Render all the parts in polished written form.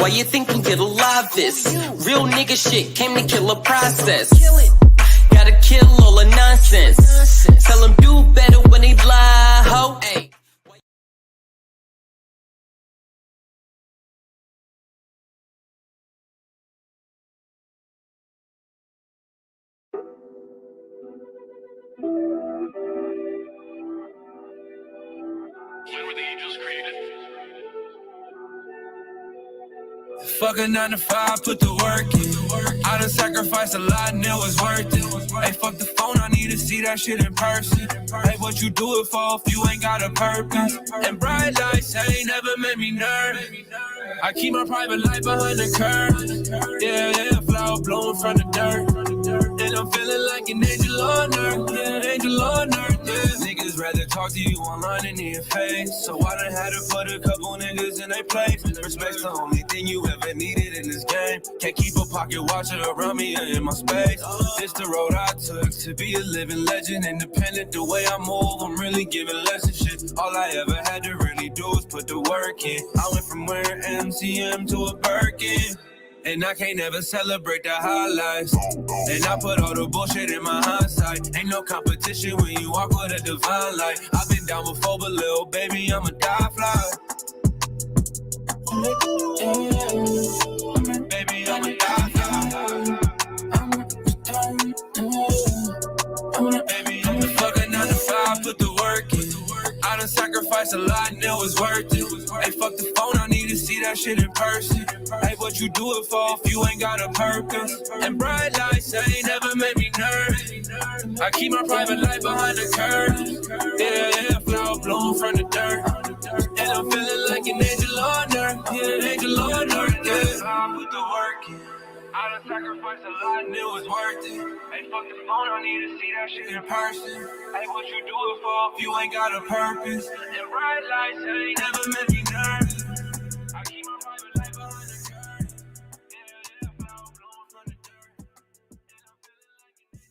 Why you think them get alive this? Real nigga shit came to kill a process. Gotta kill all the nonsense. Tell them do better when they lie, ho. Ay. When were the angels created? Fuck a 9 to 5, put the work in. I done sacrificed a lot and it was worth it. Hey, fuck the phone, I need to see that shit in person. Hey, what you do it for if you ain't got a purpose? And bright lights ain't never made me nervous. I keep my private life behind the curve. Yeah, flower blowing from the dirt. And I'm feeling like an angel on earth. Yeah, angel on earth, yeah. Niggas rather talk to you online than in your face. So I done had to put a couple niggas in their place. Respect's the only thing you ever needed in this game. Can't keep a pocket watcher around me or in my space. It's the road I took to be a living legend. Independent the way I move, I'm really giving lessons shit. All I ever had to really do was put the work in. I went from wearing MCM to a Birkin. And I can't ever celebrate the highlights. And I put all the bullshit in my hindsight. Ain't no competition when you walk with a divine light. I've been down before, but little baby, I'm a die fly. Baby, I'm a die fly. Baby, I'm a fucking 9 to 5, put the work in. I done sacrificed a lot and it was worth it. Hey, fuck the phone, I need to see that shit in person. Hey, what you do it for if you ain't got a purpose? And bright lights ain't never made me nervous. I keep my private life behind the curve. Yeah, flower bloom from the dirt. And I'm feeling like an angel on earth. Yeah, angel on earth, yeah. I put the work in. I done sacrificed a lot and it was worth it. Hey, fuck the phone, I need to see that shit in person. Hey, what you do it for if you ain't got a purpose? And bright lights ain't never made me nervous. I keep my private life behind the curtain. Yeah, flower blowing from the dirt. And I'm feeling like an angel on earth.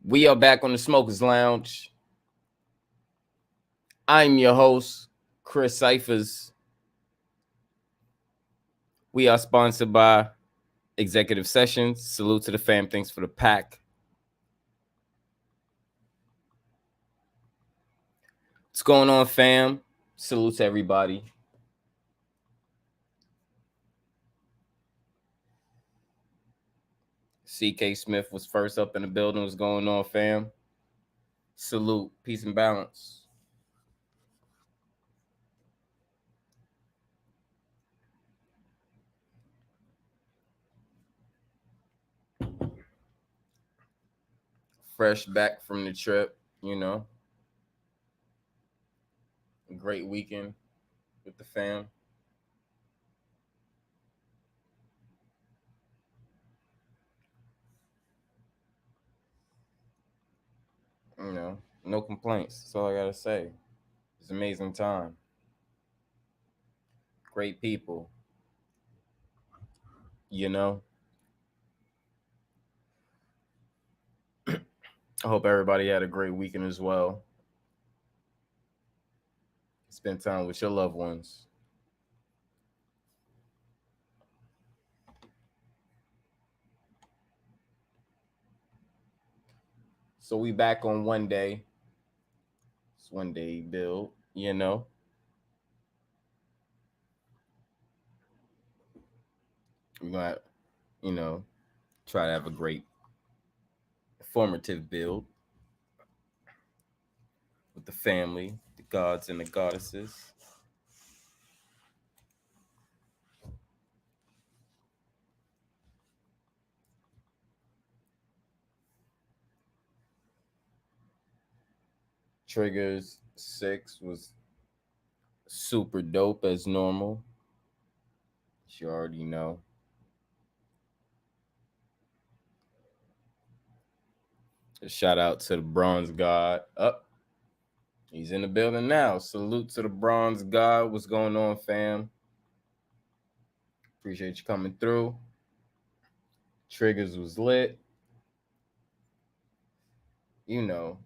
We are back on the Smokers Lounge. I'm your host, Chris Cyphers. We are sponsored by Executive Sessions. Salute to the fam. Thanks for the pack. What's going on, fam? Salute to everybody. CK Smith was first up in the building. What's going on, fam? Salute. Peace and balance. Fresh back from the trip, you know. A great weekend with the fam. You know, no complaints. That's all I gotta say. It's an amazing time. Great people. You know. I hope everybody had a great weekend as well. Spend time with your loved ones. So we back on one day. It's one day build, you know. We're gonna, you know, try to have a great formative build with the family, the gods and the goddesses. Triggers 6 was super dope as normal. You already know. A shout out to the Bronze God. Up. He's in the building now. Salute to the Bronze God. What's going on, fam? Appreciate you coming through. Triggers was lit. You know.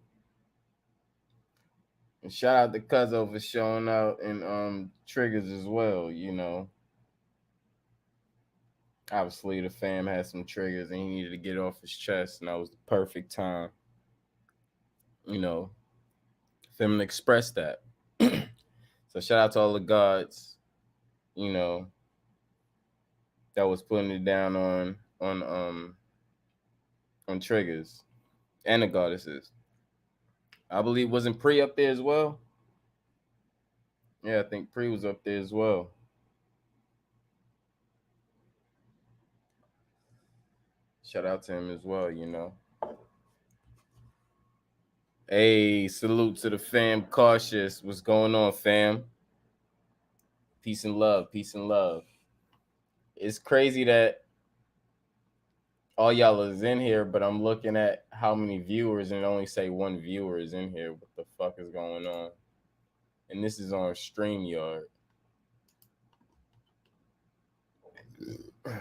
And shout out to Cuzzo for showing out in Triggers as well, you know. Obviously the fam had some triggers and he needed to get off his chest, and that was the perfect time, you know, for him to express that. So shout out to all the gods, you know, that was putting it down on triggers, and the goddesses. I believe wasn't Pre up there as well? Yeah, I think Pre was up there as well. Shout out to him as well, you know. Hey, salute to the fam. Cautious. What's going on, fam? Peace and love. Peace and love. It's crazy that all y'all is in here, but I'm looking at how many viewers and it only say one viewer is in here. What the fuck is going on? And this is on StreamYard.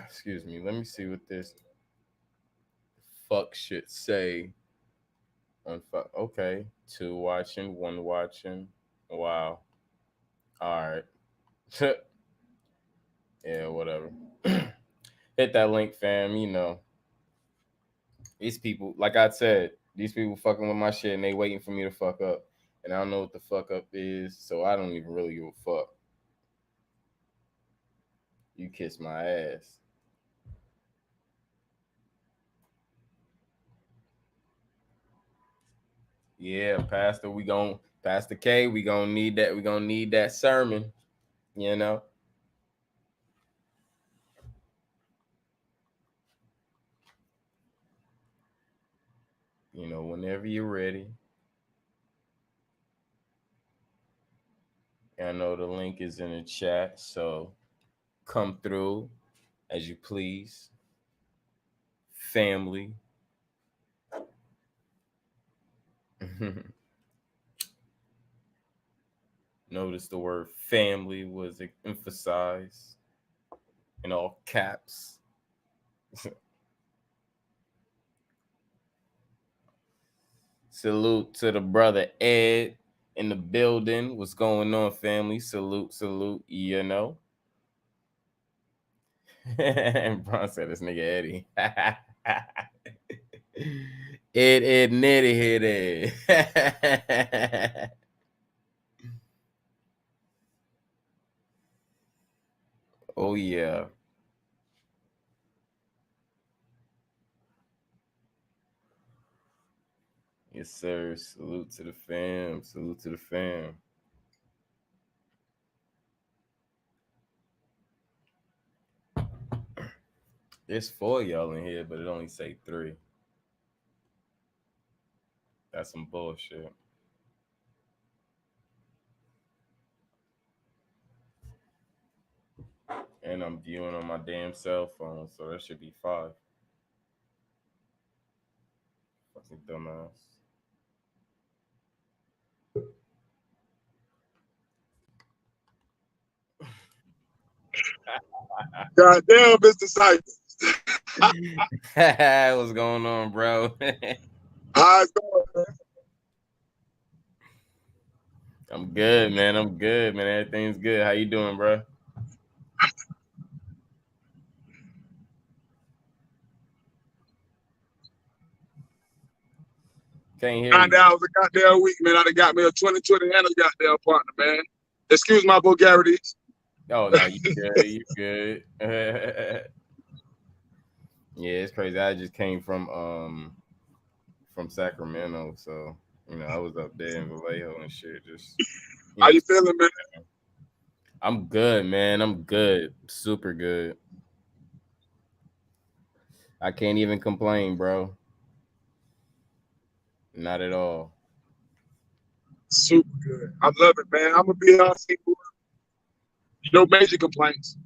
Excuse me. Let me see what this fuck should say. Okay. 2 watching, 1 watching. Wow. All right. Yeah, whatever. Hit that link, fam. You know. These people, like I said, these people fucking with my shit and they waiting for me to fuck up. And I don't know what the fuck up is, so I don't even really give a fuck. You kiss my ass. Yeah, Pastor K, we gonna need that. We gonna need that sermon, you know. You know, whenever you're ready. I know the link is in the chat, so come through as you please. Family. Notice the word family was emphasized in all caps. Salute to the brother Ed in the building. What's going on, family? Salute, you know. And Bron said this nigga Eddie. Ed, Netty hit it. Oh, yeah. Yes, sir. Salute to the fam. Salute to the fam. There's 4 y'all in here, but it only say 3. That's some bullshit. And I'm viewing on my damn cell phone, so that should be 5. Fucking dumbass. Goddamn, Mr. Cypher. What's going on, bro? How's it going, man? I'm good, man. Everything's good. How you doing, bro? Can't hear you. 9 hours a goddamn week, man. I done got me a 2020 and a goddamn partner, man. Excuse my vulgarities. Oh no, you good. You good. Yeah, it's crazy. I just came from Sacramento, so you know I was up there in Vallejo and shit. Just how you feeling, man? I'm good, man. I'm good. Super good. I can't even complain, bro. Not at all. Super good. I love it, man. I'm gonna be honest with you. No major complaints.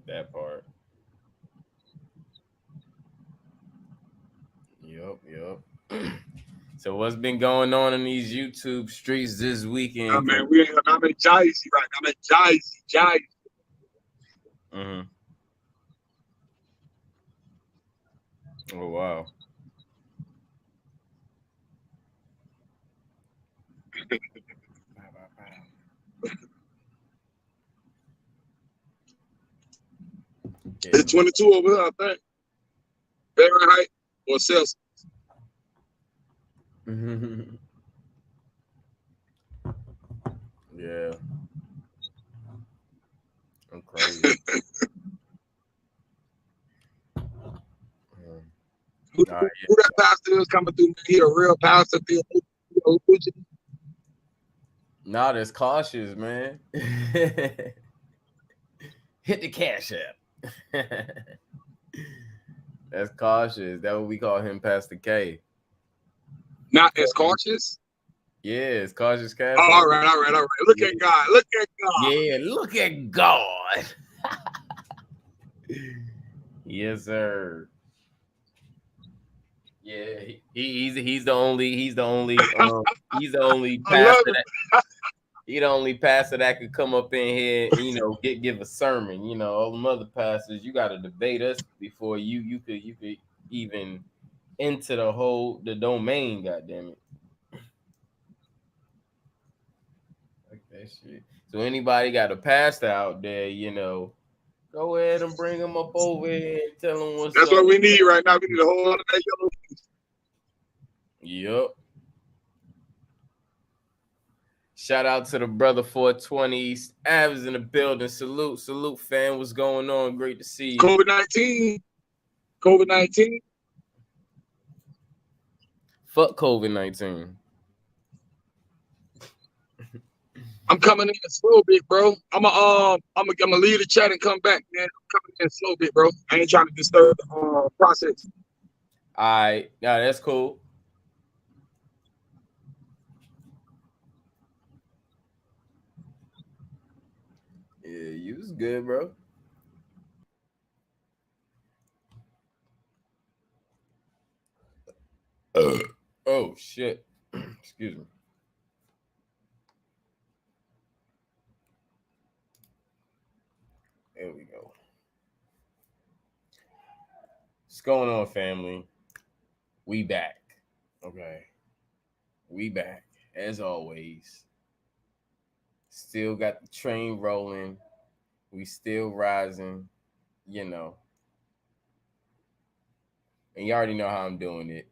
That part. Yep. So what's been going on in these YouTube streets this weekend? Man, I'm in Jersey right now. I'm in Jersey. Mm-hmm. Oh wow. It's 22 over here, I think. Fahrenheit or Celsius. Yeah. I'm crazy. Who All right, that pastor is coming through? He a real pastor. Theologian. Nah, that's cautious, man. Hit the cash app. That's cautious. That's what we call him, Pastor K. Not as cautious. Yeah, it's cautious cash. Oh, all right. Look at God. Yeah, look at God. Yes, sir. Yeah, he's the only he's the only I love pastor it. that he the only pastor that could come up in here and, give a sermon. All the other pastors, you got to debate us before you could even enter the domain. Goddamn it, like that shit. So anybody got a pastor out there, go ahead and bring them up over here and tell them what's That's up. what we need right now. We need a whole lot of that yellow. Yep. Shout out to the brother 420 Avs in the building. Salute, fam. What's going on? Great to see you. COVID-19. Fuck COVID-19. I'm coming in slow, big bro. I'm gonna leave the chat and come back, man. I'm coming in slow, big bro. I ain't trying to disturb the process. All right, yeah, that's cool. Yeah, you was good, bro. Oh shit. Excuse me. There we go. What's going on, family? We back. Okay. We back. As always. Still got the train rolling. We still rising, And you already know how I'm doing it.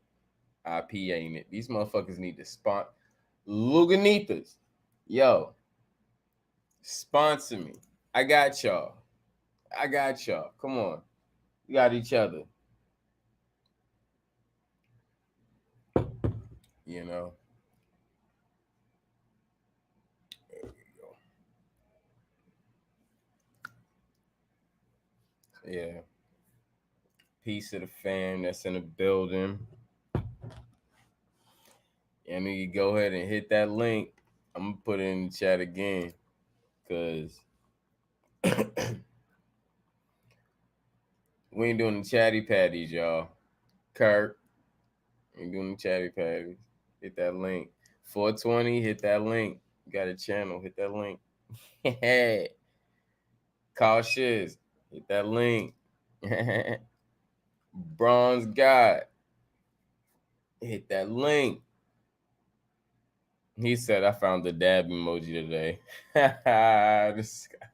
I PA'ing it. These motherfuckers need to sponsor Luganitas. Yo, sponsor me. I got y'all. Come on. We got each other. There we go. Yeah. Piece of the fam that's in the building. You go ahead and hit that link. I'm gonna put it in the chat again. Cause we ain't doing the chatty patties, y'all. Kurt. Ain't doing the chatty patties. Hit that link. 420, hit that link. You got a channel, hit that link. Cautious, hit that link. Bronze God, hit that link. He said, I found the dab emoji today. This guy.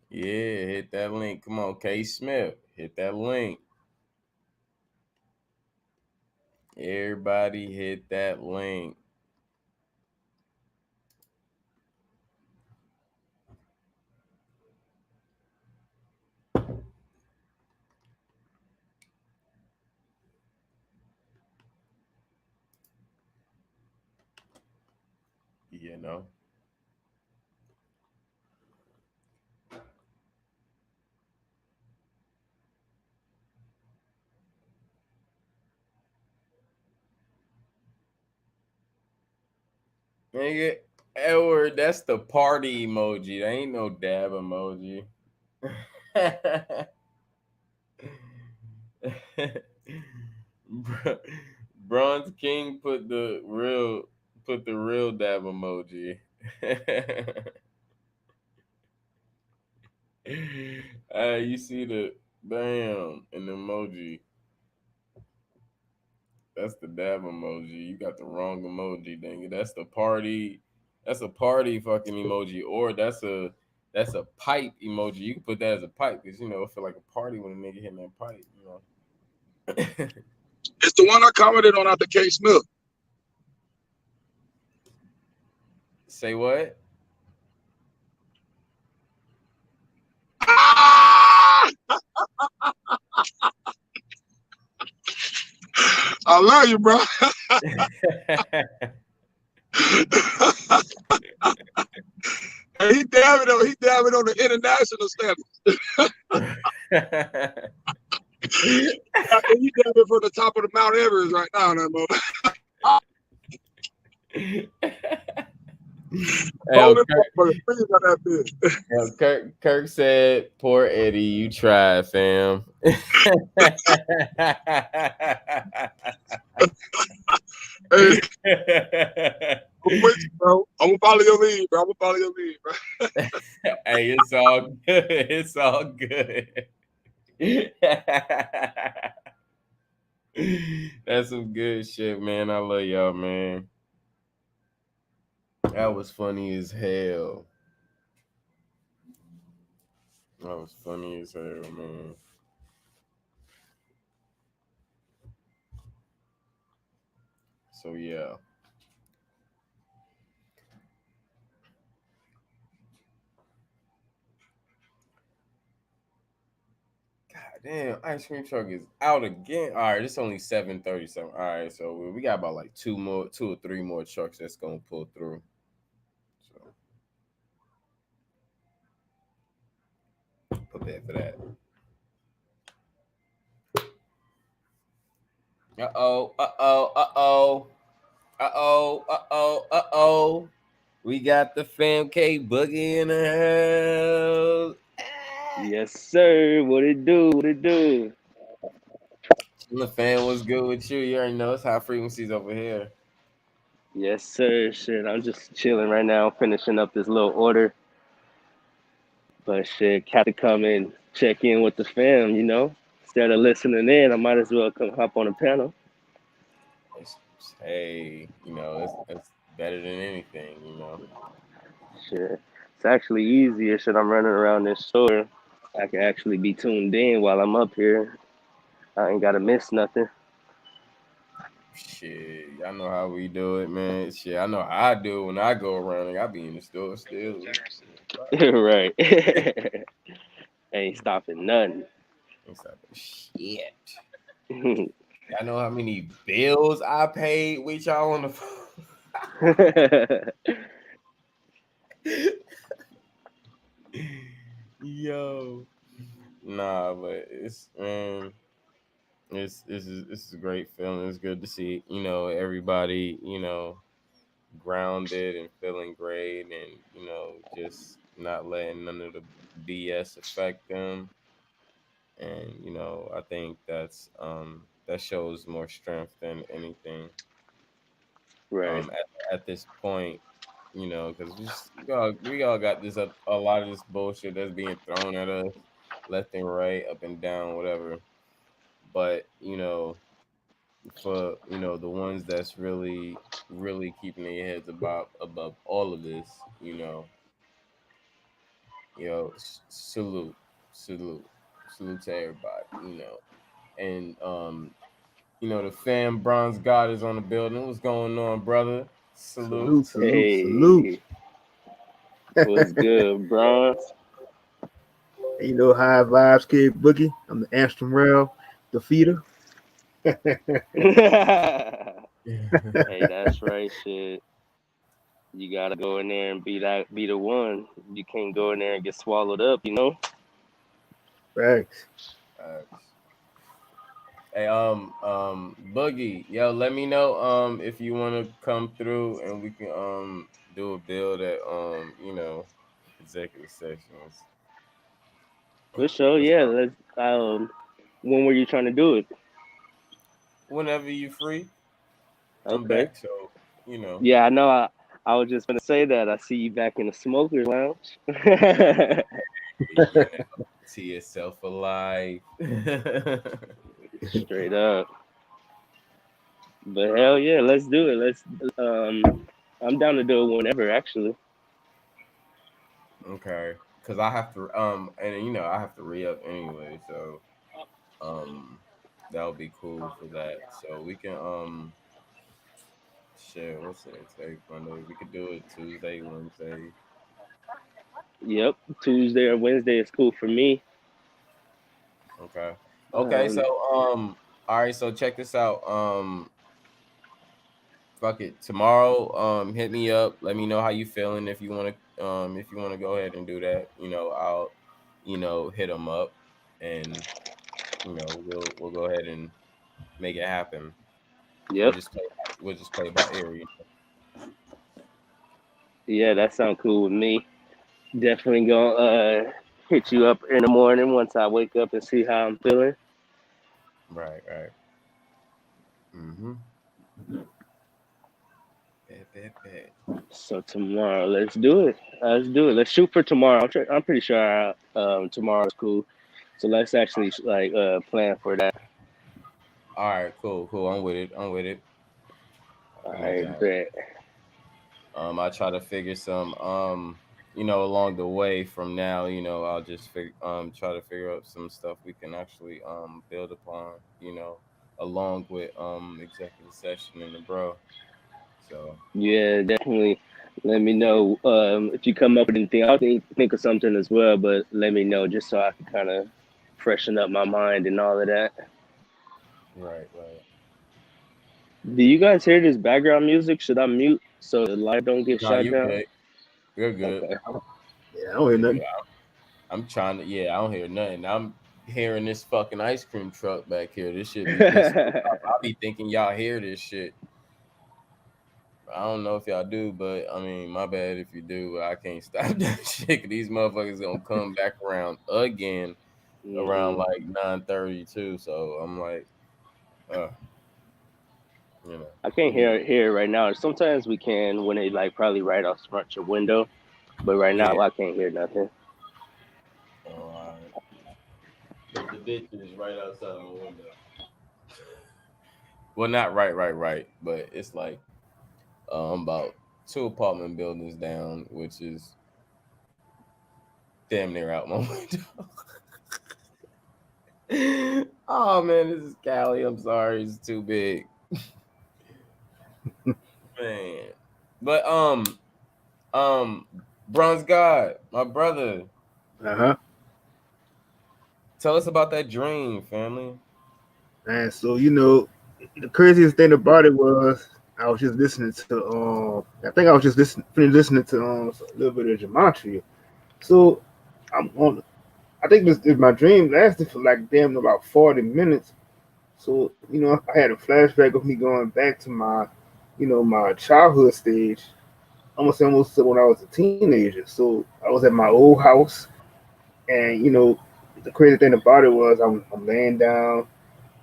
Yeah, hit that link. Come on, K. Smith, hit that link. Everybody hit that link. You know. Nigga, Edward, that's the party emoji. There ain't no dab emoji. Bronze King put the real dab emoji. You see the bam an emoji. That's the dab emoji. You got the wrong emoji, dang it. That's the party. That's a party fucking emoji, or that's a pipe emoji. You can put that as a pipe because it feel like a party when a nigga hitting that pipe. It's the one I commented on after K Smith. Say what? Ah! I love you, bro. Hey, he dabbing on the international standards. He dabbing from the top of the Mount Everest right now, that moment. Kirk said, "Poor Eddie, you tried, fam." Hey, I'm with you, bro. I'm gonna follow your lead, bro. Hey, it's all good. It's all good. That's some good shit, man. I love y'all, man. That was funny as hell. That was funny as hell, man. So yeah. God damn, ice cream truck is out again. All right, it's only 7:37. All right, so we got about like two or three more trucks that's gonna pull through. So prepare for that. Uh-oh, uh-oh, uh-oh. Uh-oh, uh-oh, uh-oh. We got the Fam K Boogie in the house. Yes, sir. What it do? What it do? The fan was good with you. You already know it's high frequencies over here. Yes, sir. Shit, I'm just chilling right now, finishing up this little order. But shit, had to come and check in with the fam, Instead of listening in, I might as well come hop on the panel. Hey, it's better than anything. Shit. It's actually easier. Shit, I'm running around this store. I can actually be tuned in while I'm up here. I ain't gotta miss nothing. Shit, y'all know how we do it, man. Shit, I know how I do it when I go around. I be in the store still. Right. Ain't stopping nothing. Ain't stopping shit. Y'all know how many bills I paid with y'all on the phone? Yo, nah, but it's it's a great feeling. It's good to see everybody grounded and feeling great, and just not letting none of the BS affect them. And I think that shows more strength than anything. Right. At this point, because we all got a lot of this bullshit that's being thrown at us left and right, up and down, whatever. But for the ones that's really keeping their heads above all of this, salute, salute, salute to everybody, and the fam bronze god is on the building. What's going on, brother? Salute. Hey, what's good, Bronze? You know, high vibes, kid boogie. I'm the Amsterdam Rail defeater. Hey, that's right, shit. You gotta go in there and be the one. You can't go in there and get swallowed up, Thanks. Uh, Hey, Boogie, yo, let me know, if you want to come through and we can, do a build at, executive sessions. For sure, What's yeah. up? Let's. When were you trying to do it? Whenever you free, I'm Okay. back. So, you know, Yeah, I know. I was just gonna say that. I see you back in the smokers lounge. you know, see yourself alive. Straight up. But hell yeah, let's do it. Let's. I'm down to do it whenever. Actually. Okay, because I have to, and I have to re up anyway. So, um, that would be cool for that. So we can, shit. What's it? Today, Monday. We could do it Tuesday, Wednesday. Yep. Tuesday or Wednesday is cool for me. Okay. Okay. So, Um. all right. So check this out. Fuck it. Tomorrow, hit me up. Let me know how you feeling. If you want to go ahead and do that, I'll, hit them up, and we'll go ahead and make it happen. We'll Yep. just play. We'll just play by ear. Yeah, that sounds cool with me. Definitely gonna hit you up in the morning once I wake up and see how I'm feeling. Right. Right. Mm-hmm. Bet. Bet. Bet. So tomorrow, let's do it. Let's do it. Let's shoot for tomorrow. I'm pretty sure tomorrow's cool. So let's actually like plan for that. All right. Cool. Cool. I'm with it. I'm with it. All We make it right, happen. bet. I try to figure some, along the way from now, I'll just try to figure out some stuff we can actually build upon, along with executive session and the bro. So Yeah, definitely. Let me know if you come up with anything. I'll think of something as well, but let me know just so I can kind of freshen up my mind and all of that. right, right. Do you guys hear this background music? Should I mute so the light don't get No, shut you down? good. You're good. Okay. Yeah, I don't hear You're good. nothing. I'm trying to. Yeah, I don't hear nothing. I'm hearing this fucking ice cream truck back here. This shit be pissing me off. I be thinking y'all hear this shit. I don't know if y'all do, but I mean, my bad if you do. But I can't stop that shit. 'Cause these motherfuckers gonna come back around again around hmm like 9:32. So I'm like, uh, you know, I can't anyway. hear it right now. Sometimes we can when they like probably right off front your window, but right Yeah. now I can't hear nothing. Oh, all right. The bitch is right outside my window. Well, not right, but it's like about two apartment buildings down, which is damn near out my window. Oh man, this is Cali. I'm sorry, it's too big, man. But um, Bronze God, my brother, Uh-huh. tell us about that dream, family. And so, the craziest thing about it was I was just listening to I think I was just listening to a little bit of gematria. So I'm on I think this my dream lasted for like damn near about 40 minutes. So, I had a flashback of me going back to my childhood stage, almost to when I was a teenager. So I was at my old house, and the crazy thing about it was I'm laying down,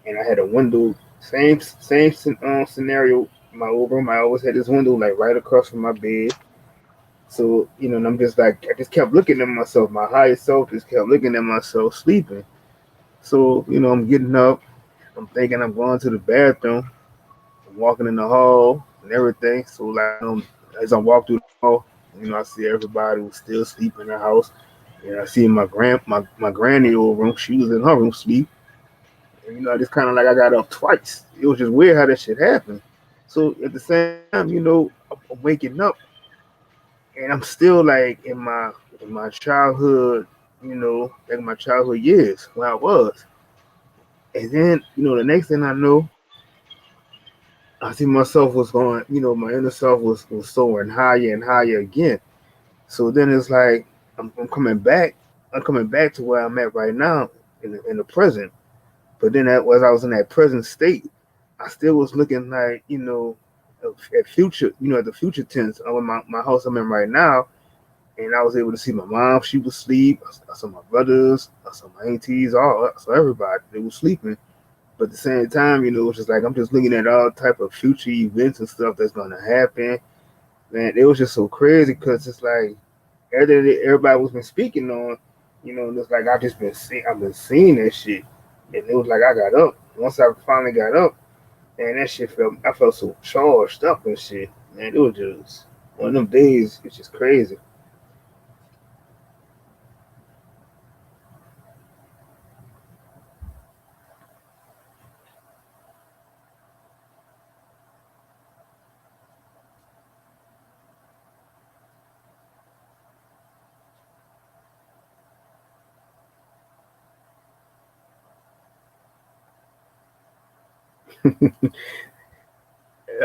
and I had a window. Same scenario. In my old room, I always had this window like right across from my bed. So and I'm just like I just kept looking at myself. My higher self just kept looking at myself sleeping. So I'm getting up. I'm thinking I'm going to the bathroom. I'm walking in the hall and everything. So like as I walk through the hall, I see everybody was still asleep in their house. And I see my granny old room. She was in her room sleep. And I just kind of like I got up twice. It was just weird how that shit happened. So at the same time, I'm waking up and I'm still like in my childhood, like my childhood years where I was. And then, the next thing I know, I see myself was going, my inner self was soaring higher and higher again. So then it's like I'm coming back. I'm coming back to where I'm at right now in the present. But then as I was in that present state, I still was looking like, at future, at the future tense of my house I'm in right now. And I was able to see my mom, she was asleep. I saw my brothers, I saw my aunties, all so everybody, they was sleeping. But at the same time, it's just like I'm just looking at all type of future events and stuff that's gonna happen. Man, it was just so crazy because it's like everything that everybody was been speaking on, it's like I've been seeing that shit. And it was like I got up. Once I finally got up, and that shit I felt so charged up and shit. Man, it was just one of them days. It's just crazy.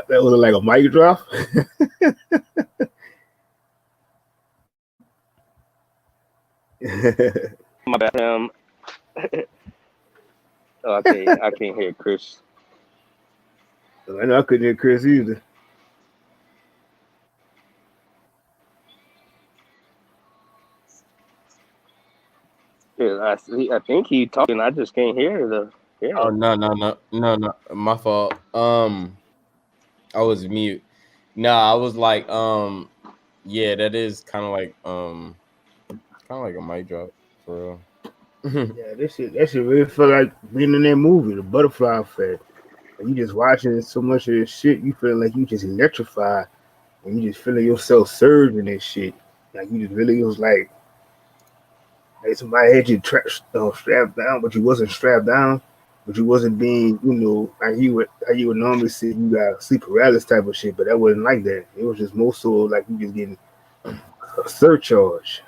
That was like a mic drop. My bad. Oh, I can't hear Chris. I know I couldn't hear Chris either. Yeah, I think he talking. I just can't hear Oh him. no, my fault. I was mute. Nah, I was like, yeah, that is kind of like a mic drop for real. Yeah, that shit really felt like being in that movie, the Butterfly Effect. And you just watching so much of this shit, you feel like you just electrified, and you just feeling yourself surging and this shit. Like you just really was like somebody had you strapped down, but you wasn't strapped down, but you wasn't being, like how you would normally see you got sleep paralysis type of shit, but that wasn't like that. It was just more so like you just getting a surcharge.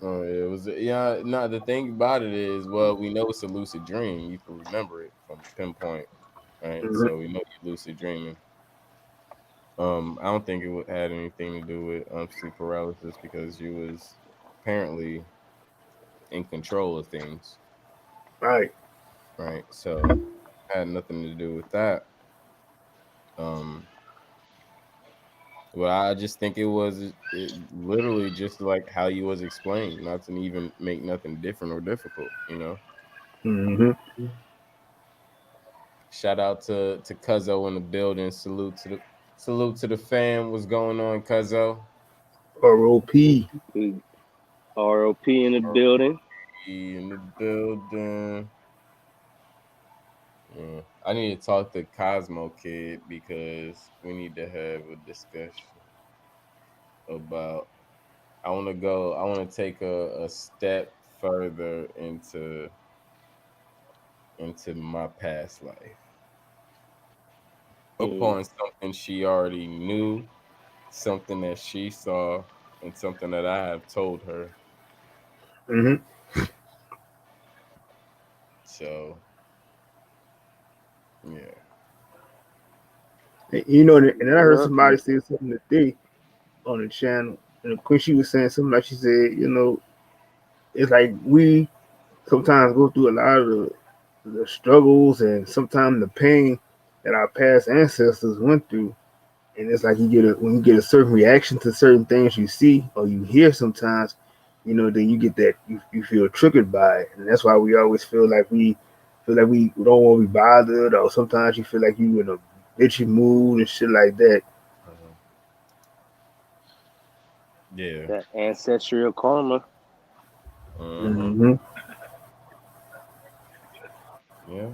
Oh, it was yeah. No, the thing about it is, well, we know it's a lucid dream. You can remember it from pinpoint, right? Hmm. So we know you're lucid dreaming. I don't think had anything to do with sleep paralysis because you was apparently in control of things, Right. right? So had nothing to do with that. Um, well, I just think it literally just like how you was explained, not to even make nothing different or difficult, you know. Hmm. Shout out to Cuzzo in the building. Salute to the fam. What's going on, Cuzzo? ROP. ROP in the building. In the building. Yeah. I need to talk to Cosmo Kid because we need to have a discussion about. I want to take a step further into my past life Mm, upon something she already knew, something that she saw, and something that I have told her. Hmm. So yeah. And then I heard yeah. somebody say something today on the channel, and when she was saying something like she said, it's like we sometimes go through a lot of the struggles and sometimes the pain that our past ancestors went through. And it's like when you get a certain reaction to certain things you see or you hear sometimes, then you get that you feel triggered by it. And that's why we always feel like we don't want to be bothered, or sometimes you feel like you in a bitchy mood and shit like that. Uh-huh. Yeah. That ancestral karma. Uh-huh. Hmm. Yeah.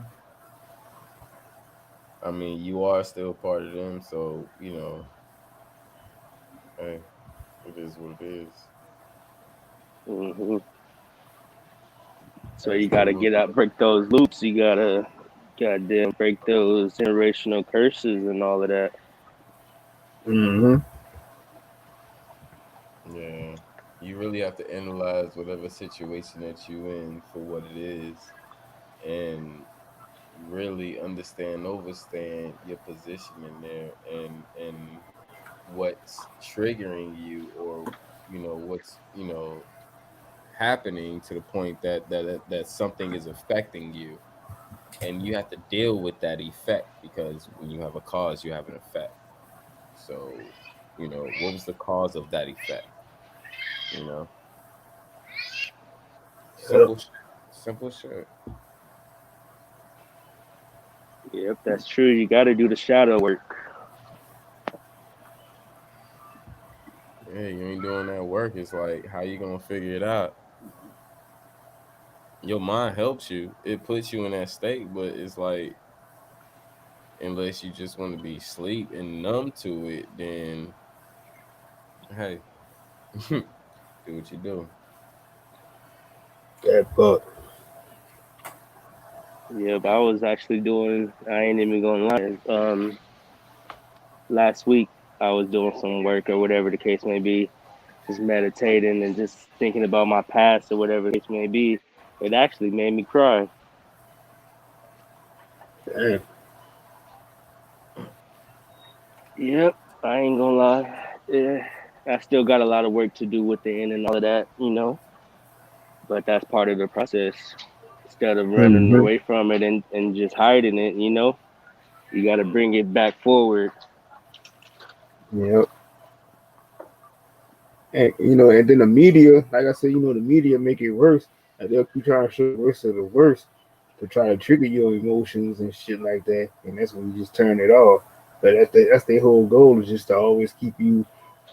I mean, you are still part of them, so hey, it is what it is. Hmm. So you gotta Absolutely. get out, break those loops. You gotta, goddamn, break those generational curses and all of that. Hmm. Yeah. You really have to analyze whatever situation that you in for what it is and really understand, overstand your position in there and what's triggering you or what's happening to the point that something is affecting you. and you have to deal with that effect because when you have a cause, you have an effect. So, what was the cause of that effect? You know, Yep. simple, simple shit. Yep, that's true. You got to do the shadow work. Yeah, you ain't doing that work. It's like, how you gonna figure it out? Your mind helps you. It puts you in that state, but it's like, unless you just want to be sleep and numb to it, then hey, do what you do. That fuck. Yep, I was actually doing. I ain't even gonna lie. Last week I was doing some work or whatever the case may be, just meditating and just thinking about my past or whatever the case may be. It actually made me cry. Damn. Yep, I ain't gonna lie. Yeah, I still got a lot of work to do within and all of that, but that's part of the process. Instead of running Mm-hmm. away from it and just hiding it, you got to bring it back forward. Yep. And and then the media, like I said, the media make it worse. Like they'll keep trying to show the worst of the worst to try to trigger your emotions and shit like that. And that's when you just turn it off. But that's their whole goal is just to always keep you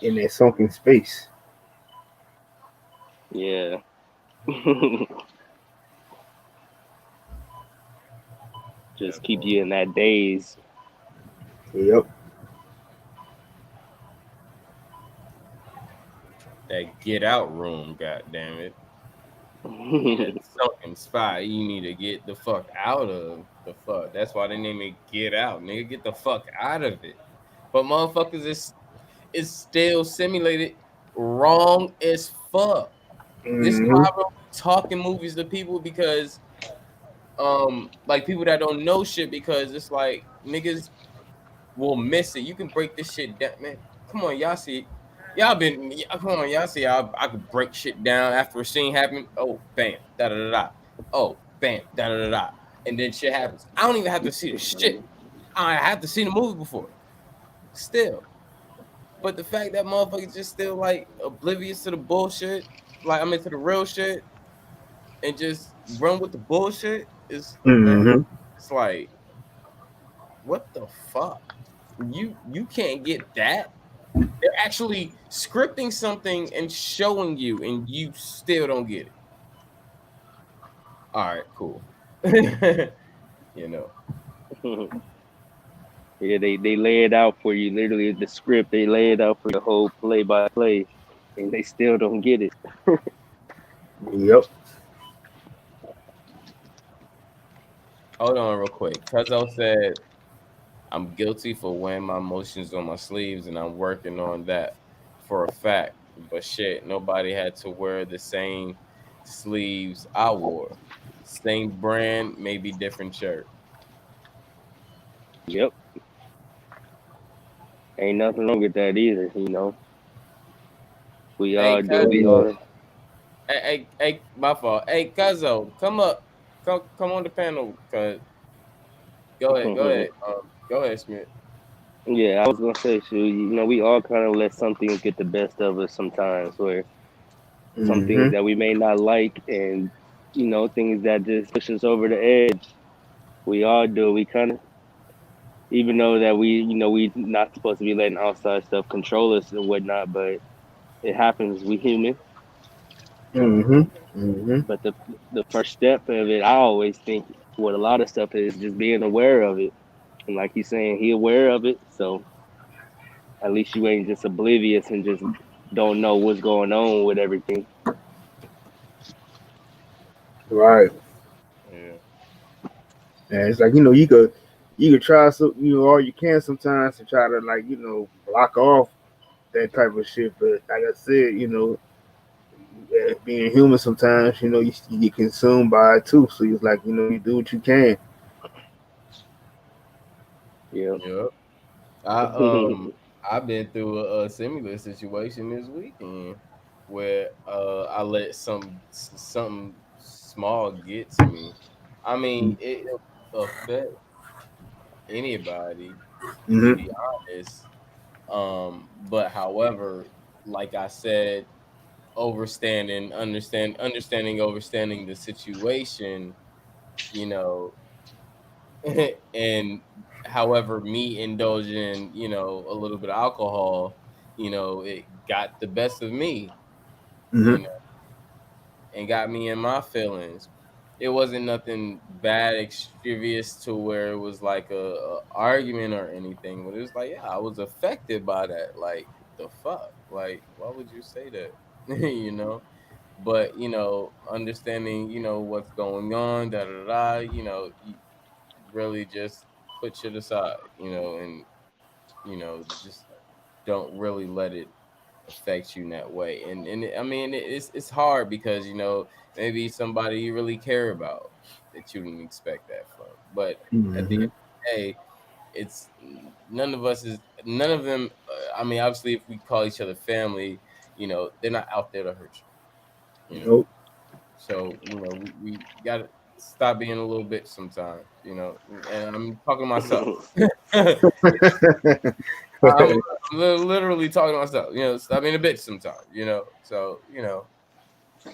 in that sunken space. Yeah. Just That keep part. you in that daze. Yep. That get out room, god damn it. That sunken spot you need to get the fuck out of the fuck. That's why they name it get out. Nigga, get the fuck out of it. But motherfuckers is still simulated wrong as fuck. This is why Mm-hmm. I don't be talking movies to people because like people that don't know shit because it's like niggas will miss it. You can break this shit down, man. Come on, y'all see. Come on, y'all see. I could break shit down after a scene happened. Oh, bam, da da da da. Oh, bam, da da da da. And then shit happens. I don't even have to see the shit. I have to see the movie before. Still, but the fact that motherfuckers just still like oblivious to the bullshit, like I'm into the real shit, and just run with the bullshit is man. Mm-hmm. It's like what the fuck. You can't get that. They're actually scripting something and showing you, and you still don't get it. All right, cool. you know, Yeah, they lay it out for you. Literally, the script, they lay it out for the whole play by play, and they still don't get it. Yep. hold on real quick. Cuzzo said, I'm guilty for wearing my emotions on my sleeves, and I'm working on that for a fact. But shit, nobody had to wear the same sleeves I wore. Same brand, maybe different shirt. Yep, ain't nothing wrong with that either. We Hey, all do. We Cuzzo. Yeah. all. Hey, my fault. Hey, Cuzzo, come up. Come on the panel, cuz. Go ahead. Go ahead, Smith. Yeah, I was gonna say, shoot, we all kind of let some things get the best of us sometimes, where some things Mm-hmm. that we may not like, and things that just push us over the edge. We all do. We kind of, even though that we not supposed to be letting outside stuff control us and whatnot, but it happens. We human. Mm-hmm. Mm-hmm. But the first step of it, I always think, what a lot of stuff is just being aware of it. And like he's saying, he aware of it, so at least you ain't just oblivious and just don't know what's going on with everything. Right. Yeah. And it's like you could try all you can sometimes to try to like block off that type of shit. But like I said, being human sometimes, you get consumed by it too. So it's like you do what you can. Yeah. Yep. I've been through a similar situation this weekend where I let something small get to me. I mean, affect anybody, to Mm-hmm. be honest. But however, like I said, understanding the situation, you know, and however, me indulging, a little bit of alcohol, it got the best of me, you Mm-hmm. know, and got me in my feelings. It wasn't nothing bad, extraneous to where it was like a argument or anything, but it was like, yeah, I was affected by that. Like, the fuck? Like, why would you say that? you know? But, understanding, what's going on, da da da, you really just put shit aside, and, just don't really let it affect you in that way. I mean, it's hard because maybe somebody you really care about that you didn't expect that from. But at the end Mm-hmm. of the day, it's none of them. I mean, obviously, if we call each other family, they're not out there to hurt you. Nope. So we gotta stop being a little bit sometimes. And I'm talking to myself. I'm literally talking to myself. Stop being a bitch sometimes. So it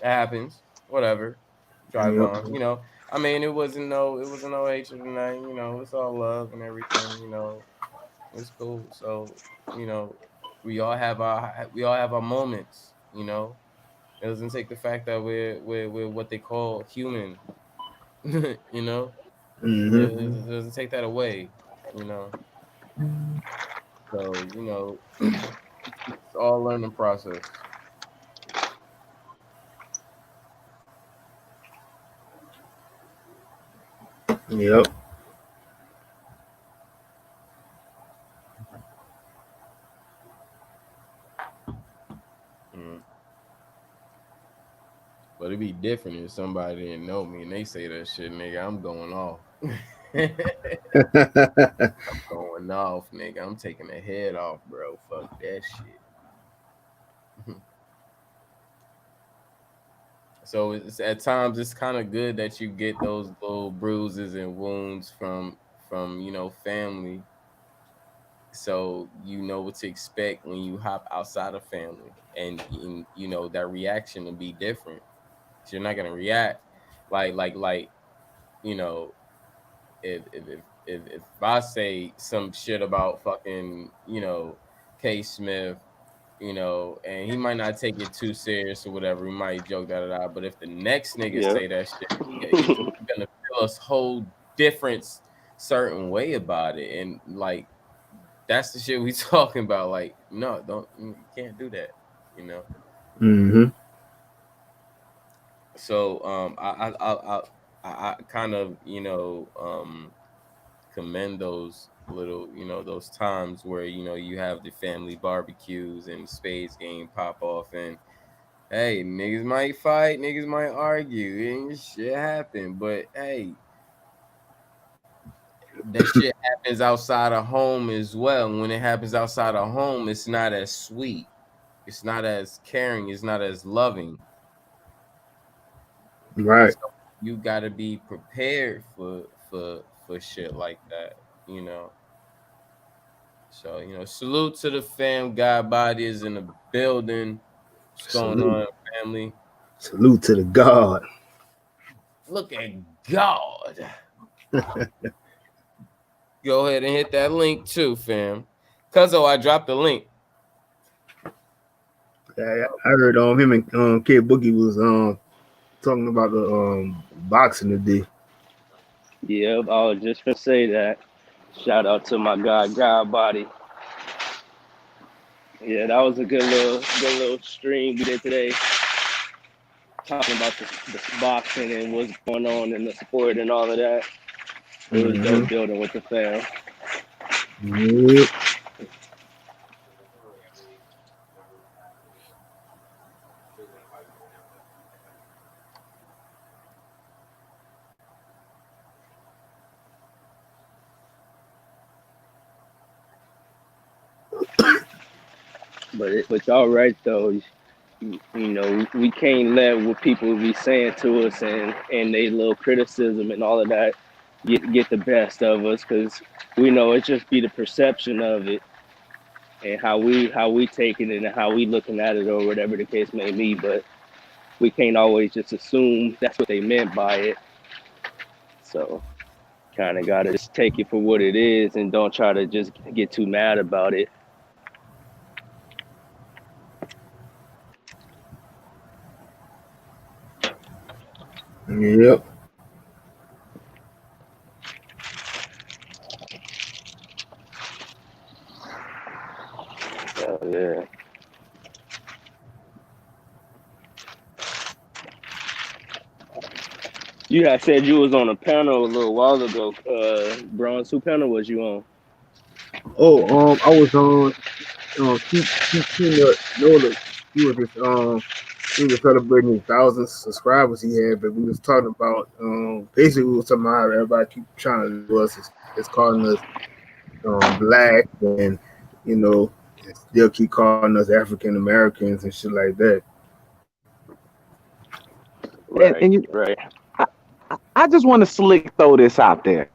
happens. Whatever. Drive Yep. on. I mean, it wasn't no hatred tonight. It's all love and everything. It's cool. So you know, we all have our moments. It doesn't take the fact that we're what they call human. you know, it, Mm-hmm. it doesn't take that away. You know, so it's all learning process. Yep. Mm. But it'd be different if somebody didn't know me and they say that shit, nigga. I'm going off. Going off, nigga. I'm taking the head off, bro. Fuck that shit. So it's at times it's kind of good that you get those little bruises and wounds from family, so you know what to expect when you hop outside of family, and that reaction will be different. 'Cause you're not gonna react like you know if I say some shit about fucking K Smith, and he might not take it too serious or whatever. He might joke da da da. But if the next nigga Yep. say that shit, he's gonna feel a whole different certain way about it, and like that's the shit we talking about. Like, no, don't you can't do that, you know. Mm-hmm. So I kind of commend those little those times where you have the family barbecues and spades game pop off, and hey, niggas might fight, niggas might argue, and shit happen. But hey, that shit happens outside of home as well. And when it happens outside of home, it's not as sweet. It's not as caring. It's not as loving. Right. So you gotta be prepared for shit like that, you know. So salute to the fam. God body is in the building. What's going Salute. on, family? Salute to the God. Look at God. Go ahead and hit that link too, fam. Cuzzo, I dropped the link. I heard him and Kid Boogie was talking about the boxing today. Yep. I was just gonna say that. Shout out to my guy, God Body. Yeah, that was a good little stream we did today, talking about the boxing and what's going on in the sport and all of that. It was Mm-hmm. dope building with the fam. Yep. But y'all right though. We can't let what people be saying to us and they little criticism and all of that get the best of us, because we know it just be the perception of it and how we taking it and how we looking at it or whatever the case may be. But we can't always just assume that's what they meant by it. So kind of gotta just take it for what it is and don't try to just get too mad about it. Yep. Oh yeah. You had said you was on a panel a little while ago. Bronze, who panel was you on? Oh, I was on keep Nola. He was just he was celebrating his 1,000 subscribers he had, but we was talking about basically we was talking about how everybody keep trying to do us is calling us black, and you know still keep calling us African Americans and shit like that. Right, and you, right. I just want to slick throw this out there.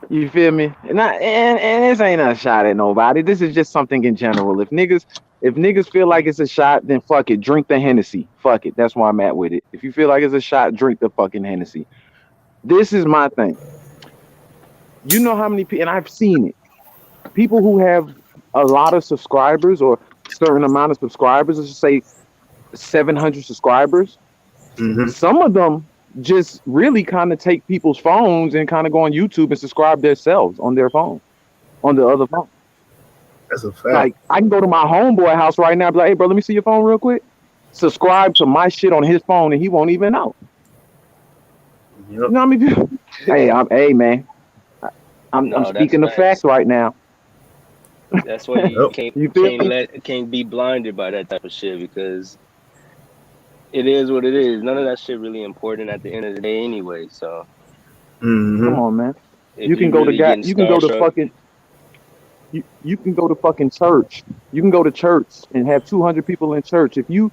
You feel me? And this ain't a shot at nobody. This is just something in general. If niggas feel like it's a shot, then fuck it. Drink the Hennessy. Fuck it. That's where I'm at with it. If you feel like it's a shot, drink the fucking Hennessy. This is my thing. You know how many people, and I've seen it. People who have a lot of subscribers or certain amount of subscribers, let's just say 700 subscribers. Mm-hmm. Some of them just really kind of take people's phones and kind of go on YouTube and subscribe themselves on their phone, on the other phone. That's a fact. Like, I can go to my homeboy house right now and be like, hey, bro, let me see your phone real quick. Subscribe to my shit on his phone and he won't even know. Yep. You know what I mean? Hey, man. I'm speaking the facts right now. That's why you Yep. can't be blinded by that type of shit, because it is what it is. None of that shit really important at the end of the day anyway. So Mm-hmm. Come on, man. if You can go really to getting you can go to starstruck, fucking you can go to fucking church. You can go to church and have 200 people in church. If you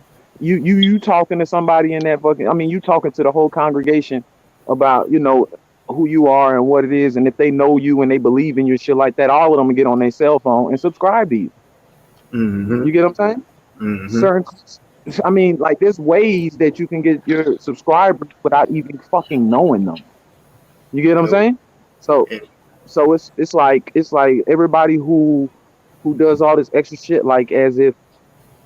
talking to somebody in that fucking, I mean, you talking to the whole congregation about, you know, who you are and what it is, and if they know you and they believe in you, shit like that, all of them will get on their cell phone and subscribe to you. Mm-hmm. You get what I'm saying? Mm-hmm. Certain, I mean, like, there's ways that you can get your subscribers without even fucking knowing them. You get what I'm saying? So it's like everybody who does all this extra shit, like as if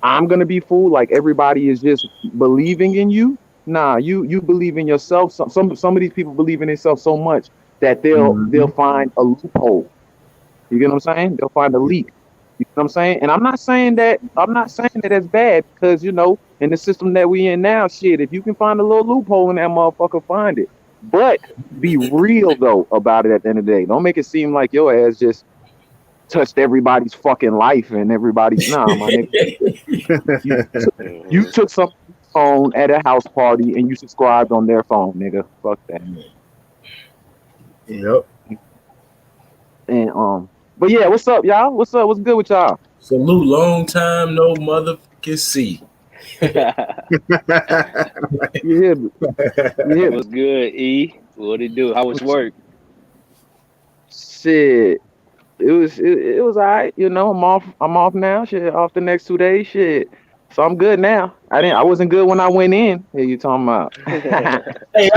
I'm gonna be fooled, like everybody is just believing in you. Nah, you believe in yourself. Some of these people believe in themselves so much that they'll find a loophole. You get what I'm saying? They'll find a leak. You know what I'm saying? And I'm not saying that that's bad, because, you know, in the system that we in now, shit, if you can find a little loophole in that motherfucker, find it. But be real though about it at the end of the day. Don't make it seem like your ass just touched everybody's fucking life and everybody's my nigga. You took somebody's phone at a house party and you subscribed on their phone, nigga. Fuck that. Yep. And but yeah, what's up, y'all? What's up? What's good with y'all? Salute, long time no motherfucking see. You hear me? What's good, E? What it do? How was work? Shit. It was all right, you know. I'm off now. Shit, off the next 2 days. Shit. So I'm good now. I wasn't good when I went in. Hey, you talking about? Hey,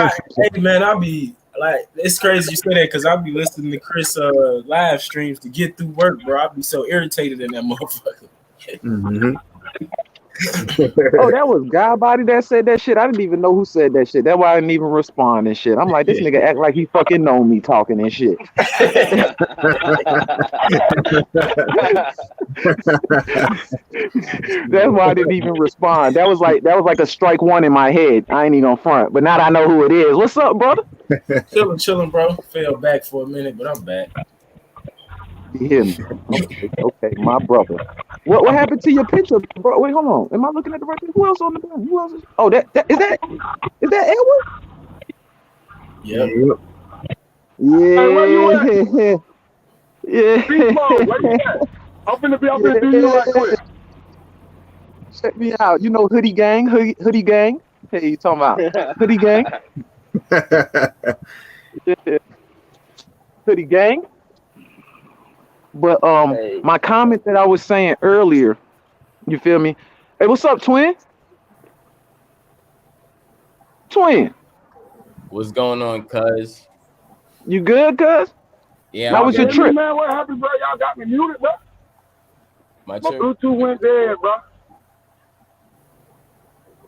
man, I'll be like, it's crazy you say that, because I'll be listening to Chris live streams to get through work, bro. I'll be so irritated in that motherfucker. Mm-hmm. Oh, that was Godbody that said that shit. I didn't even know who said that shit. That's why I didn't even respond and shit. I'm like, this nigga act like he fucking know me talking and shit. That's why I didn't even respond. That was like a strike one in my head. I ain't even on front. But now that I know who it is, what's up, brother? Chilling, bro. Fell back for a minute, but I'm back. You hear me? Okay, my brother. What happened to your picture, bro? Wait, hold on. Am I looking at the right thing? Who else on the gun? Who else is? Oh, is that Edward? Yep. Yeah. Hey, where you at? Yeah. Beast mode, where you at? I'm finna do you right quick. Check me out. You know Hoodie Gang? Hoodie Gang? Hey, you talking about Hoodie Gang? Yeah. to the gang. But Hey, my comment that I was saying earlier, you feel me? Hey, what's up, twin? Twin, What's going on, cuz? you good, cuz? Yeah, How I'm Y'all was can your hear good. me, trip? man? What happened, bro? Y'all got me muted, bro. My My trip. Bluetooth went dead, bro.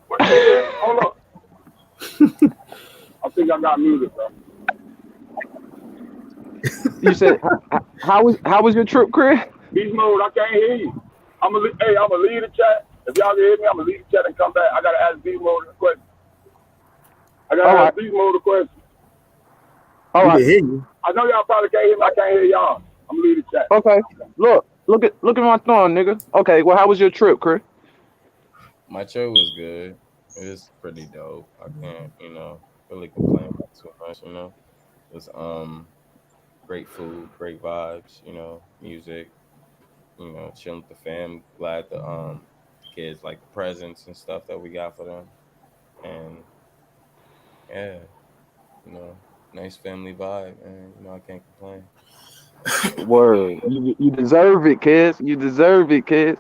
What the hell? Hold up. I think I got muted, bro. You said how was your trip, Chris? Beast mode, I can't hear you. I'm gonna leave the chat. If y'all can hear me, I'm gonna leave the chat and come back. I gotta ask Beast mode a question. I All gotta right, ask Beast mode a question. all We right, can hear you. I know y'all probably can't hear me. I can't hear y'all. I'm gonna leave the chat. okay. Look at my thumb, nigga. Okay, well, how was your trip, Chris? My trip was good. It was pretty dope. I can't, really complain about too much. It was great food, great vibes. Music. Chilling with the fam. Glad the kids like the presents and stuff that we got for them. And yeah, nice family vibe, and I can't complain. Word, you deserve it, kids. You deserve it, kids.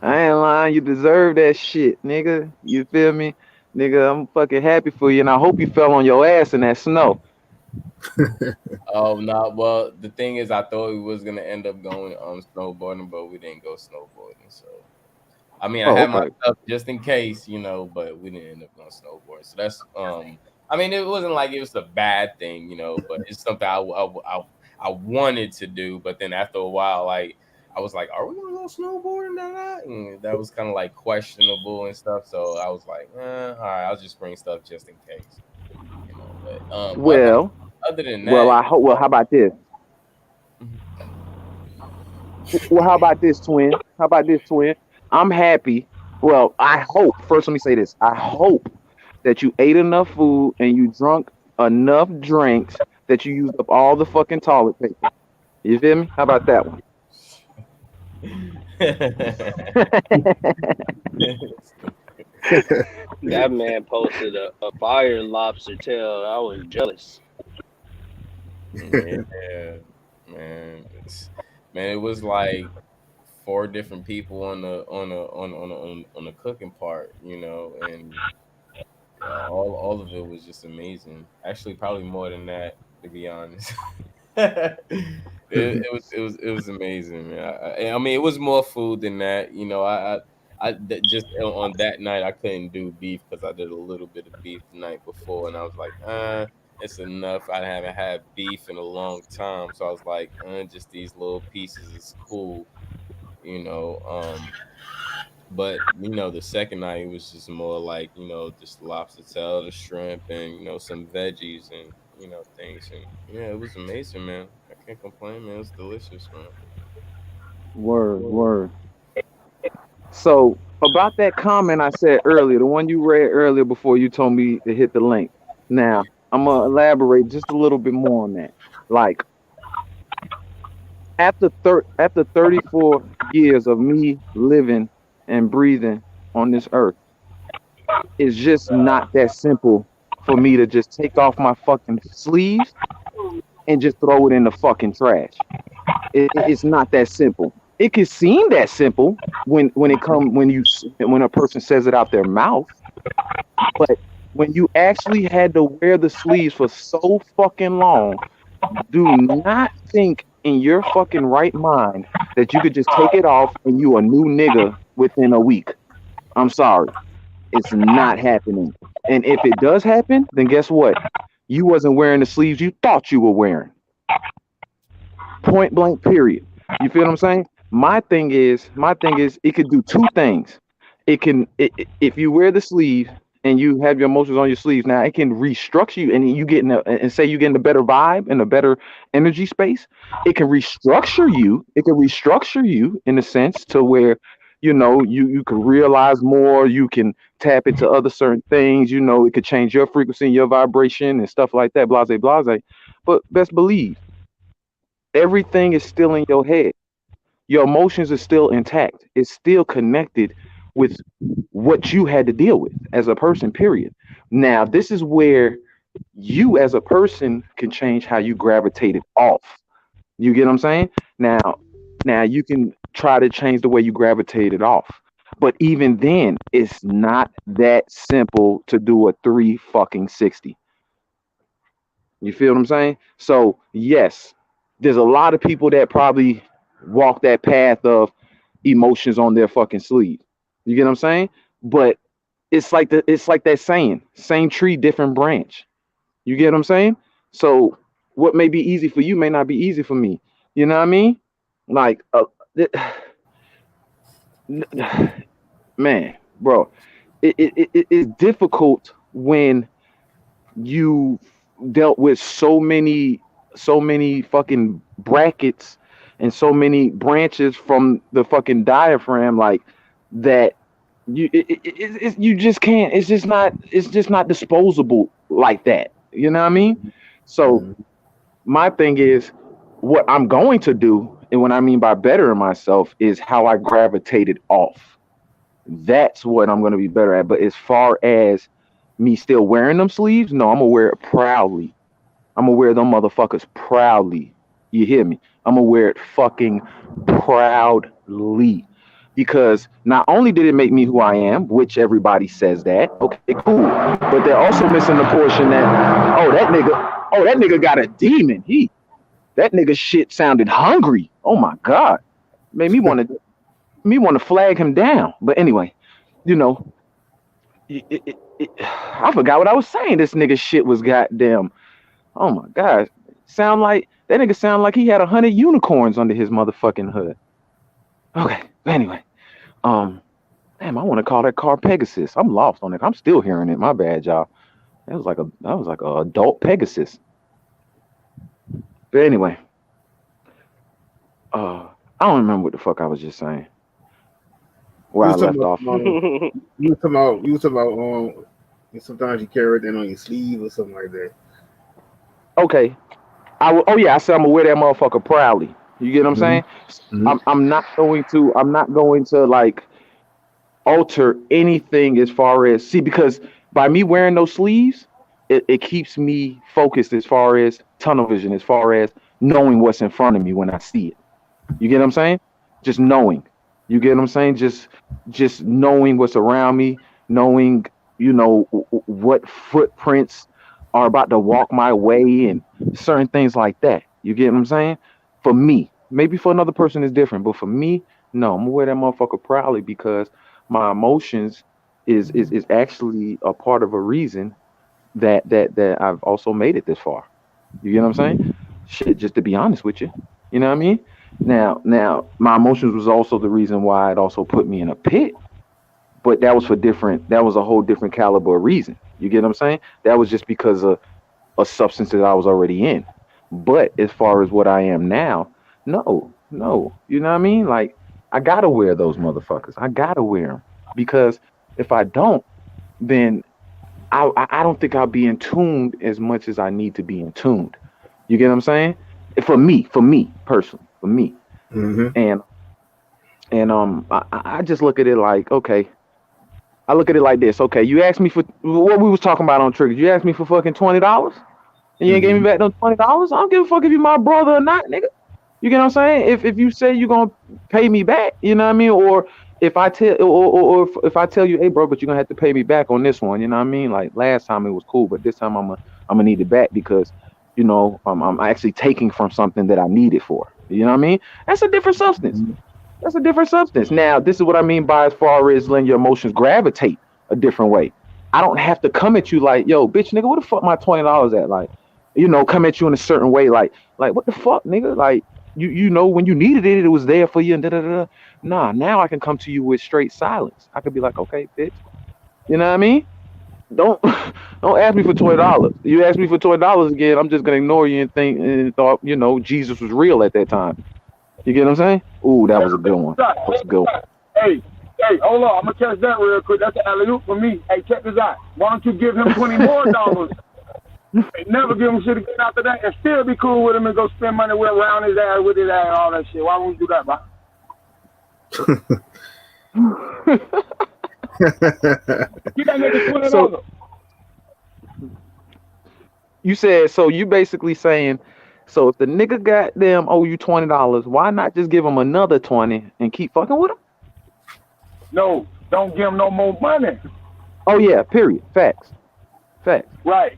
I ain't lying. You deserve that shit, nigga. You feel me, nigga? I'm fucking happy for you, and I hope you fell on your ass in that snow. Oh no! Well, the thing is, I thought we was gonna end up going snowboarding, but we didn't go snowboarding. So I mean, I Oh, had my okay. stuff just in case, but we didn't end up going snowboarding. So that's I mean, it wasn't like it was a bad thing, but it's something I wanted to do. But then after a while, like I was like, are we gonna go snowboarding or not? And that was kind of like questionable and stuff. So I was like, all right, I'll just bring stuff just in case, But Well, other than well, that, I hope. Well, how about this? Mhm. Well, how about this, twin? How about this, twin? I'm happy. Well, I hope. First, let me say this. I hope that you ate enough food and you drunk enough drinks that you used up all the fucking toilet paper. You feel me? How about that one? that man posted a fire lobster tail. I was jealous. Yeah, man. Man, it was like four different people on the cooking part, and all of it was just amazing. Actually, probably more than that, to be honest. It was amazing, man. I mean, it was more food than that. Just on that night I couldn't do beef because I did a little bit of beef the night before, and I was like, it's enough. I haven't had beef in a long time, so I was like, just these little pieces is cool, you know. But the second night it was just more like just lobster tail, the shrimp, and some veggies and things, and yeah, it was amazing, man. I can't complain, man. It's delicious, man. Word, word. So about that comment I said earlier, the one you read earlier before you told me to hit the link. Now I'm gonna elaborate just a little bit more on that. Like after 34 years of me living and breathing on this earth, it's just not that simple for me to just take off my fucking sleeves and just throw it in the fucking trash. It's not that simple. It can seem that simple when a person says it out their mouth, but when you actually had to wear the sleeves for so fucking long, do not think in your fucking right mind that you could just take it off and you a new nigga within a week. I'm sorry. It's not happening. And if it does happen, then guess what? You wasn't wearing the sleeves you thought you were wearing. Point blank, period. You feel what I'm saying? My thing is, it could do two things. If you wear the sleeve and you have your emotions on your sleeves, now it can restructure you, and you get and say you get in a better vibe and a better energy space. It can restructure you. It can restructure you in a sense to where you can realize more. You can tap into other certain things. It could change your frequency and your vibration and stuff like that. Blase, blase. But best believe everything is still in your head. Your emotions are still intact. It's still connected with what you had to deal with as a person, period. Now, this is where you as a person can change how you gravitated off. You get what I'm saying? Now you can try to change the way you gravitated off. But even then, it's not that simple to do a 3 fucking 60. You feel what I'm saying? So yes, there's a lot of people that probably walk that path of emotions on their fucking sleeve. You get what I'm saying? But it's like that saying, same tree, different branch. You get what I'm saying? So what may be easy for you may not be easy for me. You know what I mean? Like, th- man, bro, it's difficult when you dealt with so many fucking brackets and so many branches from the fucking diaphragm, like that. You just can't. It's just not disposable like that. You know what I mean? So my thing is, what I'm going to do, and what I mean by bettering myself, is how I gravitated off. That's what I'm going to be better at. But as far as me still wearing them sleeves, no, I'm gonna wear it proudly. I'm gonna wear them motherfuckers proudly. You hear me? I'm gonna wear it fucking proudly. Because not only did it make me who I am, which everybody says that, okay, cool. But they're also missing the portion that, oh, that nigga got a demon. That nigga shit sounded hungry. Oh my God. Made me want to flag him down. But anyway, you know, I forgot what I was saying. This nigga shit was goddamn. Oh my God. Sound like that nigga sound like he had 100 unicorns under his motherfucking hood. Okay. Anyway, damn, I want to call that car Pegasus. I'm lost on it. I'm still hearing it. My bad, y'all. That was like a adult Pegasus. But anyway, I don't remember what the fuck I was just saying. Where I left off. You were talking about sometimes you carry it in on your sleeve or something like that. Okay. I said I'm gonna wear that motherfucker proudly. You get what I'm saying? Mm-hmm. I'm not going to like alter anything as far as because by me wearing those sleeves, it keeps me focused as far as tunnel vision, as far as knowing what's in front of me when I see it. You get what I'm saying? Just knowing. You get what I'm saying? Just knowing what's around me, knowing, what footprints are about to walk my way and certain things like that. You get what I'm saying? For me, maybe for another person it's different, but for me, no, I'm gonna wear that motherfucker proudly because my emotions is actually a part of a reason that I've also made it this far. You get what I'm saying? Shit, just to be honest with you. You know what I mean? Now, my emotions was also the reason why it also put me in a pit, but that was a whole different caliber of reason. You get what I'm saying? That was just because of a substance that I was already in. But as far as what I am now, no. You know what I mean? Like, I gotta wear those motherfuckers. I gotta wear them because if I don't, then I don't think I'll be in tune as much as I need to be in tuned. You get what I'm saying? For me personally, for me. Mm-hmm. And I just look at it like, okay. I look at it like this. Okay, you asked me for what we was talking about on triggers. You asked me for fucking $20, and you ain't gave me back those $20. I don't give a fuck if you my brother or not, nigga. You get what I'm saying? If you say you're gonna pay me back, you know what I mean? Or if I tell if I tell you, hey bro, but you're gonna have to pay me back on this one, you know what I mean? Like last time it was cool, but this time I'm gonna need it back because I'm actually taking from something that I need it for. You know what I mean? That's a different substance. That's a different substance. Now, this is what I mean by as far as letting your emotions gravitate a different way. I don't have to come at you like, yo, bitch, nigga, what the fuck my $20 at? Like, come at you in a certain way, like what the fuck, nigga? Like, when you needed it, it was there for you, and da da da. Nah, now I can come to you with straight silence. I could be like, okay, bitch. You know what I mean? Don't ask me for $20. You ask me for $20 again, I'm just gonna ignore you and think and thought, Jesus was real at that time. You get what I'm saying? Ooh, that was a good one. That was a good one. Hey, hold on. I'm going to catch that real quick. That's an alley-oop for me. Hey, check this out. Why don't you give him $20 more? And never give him shit again after that and still be cool with him and go spend money around his ass, with his ass, all that shit. Why won't you do that, bro? You got niggas $20. You said so. You basically saying, so if the nigga goddamn owe you $20, why not just give him another 20 and keep fucking with him? No, don't give him no more money. Oh yeah, period. Facts. Right.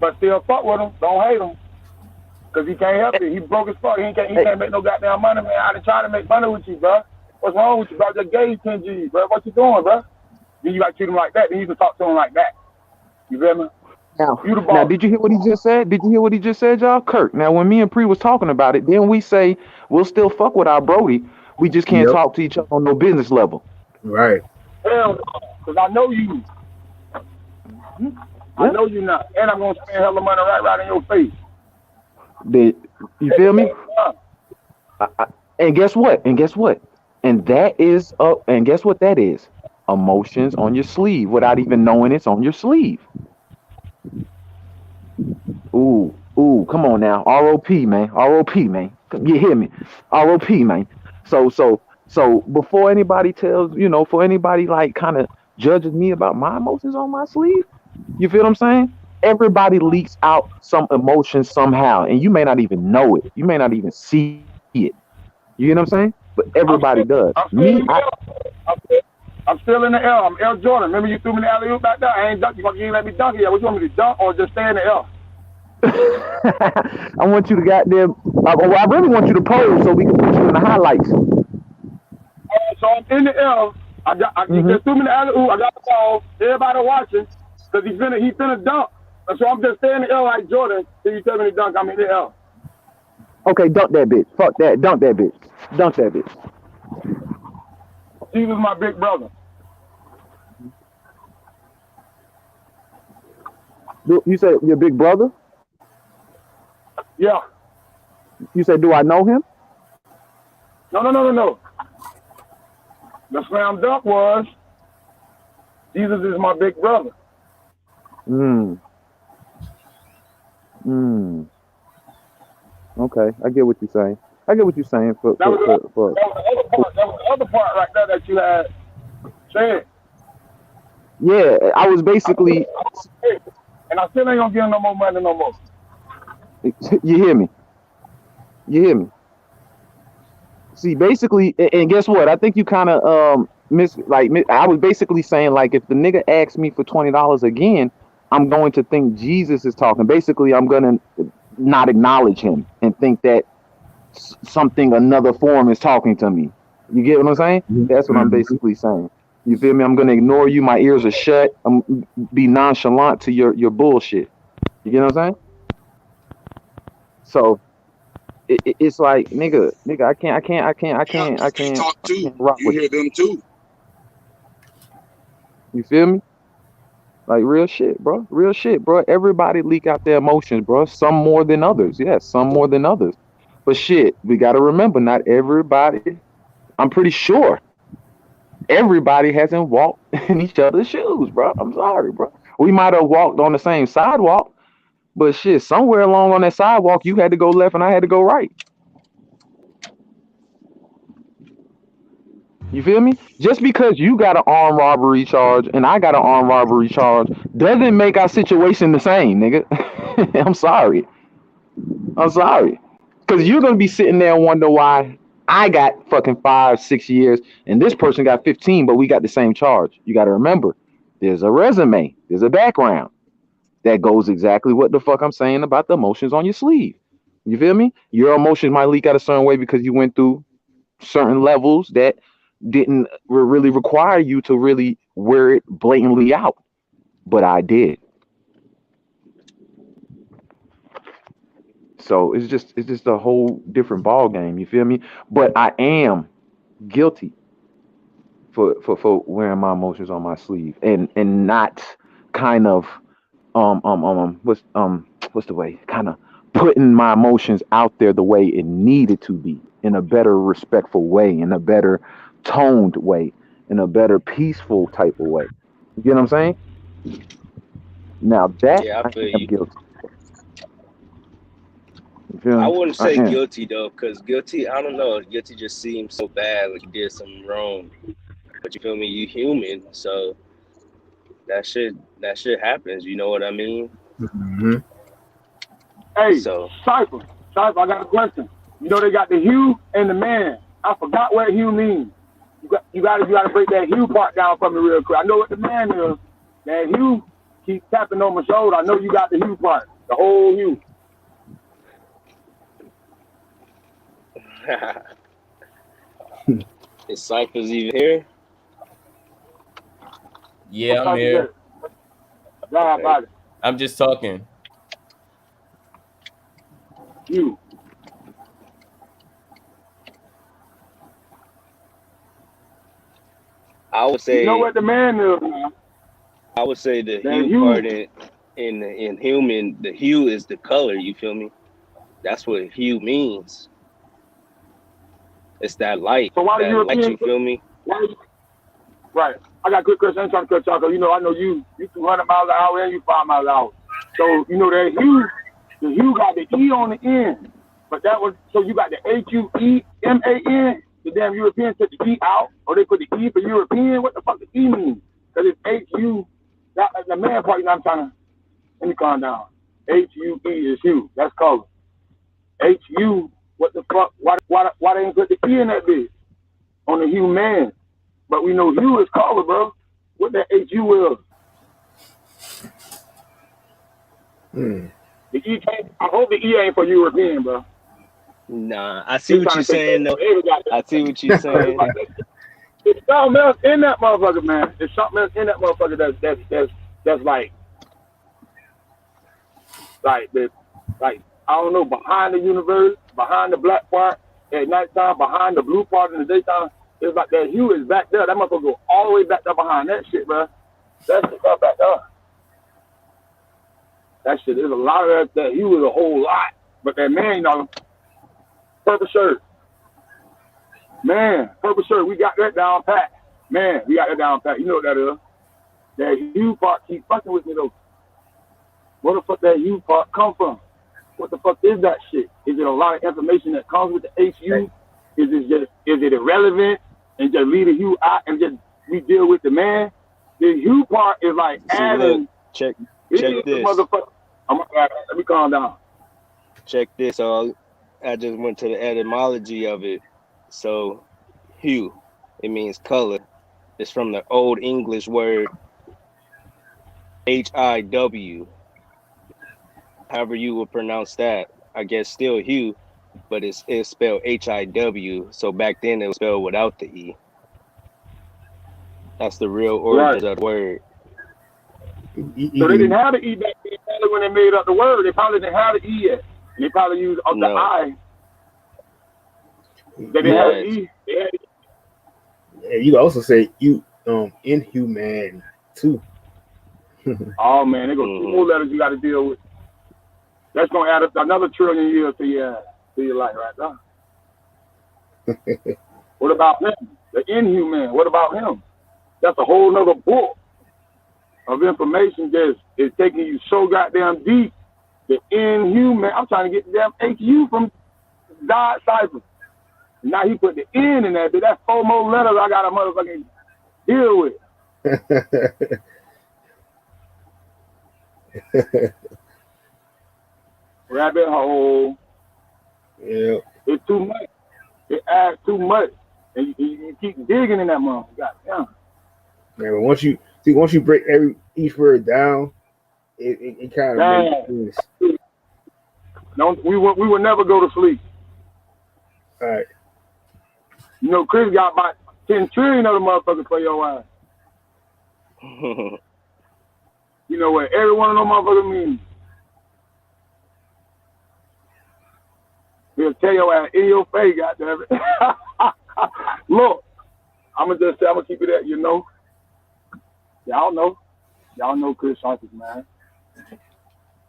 But still fuck with him. Don't hate him. Because he can't help it. He broke as fuck. He can't make no goddamn money, man. I done tried to make money with you, bro. What's wrong with you, bro? I just gave you 10 G's, bro. What you doing, bro? Then you got to treat him like that. Then you can talk to him like that. You feel me? Now, did you hear what he just said? Did you hear what he just said, y'all? Kirk. Now, when me and Pre was talking about it, then we say we'll still fuck with our Brody. We just can't talk to each other on no business level. Right. Hell no. Because I know you. I know you not. And I'm going to spend hella money right in your face. You feel me? And guess what? And guess what that is? Emotions on your sleeve without even knowing it's on your sleeve. Ooh, come on now. ROP, man. You hear me? ROP, man. So before anybody for anybody like kind of judges me about my emotions on my sleeve, you feel what I'm saying? Everybody leaks out some emotions somehow, and you may not even know it. You may not even see it. You know what I'm saying? But everybody does. I'm still in the L. I'm L Jordan. Remember you threw me the alley-oop back there? I ain't dunk. You ain't let me dunk yet. What you want me to dunk or just stay in the L? I want you to goddamn. I really want you to pose so we can put you in the highlights. So I'm in the L. He just threw me the alley-oop. I got the ball. Everybody watching because he finna dunk. So I'm just staying in the L like Jordan. Till you tell me to dunk, I'm in the L. Okay, dunk that bitch. Fuck that. Dunk that bitch. Jesus, my big brother. You said your big brother? Yeah. You said, do I know him? No. The slam dunk was, Jesus is my big brother. Okay, I get what you're saying. That was the other part right there that you had said. Yeah, I was basically. And I still ain't gonna give him no more money no more. You hear me? See, basically, and guess what? I think you kind of I was basically saying like if the nigga asks me for $20 again, I'm going to think Jesus is talking. Basically, I'm gonna not acknowledge him and think that another form is talking to me. You get what I'm saying? That's what I'm basically saying. You feel me? I'm gonna ignore you. My ears are shut. I'm be nonchalant to your bullshit. You get what I'm saying? So it's like nigga, I can't talk too. rock You with hear them too. You feel me? Like real shit, bro. Everybody leak out their emotions, bro. Some more than others. Yes, some more than others. But shit, we gotta remember, not everybody. I'm pretty sure everybody hasn't walked in each other's shoes, bro. I'm sorry, bro. We might have walked on the same sidewalk, but shit, somewhere along on that sidewalk, you had to go left and I had to go right. You feel me? Just because you got an armed robbery charge and I got an armed robbery charge doesn't make our situation the same, nigga. I'm sorry. Because you're going to be sitting there and wonder why I got fucking 5-6 years and this person got 15, but we got the same charge. You got to remember, there's a resume, there's a background that goes exactly what the fuck I'm saying about the emotions on your sleeve. You feel me? Your emotions might leak out a certain way because you went through certain levels that didn't really require you to really wear it blatantly out. But I did. So it's just a whole different ball game. You feel me? But I am guilty for wearing my emotions on my sleeve and not kind of what's the way, kind of putting my emotions out there the way it needed to be, in a better respectful way, in a better toned way, in a better peaceful type of way. You get what I'm saying? Now that I feel am you. guilty. I wouldn't say guilty though, because guilty, I don't know, guilty just seems so bad, like you did something wrong. But you feel me? You human, so that shit happens. You know what I mean? Mm-hmm. Hey, So Cypher, I got a question. You know they got the hue and the man. I forgot what hue means. You got to break that hue part down for me real quick. I know what the man is. That hue keep tapping on my shoulder. I know you got the hue part, the whole hue. is Cypher's even here? Yeah, I'm here. Yeah, about it. I'm just talking. Hue. I would say. You know what the man is, man. I would say the That hue hue. part in human, the hue is the color. You feel me? That's what hue means. It's that light. So why the That European? light, you feel me? Right. I got a quick question. I ain't trying to cut y'all, 'cause you know I know you 200 miles an hour and you 5 miles an hour. So you know that hue, the hue got the E on the end, but that was so you got the HUEMAN. The damn Europeans took the E out, or they put the E for European. What the fuck does E mean? Because it's HU. That the man part. You know I'm trying to. Let me calm down. HUE is hue. That's color. HU. What the fuck? Why they ain't put the E in that bitch on the human? But we know hue is color, bro. What that HU is? The E can't. I hope the E ain't for European, bro. Nah, I see what you're saying though. I see what you're saying. It's something else in that motherfucker, man. It's something else in that motherfucker that's like I don't know, behind the universe, behind the black part at nighttime, behind the blue part in the daytime. It's like that hue is back there. That motherfucker go all the way back there behind that shit, bro. That shit up back there. That shit, there's a lot of that hue is a whole lot. But that man, you know, purple shirt. Man, purple shirt, we got that down pat. Man, we got that down pat. You know what that is. That hue part keep fucking with me though. Where the fuck that hue part come from? What the fuck is that shit? Is it a lot of information that comes with the HU? Is it irrelevant and just leave the hue out and just we deal with the man? The hue part is like adding. Look, check this. Motherfucker. Let me calm down. Check this. So I just went to the etymology of it. So hue, it means color. It's from the Old English word HIW. However you would pronounce that. I guess still hue, but it's spelled HIW. So back then it was spelled without the E. That's the real origin of the word. So they didn't have the E back then. Probably when they made up the word, they probably didn't have the E yet. They probably used the I. They didn't have the E. They had the E. And you can also say inhuman too. Oh man, they got 2 more letters you got to deal with. That's gonna add up another trillion years to your life right now. What about him? The inhuman. What about him? That's a whole nother book of information that is taking you so goddamn deep. The inhuman. I'm trying to get the damn HU from God Cypher. Now he put the N in there, but that's 4 more letters I got to motherfucking deal with. Rabbit hole. Yeah. It's too much. It adds too much. And you keep digging in that motherfucker. Goddamn. Man, but once you break each word down, it kind of makes sense. No, we will never go to sleep. All right. You know, Chris got about 10 trillion of the motherfuckers for your ass. You know what every one of them motherfuckers means. He'll tell your ass in your face, goddammit. Look, I'm gonna keep it at, you know. Y'all know Chris Cyphers, man.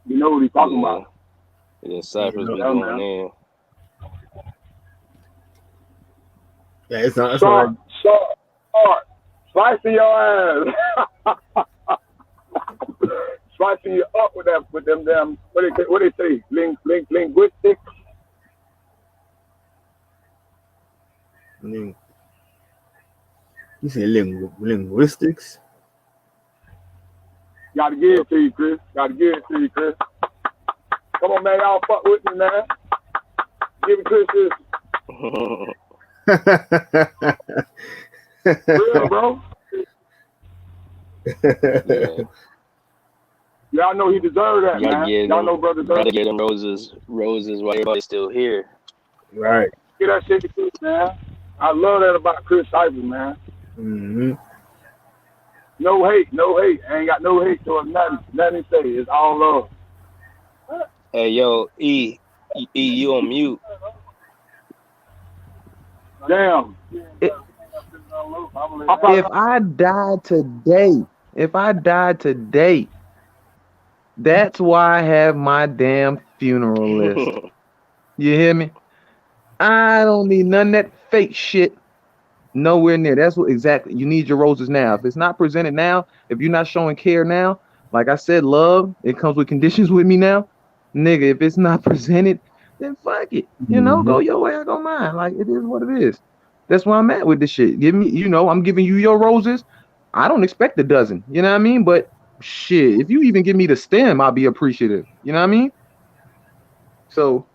You know what he's talking about. Yeah, Cyphers be going in. Yeah, it's not. Sharp. Slicing your ass. Slicing you up with them damn. What they say? Linguistics. You say linguistics? Gotta give it to you, Chris. Come on, man. Y'all fuck with me, man. Give Chris this. Real, bro. Yeah. Y'all know he deserved that, man. Y'all know brother deserved gotta get them roses while everybody's still here. Right. Get that shit to Chris, man. I love that about Chris Cypher, man. Mm-hmm. No hate. I ain't got no hate towards nothing. Nothing to say. It's all love. Hey, yo, E, you on mute. Damn. If I died today, that's why I have my damn funeral list. You hear me? I don't need none of that fake shit. Nowhere near. That's what exactly you need your roses now. If it's not presented now, if you're not showing care now, like I said, love, it comes with conditions with me now. Nigga, if it's not presented, then fuck it. You know, go your way, I go mine. Like it is what it is. That's where I'm at with this shit. Give me, I'm giving you your roses. I don't expect a dozen. You know what I mean? But shit, if you even give me the stem, I'll be appreciative. You know what I mean? So,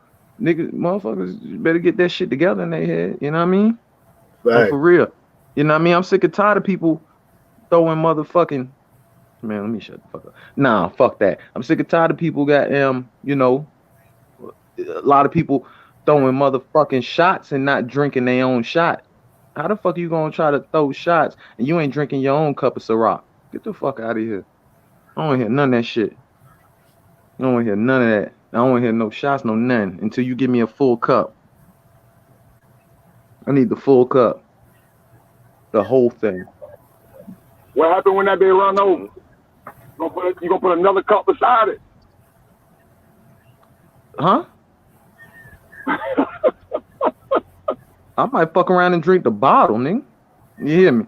nigga, motherfuckers better get that shit together in their head. You know what I mean? Right. For real. You know what I mean? I'm sick and tired of people throwing motherfucking. Man, let me shut the fuck up. Nah, fuck that. I'm sick and tired of people a lot of people throwing motherfucking shots and not drinking their own shot. How the fuck are you gonna try to throw shots and you ain't drinking your own cup of Ciroc? Get the fuck out of here. I don't want to hear none of that shit. I don't want to hear none of that. I don't want to hear no shots, no none until you give me a full cup. I need the full cup. The whole thing. What happened when that day run over? You gonna put another cup beside it? Huh? I might fuck around and drink the bottle, nigga. You hear me?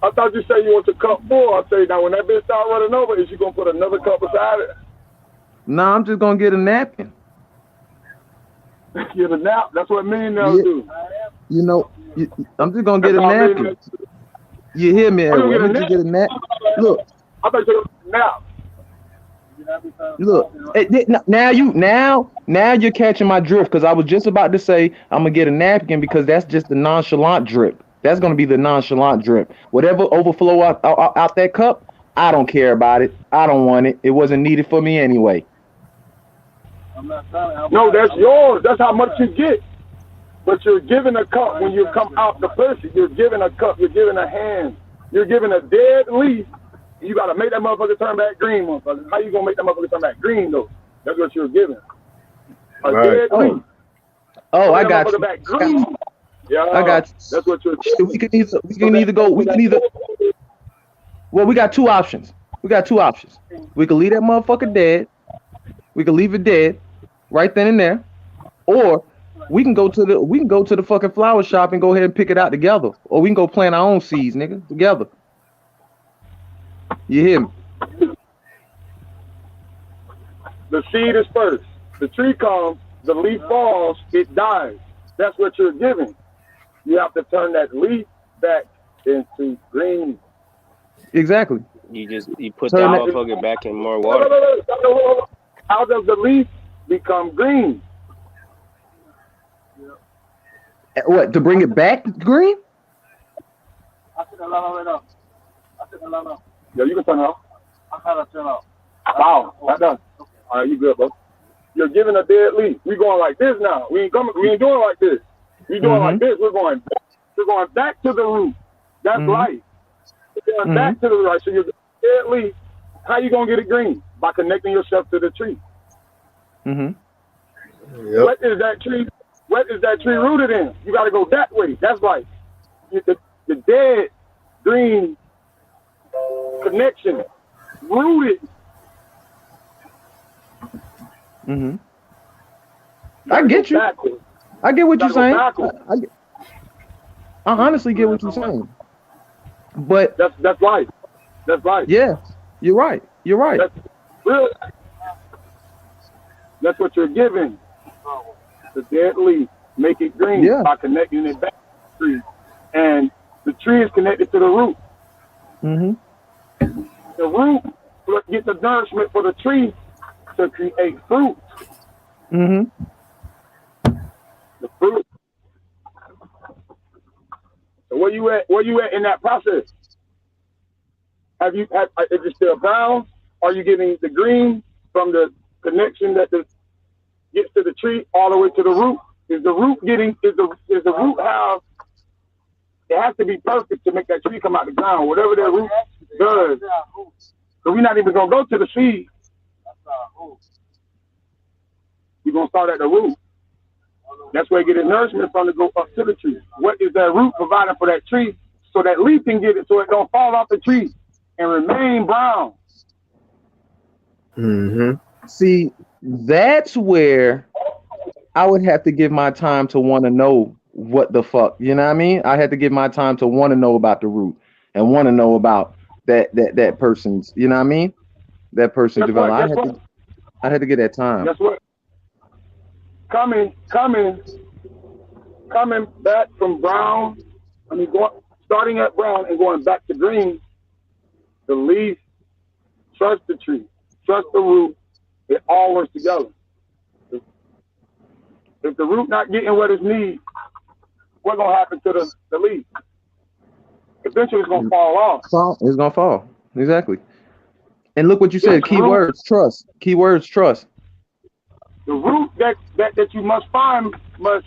I thought you said you want your cup full. I say now when that bitch start running over, is you gonna put another cup beside it? Nah, I'm just gonna get a napkin. Get a nap. That's what men now do. You know, I'm just gonna get a napkin. You hear me? Let me just get a nap. Look. I thought you said a nap. Look, now you're catching my drift because I was just about to say I'm gonna get a napkin because that's just the nonchalant drip. That's gonna be the nonchalant drip. Whatever overflow out that cup, I don't care about it. I don't want it. It wasn't needed for me anyway. No, that's yours. That's how much you get. But you're giving a cup when you come out the pussy. You're giving a cup. You're giving a hand. You're giving a dead leaf. You got to make that motherfucker turn back green, motherfucker. How you going to make that motherfucker turn back green, though? That's what you're giving. A dead leaf. Oh, I got you. Back green. Yeah, I got you. That's what you're giving. We can either go. Well, we got two options. We can leave that motherfucker dead. We can leave it dead right then and there. Or we can go to the fucking flower shop and go ahead and pick it out together. Or we can go plant our own seeds, nigga, together. You hear me? The seed is first. The tree comes, the leaf falls, it dies. That's what you're giving. You have to turn that leaf back into green. Exactly. You put that motherfucker back in more water. How does the leaf become green? What, to bring it back green? Yeah, you can turn it off. Wow, that's done. All right, you good, bro. You're giving a dead leaf. We going like this now. We ain't doing like this. We doing like this. We're going back to the root. That's life. We're going back to the right. So you're dead leaf. How you gonna get it green? By connecting yourself to the tree. Yep. What is that tree? What is that tree rooted in? You got to go that way. That's like the dead green connection rooted. I get you. Backwards. I get what you're saying. I honestly get what you're saying. But that's life. That's life. Yeah, you're right. You're right. That's real. That's what you're giving. The dead leaf, make it green by connecting it back to the tree. And the tree is connected to the root. The root get the nourishment for the tree to create fruit. Mm-hmm. The fruit. So where you at? Where you at in that process? Is it still brown? Are you getting the green from the connection that gets to the tree all the way to the root? Is the root root have? It has to be perfect to make that tree come out the ground. Whatever that root does. So we're not even gonna go to the seed. We're gonna start at the root. That's where you get the nourishment from to go up to the tree. What is that root providing for that tree so that leaf can get it so it don't fall off the tree and remain brown? Mm-hmm. See, that's where I would have to give my time to want to know what the fuck, you know what I mean? I had to give my time to want to know about the root and want to know about that person's, you know what I mean? That person's development. I had to get that time. Guess what? Coming back from brown, starting at brown and going back to green, the leaf, trust the tree, trust the root, it all works together. If the root not getting what it needs, what's gonna happen to the leaf? Eventually it's gonna fall off. It's gonna fall. Exactly. And look what you said, keywords, trust. Keywords, trust. The root that you must find must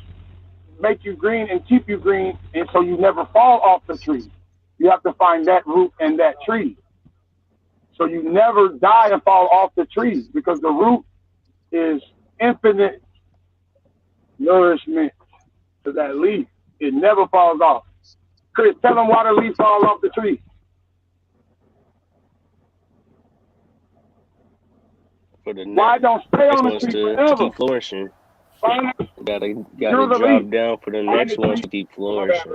make you green and keep you green, and so you never fall off the tree. You have to find that root and that tree. So you never die and fall off the tree, because the root is infinite nourishment to that leaf. It never falls off. Chris, tell them why the leaf falls off the tree. Why don't stay on the tree forever? Keep flourishing. Gotta drop down for the next ones to keep flourishing.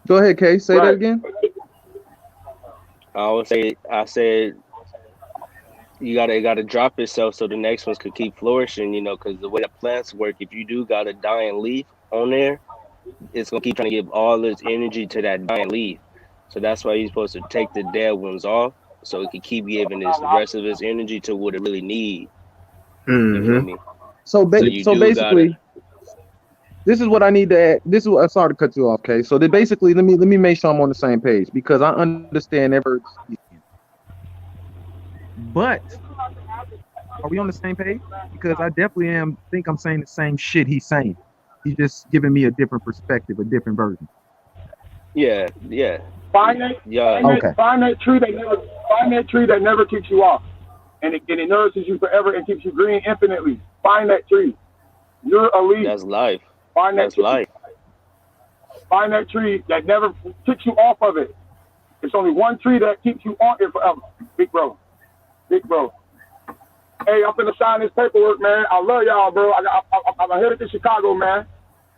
Go ahead, Kay. Say that again. I said you gotta drop yourself so the next ones could keep flourishing, you know, because the way the plants work, if you do got a dying leaf on there, it's gonna keep trying to give all its energy to that dying leaf. So that's why you're supposed to take the dead ones off, so it can keep giving the rest of its energy to what it really needs. Mm-hmm. You know what I mean? So basically, this is what I need to add. This is what I'm sorry to cut you off, Kay. So basically, let me make sure I'm on the same page, because I understand every. But are we on the same page? Because I definitely think I'm saying the same shit he's saying. He's just giving me a different perspective, a different version. Yeah. Find that tree that never keeps you off, and it nourishes you forever and keeps you green infinitely. Find that tree. You're a leaf. That's life. That's life. Find that tree that never kicks you off of it. It's only one tree that keeps you on it forever. Big bro. Hey, I'm finna sign this paperwork, man. I love y'all, bro. I'm headed to Chicago, man.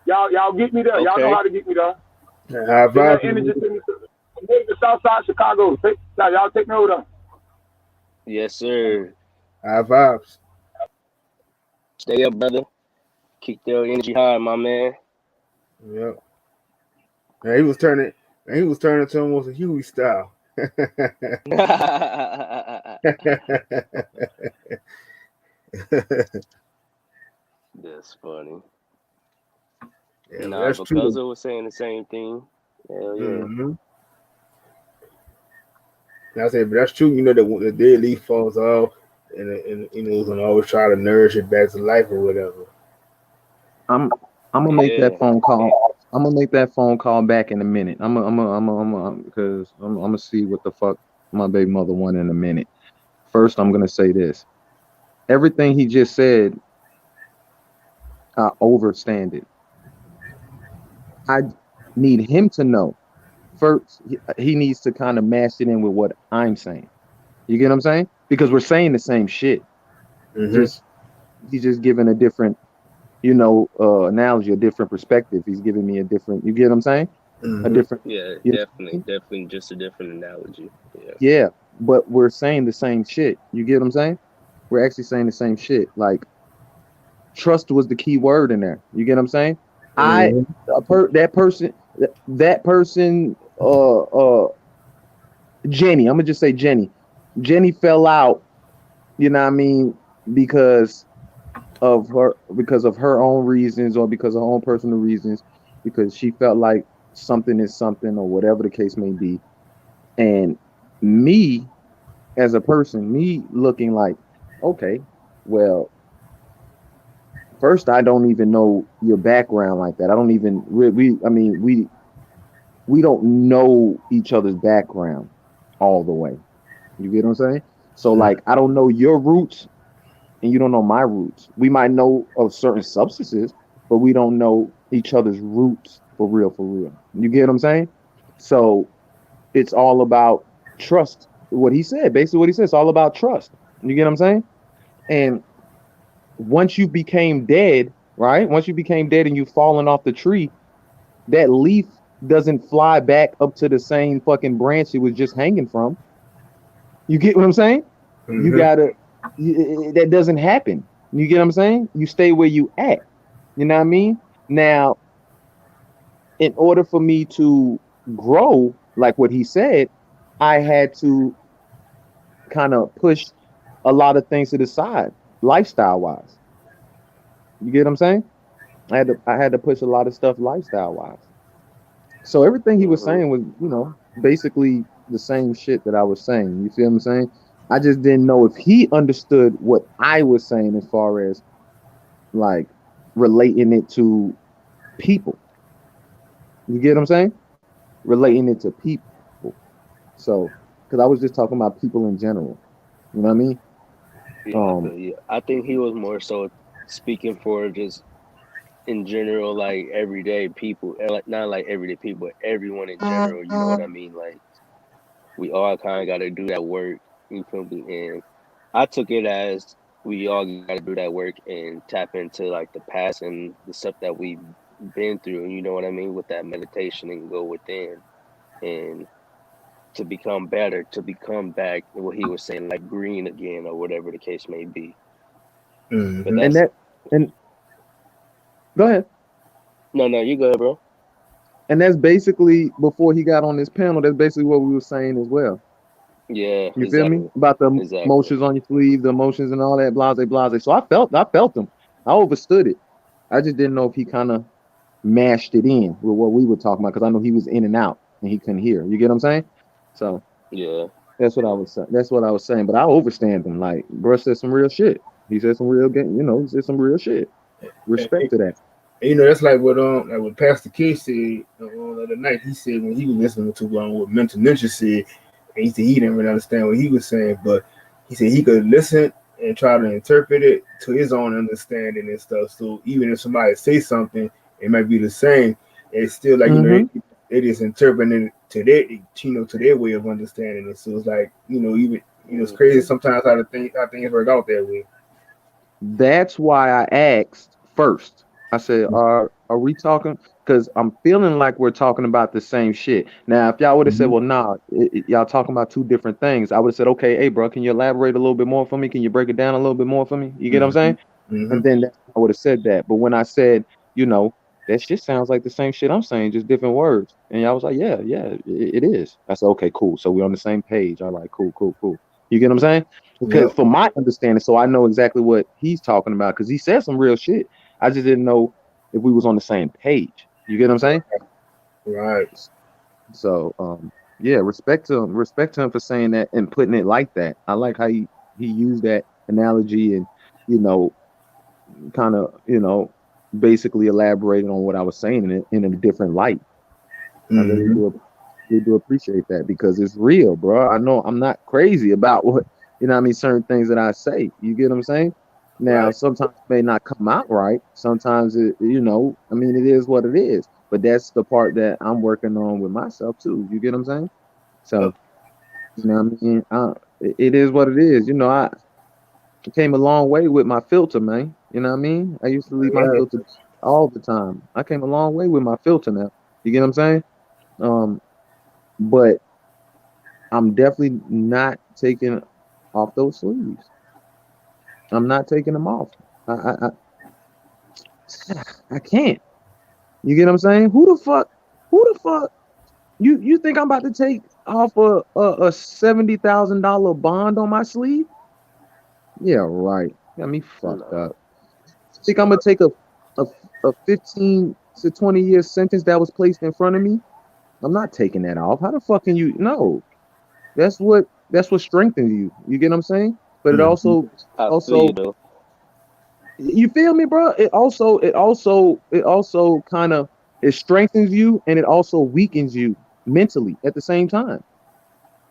Y'all get me there. Okay. Y'all know how to get me there. I'm headed to Southside Chicago. Y'all take me over there. Yes, sir. High vibes. Stay up, brother. Keep your energy high, my man. Yep. Yeah, he was turning to almost a Huey style. That's funny. Yeah, nah, that's because true. I was saying the same thing. Hell yeah. Mm-hmm. I said, but that's true. You know, the dead leaf falls off, and you know, it's gonna always try to nourish it back to life or whatever. I'm gonna make that phone call. I'm gonna make that phone call back in a minute. I'm gonna see what the fuck my baby mother want in a minute. First, I'm gonna say this. Everything he just said, I overstand it. I need him to know. First, he needs to kind of mash it in with what I'm saying. You get what I'm saying? Because we're saying the same shit. Mm-hmm. He's just giving a different, analogy, a different perspective. He's giving me a different. You get what I'm saying? Mm-hmm. A different. Yeah, definitely, just a different analogy. Yeah, but we're saying the same shit. You get what I'm saying? We're actually saying the same shit. Like, trust was the key word in there. You get what I'm saying? Mm-hmm. That person, Jenny. I'm gonna just say Jenny. Jenny fell out. You know what I mean? Because because of her own reasons or because of her own personal reasons, because she felt like something is something or whatever the case may be. And me as a person, me looking like, okay, well, first I don't even know your background like that. I don't even I mean we don't know each other's background all the way. You get what I'm saying? So Mm. like I don't know your roots and you don't know my roots. We might know of certain substances, but we don't know each other's roots for real, for real. You get what I'm saying? So it's all about trust. What he said, basically what he said, it's all about trust. You get what I'm saying? And once you became dead, right? Once you became dead and you've fallen off the tree, that leaf doesn't fly back up to the same fucking branch it was just hanging from. You get what I'm saying? You Mm-hmm. gotta, that doesn't happen. You get what I'm saying? You stay where you at. You know what I mean? Now, in order for me to grow, like what he said, I had to kind of push a lot of things to the side, lifestyle wise. You get what I'm saying? I had to push a lot of stuff lifestyle wise. So everything he was Hmm. saying was, basically the same shit that I was saying. You feel what I'm saying? I just didn't know if he understood what I was saying as far as like relating it to people. You get what I'm saying? Relating it to people. So, because I was just talking about people in general. You know what I mean? Yeah, I Um, feel you. I think he was more so speaking for just in general, like everyday people, and like not like everyday people, but everyone in general. You know what I mean? Like we all kind of got to do that work. You feel me? And I took it as we all got to do that work and tap into like the past and the stuff that we've been through. You know what I mean? With that meditation and go within and to become better, to become back what he was saying, like green again or whatever the case may be. But Mm-hmm. and that's that and go ahead. no, no, you good, bro. And that's basically before he got on this panel. That's basically what we were saying as well. Yeah, You feel me? exactly, About the exactly. emotions on your sleeve, the emotions and all that, blase, blase. So I felt him. I understood it. I just didn't know if he kind of mashed it in with what we were talking about because I know he was in and out and he couldn't hear. You get what I'm saying? So Yeah, that's what I was saying. That's what I was saying. But I overstand him. Like, bro said some real shit. He said some real game. He said some real shit. Respect to that. And, that's like what Pastor K said the other night. He said when he was listening to what Mental Ninja said, and he said he didn't really understand what he was saying, but he said he could listen and try to interpret it to his own understanding and stuff. So even if somebody say something, it might be the same. It's still like Mm-hmm. it is interpreting it to their to their way of understanding it. So it's like even it's crazy hmm sometimes how things work out that way. That's why I asked first. I said, "Are we talking?" Because I'm feeling like we're talking about the same shit. Now, if y'all would have said, Mm-hmm. "Well, nah, y'all talking about two different things," I would have said, "Okay, hey, bro, can you elaborate a little bit more for me? Can you break it down a little bit more for me?" You get what I'm Mm-hmm. saying? Mm-hmm. And then I would have said that. But when I said, that shit sounds like the same shit I'm saying, just different words, and y'all was like, "Yeah, yeah, it is." I said, "Okay, cool. So we're on the same page." All right, cool, cool, cool. You get what I'm saying? Because Yep. from my understanding, so I know exactly what he's talking about because he said some real shit. I just didn't know if we was on the same page. You get what I'm saying? Right. So yeah, respect to him for saying that and putting it like that. I like how he used that analogy and you know kind of basically elaborated on what I was saying in a different light. I Mm-hmm. really do appreciate that because it's real, bro. I know I'm not crazy about what what I mean, certain things that I say. You get what I'm saying? Now, Right. sometimes it may not come out right. Sometimes I mean, it is what it is. But that's the part that I'm working on with myself too. You get what I'm saying? Yep. So, what I mean, it is what it is. I came a long way with my filter, man. You know what I mean? I used to leave my Yeah. filter all the time. I came a long way with my filter now. You get what I'm saying? Um, but I'm definitely not taking off those sleeves. I'm not taking them off. I can't. You get what I'm saying? Who the fuck? Who the fuck? You think I'm about to take off a $70,000 bond on my sleeve? Yeah, right. Got me fucked No, up. Think I'm gonna take a, a 15 to 20-year sentence that was placed in front of me? I'm not taking that off. How the fuck can you? No, that's what strengthens you. You get what I'm saying? But it Mhm. I feel you also, though. you feel me, bro? It also kind of it strengthens you and it also weakens you mentally at the same time.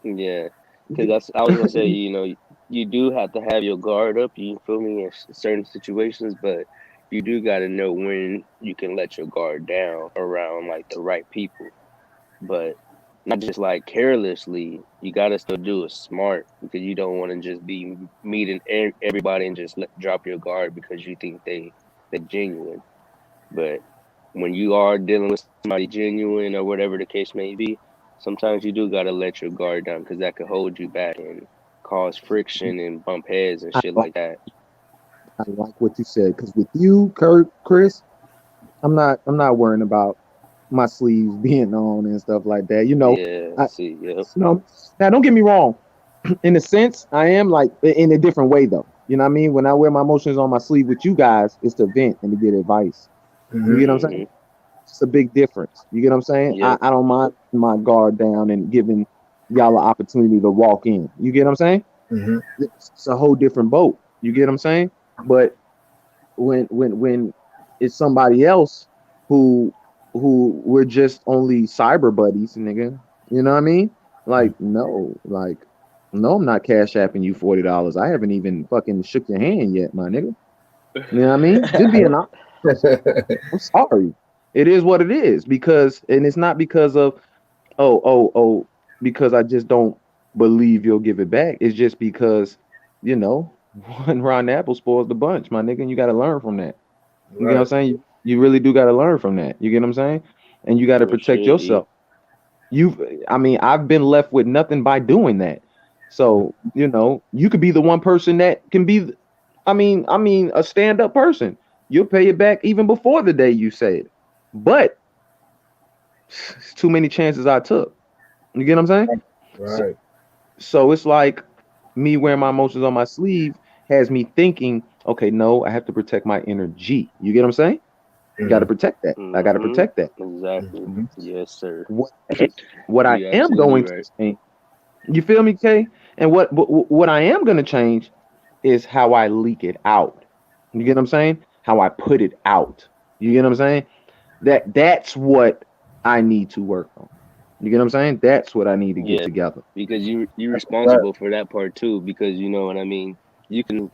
Yeah, because I was gonna say, you know, you do have to have your guard up. You feel me in certain situations, but you do got to know when you can let your guard down around like the right people. But not just like carelessly. You got to still do it smart because you don't want to just be meeting everybody and just drop your guard because you think they genuine. But when you are dealing with somebody genuine or whatever the case may be, sometimes you do got to let your guard down because that could hold you back and cause friction and bump heads and I shit like, like that. I like what you said because with you, Kurt, Chris, I'm not worrying about my sleeves being on and stuff like that. Yeah, I see, yep. you know now don't get me wrong. In a sense, I am like in a different way though. You know what I mean? When I wear my emotions on my sleeve with you guys, it's to vent and to get advice. You Mhm. get what I'm saying? Hmm. It's a big difference. You get what I'm saying? I, Yep, I don't mind my guard down and giving y'all an opportunity to walk in. You get what I'm saying? Mhm. It's a whole different boat. You get what I'm saying? But when it's somebody else who we're just only cyber buddies, nigga. You know what I mean? Like, no, I'm not cash apping you $40. I haven't even fucking shook your hand yet, my nigga. You know what I mean? Just being honest. I'm sorry. It is what it is because, and it's not because of because I just don't believe you'll give it back. It's just because, you know, one rotten apple spoils the bunch, my nigga. And you got to learn from that. You get what I'm Right. saying? You really do got to learn from that. You get what I'm saying? And you got to for protect sure, E. yourself. I mean, I've been left with nothing by doing that. So, you could be the one person that can be, I mean, a stand up person. You'll pay it back even before the day you say it. But it's too many chances I took. You get what I'm saying? So, Right. so it's like me wearing my emotions on my sleeve has me thinking, okay, no, I have to protect my energy. You get what I'm saying? Got to Mhm. protect that. I got to Hmm. protect that. Exactly. Mhm. Yes, sir. What what I You am absolutely going to right. change, you feel me, Kay? And what I am going to change is how I leak it out. You get what I'm saying? How I put it out. You get what I'm saying? That's what I need to work on. You get what I'm saying? That's what I need to get Yeah, together. because you're Right. responsible for that part too. Because you know what I mean. You can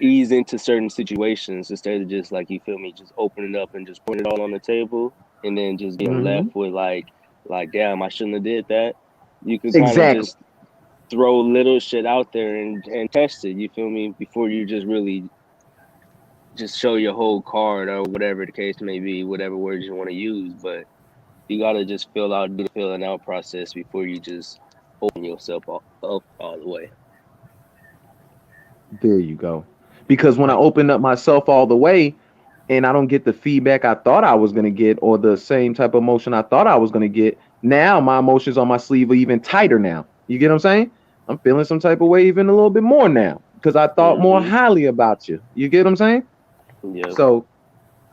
ease into certain situations instead of just like you feel me, just opening up and just putting it all on the table, and then just getting Hmm. left with like damn, I shouldn't have did that. You can kind of Exactly. just throw little shit out there and test it. You feel me before you just really just show your whole card or whatever the case may be, whatever words you want to use. But you gotta just do the filling out process before you just open yourself up all the way. There you go. Because when I open up myself all the way and I don't get the feedback I thought I was going to get or the same type of emotion I thought I was going to get, now my emotions on my sleeve are even tighter now. You get what I'm saying? I'm feeling some type of way even a little bit more now because I thought more Hmm. highly about you. You get what I'm saying? Yep.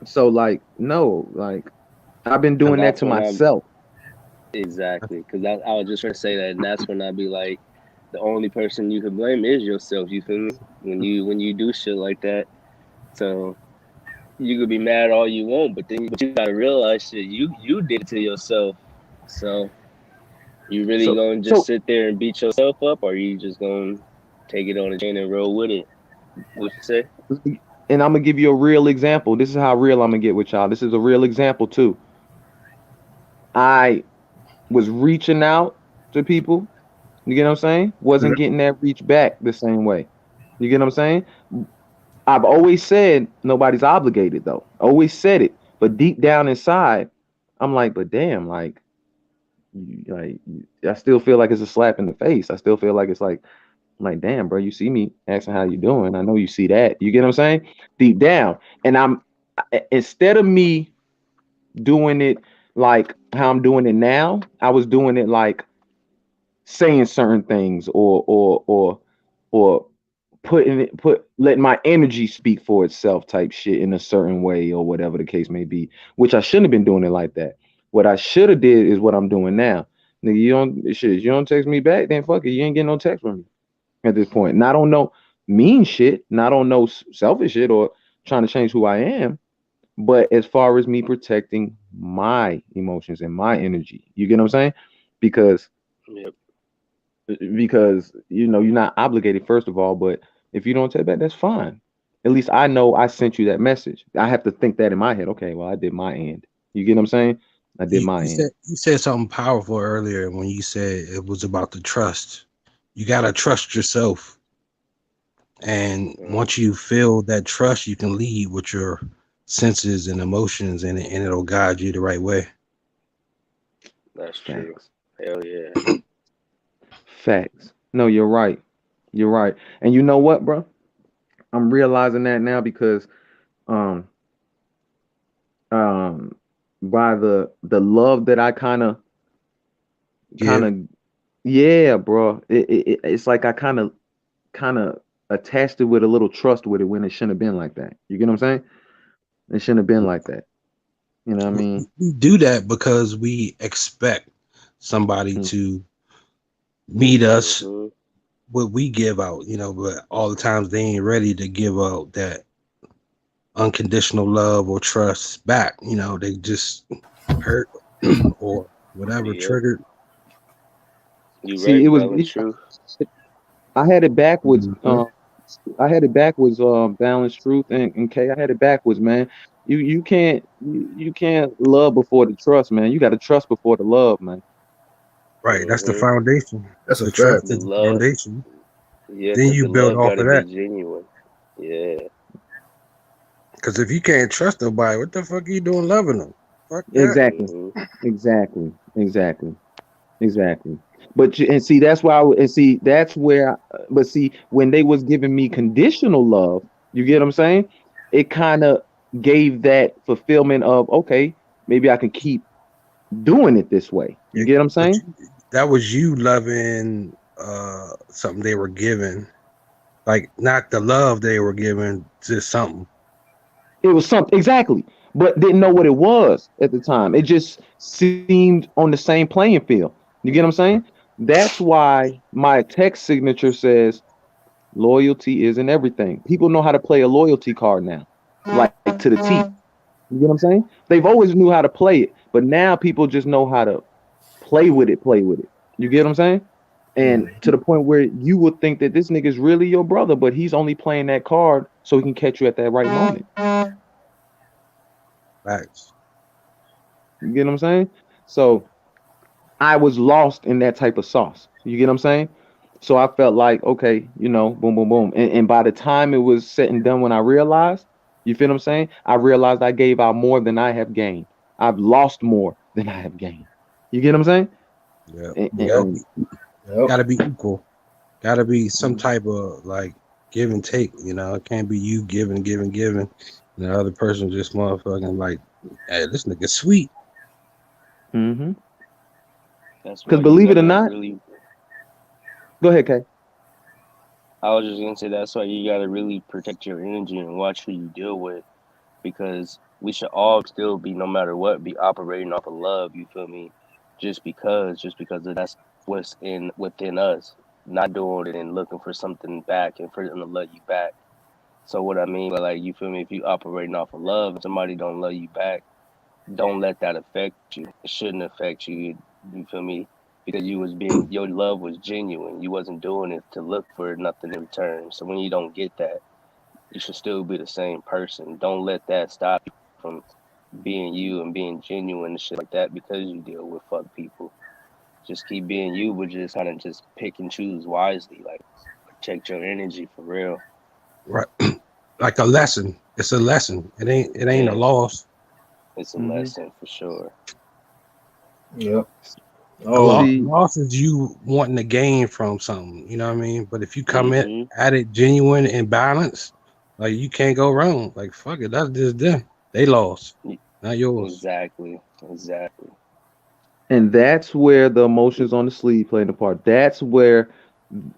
So, like, no, like, I've been And doing that that's to when I'm myself. exactly because I was just trying to say that, and that's when I'd be like, the only person you can blame is yourself. You feel me? When you do shit like that, so you could be mad all you want, but you gotta realize shit. You did it to yourself. So you really So, gonna just so, sit there and beat yourself up, or you just gonna take it on the chin and roll with it? What you say? and I'm going to give you a real example. This is how real I'm going to get with y'all. This is a real example, too. I was reaching out to people. You get what I'm saying? Mhm. Wasn't getting that reach back the same way. You get what I'm saying? I've always said nobody's obligated though. Always said it. But deep down inside, I'm like, but damn, I still feel like it's a slap in the face. I still feel like it's like, I'm like, damn, bro, you see me asking how you doing. I know you see that. You get what I'm saying? Deep down. And instead of me doing it like how I'm doing it now, I was doing it like saying certain things or letting my energy speak for itself type shit in a certain way or whatever the case may be, which I shouldn't have been doing it like that. What I should have did is what I'm doing now. Nigga, you don't text me back, then fuck it, you ain't getting no text from me at this point. And I don't know mean shit, and I don't know selfish shit or trying to change who I am. But as far as me protecting my emotions and my energy, you get what I'm saying? Because Yep. you're not obligated first of all, but if you don't take that, that's fine. At least I know I sent you that message. I have to think that in my head. Okay, well, I did my end. You get what I'm saying? I did my end. You said something powerful earlier when you said it was about the trust. You gotta trust yourself, and once you feel that trust, you can lead with your senses and emotions, and it'll guide you the right way. That's true. Facts. Hell yeah. Facts. No, you're right. You're right. And you know what, bro? I'm realizing that now because um by the love that I kind of yeah, bro. It's like I kind of attached it with a little trust with it when it shouldn't have been like that. You get what I'm saying? It shouldn't have been like that. You know what I mean? We do that because we expect somebody to meet us what we give out, but all the times they ain't ready to give out that unconditional love or trust back. They just hurt or whatever triggered. You See, right, it was Balance Truth. I had it backwards. I had it backwards. Balance Truth and K. I had it backwards, man. You can't love before the trust, man. You got to trust before the love, man. Right, that's the foundation. That's the a trust fact. is the foundation. Yeah, Then you the build love off gotta of that. be genuine. Yeah. Because if you can't trust nobody, what the fuck are you doing loving them? Fuck that. Exactly. Exactly. But and see, that's why. And see, that's where. But see, when they was giving me conditional love, you get what I'm saying? It kind of gave that fulfillment of okay, maybe I can keep doing it this way. You get what I'm saying? That was you loving something they were given, like not the love they were given, just something. It was something exactly, but didn't know what it was at the time. It just seemed on the same playing field. You get what I'm saying? That's why my text signature says loyalty isn't everything. People know how to play a loyalty card now, like to the T. You get what I'm saying? They've always knew how to play it, but now people just know how to play with it. You get what I'm saying? And to the point where you would think that this nigga's really your brother, but he's only playing that card so he can catch you at that right moment. Facts. You get what I'm saying? So I was lost in that type of sauce. You get what I'm saying? So I felt like, okay, boom, boom, boom. And by the time it was said and done, when I realized, you feel what I'm saying? I realized I gave out more than I have gained. I've lost more than I have gained. You get what I'm saying? Yeah. Gotta be equal. Gotta be some type of like give and take. It can't be you giving, and the other person just motherfucking like, hey, this nigga sweet. Mm-hmm. Because believe it or not, go ahead, Kay. I was just gonna say that's why you gotta really protect your energy and watch who you deal with, because we should all still be, no matter what, be operating off of love. You feel me? Just because that's what's within us, not doing it and looking for something back and for them to love you back. So what I mean by like, you feel me? If you operating off of love and somebody don't love you back, don't let that affect you. It shouldn't affect you. You feel me? Because your love was genuine. You wasn't doing it to look for nothing in return. So when you don't get that, you should still be the same person. Don't let that stop you from being you and being genuine and shit like that because you deal with fuck people. Just keep being you, but just kind of just pick and choose wisely. Like, protect your energy for real. Right. Like a lesson. It's a lesson. It ain't a loss. It's a lesson for sure. Yep. Loss is you wanting to gain from something, you know what I mean? But if you come in at it genuine and balanced, like you can't go wrong. Like fuck it, that's just them. They lost, not yours. Exactly. And that's where the emotions on the sleeve play the part. That's where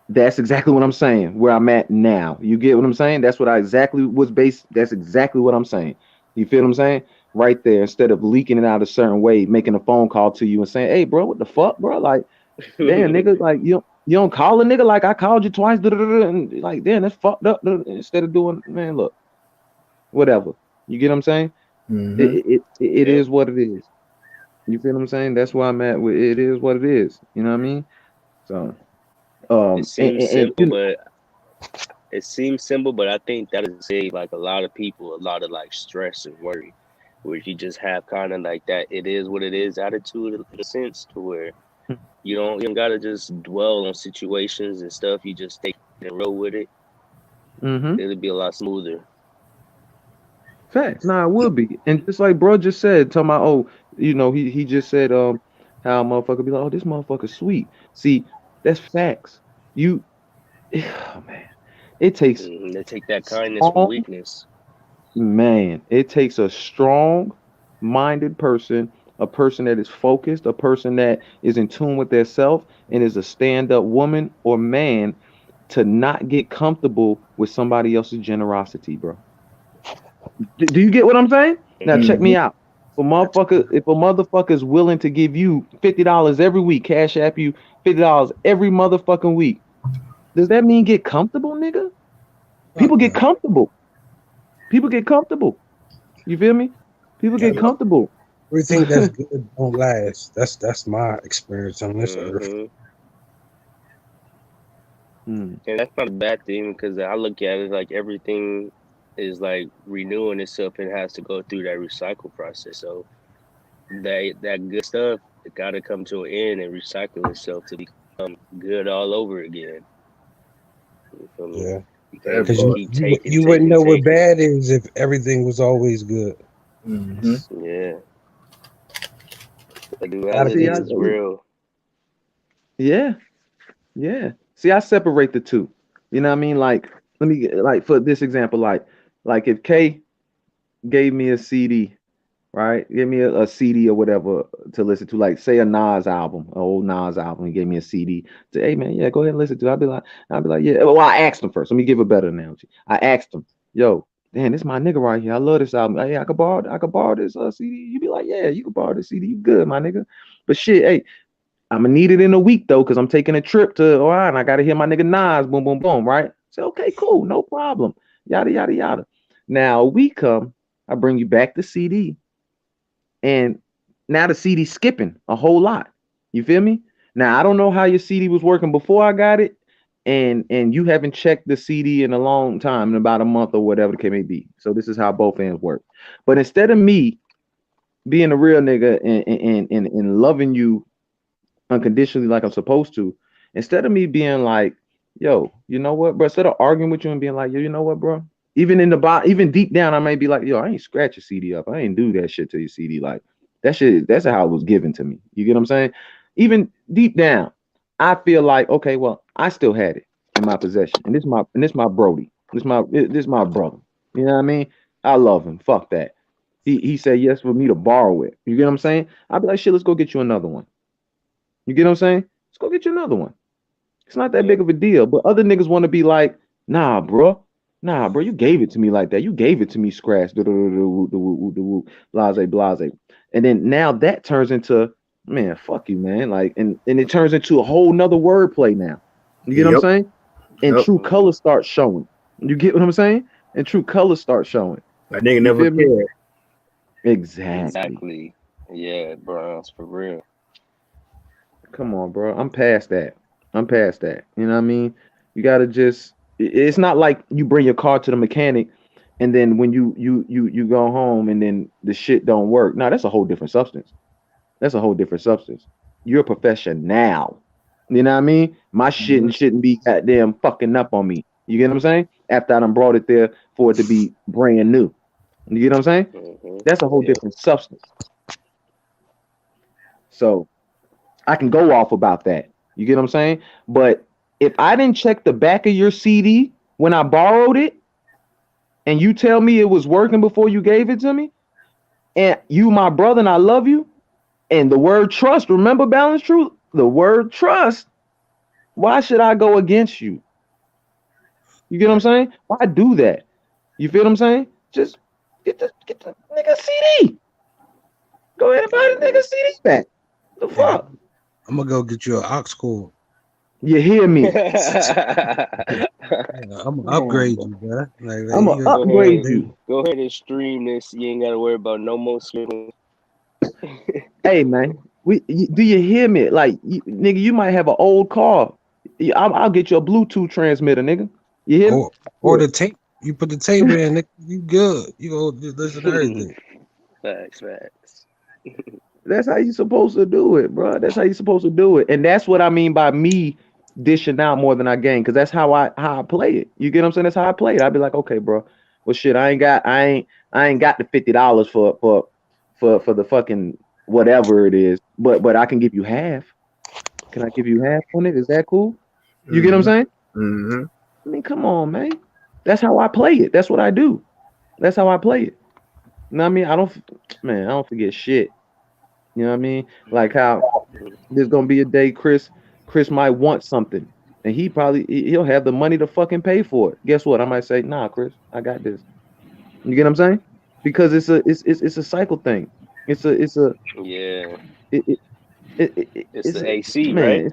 That's exactly what I'm saying. Where I'm at now. You get what I'm saying? That's what I exactly was based. That's exactly what I'm saying. You feel what I'm saying? Right there. Instead of leaking it out a certain way, making a phone call to you and saying, "Hey, bro, what the fuck, bro? Like, damn, nigga, like you don't call a nigga like I called you twice, and like, damn, that's fucked up. Instead of doing, man, look, whatever. You get what I'm saying? Mm-hmm. It Yep. is what it is. You feel what I'm saying? That's where I'm at. With it is what it is. You know what I mean? So, It and, seems you simple, know, but I think that would save like a lot of people a lot of like stress and worry, where you just have kind of like that "it is what it is" attitude in a sense, to where you don't gotta just dwell on situations and stuff. You just take it and roll with it. mm-hmm. It'll be a lot smoother. Facts. Nah, it would be. And just like bro just said, talking about, oh, he just said how a motherfucker be like, oh, this motherfucker sweet. See, that's facts. You oh man, it takes They take that kindness for strong weakness. it takes a strong minded person, a person that is focused, a person that is in tune with their self and is a stand-up woman or man to not get comfortable with somebody else's generosity, bro. Do you get what I'm saying? Now check Mm-hmm. me out. If a motherfucker is willing to give you $50 every week, cash app you $50 every motherfucking week, does that mean get comfortable, nigga? People Fuck get no. comfortable. People get comfortable. You feel me? People get Every- comfortable. Everything that's good don't last. That's my experience on this earth. Hmm Hmm. And that's not a bad thing, because I look at it like everything is like renewing itself and has to go through that recycle process. So that good stuff, it got to come to an end and recycle itself to become good all over again. You feel me? Yeah, You can't That because just part. keep you wouldn't taking, know what taking. bad is if everything was always good. Mm-hmm. Yeah, the Gotta duality See, be. is real. yeah, yeah. See, I separate the two. You know what I mean? Like, let me like for this example, like if K gave me a CD, right? Give me a CD or whatever to listen to, like say a Nas album, an old Nas album. He gave me a CD. Say, hey man, yeah, go ahead and listen to it. I'd be like, yeah. Well, I asked him first. Let me give a better analogy. I asked him, yo, damn, this my nigga right here. I love this album. Hey, I could borrow this CD. You be like, yeah, you can borrow this CD. You good, my nigga. But shit, hey, I'm gonna need it in a week though, because I'm taking a trip to and I gotta hear my nigga Nas, boom, boom, boom, right? Say, okay, cool, no problem. Yada yada yada. Now a week come, I bring you back the CD, and now the CD's skipping a whole lot. You feel me? Now I don't know how your CD was working before I got it, and you haven't checked the CD in a long time, in about a month or whatever the case may be. So this is how both ends work. But instead of me being a real nigga and loving you unconditionally like I'm supposed to, instead of me being like, yo, you know what, bro? Instead of arguing with you and being like, yo, you know what, bro? Even in the bottom, even deep down, I may be like, yo, I ain't scratch your CD up. I ain't do that shit to your CD. Like that shit, that's how it was given to me. You get what I'm saying? Even deep down, I feel like, okay, well, I still had it in my possession. And this my Brody. This my brother. You know what I mean? I love him. Fuck that. He said yes for me to borrow it. You get what I'm saying? I'd be like, shit, let's go get you another one. You get what I'm saying? Let's go get you another one. It's not that big Yep. of a deal. But other niggas want to be like, nah, bro. Nah, bro, you gave it to me like that. You gave it to me scratch. Blase, blase. And then now that turns into, man, fuck you, man. Like, and it turns into a whole nother wordplay now. You get what I'm Yep. saying? And Yep. true hmm colors start showing. You get what I'm saying? And true colors start showing. That nigga You never feel me? cared. Exactly. Exactly. Yeah, bronze for real. Come on, bro. I'm past that. I'm past that. You know what I mean? You gotta just. It's not like you bring your car to the mechanic, and then when you go home and then the shit don't work. Now that's a whole different substance. That's a whole different substance. You're a professional. You know what I mean? My shit Mm-hmm. and shouldn't be goddamn fucking up on me. You get what I'm saying? After I done brought it there for it to be brand new. You get what I'm saying? That's a whole Yep. different substance. So I can go off about that. You get what I'm saying? But if I didn't check the back of your CD when I borrowed it, and you tell me it was working before you gave it to me, and you my brother and I love you, and the word trust, remember balance truth? The word trust Why should I go against you? You get what I'm saying? Why do that? You feel what I'm saying? Just get the nigga CD. Go ahead and buy the nigga CD back. The fuck? I'm gonna go get you an aux cord. You hear me? I'm gonna upgrade you, bro. I'm gonna upgrade you. Go ahead and stream this. You ain't gotta worry about no more streaming. Hey man, do you hear me? Like, nigga, you might have an old car. I'll get you a Bluetooth transmitter, nigga. You hear me? Or the tape. You put the tape in, nigga. You good? You go just listen to everything. Facts. That's how you supposed to do it, bro. That's how you supposed to do it, and that's what I mean by me dishing out more than I gain, because that's how I play it. You get what I'm saying? That's how I play it. I'd be like, okay, bro. Well, shit, I ain't got the $50 for the fucking whatever it is, but I can give you half. Can I give you half on it? Is that cool? You get what I'm saying? Mm-hmm. I mean, come on, man. That's how I play it. That's what I do. That's how I play it. You know what I mean? I don't forget shit. You know what I mean? Like how there's gonna be a day Chris might want something, and he'll have the money to fucking pay for it. Guess what? I might say, nah, Chris, I got this. You get what I'm saying? Because it's a cycle thing. It's an AC, man, right?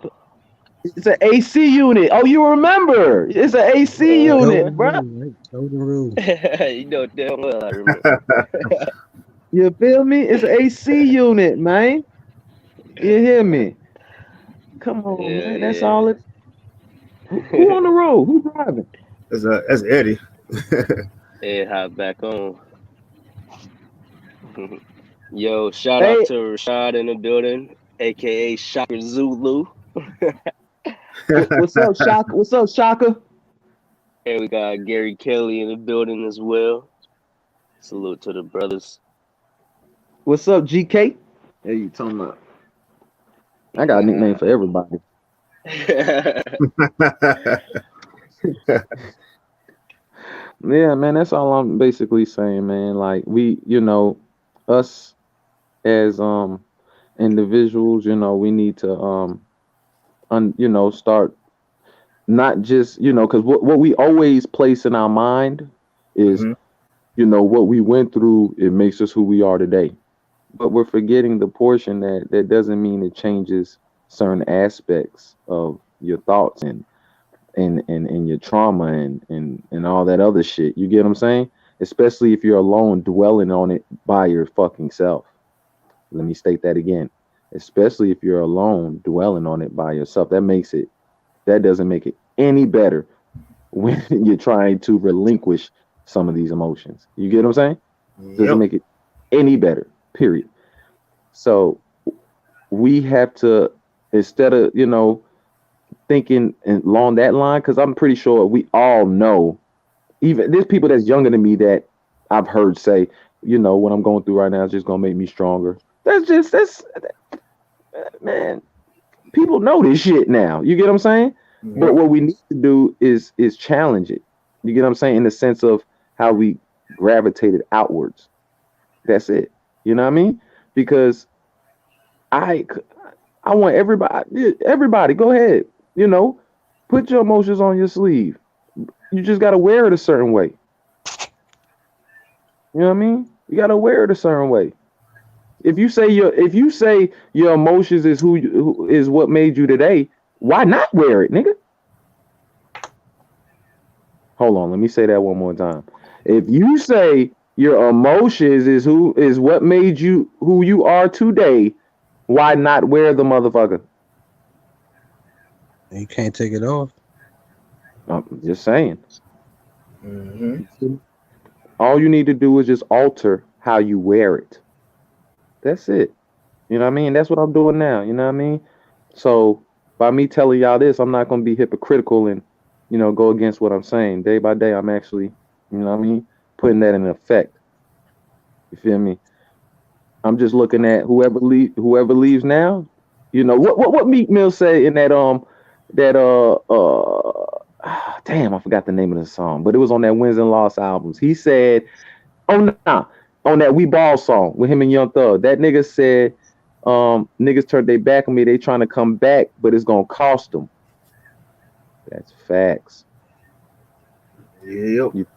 It's an AC unit. Oh, you remember? It's an AC unit, bro. You know damn well I remember. You feel me? It's an AC unit, man. You hear me? Come on, man. That's all it. Who on the road? Who driving? That's Eddie. Ed hop back on. Yo, shout out to Rashad in the building, aka Shaka Zulu. What's up, Shaka? What's up, Shaka? And we got Gary Kelly in the building as well. Salute to the brothers. What's up, GK? Hey, you talking about? I got a nickname for everybody. Yeah, man, that's all I'm basically saying, man. Like, we, us as individuals, we need to start not just, because what we always place in our mind is, what we went through, it makes us who we are today. But we're forgetting the portion that doesn't mean it changes certain aspects of your thoughts and your trauma and all that other shit. You get what I'm saying? Especially if you're alone dwelling on it by your fucking self. Let me state that again. Especially if you're alone dwelling on it by yourself. That doesn't make it any better when you're trying to relinquish some of these emotions. You get what I'm saying? Doesn't make it any better. Period. So we have to, instead of, thinking along that line, because I'm pretty sure we all know, even there's people that's younger than me that I've heard say, what I'm going through right now is just going to make me stronger. Man, people know this shit now. You get what I'm saying? Mm-hmm. But what we need to do is challenge it. You get what I'm saying? In the sense of how we gravitated outwards. That's it. You know what I mean? Because I want everybody go ahead, put your emotions on your sleeve. You just got to wear it a certain way. You know what I mean? You got to wear it a certain way. If you say your emotions is who is what made you today, why not wear it, nigga? Hold on, let me say that one more time. If you say your emotions is what made you who you are today, why not wear the motherfucker? You can't take it off. I'm just saying. Mm-hmm. All you need to do is just alter how you wear it. That's it. You know what I mean? That's what I'm doing now. You know what I mean? So by me telling y'all this, I'm not going to be hypocritical and, go against what I'm saying. Day by day, I'm actually, you know what I mean, putting that in effect. You feel me? I'm just looking at whoever leaves now. What Meek Mill say in that damn, I forgot the name of the song, but it was on that Wins and Loss albums. He said, on that We Ball song with him and Young Thug, that nigga said, niggas turned their back on me. They trying to come back, but it's gonna cost them. That's facts. Yep.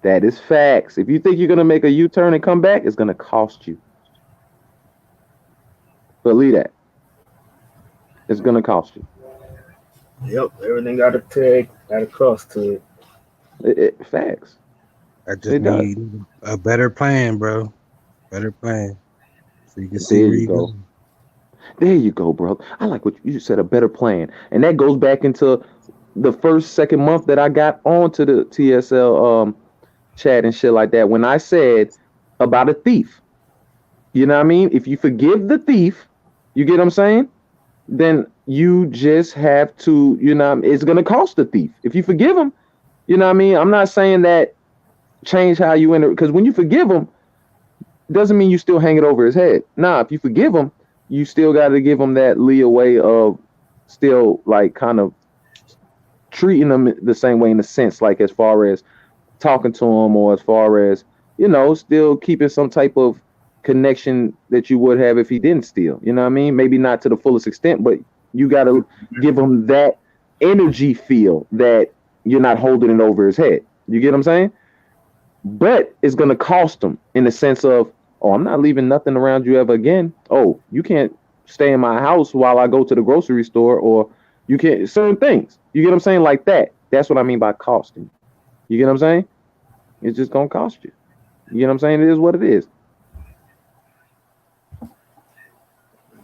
That is facts. If you think you're gonna make a U-turn and come back, it's gonna cost you. Believe that. It's gonna cost you. Yep. Everything got a tag, got a cost to it. Facts. I just It does. need a better plan, bro. Better plan. So you can see There where you you go. go. There you go, bro. I like what you said. A better plan, and that goes back into the second month that I got onto the TSL chat and shit like that. When I said about a thief, you know what I mean? If you forgive the thief, you get what I'm saying? Then you just have to, you know, it's gonna cost the thief. If you forgive him, you know what I mean? I'm not saying that change how you enter, because when you forgive him, doesn't mean you still hang it over his head. Nah, if you forgive him, you still got to give him that leeway of still like kind of treating them the same way in a sense, like as far as talking to him or as far as, you know, still keeping some type of connection that you would have if he didn't steal. You know what I mean? Maybe not to the fullest extent, but you got to give him that energy feel that you're not holding it over his head. You get what I'm saying? But it's going to cost him in the sense of, oh, I'm not leaving nothing around you ever again. Oh, you can't stay in my house while I go to the grocery store, or you can't, certain things. You get what I'm saying? Like that. That's what I mean by costing. You get what I'm saying? It's just going to cost you. You get what I'm saying? It is what it is.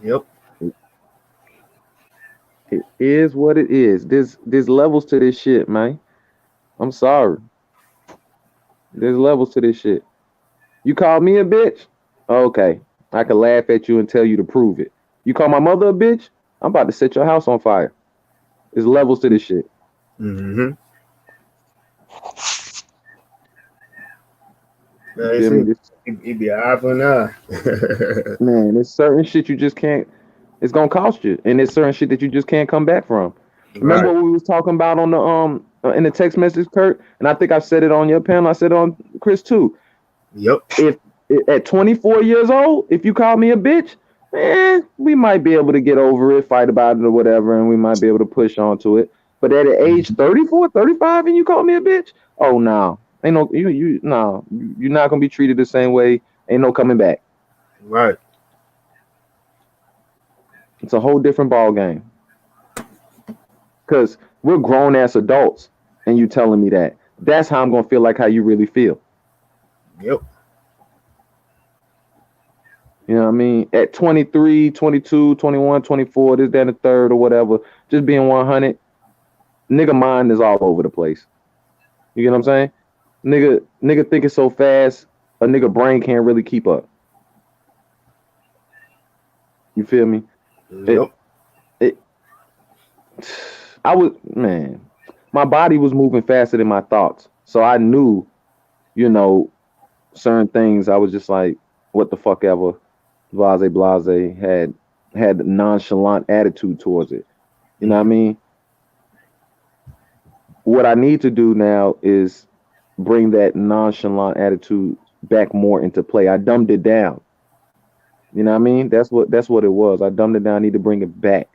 Yep. It is what it is. There's levels to this shit, man. I'm sorry. There's levels to this shit. You call me a bitch? Okay. I can laugh at you and tell you to prove it. You call my mother a bitch? I'm about to set your house on fire. There's levels to this shit. Mm-hmm. You feel me? It'd be an eye for an eye. Man, there's certain shit you just can't, it's gonna cost you. And there's certain shit that you just can't come back from. Remember Right. what we was talking about on the in the text message, Kurt? And I think I said it on your panel. I said it on Chris too. Yep. If at 24 years old, if you call me a bitch, we might be able to get over it, fight about it or whatever, and we might be able to push on to it. But at age 34, 35, and you call me a bitch, oh no. Ain't no no, you're not gonna be treated the same way. Ain't no coming back. Right. It's a whole different ball game. Cause we're grown ass adults, and you telling me that. That's how I'm gonna feel like how you really feel. Yep. You know what I mean? At 23, 22, 21, 24, this, that, and the third or whatever, just being 100, nigga mind is all over the place. You get what I'm saying? Nigga thinking so fast, a nigga brain can't really keep up. You feel me? Yep. My body was moving faster than my thoughts. So I knew, you know, certain things. I was just like, what the fuck ever. Blase had a nonchalant attitude towards it. You know what I mean? What I need to do now is bring that nonchalant attitude back more into play. I dumbed it down. You know what I mean? That's what it was. I dumbed it down. I need to bring it back,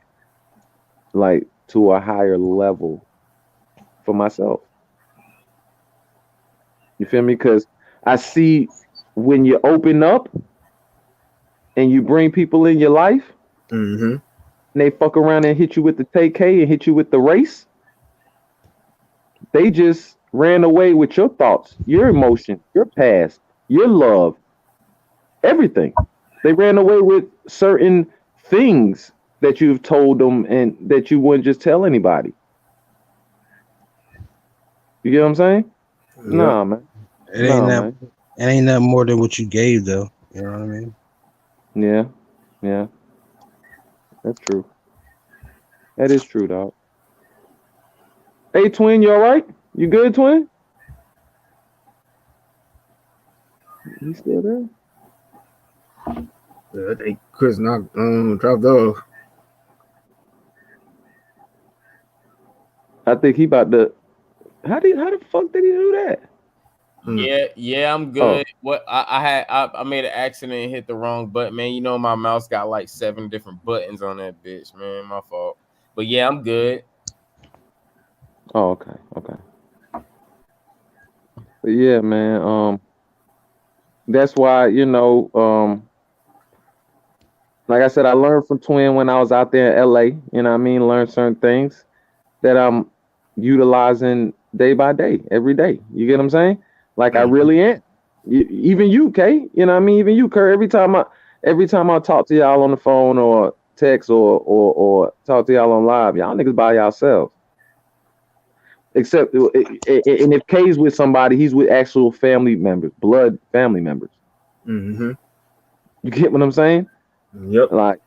like, to a higher level for myself. You feel me? Because I see when you open up and you bring people in your life, mm-hmm. and they fuck around and hit you with the TK and hit you with the race, they just ran away with your thoughts, your emotion, your past, your love, everything. They ran away with certain things that you've told them and that you wouldn't just tell anybody. You get what I'm saying? Yep. Nah, man. It ain't nothing more than what you gave, though. You know what I mean? Yeah. That's true. That is true, dog. Hey, twin, you all right? You good, twin? You still there? Yeah, I think Chris dropped off. I think he about to. How the fuck did he do that? Yeah, I'm good. What I made an accident and hit the wrong button, man. You know my mouse got like 7 different buttons on that bitch, man. My fault. But yeah, I'm good. Oh, okay, okay. But yeah, man. That's why like I said, I learned from Twin when I was out there in LA. You know what I mean? Learned certain things that I'm utilizing day by day, every day. You get what I'm saying? Like I really am. Even you, Kay. You know what I mean? Even you, Kurt. Every time I talk to y'all on the phone or text or talk to y'all on live, y'all niggas by yourselves. Except, and if Kay's with somebody, he's with actual family members, blood family members. Mm-hmm. You get what I'm saying? Yep. Like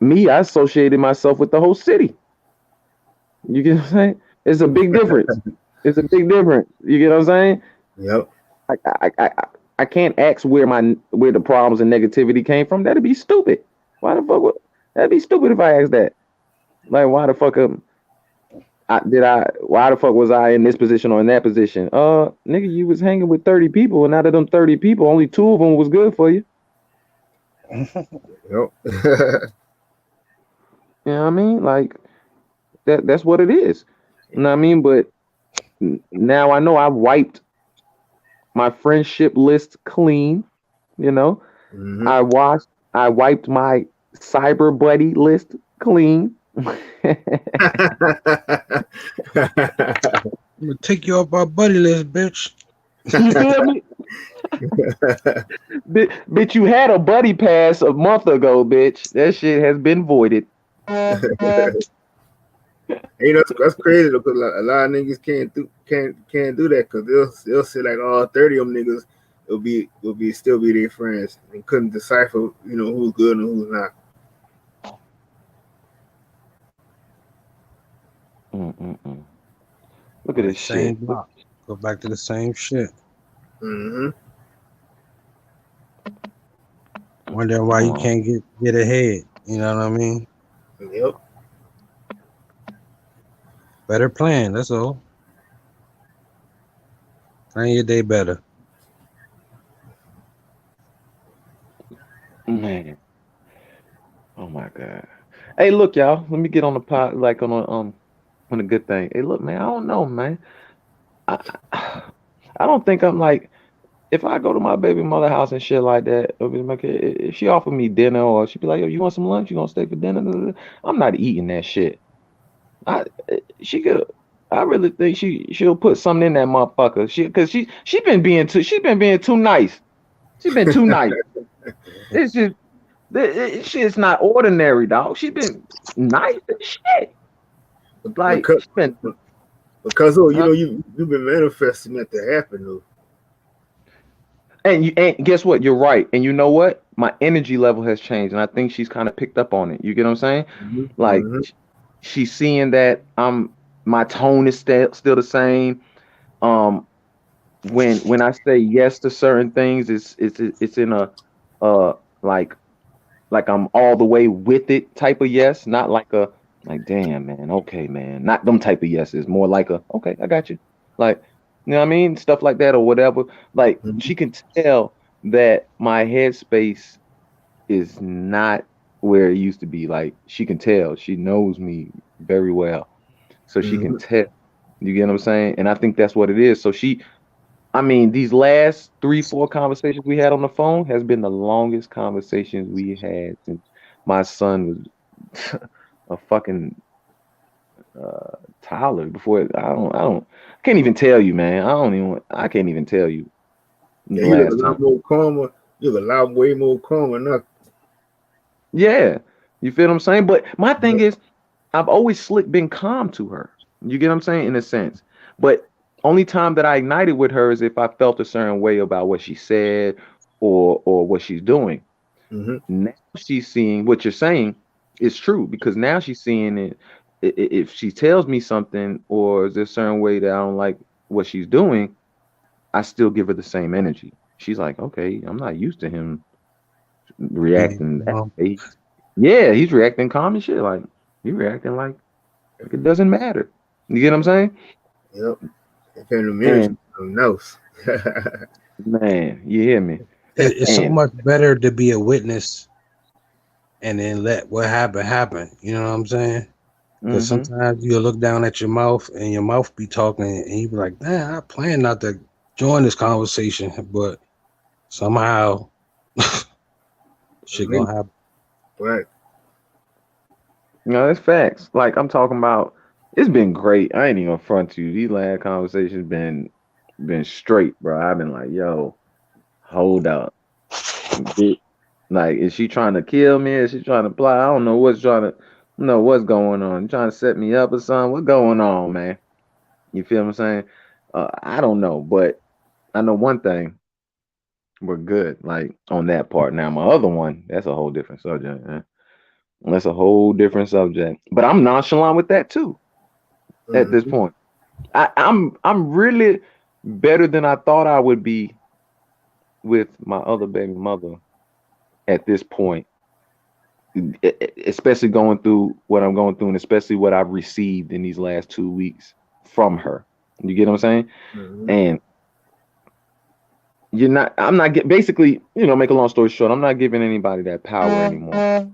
me, I associated myself with the whole city. You get what I'm saying? It's a big difference. It's a big difference. You get what I'm saying? Yep. I can't ask where the problems and negativity came from. That'd be stupid. Why the fuck that'd be stupid if I asked that? Like why the fuck why the fuck was I in this position or in that position? Nigga, you was hanging with 30 people, and out of them 30 people, only 2 of them was good for you. Yep. You know what I mean? Like that's what it is. You know what I mean? But now I know I've wiped my friendship list clean. You know, Mm-hmm. I wiped my cyber buddy list clean. I'm gonna take you off my buddy list, bitch. You feel me? Bitch, you had a buddy pass a month ago, bitch. That shit has been voided. You know, that's crazy though, because a lot of niggas can't do that because they'll say like, oh, 30 of them niggas will still be their friends and couldn't decipher, you know, who's good and who's not. Look at this Same shit. block. Go back to the same shit. Mm-hmm. Wonder why you can't get ahead. You know what I mean? Yep. Better plan. That's all. Plan your day better. Man. Oh my god. Hey, look, y'all. Let me get on the pot, like on a good thing. Hey, look, man. I don't know, man. I don't think I'm like. If I go to my baby mother house and shit like that, if she offer me dinner or she be like, "Yo, you want some lunch? You gonna stay for dinner?" I'm not eating that shit. She could. I really think she'll put something in that motherfucker. She been being too nice. She been too nice. It's just this shit's not ordinary, dog. She been nice as shit. Like she been because you know you've been manifesting that to happen though. And guess what? You're right. And you know what? My energy level has changed, and I think she's kind of picked up on it. You get what I'm saying? Mm-hmm. Like she's seeing that my tone is still the same. When I say yes to certain things, it's in a like I'm all the way with it type of yes, not like a like damn man, okay man, not them type of yeses. More like a okay, I got you. Like you know what I mean, stuff like that or whatever. Like she can tell that my headspace is not where it used to be. Like she can tell, she knows me very well, so she can tell. You get what I'm saying? And I think that's what it is. So these last 3-4 conversations we had on the phone has been the longest conversations we had since my son was a fucking toddler. Before I can't even tell you, man. I can't even tell you. Yeah, you look a lot more calmer. You look a lot way more calmer now. Yeah, you feel what I'm saying? But my thing is, I've always been calm to her. You get what I'm saying? In a sense, but only time that I ignited with her is if I felt a certain way about what she said or what she's doing. Now she's seeing what you're saying is true because now she's seeing it. If she tells me something or there's a certain way that I don't like what she's doing, I still give her the same energy. She's like, okay, I'm not used to him reacting that way. Yeah, he's reacting calm and shit. Like he reacting like it doesn't matter. You get what I'm saying? Yep. Something else. Man, you hear me? It's so much better to be a witness and then let what happened happen. You know what I'm saying? Because sometimes you'll look down at your mouth and your mouth be talking, and you be like, "Damn, I plan not to join this conversation," but somehow shit gonna happen. Right. No, that's facts. Like I'm talking about, it's been great. I ain't even gonna front you. These last conversations been straight, bro. I've been like, yo, hold up. Like, is she trying to kill me? Is she trying to plot? I don't know what's going on. You trying to set me up or something? What's going on, man? You feel what I'm saying? I don't know, but I know one thing. We're good, like on that part. Now, my other one, that's a whole different subject, man. That's a whole different subject. But I'm nonchalant with that too at this point. I'm really better than I thought I would be with my other baby mother at this point, especially going through what I'm going through and especially what I've received in these last 2 weeks from her. You get what I'm saying? And I'm not basically, make a long story short, I'm not giving anybody that power anymore.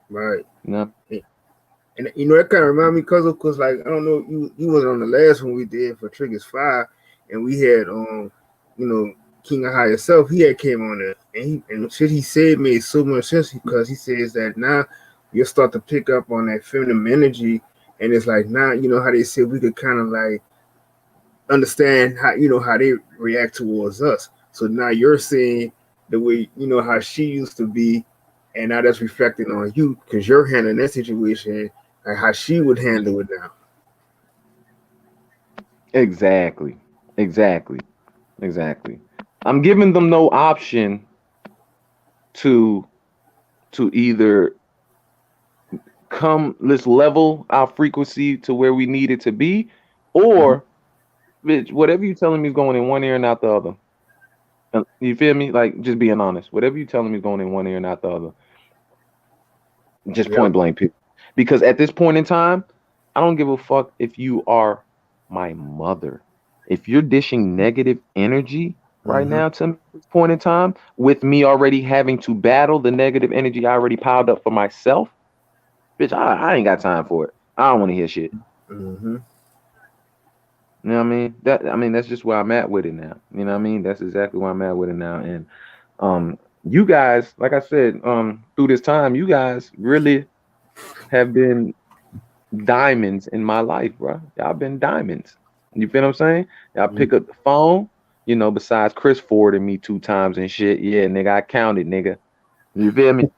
Right. No. And that kind of remind me, cause like, I don't know, you wasn't on the last one we did for Triggers 5, and we had King of Higher Self. He had came on there, and shit he said made so much sense, because he says that now you'll start to pick up on that feminine energy, and it's like now how they said we could kind of like understand how they react towards us. So now you're seeing the way how she used to be, and now that's reflecting on you because you're handling that situation like how she would handle it now. Exactly. I'm giving them no option to either let's level our frequency to where we need it to be, or bitch, whatever you telling me is going in one ear and out the other. You feel me? Like, just being honest. Whatever you telling me is going in one ear and out the other. Just point blank, people. Because at this point in time, I don't give a fuck if you are my mother. If you're dishing negative energy right now to me at this point in time, with me already having to battle the negative energy I already piled up for myself, bitch, I ain't got time for it. I don't want to hear shit. You know what I mean? That's just where I'm at with it now. You know what I mean? That's exactly where I'm at with it now. And you guys, like I said, through this time, you guys really have been diamonds in my life, bro. Y'all been diamonds. You feel what I'm saying? Y'all pick up the phone, besides Chris forwarding me 2 times and shit. Yeah, nigga, I counted, nigga. You feel me?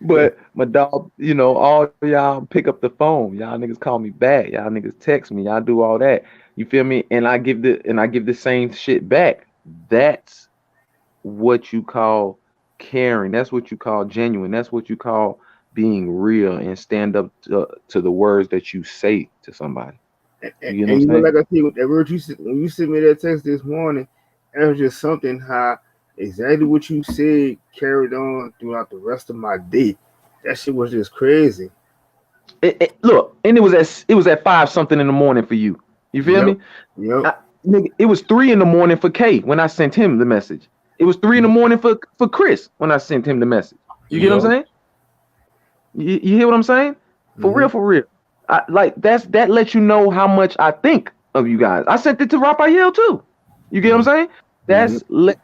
But my dog, all y'all pick up the phone. Y'all niggas call me back. Y'all niggas text me. Y'all do all that. You feel me? And I give the same shit back. That's what you call caring. That's what you call genuine. That's what you call being real and stand up to the words that you say to somebody. You know what I'm saying? Like I said, that word when you sent me that text this morning, it was just something how exactly what you said carried on throughout the rest of my day. That shit was just crazy. Look, and it was at 5 something in the morning for you. You feel me? Yep. Nigga, it was 3 in the morning for Kay when I sent him the message. It was 3 in the morning for Chris when I sent him the message. You get what I'm saying? You hear what I'm saying? For real. That lets you know how much I think of you guys. I sent it to Raphael too. You get what I'm saying?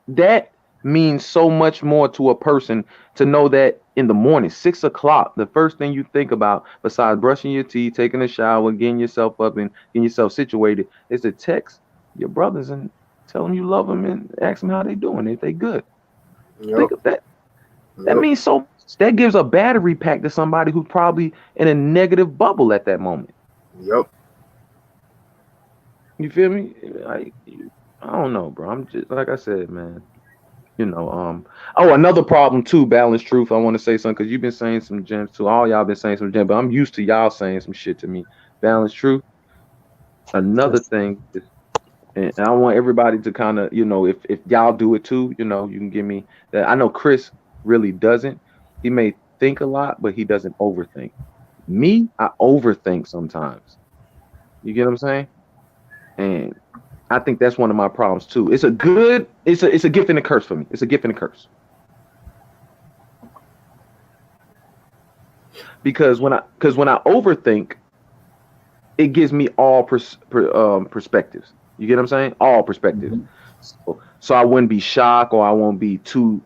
That means so much more to a person to know that in the morning, 6 o'clock, the first thing you think about besides brushing your teeth, taking a shower, getting yourself up and getting yourself situated is to text your brothers and tell them you love them and ask them how they doing, if they good. Think of that. That means so much. That gives a battery pack to somebody who's probably in a negative bubble at that moment. Yep. You feel me? I don't know, bro. I'm just, like I said, man. Another problem too, Balanced Truth. I want to say something because you've been saying some gems too. All y'all been saying some gems, but I'm used to y'all saying some shit to me. Balanced Truth. Another thing is, and I want everybody to kind of, if y'all do it too, you can give me that. I know Chris really doesn't. He may think a lot, but he doesn't overthink. Me, I overthink sometimes. You get what I'm saying? And I think that's one of my problems too. It's a gift and a curse for me. It's a gift and a curse. Because when I overthink, it gives me all perspectives. You get what I'm saying? All perspectives. So I wouldn't be shocked, or I won't be too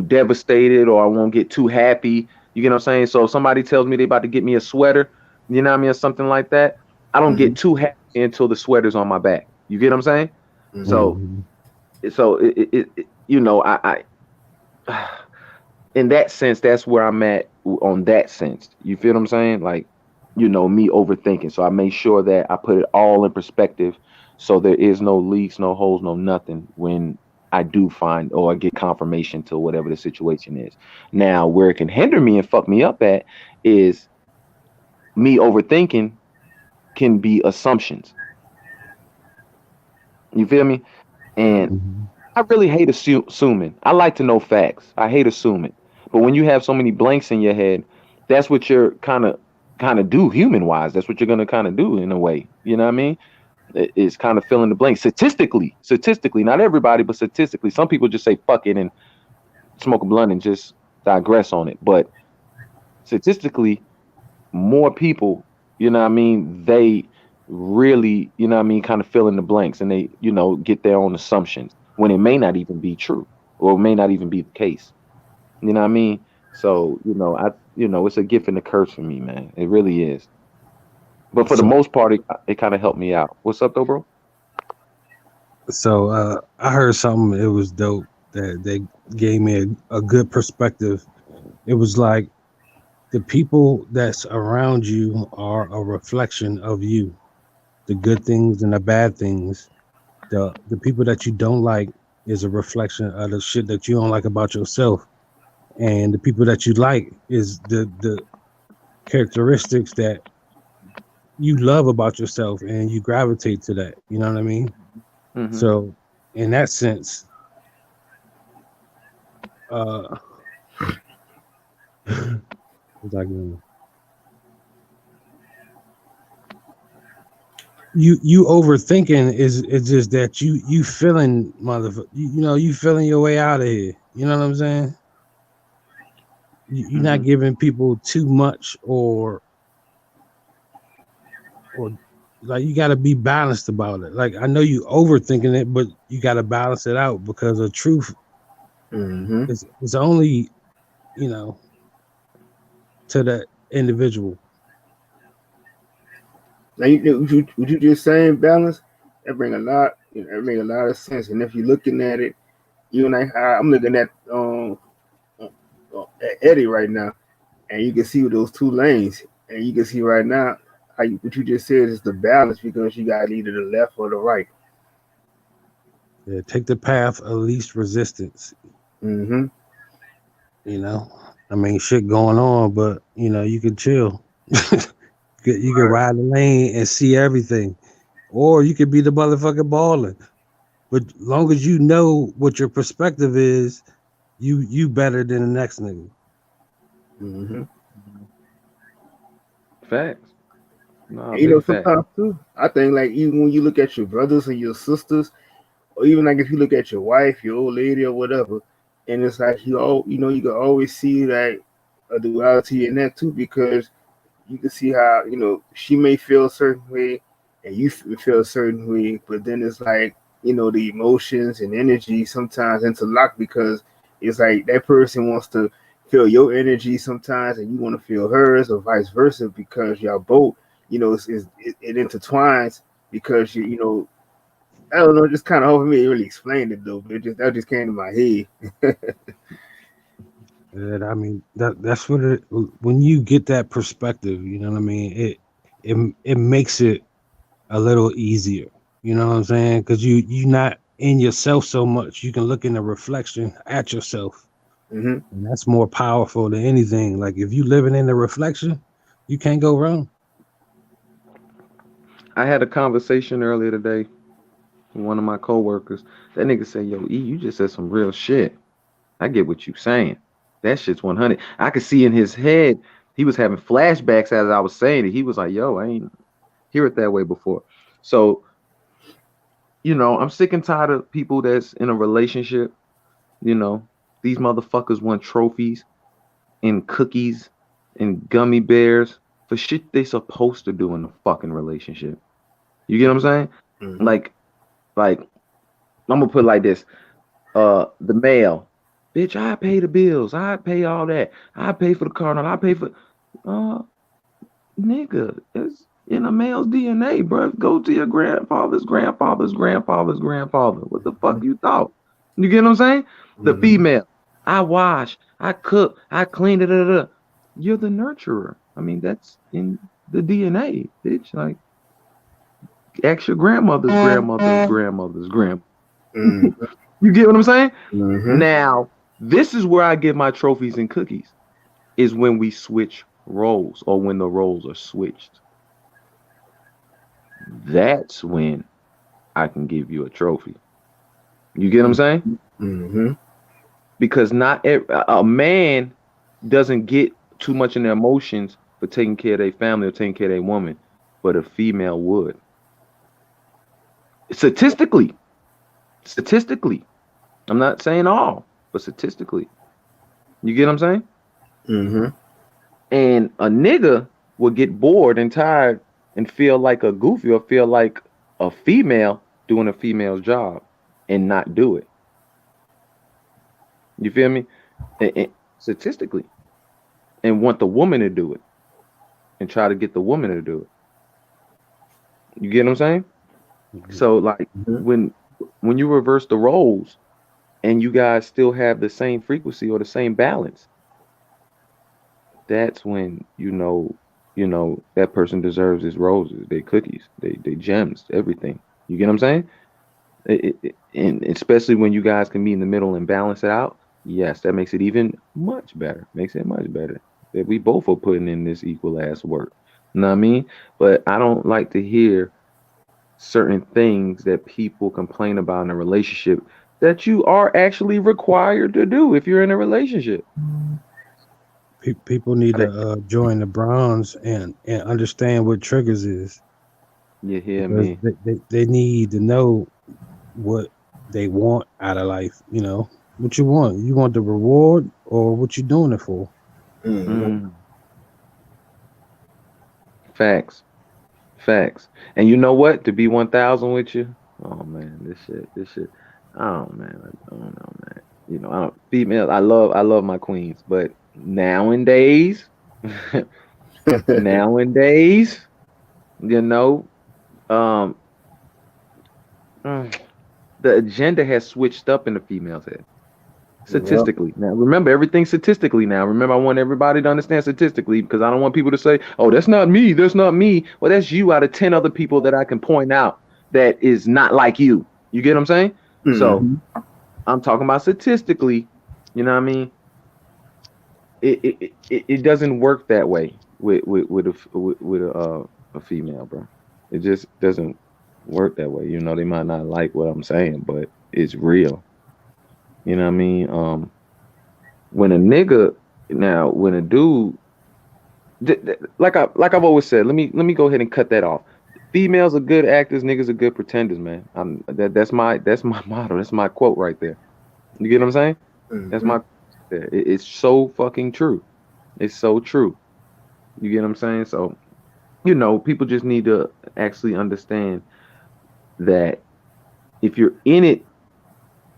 devastated, or I won't get too happy. You get what I'm saying? So if somebody tells me they about to get me a sweater, you know what I mean, or something like that, I don't get too happy until the sweater's on my back. You get what I'm saying? So you know, I in that sense, that's where I'm at on that sense. You feel what I'm saying? Like, you know, me overthinking. So I make sure that I put it all in perspective, so there is no leaks, no holes, no nothing when I do find or I get confirmation to whatever the situation is. Now, where it can hinder me and fuck me up at is me overthinking can be assumptions. You feel me? And I really hate assuming. I like to know facts. I hate assuming. But when you have so many blanks in your head, that's what you're kind of do human wise. That's what you're gonna kind of do in a way. You know what I mean? It's kind of fill in the blank. Statistically, not everybody, but statistically, some people just say fuck it and smoke a blunt and just digress on it. But statistically, more people, you know what I mean, they really, you know what I mean, kind of fill in the blanks, and they, you know, get their own assumptions when it may not even be true, or it may not even be the case. You know what I mean? So, you know, it's a gift and a curse for me, man. It really is. But for the most part, it kind of helped me out. What's up, though, bro? So I heard something. It was dope that they gave me a good perspective. It was like the people that's around you are a reflection of you, the good things and the bad things. The people that you don't like is a reflection of the shit that you don't like about yourself, and the people that you like is the characteristics that you love about yourself, and you gravitate to that. You know what I mean? Mm-hmm. So, in that sense, you overthinking is just that you feeling motherfucker. You know, you feeling your way out of here. You know what I'm saying? You're not giving people too much, or like, you got to be balanced about it. Like, I know you overthinking it, but you got to balance it out, because the truth is only, you know, to the individual. Now, what you just saying, balance, that bring a lot of sense. And if you're looking at it, I'm looking at Eddie right now, and you can see those two lanes, and you can see right now what you just said is the balance, because you got either the left or the right. Yeah, take the path of least resistance. Mm-hmm. You know, I mean, shit going on, but you know, you can chill. You can ride the lane and see everything, or you could be the motherfucking balling. But long as you know what your perspective is, you better than the next nigga. Mm-hmm. Facts. No, You know, fact. sometimes too, I think, like, even when you look at your brothers and your sisters, or even like if you look at your wife, your old lady, or whatever, and it's like you can always see like a duality in that too, because you can see how, she may feel a certain way and you feel a certain way, but then it's like, the emotions and energy sometimes interlock, because it's like that person wants to feel your energy sometimes and you want to feel hers, or vice versa, because y'all both, it intertwines, because I don't know, just kind of hoping me really explained it though, but that just came to my head. And I mean, that's what when you get that perspective, you know what I mean? It makes it a little easier. You know what I'm saying? Because you're not in yourself so much. You can look in the reflection at yourself. Mm-hmm. And that's more powerful than anything. Like, if you living in the reflection, you can't go wrong. I had a conversation earlier today with one of my coworkers. That nigga said, "Yo, E, you just said some real shit. I get what you saying. That shit's 100." I could see in his head, he was having flashbacks as I was saying it. He was like, "Yo, I ain't hear it that way before." So I'm sick and tired of people that's in a relationship. These motherfuckers want trophies and cookies and gummy bears for shit they supposed to do in the fucking relationship. You get what I'm saying? Mm-hmm. Like I'm gonna put it like this. The male, bitch, I pay the bills, I pay all that, I pay for the car note, I pay for nigga, it's in a male's DNA, bro. Go to your grandfather's grandfather's grandfather's grandfather. What the fuck you thought? You get what I'm saying? The female, I wash, I cook, I clean it. You're the nurturer. I mean, that's in the DNA, bitch. Like, ask your grandmother's grandmother's grandmother's grandma. You get what I'm saying? Now, this is where I get my trophies and cookies, is when we switch roles or when the roles are switched. That's when I can give you a trophy. You get what I'm saying? Because not a man doesn't get too much in their emotions for taking care of their family or taking care of their woman, but a female would. Statistically, I'm not saying all, but statistically, you get what I'm saying? And a nigga will get bored and tired and feel like a goofy or feel like a female doing a female's job and not do it. You feel me? And statistically, and want the woman to do it and try to get the woman to do it. You get what I'm saying? So like when you reverse the roles and you guys still have the same frequency or the same balance, that's when you know that person deserves his roses, their cookies, they gems, everything. You get what I'm saying? And especially when you guys can meet in the middle and balance it out, yes, that makes it even much better. Makes it much better that we both are putting in this equal ass work. You know what I mean? But I don't like to hear certain things that people complain about in a relationship that you are actually required to do if you're in a relationship. People need to join the bronze and understand what triggers is. You hear me? They need to know what they want out of life. What you want. You want the reward or what you doing it for? Facts. And you know what? To be 1,000 with you, oh man, this shit. Oh man, I don't know, man. Female. I love my queens, but nowadays, the agenda has switched up in the female's head. Statistically. Now, remember, everything's statistically now. Remember, I want everybody to understand statistically because I don't want people to say, oh, that's not me. Well, that's you out of 10 other people that I can point out that is not like you. You get what I'm saying? So I'm talking about statistically, you know what I mean? It doesn't work that way with a female, bro. It just doesn't work that way. They might not like what I'm saying, but it's real. You know what I mean? When a dude, like I've always said, let me go ahead and cut that off. Females are good actors, niggas are good pretenders, man. That's my motto. That's my quote right there. You get what I'm saying? That's my. It's so fucking true. It's so true. You get what I'm saying? So, people just need to actually understand that if you're in it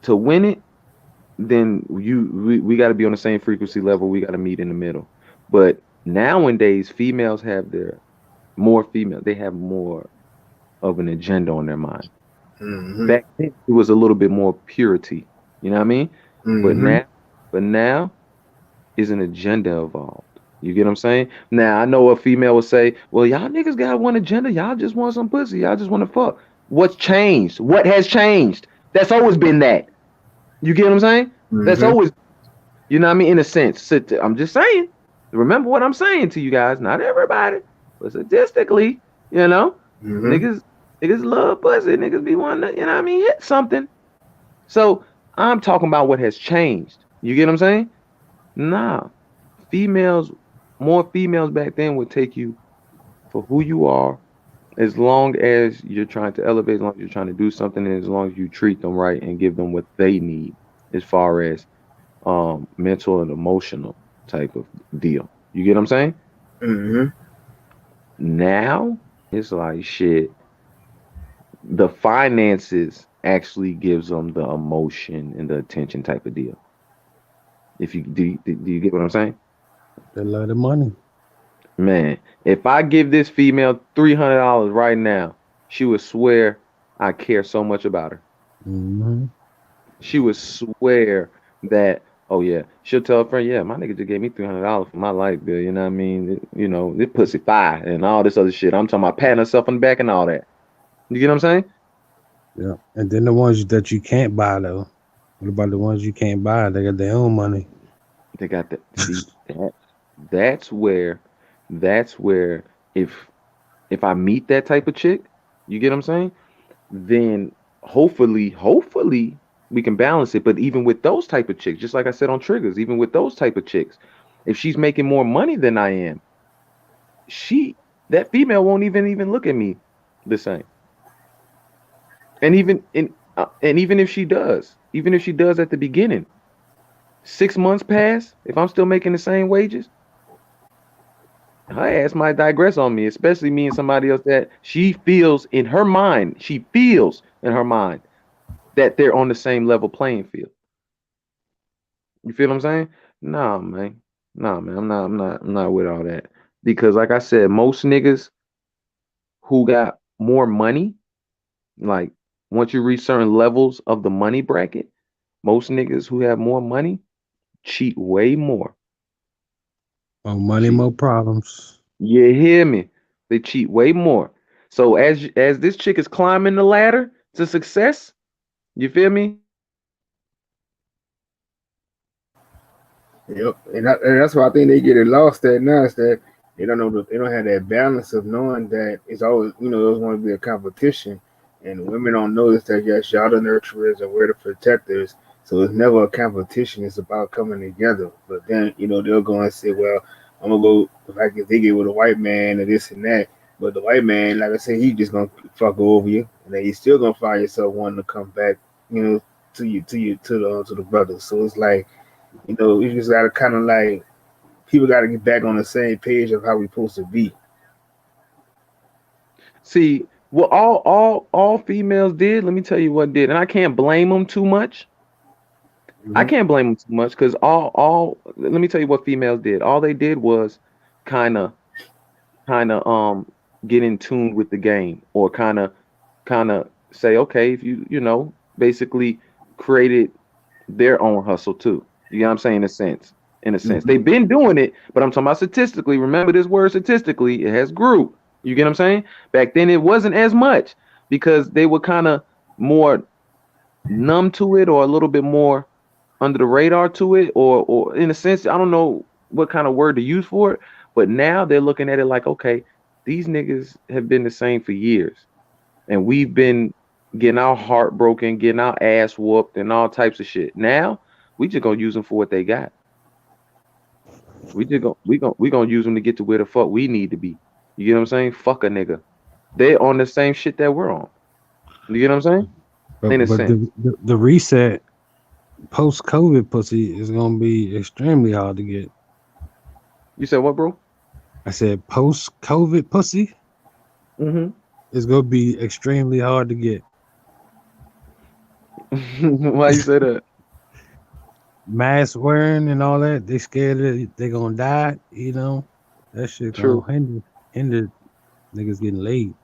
to win it, then we got to be on the same frequency level. We got to meet in the middle. But nowadays, females have they have more of an agenda on their mind. Back then, it was a little bit more purity. You know what I mean? But now, is an agenda involved. You get what I'm saying? Now, I know a female will say, well, y'all niggas got one agenda. Y'all just want some pussy. Y'all just want to fuck. What's changed? What has changed? That's always been that. You get what I'm saying? That's always, you know what I mean? In a sense, I'm just saying. Remember what I'm saying to you guys. Not everybody, but statistically, niggas love pussy. Niggas be wanting to, hit something. So I'm talking about what has changed. You get what I'm saying? Nah, more females back then would take you for who you are As long as you're trying to elevate, as long as you're trying to do something, and as long as you treat them right and give them what they need, as far as mental and emotional type of deal. You get what I'm saying? Mm-hmm. Now it's like shit. The finances actually gives them the emotion and the attention type of deal. If you do you get what I'm saying? They love the money. Man, if I give this female $300 right now, she would swear I care so much about her. Hmm. She would swear that, oh yeah, she'll tell her friend, yeah, my nigga just gave me $300 for my life bill. You know what I mean? This pussy fire and all this other shit. I'm talking about patting herself on the back and all that. You get what I'm saying? Yeah. And then the ones that you can't buy though. What about the ones you can't buy? They got their own money. They got that. See that? That's where, that's where if I meet that type of chick, you get what I'm saying? Then hopefully we can balance it. But even with those type of chicks, just like I said on triggers, even with those type of chicks, if she's making more money than I am, she that female won't even look at me the same. And even if she does, even if she does at the beginning, 6 months pass, if I'm still making the same wages, her ass might digress on me, especially me and somebody else that she feels in her mind that they're on the same level playing field. You feel what I'm saying? Nah, man. Nah, man. I'm not with all that. Because like I said, most niggas who got more money, like once you reach certain levels of the money bracket, most niggas who have more money cheat way more. More money, Cheat. more problems. You hear me? They cheat way more. So as this chick is climbing the ladder to success, you feel me? Yep, and that's why I think they get it lost at now. Is that they don't have that balance of knowing that it's always there's going to be a competition, and women don't notice that yes, y'all the nurturers and we're the protectors. So it's never a competition. It's about coming together. But then they'll go and say, well, I'm gonna go if they get with a white man and this and that. But the white man, like I said, he just gonna fuck over you, and then you still gonna find yourself wanting to come back, to the brothers. So it's like you just gotta kind of like people gotta get back on the same page of how we supposed to be. See, what all females did, let me tell you what did, and I can't blame them too much. I Mm-hmm. can't blame them too much because all let me tell you what females did. All they did was kind of get in tune with the game, or kind of say, okay, if basically created their own hustle too. You know what I'm saying? In a sense, Mm-hmm. they've been doing it, but I'm talking about statistically. Remember this word statistically, it has grew. You get what I'm saying? Back then it wasn't as much because they were kind of more numb to it, or a little bit more under the radar to it, or in a sense, I don't know what kind of word to use for it, but now they're looking at it like, okay, these niggas have been the same for years, and we've been getting our heart broken, getting our ass whooped, and all types of shit. Now we just gonna use them for what they got. We gonna use them to get to where the fuck we need to be. You get what I'm saying? Fuck a nigga. They on the same shit that we're on. You get what I'm saying? In a But sense. the reset post COVID pussy is gonna be extremely hard to get. You said what, bro? I said post COVID pussy Mm-hmm. is gonna be extremely hard to get. Why you say that? Mask wearing and all that, they scared that they gonna die, That shit True. gonna hinder niggas getting laid.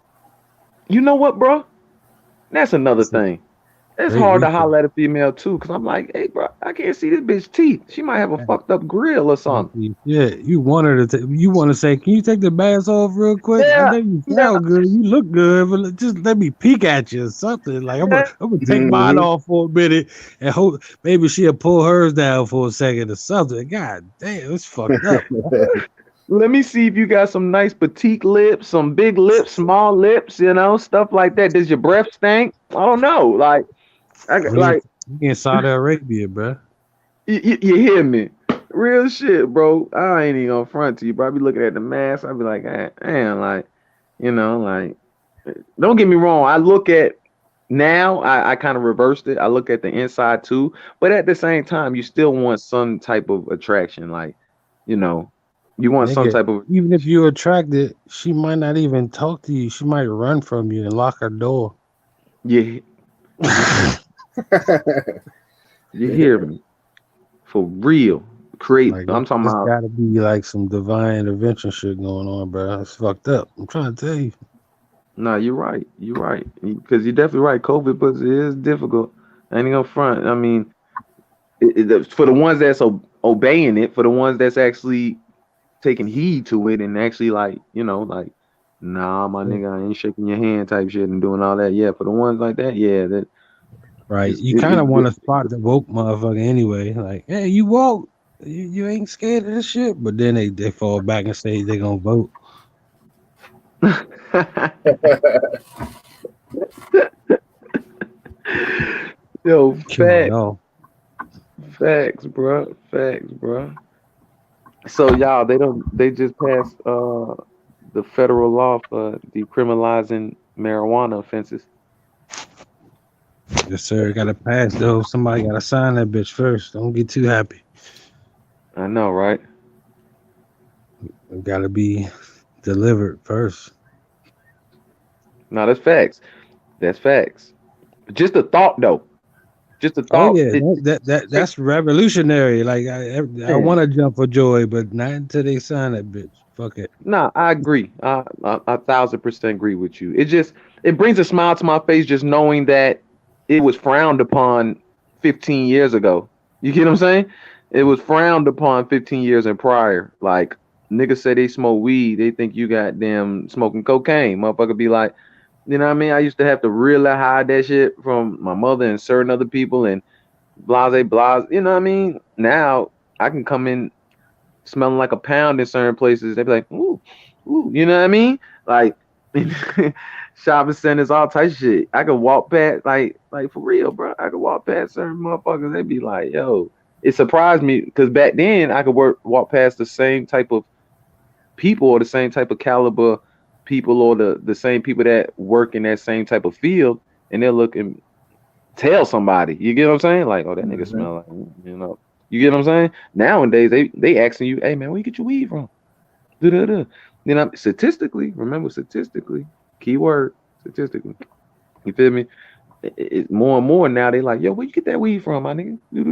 You know what, bro? That's another It's a thing. It's great hard to reset. holler at a female too, cause I'm like, hey, bro, I can't see this bitch teeth. She might have a fucked up grill or something. Yeah, you want her to. You want to say, "Can you take the mask off real quick? I Yeah, know you yeah, sound good, you look good, but just let me peek at you or something." Like yeah. I'm gonna take mine Mm-hmm. off for a minute and hope maybe she'll pull hers down for a second or something. God damn, it's fucked up. Let me see if you got some nice petite lips, some big lips, small lips, stuff like that. Does your breath stink? I don't know. Like, We in, like we in Saudi Arabia, bro. you hear me? Real shit, bro. I ain't even gonna front to you, bro. I be looking at the mask. I be like, damn, like, like. Don't get me wrong. I look at now. I kind of reversed it. I look at the inside too, but at the same time, you still want some type of attraction. Like, you know, you want some Nigga, type of even if you're attracted, she might not even talk to you. She might run from you and lock her door. yeah. You hear me? For real. Create. Like I'm talking there's about. gotta be like some divine intervention shit going on, bro. It's fucked up. I'm trying to tell you. No, you're right. You're right. Because you're definitely right. COVID pussy is difficult. I ain't gonna front. I mean, for the ones that's obeying it, for the ones that's actually taking heed to it and actually like, like, nah, my nigga, I ain't shaking your hand type shit and doing all that. Yeah, for the ones like that, yeah, that Right. is You it, kind of it's want to spot the woke motherfucker anyway. Like, hey, you woke. You ain't scared of this shit. But then they fall back and say they gonna vote. Yo, Killing it all. facts, bro. So y'all, they just passed the federal law for decriminalizing marijuana offenses. Yes, sir. Gotta pass though. Somebody gotta sign that bitch first. Don't get too happy. I know, right? It gotta be delivered first. No, that's facts. That's facts. Just a thought, though. Just a Oh thought. yeah, that's revolutionary. Like I Man, want to jump for joy, but not until they sign that bitch. Fuck it. nah, I agree. I 1,000% agree with you. It brings a smile to my face just knowing that it was frowned upon 15 years ago. You get what I'm saying? It was frowned upon 15 years and prior. Like niggas say they smoke weed, they think you got them smoking cocaine. Motherfucker be like, you know what I mean? I used to have to really hide that shit from my mother and certain other people and blase blase. You know what I mean? Now I can come in smelling like a pound in certain places. They be like, ooh, ooh, you know what I mean? Like shopping centers, all type of shit. I could walk past, like for real, bro. I could walk past certain motherfuckers. They be like, yo, it surprised me because back then I could walk past the same type of people or the same type of caliber people or the same people that work in that same type of field, and they're looking tell somebody. You get what I'm saying? Like, oh, that nigga smell like, You get what I'm saying? Nowadays, they asking you, hey man, where you get your weed from? Da-da-da. Statistically, remember statistically, keyword statistically. You feel me? It's more and more now. They like, yo, where you get that weed from, my nigga? You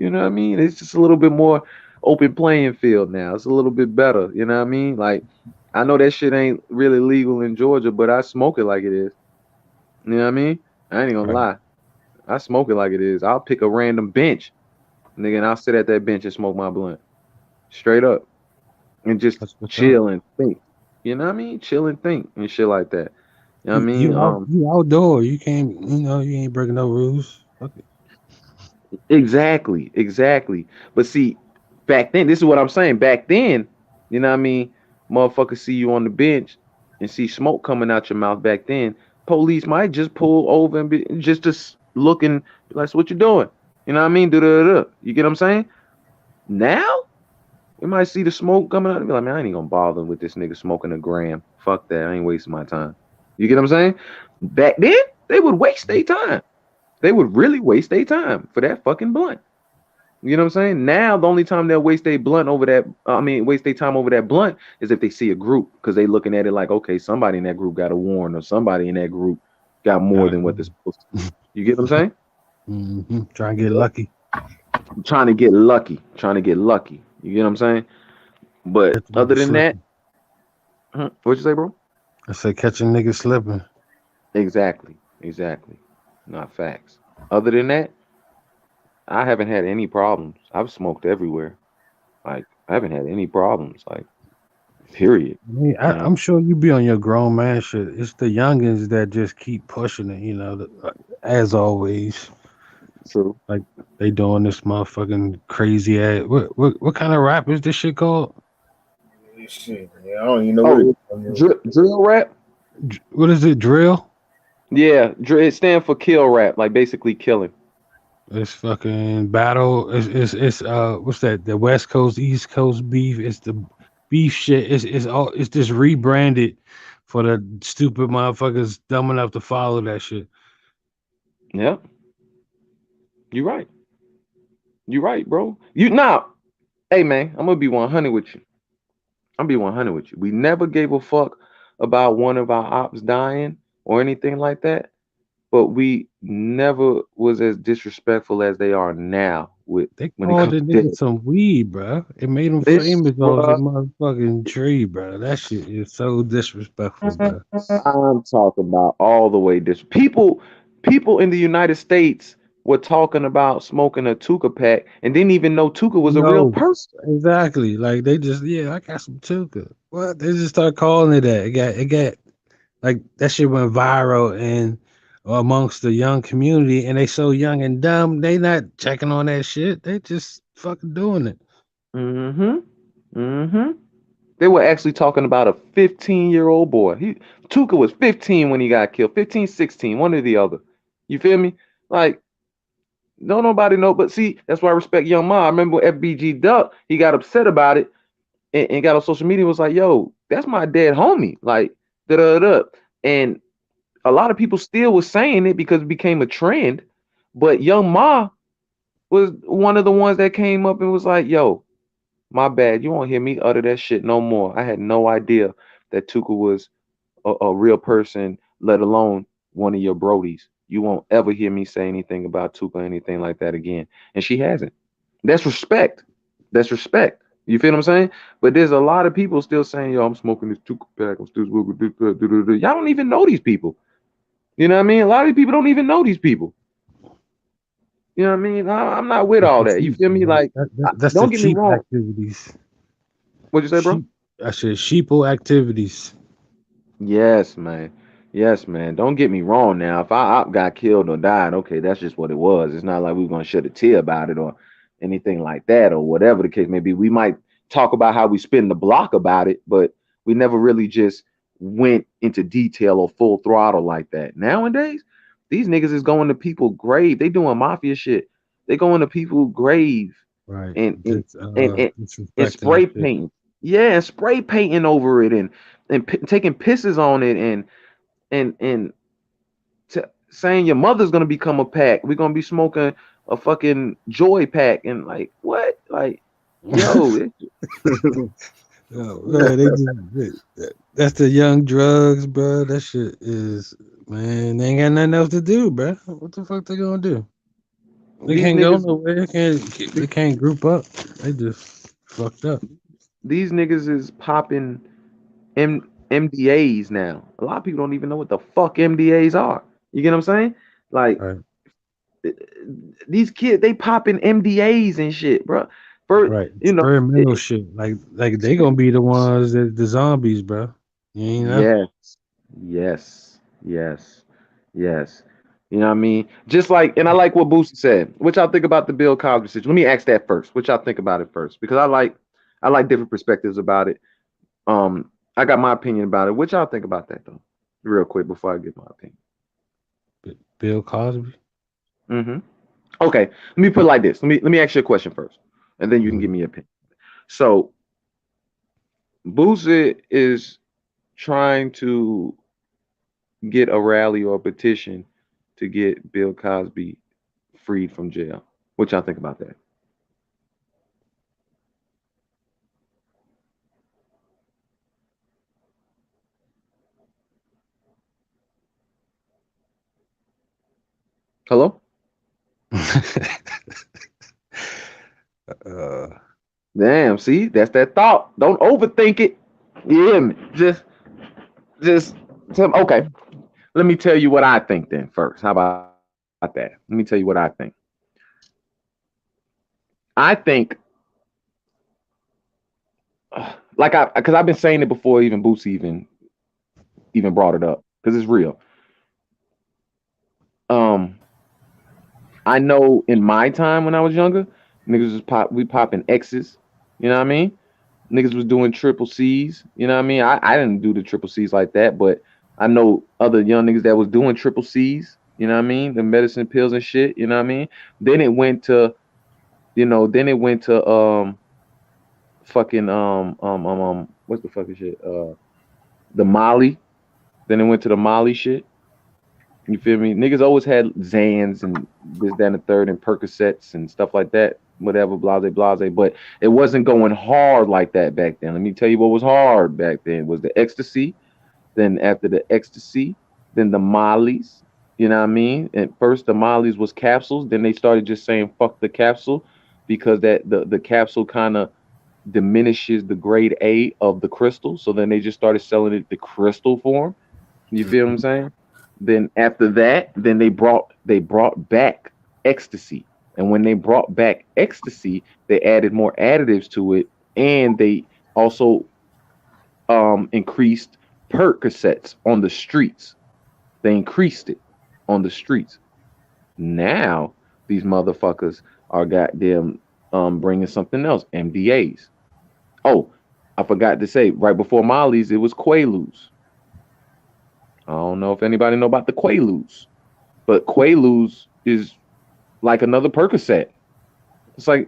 know what I mean? It's just a little bit more open playing field now. It's a little bit better. You know what I mean? Like, I know that shit ain't really legal in Georgia, but I smoke it like it is. You know what I mean? I ain't gonna Right. lie. I smoke it like it is. I'll pick a random bench, nigga, and I'll sit at that bench and smoke my blunt. Straight up. And just That's what's up. chill and think. You know what I mean? Chill and think and shit like that. You know what I mean? You outdoor. You can't. You ain't breaking no rules. Fuck it. Exactly. But see, back then, this is what I'm saying. Back then, you know what I mean? Motherfuckers see you on the bench and see smoke coming out your mouth back then. Police might just pull over and be just looking like, what you doing? You know what I mean? You get what I'm saying? Now, you might see the smoke coming out and be like, man, I ain't gonna bother with this nigga smoking a gram. Fuck that. I ain't wasting my time. You get what I'm saying? Back then, they would waste their time. They would really waste their time for that fucking blunt. You know what I'm saying? Now the only time they'll waste their blunt over that, waste their time over that blunt is if they see a group because they looking at it like, okay, somebody in that group got a warrant or somebody in that group got more than what they're supposed to. You get what I'm saying? Mm-hmm. Try and get lucky. Trying to get lucky. You get what I'm saying? But Catch a other nigga than that, slipping. what'd you say, bro? I said catch a nigga slipping. Exactly. Not facts. Other than that, I haven't had any problems. I've smoked everywhere. Like I haven't had any problems. Like period. I mean, You know. I'm sure you be on your grown man shit. It's the youngins that just keep pushing it. As always. True. Like they doing this motherfucking crazy ass. What kind of rap is this shit called? Shit, yeah, I don't even know what it is. Drill rap? What is it? Drill? Yeah, it stands for kill rap, like basically killing. It's fucking battle. It's what's that? The West Coast, East Coast beef. It's the beef shit. It's just rebranded for the stupid motherfuckers dumb enough to follow that shit. Yeah, you're right. You're right, bro. You now, hey man, I'm gonna be 100 with you. I'm gonna be 100 with you. We never gave a fuck about one of our ops dying or anything like that, but we never was as disrespectful as they are now with They when it called comes the to nigga death. some weed, bro. It made him This, famous off the bro, motherfucking tree, bro. That shit is so disrespectful, bro. I'm talking about all the way this. People in the United States were talking about smoking a Tuka pack and didn't even know Tuka was a real No, person. exactly. Like they just, yeah, I got some tuka. What? They just start calling it that. It got like that shit went viral and amongst the young community, and they so young and dumb. They not checking on that shit. They just fucking doing it. Mm-hmm. Mm-hmm. They were actually talking about a 15-year-old boy. Tuka was 15 when he got killed. 15, 16, one or the other. You feel me? Like, don't nobody know. But see, that's why I respect Young Ma. I remember when FBG Duck, he got upset about it and got on social media and was like, yo, that's my dead homie. Like, da da da. And a lot of people still was saying it because it became a trend. But Young Ma was one of the ones that came up and was like, yo, my bad. You won't hear me utter that shit no more. I had no idea that Tuka was a real person, let alone one of your Brodies. You won't ever hear me say anything about Tuka or anything like that again. And she hasn't. That's respect. That's respect. You feel what I'm saying? But there's a lot of people still saying, yo, I'm smoking this Tuka pack. I'm still smoking this. Y'all don't even know these people. You know what I mean? A lot of these people don't even know these people. You know what I mean? I'm not with That's all the that. You cheap, feel me? man. Like, That's the don't get me cheap wrong. activities. What'd you say, bro? Sheep. I said sheeple activities. Yes, man. Yes, man. Don't get me wrong now. If our op got killed or died, okay, that's just what it was. It's not like we are gonna shed a tear about it or anything like that, or whatever the case may be. We might talk about how we spin the block about it, but we never really just went into detail or full throttle like that. Nowadays, these niggas is going to people grave. They doing mafia shit. They going to people grave Right. and and Just and, and, and disrespecting the spray shit. painting. Yeah, and spray painting over it and taking pisses on it and saying your mother's gonna become a pack. We're gonna be smoking a fucking joy pack and like what? Like, yo, Oh, man, that's the young drugs, bro. That shit is, man. They ain't got nothing else to do, bro. What the fuck they gonna do? They these can't go niggas, nowhere. They can't group up. They just fucked up. these niggas is popping MDAs now. A lot of people don't even know what the fuck MDAs are. You get what I'm saying? Like Right, these kids, they popping MDAs and shit, bro. For right. you know, Experimental shit. Like they gonna be the ones that the zombies, bro. You ain't know. yes, yes, yes, yes. You know what I mean? Just like, and I like what Boosie said. What y'all think about the Bill Cosby situation? Let me ask that first. What y'all think about it first? Because I like different perspectives about it. I got my opinion about it. What y'all think about that though? Real quick before I give my opinion. Bill Cosby. hmm Okay, let me put it like this. Let me ask you a question first, and then you can give Mhm. me your opinion. So Boosie is trying to get a rally or a petition to get Bill Cosby freed from jail. What y'all think about that? Hello? uh, Damn, see, that's that thought. Don't overthink it. You hear me? Just okay. Let me tell you what I think then first. How about that? Let me tell you what I think. I think like because I've been saying it before even Boots even brought it up because it's real. Um, I know in my time when I was younger, niggas was we popping X's. You know what I mean? Niggas was doing triple C's. You know what I mean? I didn't do the triple C's like that, but I know other young niggas that was doing triple C's. You know what I mean? The medicine pills and shit. You know what I mean? Then it went to, then it went to fucking what's the fucking shit? The Molly. Then it went to the Molly shit. You feel me? Niggas always had Zans and this, that, and the third, and Percocets and stuff like that. Whatever, blase, blase. But it wasn't going hard like that back then. Let me tell you what was hard back then was the ecstasy. Then after the ecstasy, then the Mollies. You know what I mean? And first the Mollies was capsules. Then they started just saying fuck the capsule because that the capsule kind of diminishes the grade A of the crystal. So then they just started selling it the crystal form. You feel what I'm saying? Then after that, then they brought back ecstasy. And when they brought back ecstasy, they added more additives to it, and they also increased Percocets on the streets. They increased it on the streets. Now these motherfuckers are goddamn bringing something else, MDAs. Oh, I forgot to say, right before Molly's, it was Quaaludes. I don't know if anybody know about the Quaaludes, but Quaaludes is like another Percocet. It's like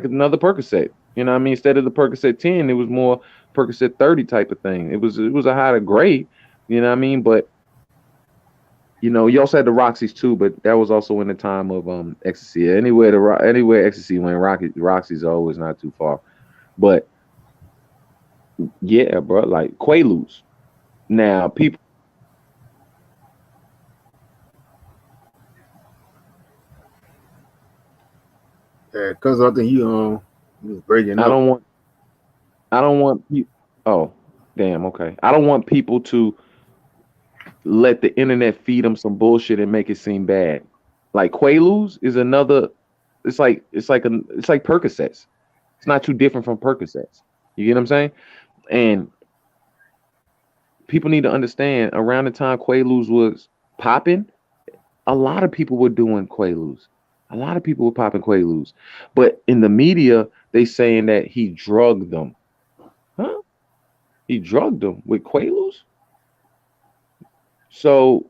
another Percocet. You know what I mean? Instead of the Percocet 10, it was more Percocet 30 type of thing. It was a higher grade. You know what I mean? But you also had the Roxy's too, but that was also in the time of ecstasy. Anywhere ecstasy went, Roxy's always not too far. But yeah, bro, like Quaaludes. Now people. Yeah, cause I think you was breaking I up. don't want you. Oh, damn. Okay. I don't want people to let the internet feed them some bullshit and make it seem bad. Like Quaaludes is another. It's like Percocets. It's not too different from Percocets. You get what I'm saying? And people need to understand. Around the time Quaaludes was popping, a lot of people were doing Quaaludes. A lot of people were popping Quaaludes, but in the media they saying that he drugged them. Huh? He drugged them with Quaaludes. So,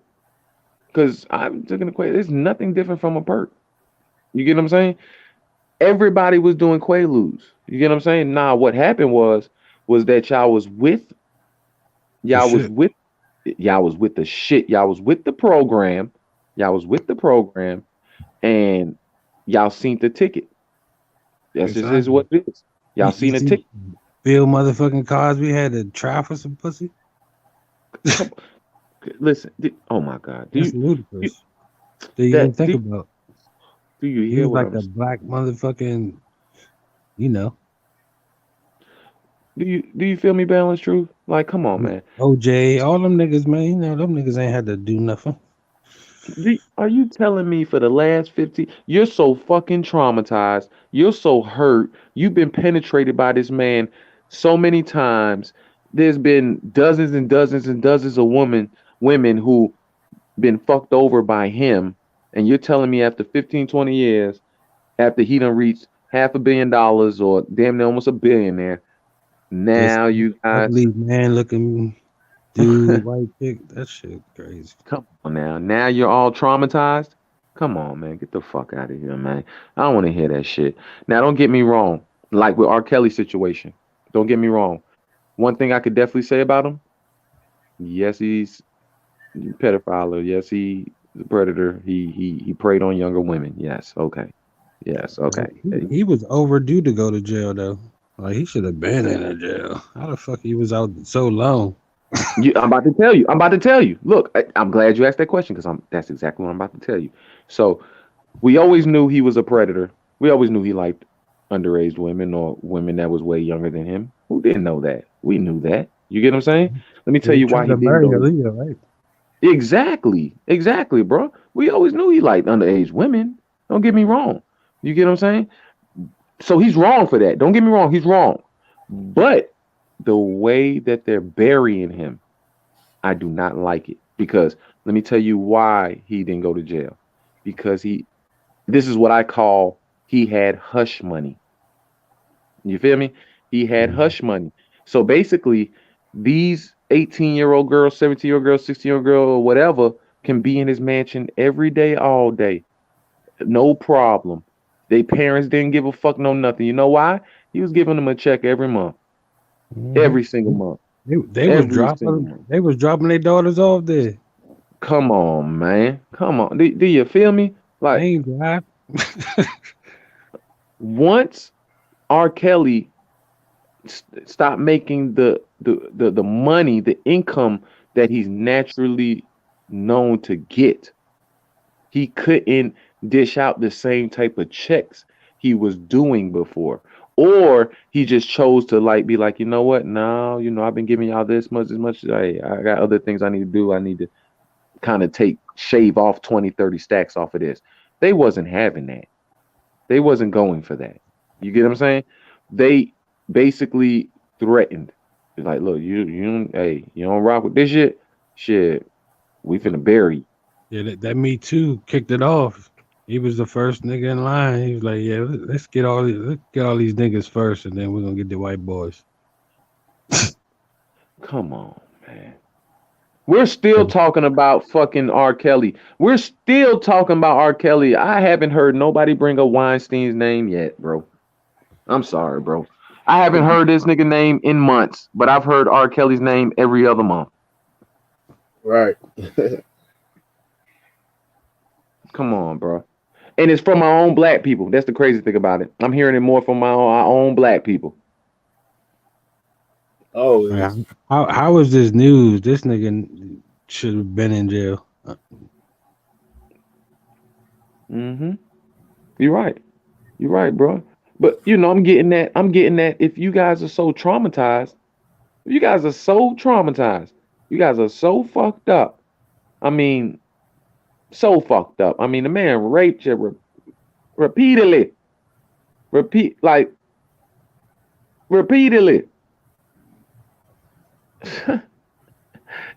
because I'm taking the Quaaludes, it's nothing different from a perk. You get what I'm saying? Everybody was doing Quaaludes. You get what I'm saying? Nah, what happened was that The y'all was shit. with y'all was with the shit. Y'all was with the program. Y'all was with the program, and y'all seen the ticket. That's just is Exactly. what it is. Y'all You seen a see ticket. Bill motherfucking Cosby had to try for some pussy? Come, listen. Oh my God. Do That's you you- ludicrous. Do you even that think do, about? do you He hear was what like I'm a black motherfucking, you know, do you feel me, Balance Truth? Like, come on, man. OJ, all them niggas, man. You know, them niggas ain't had to do nothing. Are you telling me for the last 50, you're so fucking traumatized, you're so hurt, you've been penetrated by this man so many times. There's been dozens and dozens and dozens of women who been fucked over by him, and you're telling me after 15, 20 years, after he done reached $500 million or damn near almost a billionaire, This now you guys ugly man looking dude, white chick, that shit crazy. come on now. Now you're all traumatized? Come on, man. Get the fuck out of here, man. I don't want to hear that shit. Now, don't get me wrong. Like with R. Kelly situation, don't get me wrong. One thing I could definitely say about him, yes, he's a pedophile. Yes, he's a predator. He preyed on younger women. Yes, okay. Yes, okay. He was overdue to go to jail though. Like he should have been in a jail. How the fuck he was out so long? I'm about to tell you. I'm about to tell you. Look, I'm glad you asked that question because that's exactly what I'm about to tell you. So we always knew he was a predator. We always knew he liked underage women or women that was way younger than him. Who didn't know that? We knew that. You get what I'm saying? Let me tell He you why tried he to didn't marry go to. Aaliyah, right? Exactly, bro. We always knew he liked underage women. Don't get me wrong. You get what I'm saying? So he's wrong for that. Don't get me wrong. He's wrong. But the way that they're burying him, I do not like it because let me tell you why he didn't go to jail. Because this is what I call he had hush money. You feel me? He had hush money. So basically, these 18-year-old girls, 17-year-old girls, 16-year-old girl, or whatever can be in his mansion every day, all day. No problem. Their parents didn't give a fuck, no nothing. You know why? He was giving them a check every month, Mm-hmm. every single month. They was Every single one. dropping their daughters off there. Come on, man. Come on. Do you feel me? They Like ain't drive. once R. Kelly stopped making the money, the income that he's naturally known to get, he couldn't dish out the same type of checks he was doing before. Or he just chose to like be like, you know what? No, I've been giving y'all this much, as much as I got other things I need to do. I need to kind of shave off 20, 30 stacks off of this. They wasn't having that. They wasn't going for that. You get what I'm saying? They basically threatened. It's like, look, you don't rock with this shit, we finna bury you. Yeah, that Me Too kicked it off. He was the first nigga in line. He was like, "Yeah, let's get all these niggas first, and then we're gonna get the white boys." Come on, man. We're still talking about fucking R. Kelly. We're still talking about R. Kelly. I haven't heard nobody bring up Weinstein's name yet, bro. I'm sorry, bro. I haven't heard this nigga name in months, but I've heard R. Kelly's name every other month. Right. Come on, bro. And it's from our own black people. That's the crazy thing about it. I'm hearing it more from our own black people. Oh, Yeah. How is this news? This nigga should have been in jail. You're right. You're right, bro. But I'm getting that. If you guys are so traumatized, you guys are so fucked up. I mean, so fucked up. I mean, the man raped you repeatedly. Repeatedly.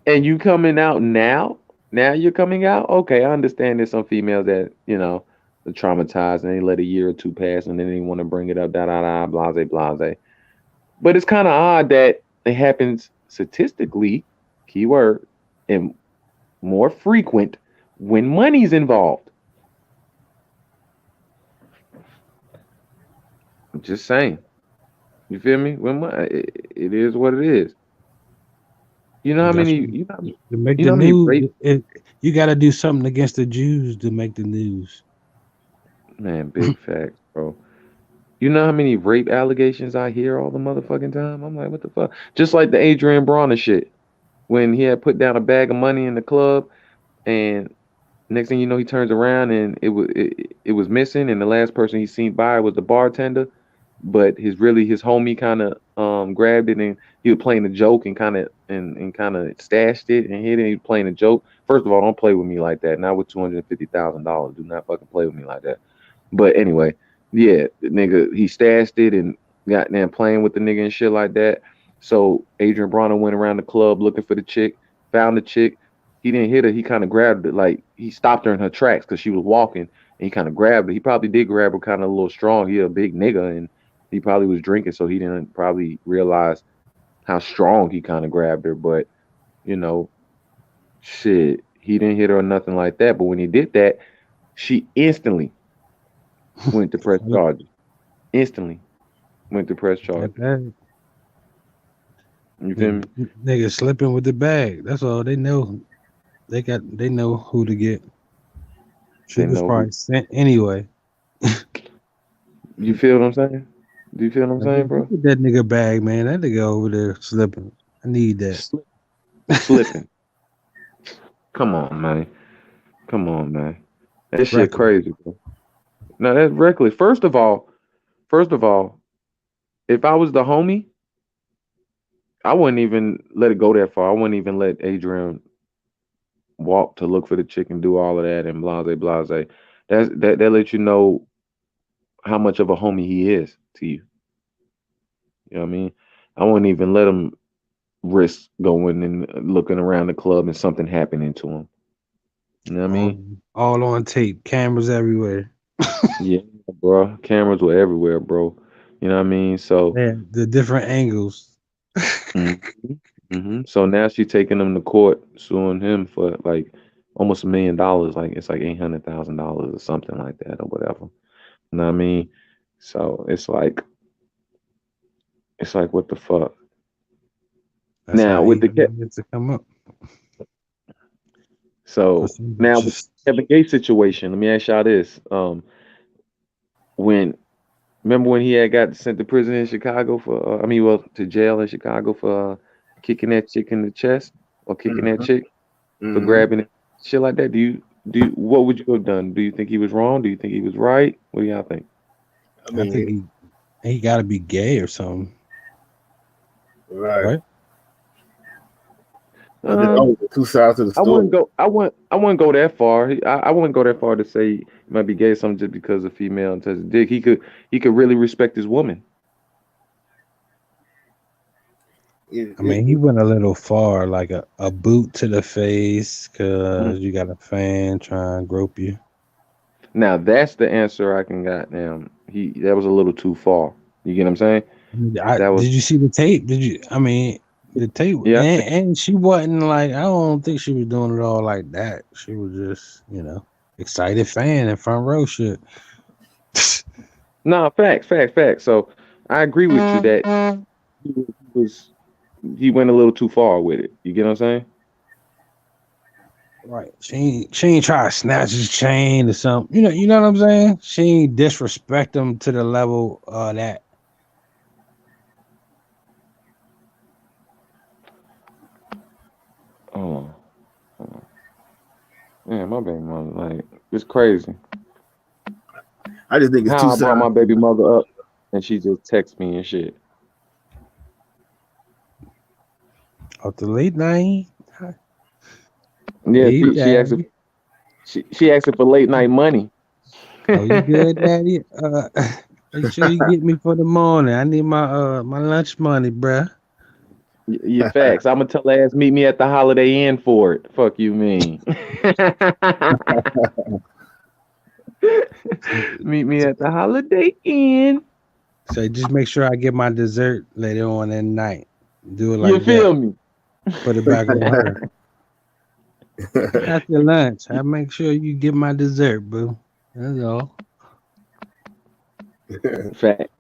And you coming out now? Now you're coming out? Okay, I understand there's some females that, are traumatized and they let a year or two pass and then they want to bring it up, blase, blase. But it's kind of odd that it happens statistically, keyword, and more frequent when money's involved. I'm just saying. You feel me? It is what it is. You know how many? To make the news, you got to do something against the Jews to make the news. Man, big facts, bro. You know how many rape allegations I hear all the motherfucking time? I'm like, what the fuck? Just like the Adrian Bronner shit, when he had put down a bag of money in the club, and next thing you know, he turns around and it was missing, and the last person he seen by was the bartender. But his homie kind of grabbed it and he was playing a joke and kind of stashed it and hid it. He was playing a joke. First of all, don't play with me like that. Not with $250,000. Do not fucking play with me like that. But anyway, yeah, the nigga, he stashed it and got there playing with the nigga and shit like that. So Adrian Bronner went around the club looking for the chick, found the chick. He didn't hit her. He kind of grabbed it, like he stopped her in her tracks because she was walking, and he kind of grabbed her. He probably did grab her kind of a little strong. He a big nigga, and he probably was drinking, so he didn't probably realize how strong he kind of grabbed her. But, shit, he didn't hit her or nothing like that. But when he did that, she instantly went to press charges. Instantly went to press charges. You feel me? Nigga slipping with the bag. That's all they know. They know who to get. She was probably sent anyway. You feel what I'm saying? Do you feel what I'm saying, bro? Look at that nigga bag, man. That nigga over there slipping. I need that. Slipping. Come on, man. That shit crazy, bro. No, that's reckless. First of all, if I was the homie, I wouldn't even let it go that far. I wouldn't even let Adrian walk to look for the chick and do all of that and blase blase. That lets you know how much of a homie he is to you. You know what I mean? I wouldn't even let him risk going and looking around the club and something happening to him. You know what I mean? All on tape, cameras everywhere. Yeah, bro. Cameras were everywhere, bro. You know what I mean? So yeah, the different angles. So now she's taking him to court, suing him for like almost $1 million. Like it's like $800,000 or something like that or whatever. You know what I mean? So it's like what the fuck? That's how Now with the easy it is to come up for so some now with bitches. the Kevin Gates situation, let me ask y'all this. When remember when he had got sent to prison in Chicago for I mean well to jail in Chicago for kicking that chick in the chest or kicking that chick for Mm-hmm. grabbing it, shit like that? What would you have done? Do you think he was wrong? Do you think he was right? What do y'all think? I I think mean, he got to be gay or something, right. right? But there's always two sides to the I wouldn't story. go. I wouldn't go that far. I wouldn't go that far to say he might be gay or something just because of female and touch his dick. He could really respect his woman. It, I it, mean, he it, went a little far, like a boot to the face, Mhm. cause you got a fan trying to grope you. Now that's the answer I can got. Now that was a little too far. You get what I'm saying? That was Did you see the tape? Did you? I mean, the tape, yeah. and she wasn't like. I don't think she was doing it all like that. She was just, excited fan in front row shit. No, facts. So I agree with you that he was he went a little too far with it. You get what I'm saying? Right. She ain't try to snatch his chain or something. You know what I'm saying? She ain't disrespect him to the level that. Oh, man, my baby mother, like, it's crazy. I just think it's two How I brought my sides. baby mother up and she just text me and shit. Off the late night. Yeah, Hey, she asked if daddy. she asked for late night money. Oh, you good, daddy? Make sure you get me for the morning. I need my lunch money, bruh. Your facts. I'm gonna tell her ass meet me at the Holiday Inn for it. Fuck you mean? Meet me at the Holiday Inn. So just make sure I get my dessert later on in the night. Do it You like that. feel me? Put it back on her. After lunch, I make sure you get my dessert, boo. That's all. Fact.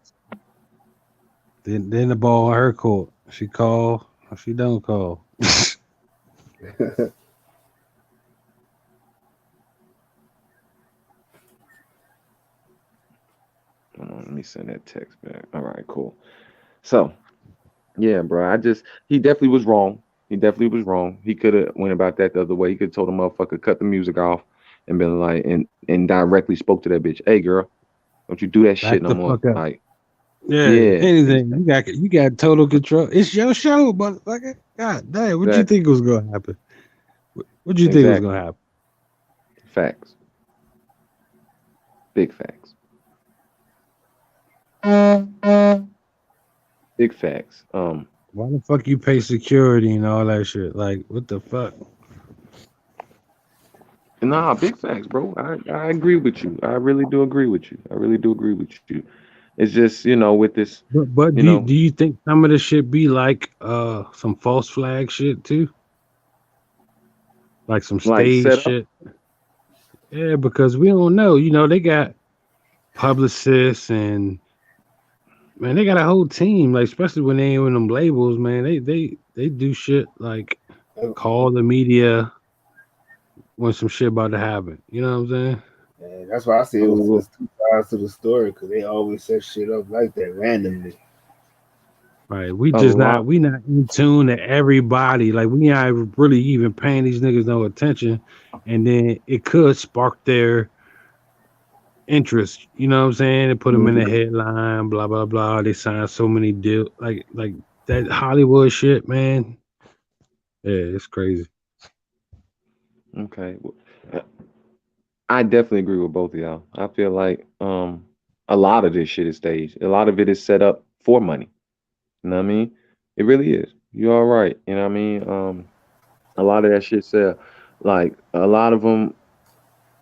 Then the ball on her court. She call or she don't call. Hold on, let me send that text back. All right, cool. So yeah, bro. He definitely was wrong. He definitely was wrong. He could have went about that the other way. He could have told the motherfucker cut the music off and been like and directly spoke to that bitch. Hey girl, don't you do that Back shit no the more. fuck up. Like, Yeah, yeah, anything. You got total control. It's your show, motherfucker. God damn, what you exactly. think was gonna happen? What you think was Exactly. gonna happen? Facts. Big facts. Big facts. Why the fuck you pay security and all that shit? Like, what the fuck? Nah, big facts, bro. I agree with you. I really do agree with you. I really do agree with you. It's just, with this, But you do you, know, do you think some of this shit be like some false flag shit too? Like some like stage set up. shit? Yeah, because we don't know. They got publicists and man, they got a whole team. Like especially when they ain't in them labels, man. They do shit like call the media when some shit about to happen. You know what I'm saying? And that's why I say it's two sides to the story because they always set shit up like that randomly. Right. We A just lot. not in tune to everybody. Like we not really even paying these niggas no attention. And then it could spark their interest. You know what I'm saying? And put them in the Mhm. headline, blah, blah, blah. They sign so many deals. Like that Hollywood shit, man. Yeah, it's crazy. Okay. Uh, I definitely agree with both of y'all. I feel like a lot of this shit is staged. A lot of it is set up for money. You know what I mean? It really is. You're all right. You know what I mean? A lot of that shit sell. Like a lot of them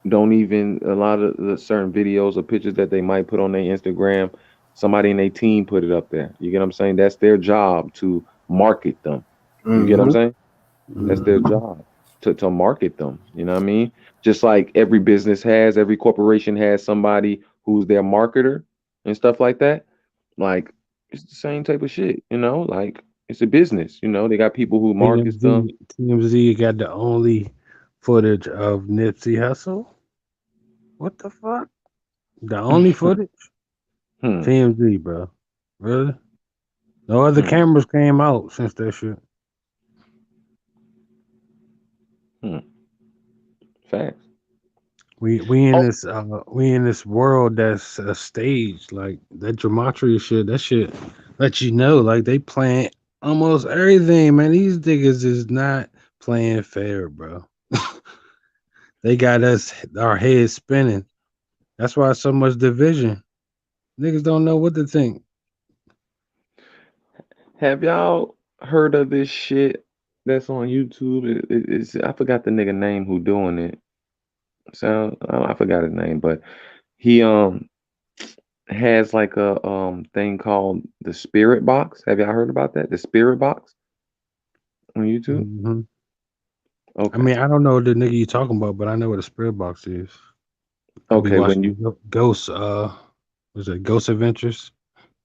don't even a lot of the certain videos or pictures that they might put on their Instagram, somebody in their team put it up there. You get what I'm saying? That's their job to market them. You get what I'm Mhm. saying? That's their Mhm. job to market them. You know what I mean? Just like every business has, every corporation has somebody who's their marketer and stuff like that. Like it's the same type of shit, Like It's a business, you know. They got people who market stuff. TMZ got the only footage of Nipsey Hussle. What the fuck? The only footage? Hmm. TMZ, bro. Really? No other Hmm. cameras came out since that shit. Hmm. Facts. We in this world that's a stage, like that gematria shit. That shit let you know, like they playing almost everything, man. These niggas is not playing fair, bro. They got us our heads spinning. That's why so much division. Niggas don't know what to think. Have y'all heard of this shit that's on YouTube? It's I forgot the nigga name who doing it. So I forgot his name, but he has like a thing called the Spirit Box. Have y'all heard about that? The Spirit Box on YouTube? Hmm. I Okay. mean, I don't know the nigga you talking about, but I know what a spirit box is. I be Okay, when watching you Ghost. Was it Ghost Adventures?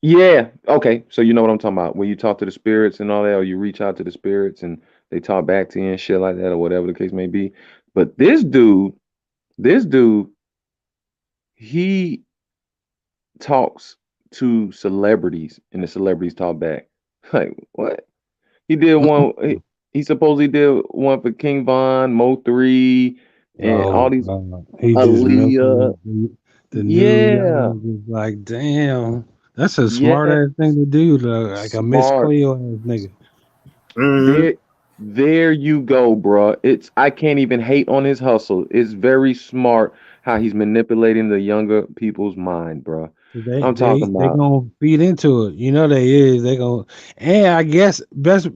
yeah, okay. So you know what I'm talking about. When you talk to the spirits and all that, or you reach out to the spirits and they talk back to you and shit like that, or whatever the case may be. But this dude, he talks to celebrities and the celebrities talk back. Like what? He did one. He supposedly did one for King Von, Mo3, and all Oh, these he just Aaliyah. milking the new Yeah, young niggas. Like, damn, that's a smart yeah, ass thing to do. Like a Miss smart. Cleo ass nigga. Mm-hmm. There you go, bruh. It's I can't even hate on his hustle. It's very smart how he's manipulating the younger people's mind, bruh. They I'm they talking they about gonna feed into it. You know they is. They gonna, and I guess best.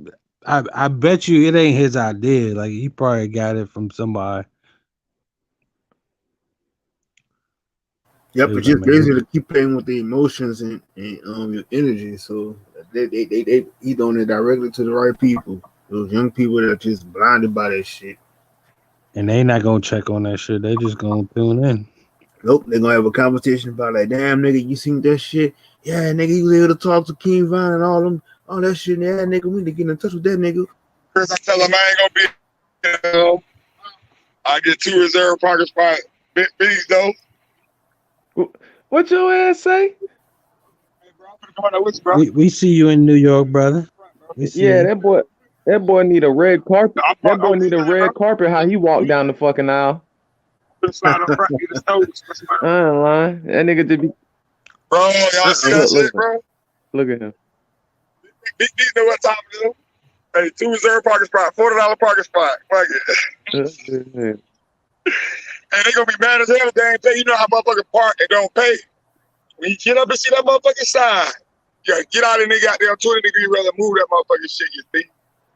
I bet you it ain't his idea. Like he probably got it from somebody. Yep, They was it's like, just man, basically to keep playing with the emotions and your energy. So they he doing it directly to the right people. Those young people that are just blinded by that shit. and they not gonna check on that shit. They just gonna tune in. Nope, they're gonna have a conversation about like, damn nigga, you seen that shit? Yeah, nigga, he was able to talk to King Von and all that shit. Yeah, nigga, we need to get in touch with that nigga. First, I tell him I ain't gonna be. I get 2 reserve parking spot. Biggs though. what your ass say? Hey, bro, I'm finna come out there with you, bro. We see you in New York, brother. We see Yeah, you. that boy need a red carpet. I'm That boy front need a line, bro. red carpet. How he walked down the fucking aisle? I'm finna slide up front, get the stoves. I ain't lying. That nigga just be Bro, y'all see that look shit, bro? look at him. Big D know what time it is. Hey, 2 reserve parking spot, $40 parking spot. Fuck it. And they gonna be mad as hell if they ain't pay. You know how motherfuckers park and don't pay. When you get up and see that motherfucking sign, you gotta get out of the goddamn 20-degree rather move that motherfucking shit, you see.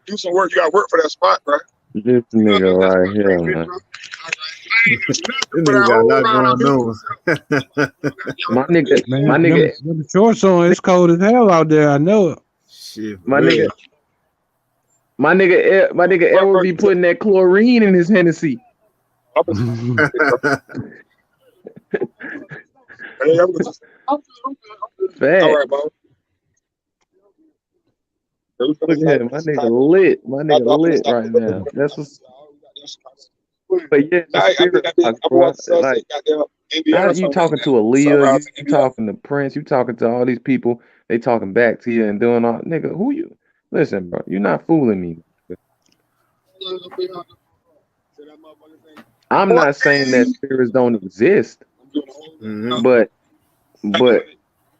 Do some work. You gotta work for that spot, bro. This You know nigga that's right my here, great bitch, man. bro. I ain't got nothing This but a nigga got a whole lot round of going music. on. Man, My nigga, them shorts on. It's cold as hell out there. I know it. Shit, for my nigga, real. my nigga Edward be putting that chlorine in his Hennessy. Fat. All right, bro. Look at him. My nigga lit. My nigga lit right now. That's what's. But yeah, the spirit box, bro. Like, how you talking to Aaliyah? You talking to Prince? You talking to all these people? They talking back to you and doing all. Nigga, who you? Listen, bro. You're not fooling me. I'm not saying that spirits don't exist, Mm-hmm. but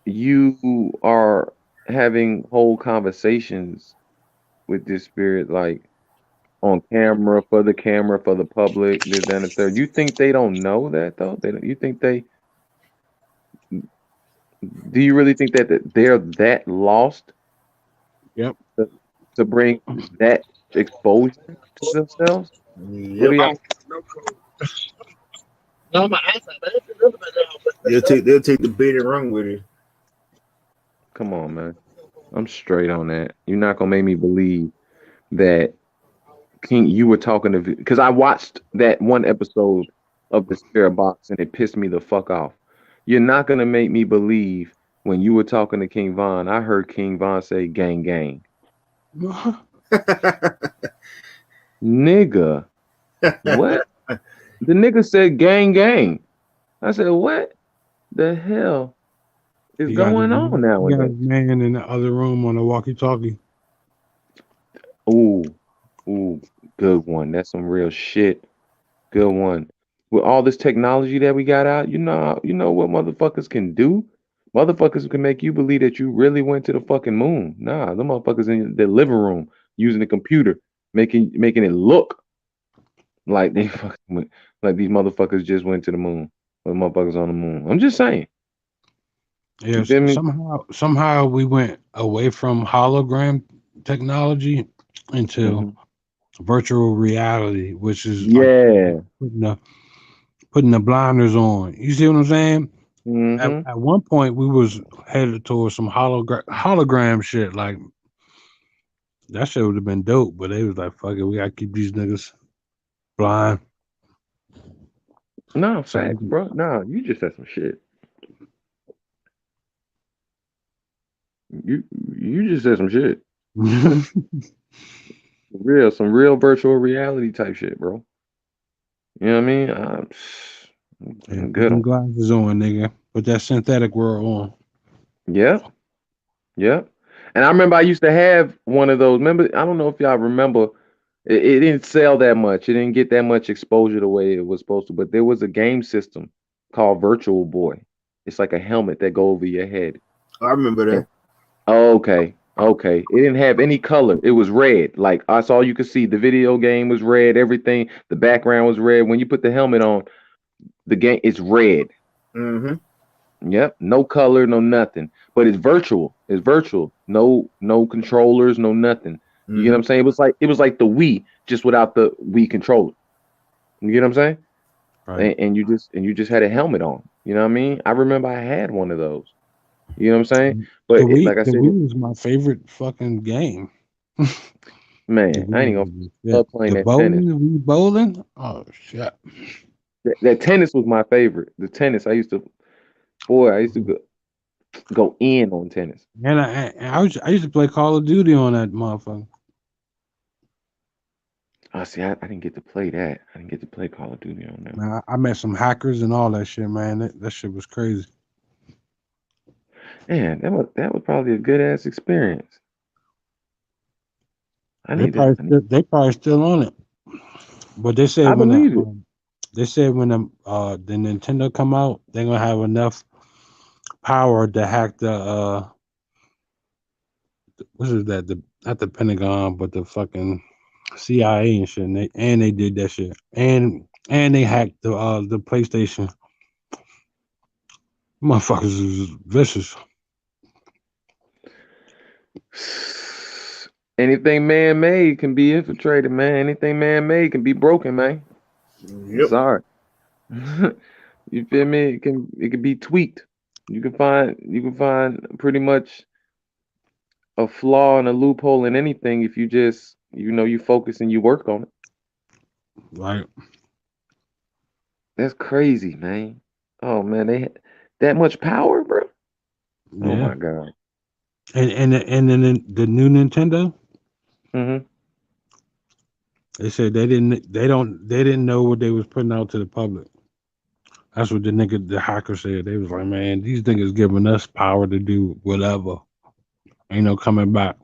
you are having whole conversations with this spirit, like on camera, for the public, this, that, and the third. You think they don't know that though? You think they? Do you really think that they're that lost Yep. to bring that exposure to themselves? What do Yep. y'all? They'll take the bait and run with it. Come on, man. I'm straight on that. You're not gonna make me believe that King. You were talking to because I watched that one episode of the Spirit Box and it pissed me the fuck off. You're not gonna make me believe when you were talking to King Von. I heard King Von say "gang gang." Nigga, what? The nigga said gang gang. I said, what the hell is going on He got nowadays? his man in the other room on the walkie-talkie. Ooh, ooh, good one. That's some real shit. Good one. With all this technology that we got out, you know what motherfuckers can do? Motherfuckers can make you believe that you really went to the fucking moon. Nah, the motherfuckers in their living room using the computer, making it look like they fucking went, like these motherfuckers just went to the moon. Or motherfuckers on the moon. I'm just saying. You Yes, feel me? somehow we went away from hologram technology into Hmm. virtual reality, which is like Yeah. putting the blinders on. You see what I'm saying? Hmm. At one point, we was headed towards some hologram shit. Like that shit would have been dope, but they was like, "Fuck it, we gotta keep these niggas blind." No, So facts, bro. No, you just said some shit. You you just said some shit. Some real virtual reality type shit, bro. You know what I mean? yeah, I'm put good them on. glasses on, nigga. Put that synthetic world on. Yeah, yeah. And I remember I used to have one of those. Remember, I don't know if y'all remember. It didn't sell that much. It didn't get that much exposure the way it was supposed to. But there was a game system called Virtual Boy. It's like a helmet that go over your head. I remember And that. okay, okay. It didn't have any color. It was red. Like that's all you could see. The video game was red. Everything. The background was red. When you put the helmet on, the game it's red. Mm-hmm. Yep, no color, no nothing. But it's virtual. It's virtual. No controllers, no nothing. You get what Mm-hmm. I'm saying? It was like the Wii, just without the Wii controller. You get what I'm saying? Right. And you just had a helmet on. You know what I mean? I remember I had one of those. You know what I'm saying? The But Wii, like I the said, Wii was my favorite fucking game. The man, I ain't Wii gonna was the shit. love playing The that tennis. bowling, the Wii bowling. Oh shit. That tennis was my favorite. The tennis, I used to go in on tennis. And I used to play Call of Duty on that motherfucker. I see. I didn't get to play that. I didn't get to play Call of Duty on that. Man, I met some hackers and all that shit, man. That shit was crazy. Man, that was probably a good ass experience. I They need to. probably still on it. But I believe it. they said when the Nintendo come out, they're gonna have enough power to hack the what is that? The not the Pentagon, but the fucking CIA and shit. And they did that shit. And they hacked the PlayStation. Motherfuckers is vicious. Anything man made can be infiltrated, man. Anything man made can be broken, man. I'm Yep. sorry. You feel me? It can be tweaked. You can find pretty much a flaw and a loophole in anything if you just you focus and you work on it. Right. That's crazy, man. Oh man, they had that much power, bro. Oh Yeah. my god. And then the new Nintendo, Hmm. they said they didn't know what they was putting out to the public. That's what the hacker said. They was like, man, these niggas giving us power to do whatever. Ain't no coming back.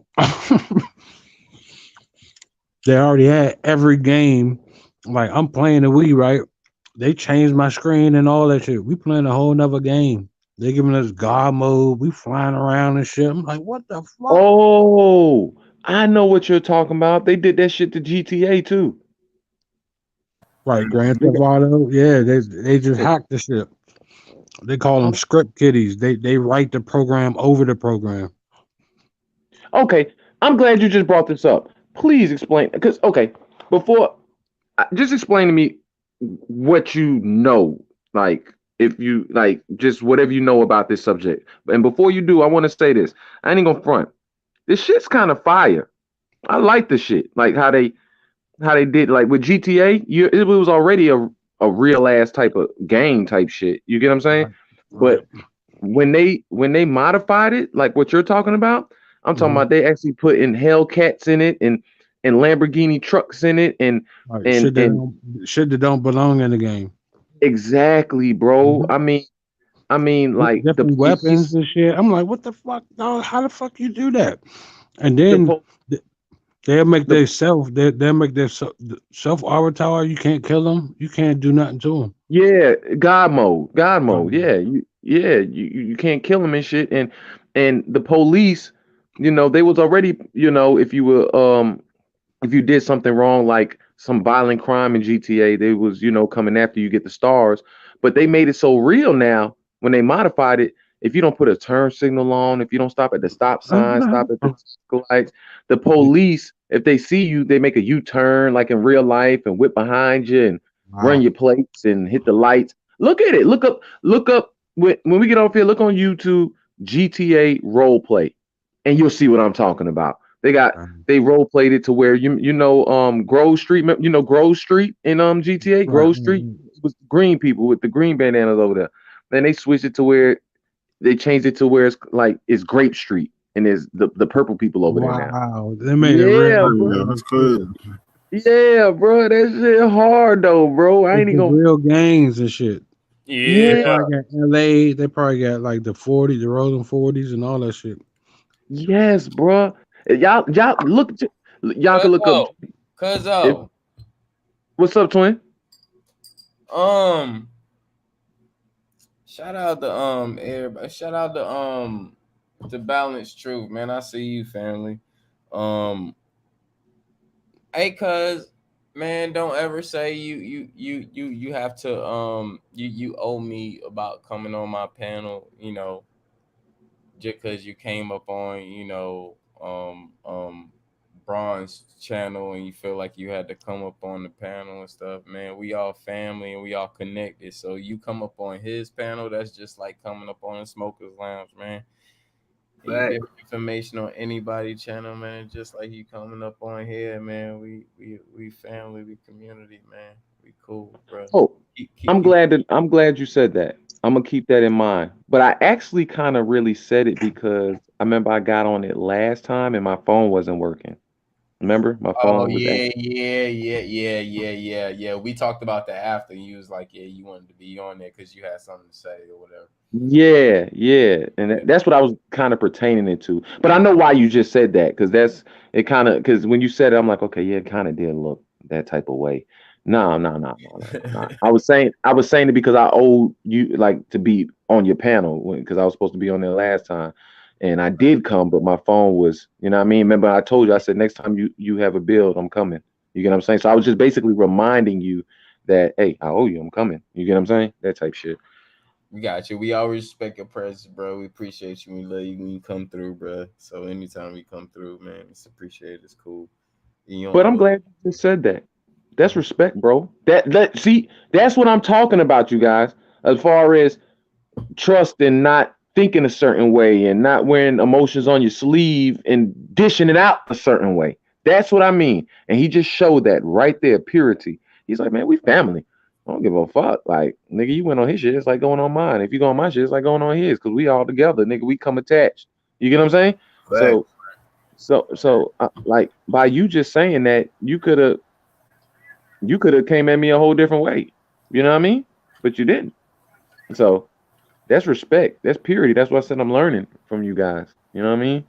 They already had every game. Like I'm playing the Wii, right? They changed my screen and all that shit. We playing a whole nother game. They giving us God mode. We flying around and shit. I'm like, what the fuck? Oh, I know what you're talking about. They did that shit to GTA too. Right, Grand They Theft got, Auto. Yeah, they just hacked the shit. They call them script kiddies. They write the program over the program. okay, I'm glad you just brought this up. Please explain, because okay, before just explain to me what you know, like if you like just whatever you know about this subject. And before you do, I want to say this. I ain't gonna front. This shit's kind of fire. I like the shit, like how they did like with GTA. It was already a real ass type of game type shit. You get what I'm saying? Right, right. But when they modified it, like what you're talking about, I'm talking about they actually put in Hellcats in it and Lamborghini trucks in it and Like and and shit that don't belong in the game. exactly, bro. Mhm. I mean, like Different you weapons and shit. I'm like, what the fuck? Dog? How the fuck you do that? And the then po- they'll make the their they'll make their self avatar. You can't kill them. You can't do nothing to them. Yeah, God mode. Yeah, you can't kill them and shit. And the police, they was already, if you did something wrong, like some violent crime in GTA, they was, coming after you get the stars. But they made it so real now when they modified it. If you don't put a turn signal on, if you don't stop at the stop sign, stop at the traffic lights, the police, if they see you, they make a U-turn like in real life and whip behind you and run Wow. your plates and hit the lights. Look at it. Look up when we get off here, look on YouTube GTA role play, and you'll see what I'm talking about. They role played it to where Grove Street, Grove Street in GTA, Right. Grove Street was green people with the green bandanas over there. Then they switched it to where they changed it to where it's Grape Street and there's the purple people over there now. Wow. They made it Yeah, real. bro. That's crazy. Yeah, bro. That shit hard though, bro. I It's ain't the even gonna. real gangs and shit. They Yeah. Yeah, probably got LA. They probably got like the 40, the rolling 40s and all that shit. yes, bro. Y'all look. Y'all can look up. Cuzzo. If, Cuzzo. what's up, twin? Shout out to everybody. Shout out to Balance Truth, man. I see you, family. Hey, cuz, man, don't ever say you have to you owe me about coming on my panel, just because you came up on, Braun's channel and you feel like you had to come up on the panel and stuff, man. We all family and we all connected. So you come up on his panel, that's just like coming up on the Smokers Lounge, man. And you Right. give information on anybody channel, man, just like you coming up on here, man. We family, we community, man. We cool, bro. Oh, Keep I'm glad you said that. I'm gonna keep that in mind. But I actually kind of really said it because I remember I got on it last time and my phone wasn't working. Remember, my Oh phone was yeah, yeah. We talked about that after. You was like, yeah, you wanted to be on there because you had something to say or whatever. yeah, and that's what I was kind of pertaining it to. But I know why you just said that because because when you said it, I'm like, okay, yeah, it kind of did look that type of way. No, no, no, no, no, no. I was saying it because I owed you like to be on your panel because I was supposed to be on there last time, and I did come, but my phone was, you know what I mean. Remember, I told you, I said next time you have a build, I'm coming. You get what I'm saying? So I was just basically reminding you that, hey, I owe you, I'm coming. You get what I'm saying? That type shit. We got you. We always respect your presence, bro. We appreciate you. We love you when you come through, bro. So anytime we come through, man, it's appreciated. It's cool. You But don't I'm know. glad you just said that. That's respect, bro. See, that's what I'm talking about, you guys. As far as trust and not thinking a certain way and not wearing emotions on your sleeve and dishing it out a certain way. That's what I mean. And he just showed that right there, purity. He's like, man, we family. I don't give a fuck. Like, nigga, you went on his shit. It's like going on mine. If you go on my shit, it's like going on his because we all together, nigga. We come attached. You get what I'm saying? Right. So, like by you just saying that, you could have came at me a whole different way. You know what I mean? But you didn't. So that's respect. That's purity. That's what I said I'm learning from you guys. You know what I mean?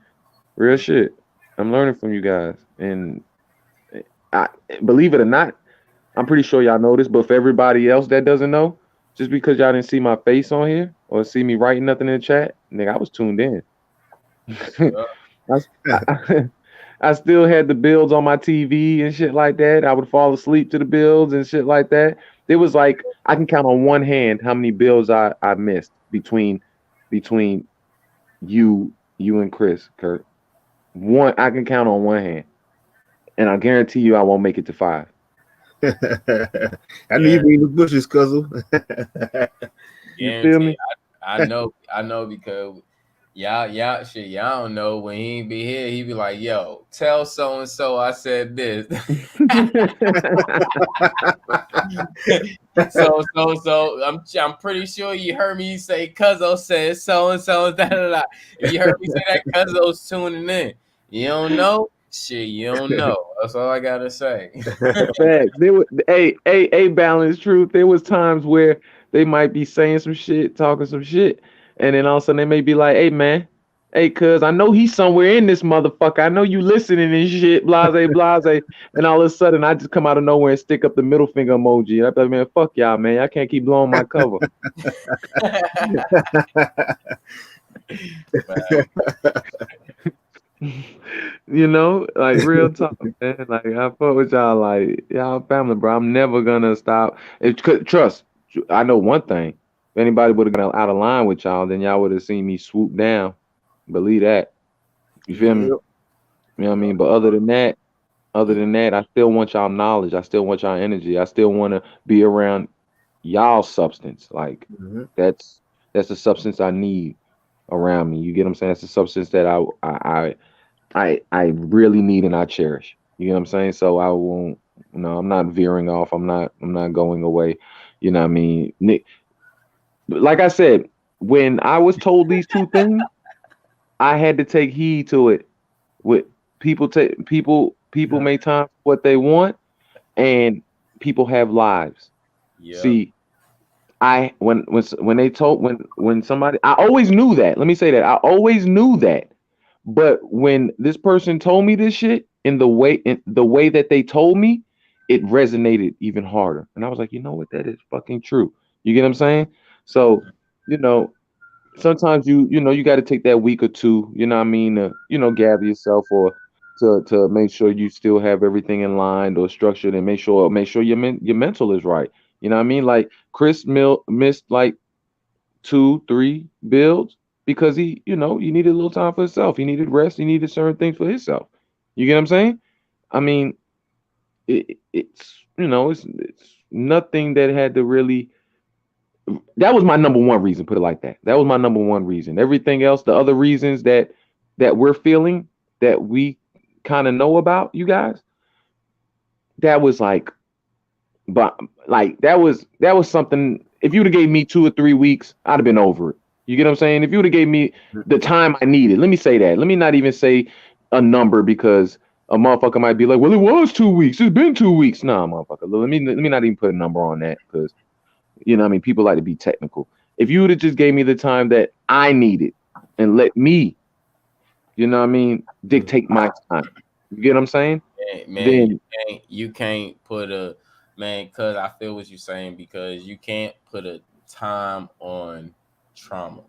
Real shit. I'm learning from you guys. And I believe it or not, I'm pretty sure y'all know this, but for everybody else that doesn't know, just because y'all didn't see my face on here or see me writing nothing in the chat, nigga, I was tuned in. I still had the builds on my TV and shit like that. I would fall asleep to the builds and shit like that. It was like I can count on one hand how many builds I missed between you and Chris, Kurt. One I can count on one hand. And I guarantee you I won't make it to 5. I knew you be in the bushes, Cuzzle. You feel me? I know because y'all don't know when he ain't be here, he be like, yo, tell so and so I said this. So I'm pretty sure you heard me say Cuzzo said so and so. Da, da, da. If you heard me say that, Cuzzo's tuning in. You don't know? Shit, you don't know. That's all I gotta say. Facts. There was a balanced truth. There was times where they might be saying some shit, talking some shit, and then all of a sudden they may be like, "Hey man, hey cuz I know he's somewhere in this motherfucker. I know you listening and shit, blase blase." And all of a sudden I just come out of nowhere and stick up the middle finger emoji. And I be like, "Man, fuck y'all, man. I can't keep blowing my cover." You know, like real talk, man. Like I fuck with y'all, like y'all family, bro. I'm never gonna stop. Trust. I know one thing. If anybody would have gone out of line with y'all, then y'all would have seen me swoop down. Believe that. You feel me? Yep. You know what I mean? But other than that, I still want y'all knowledge. I still want y'all energy. I still want to be around y'all substance. Like Mhm. that's the substance I need around me. You get what I'm saying? That's the substance that I really need and I cherish. You know what I'm saying? So I won't. No, I'm not veering off. I'm not going away. You know what I mean? Nick, like I said, when I was told these two things, I had to take heed to it. With people make time for what they want, and people have lives. Yep. See, I when they told when somebody I always knew that. Let me say that I always knew that. But when this person told me this shit in the way that they told me, it resonated even harder. And I was like, you know what, that is fucking true. You get what I'm saying? So, you know, sometimes you got to take that week or two, you know what I mean, to, gather yourself or to make sure you still have everything in line or structured and make sure your mental is right. You know what I mean? Like Chris missed like 2-3 builds because he needed a little time for himself. He needed rest. He needed certain things for himself. You get what I'm saying? I mean, it's nothing that had to really. That was my number one reason. Put it like that. That was my number one reason. Everything else, the other reasons that we're feeling that we kind of know about, you guys, that was like, but like that was something. If you'd have gave me 2 or 3 weeks, I'd have been over it. You get what I'm saying? If you'd have gave me the time I needed, let me say that. Let me not even say a number because a motherfucker might be like, "Well, it was 2 weeks. It's been 2 weeks." Nah, motherfucker. Let me not even put a number on that because I mean, people like to be technical. If you would have just gave me the time that I needed and let me, what I mean, dictate my time. You get what I'm saying? Man, Then you can't put a man, cuz I feel what you're saying because you can't put a time on trauma.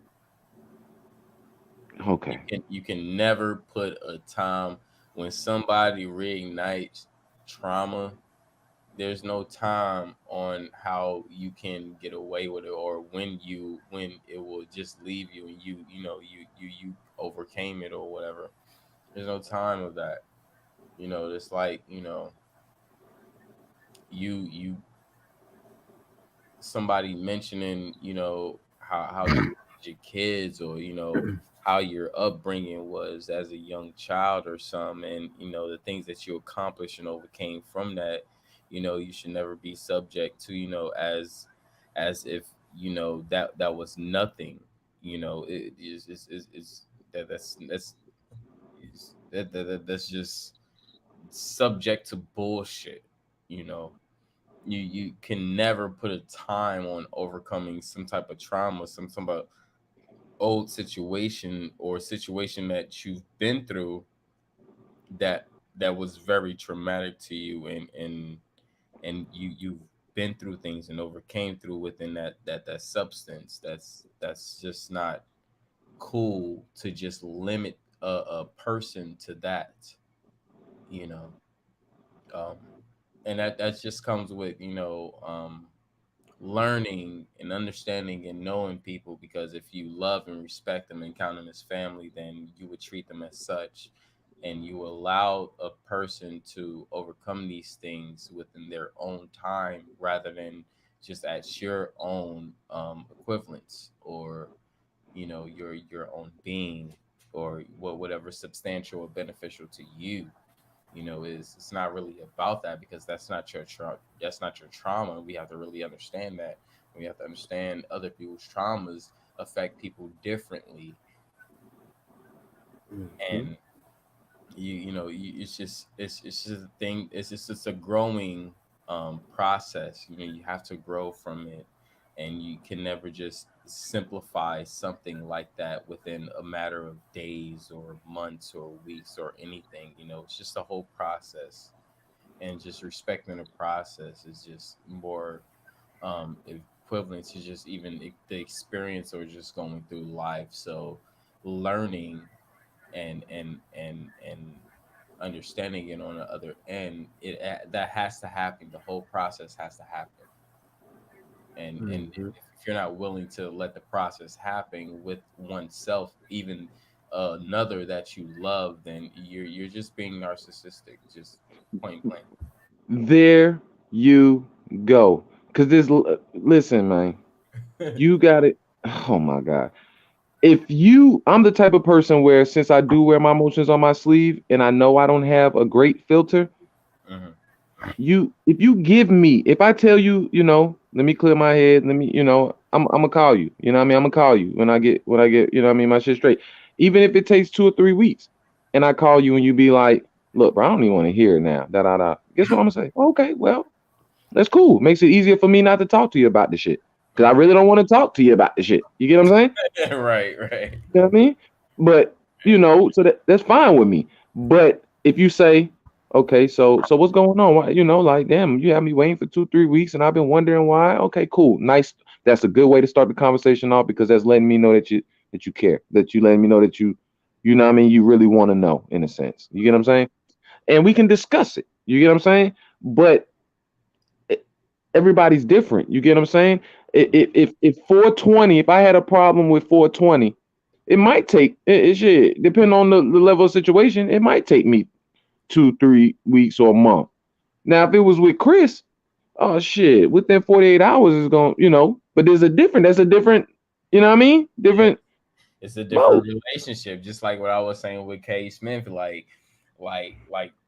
okay. You can never put a time when somebody reignites trauma. There's no time on how you can get away with it or when it will just leave you and you overcame it or whatever. There's no time of that. It's like, you somebody mentioning, how you raised your kids or, how your upbringing was as a young child or something, and, the things that you accomplished and overcame from that, you should never be subject to, as if, that was nothing. It is that's just subject to bullshit, you know you can never put a time on overcoming some type of trauma, some type of old situation or situation that you've been through that was very traumatic to you, and you've been through things and overcame through within that substance. That's just not cool to just limit a person to that, you know um and that just comes with, learning and understanding and knowing people, because if you love and respect them and count them as family, then you would treat them as such, and you allow a person to overcome these things within their own time rather than just at your own equivalence, or your own being, or whatever substantial or beneficial to you. it's not really about that, because that's not that's not your trauma. We have to really understand that. We have to understand other people's traumas affect people differently, Mhm. and it's just a thing. It's a growing process. You have to grow from it, and you can never just simplify something like that within a matter of days or months or weeks or anything. It's just a whole process, and just respecting the process is just more equivalent to just even the experience or just going through life. So learning and understanding it on the other end, that has to happen. The whole process has to happen, and Mhm. if you're not willing to let the process happen with oneself, even another that you love, then you're just being narcissistic, just point blank. There you go. Cause listen, man, you got it. Oh my god. I'm the type of person where since I do wear my emotions on my sleeve and I know I don't have a great filter, Hmm. if you give me, if I tell you, let me clear my head, I'm gonna call you. You know what I mean? I'm gonna call you when I get, you know what I mean, my shit straight. Even if it takes 2 or 3 weeks and I call you and you be like, look, bro, I don't even want to hear it now. Da da da. Guess what I'm gonna say? Okay, well, that's cool. Makes it easier for me not to talk to you about the shit. Cause I really don't want to talk to you about the shit. You get what I'm saying? Right, right. You know what I mean? But so that's fine with me. But if you say, okay, so what's going on? Why, like, damn, you have me waiting for 2, 3 weeks, and I've been wondering why. Okay, cool, nice. That's a good way to start the conversation off because that's letting me know that you care, that you letting me know that you know what I mean, you really want to know in a sense. You get what I'm saying? And we can discuss it. You get what I'm saying? But everybody's different. You get what I'm saying? If 420, if I had a problem with 420, it might take it should depend on the level of situation. It might take me 2, 3 weeks or a month. Now, if it was with Chris, oh shit, within 48 hours is going. But that's a different, you know what I mean? Yeah, Different it's a different mode. relationship, just like what I was saying with K Smith, like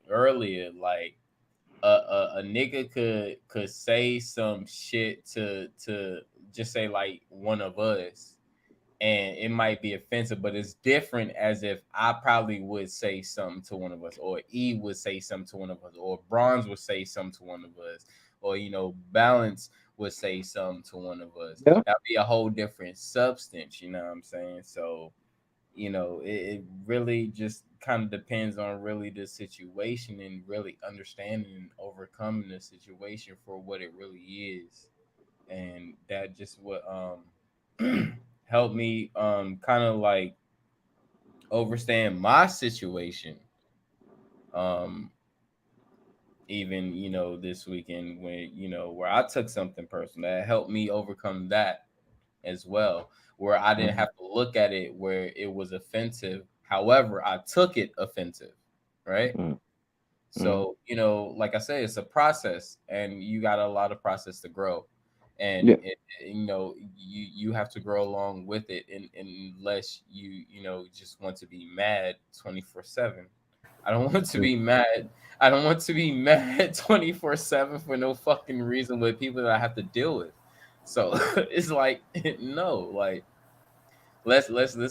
earlier, like a nigga could say some shit to just say like one of us, and it might be offensive, but it's different as if I probably would say something to one of us, or E would say something to one of us, or Bronze would say something to one of us, or Balance would say something to one of us. Yeah. That'd be a whole different substance, you know what I'm saying? So it really just kind of depends on really the situation, and really understanding and overcoming the situation for what it really is. And that just what helped me kind of like understand my situation, um even this weekend, when where I took something personal, that helped me overcome that as well, where I didn't Mhm. have to look at it where it was offensive. However, I took it offensive, right? Mhm. Mhm. So, like I say, it's a process, and you got a lot of process to grow. And Yeah. you have to grow along with it, unless you just want to be mad 24/7. I don't want to be mad. I don't want to be mad 24/7 for no fucking reason with people that I have to deal with. So it's like no, like let's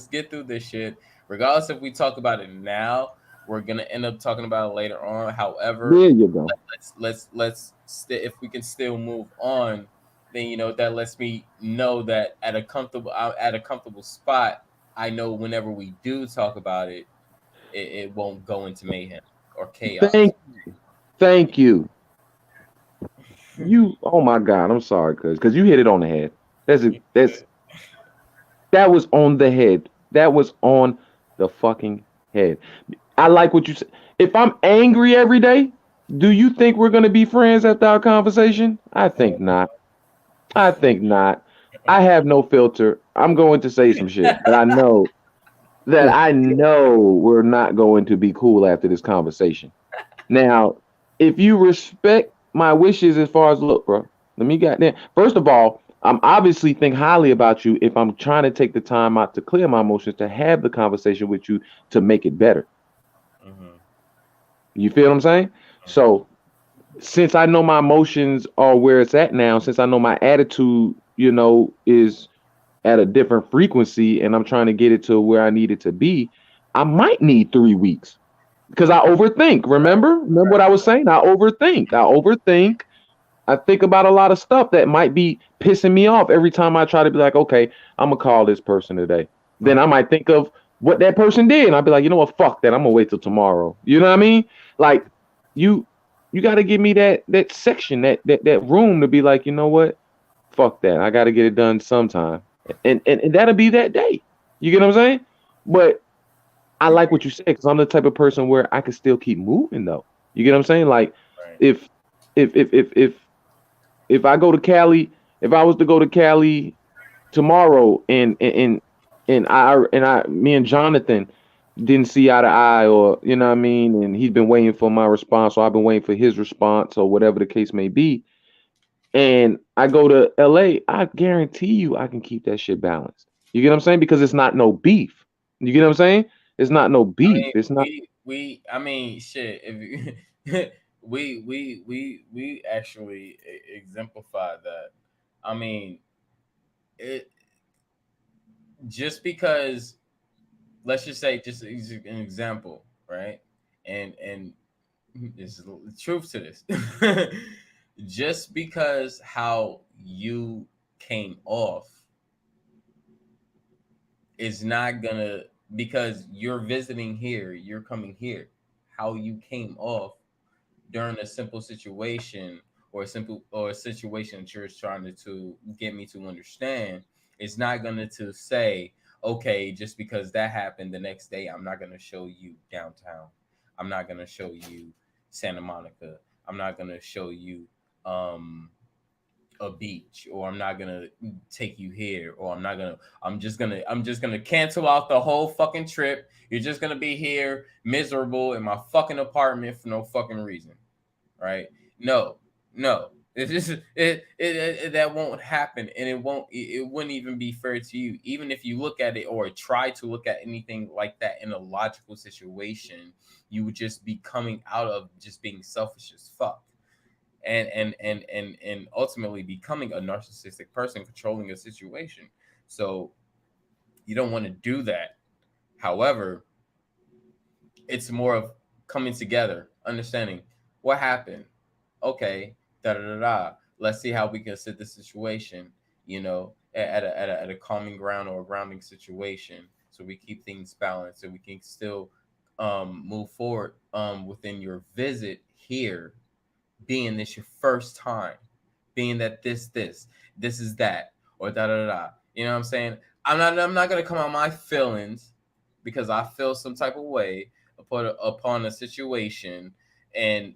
get through this shit. Regardless if we talk about it now, we're gonna end up talking about it later on. However, There you go. if we can still move on, then that lets me know that at a comfortable spot, I know whenever we do talk about it, it won't go into mayhem or chaos. Thank you. Oh my God, I'm sorry, cause you hit it on the head. That's that was on the head. That was on the fucking head. I like what you said. If I'm angry every day, do you think we're gonna be friends after our conversation? I think not. I think not. I have no filter. I'm going to say some shit that I know we're not going to be cool after this conversation. Now, if you respect my wishes as far as look, bro, let me get there. First of all, I'm obviously think highly about you if I'm trying to take the time out to clear my emotions to have the conversation with you to make it better. Hmm. You feel what I'm saying? So since I know my emotions are where it's at now, since I know my attitude, is at a different frequency and I'm trying to get it to where I need it to be, I might need 3 weeks because I overthink. Remember what I was saying? I overthink. I think about a lot of stuff that might be pissing me off every time I try to be like, okay, I'm gonna call this person today. Then I might think of what that person did, and I'll be like, you know what, fuck that. I'm gonna wait till tomorrow. You know what I mean? Like you, you got to give me that section, that room to be like, you know what, fuck that. I got to get it done sometime, and that'll be that day. You get what I'm saying? But I like what you said because I'm the type of person where I can still keep moving though. You get what I'm saying? Like Right. if if I go to Cali, if I was to go to Cali tomorrow and me and Jonathan didn't see eye to eye, or you know what I mean, and he's been waiting for my response, or I've been waiting for his response, or whatever the case may be, and I go to LA, I guarantee you I can keep that shit balanced. You get what I'm saying? Because it's not no beef. You get what I'm saying? It's not no I beef. mean, It's not. I mean, shit. If you, we actually exemplify that. I mean, it just because, let's just say, just an example, right? And there's truth to this. Just because how you came off is not gonna, because you're visiting here, you're coming here. How you came off during a simple situation, or a situation that you're trying to get me to understand, is not gonna to say, okay, just because that happened, the next day I'm not gonna show you downtown. I'm not gonna show you Santa Monica. I'm not gonna show you um a beach, or I'm not gonna take you here, or I'm just gonna cancel out the whole fucking trip. You're just gonna be here miserable in my fucking apartment for no fucking reason, right? No, no. It's just that won't happen, and it wouldn't even be fair to you. Even if you look at it or try to look at anything like that in a logical situation, you would just be coming out of just being selfish as fuck, and ultimately becoming a narcissistic person controlling a situation. So you don't want to do that. However, it's more of coming together, understanding what happened. Okay, da da da da. Let's see how we can set the situation, at a calming ground or a grounding situation, so we keep things balanced, so we can still move forward within your visit here, being this your first time, being that this is that, or da da da. You know what I'm saying? I'm not gonna come on my feelings because I feel some type of way upon a situation, and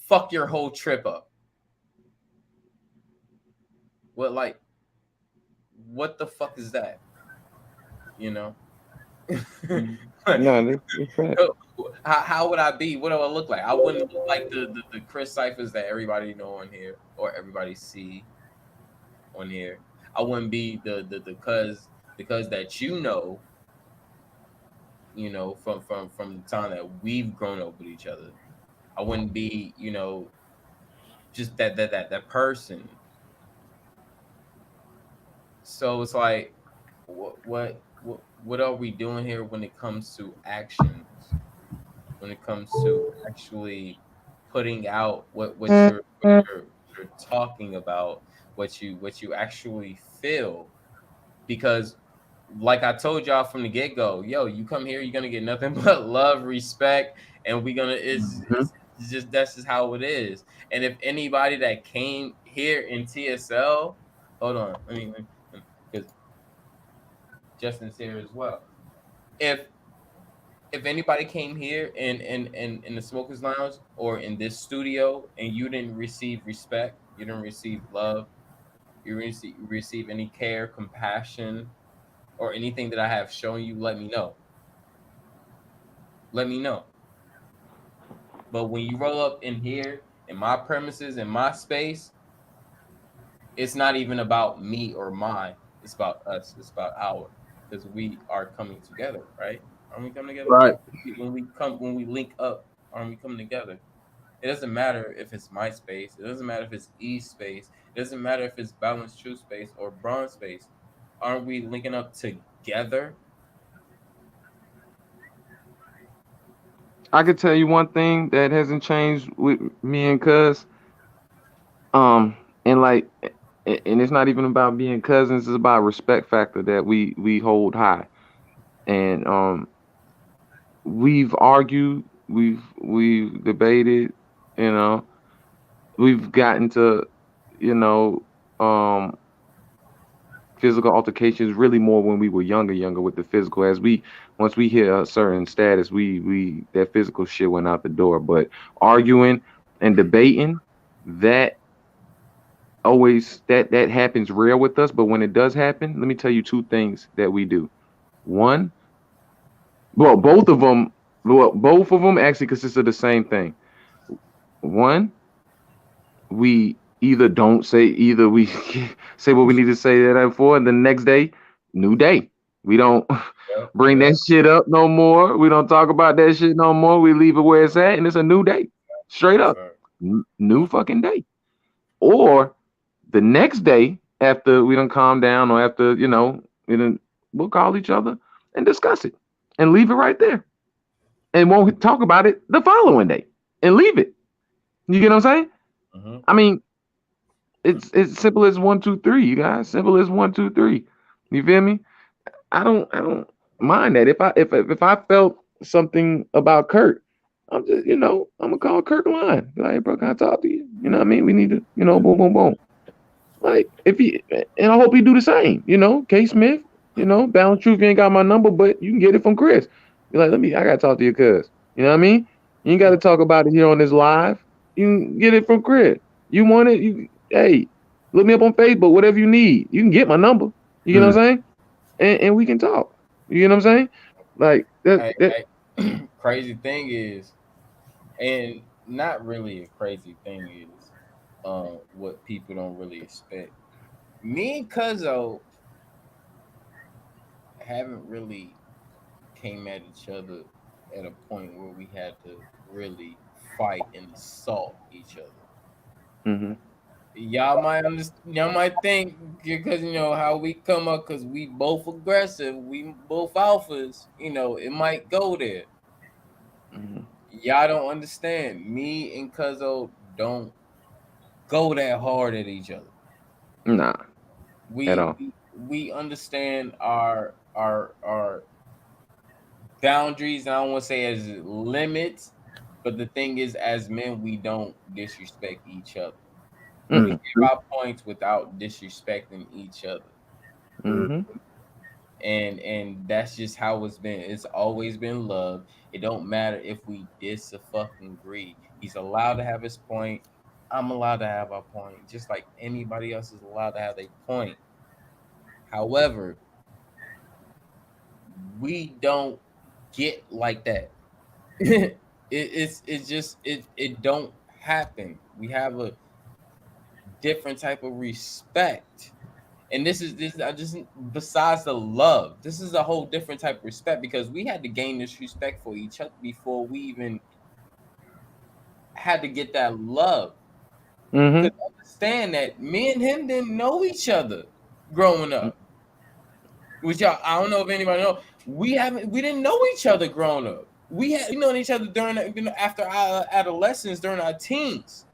fuck your whole trip up. Like what the fuck is that? You know? No, that's fact. How would I be? What do I look like? I wouldn't look like the Chris Cyphers that everybody know on here, or everybody see on here. I wouldn't be the cuz that from the time that we've grown up with each other. I wouldn't be, just that person. So it's like, what are we doing here when it comes to actions? When it comes to actually putting out what you're talking about, what you actually feel. Because like I told y'all from the get-go, yo, you come here, you're gonna get nothing but love, respect, and we're gonna Mhm. it's just that's just how it is. And if anybody that came here in TSL, hold on, because Justin's here as well. If anybody came here in the smokers lounge or in this studio and you didn't receive respect, you didn't receive love, you receive any care, compassion, or anything that I have shown you, let me know. Let me know. But when you roll up in here in my premises, in my space, it's not even about me or mine. It's about us. It's about our, because we are coming together, right? Are we coming together? Right. When we link up. Aren't we coming together? It doesn't matter if it's MySpace. It doesn't matter if it's eSpace. It doesn't matter if it's Balance True Space or Bronze Space. Aren't we linking up together? I could tell you one thing that hasn't changed with me and Cuz. And like, and it's not even about being cousins. It's about respect factor that we hold high. And we've argued, we've debated, you know, we've gotten to, you know, um physical altercations really more when we were younger with the physical. As we once we hit a certain status, we that physical shit went out the door. But arguing and debating, that always that happens rare with us. But when it does happen, let me tell you two things that we do. One, well, both of them actually consist of the same thing. One, we either don't say either we say what we need to say that for, and the next day, new day. We don't Yep, bring that yep, shit up no more. We don't talk about that shit no more. We leave it where it's at, and it's a new day. Straight up, fact, new fucking day. Or the next day after we don't calm down, or after we'll call each other and discuss it, and leave it right there, and won't talk about it the following day, and leave it. You get what I'm saying? mm-hmm. I mean, it's simple as 1, 2, 3, you guys. Simple as 1, 2, 3. You feel me? I don't mind that. If I felt something about Kurt, I'm just I'm gonna call Kurt line. Be like, hey, bro, can I talk to you? You know what I mean? We need to, boom, boom, boom. Like if he and I hope he do the same. K Smith. Balance Truth. You ain't got my number, but you can get it from Chris. Be like, I gotta talk to your cuz. You know what I mean? You ain't got to talk about it here on this live. You can get it from Chris. You want it? Hey, look me up on Facebook. Whatever you need, you can get my number. You know what I'm saying? And we can talk. You know what I'm saying? Like that. Crazy thing is, and not really a crazy thing is, what people don't really expect. Me and Cuzzo haven't really came at each other at a point where we had to really fight and assault each other. Mm-hmm. Y'all might understand. Y'all might think because how we come up because we both aggressive, we both alphas. It might go there. Mm-hmm. Y'all don't understand. Me and Cuzzo don't go that hard at each other. Nah, at We all. we, we understand our boundaries. And I don't want to say as limits, but the thing is, as men, we don't disrespect each other. We Mm-mm. give our points without disrespecting each other. Mm-hmm. And that's just how it's been. It's always been love. It don't matter if we fucking agree. He's allowed to have his point. I'm allowed to have our point, just like anybody else is allowed to have their point. However, we don't get like that. It's just it don't happen. We have a different type of respect. And this I just besides the love, this is a whole different type of respect because we had to gain this respect for each other before we even had to get that love. Because Mm-hmm. understand that me and him didn't know each other growing up. Which y'all, I don't know if anybody know. We didn't know each other growing up. We known each other during after our adolescence, during our teens.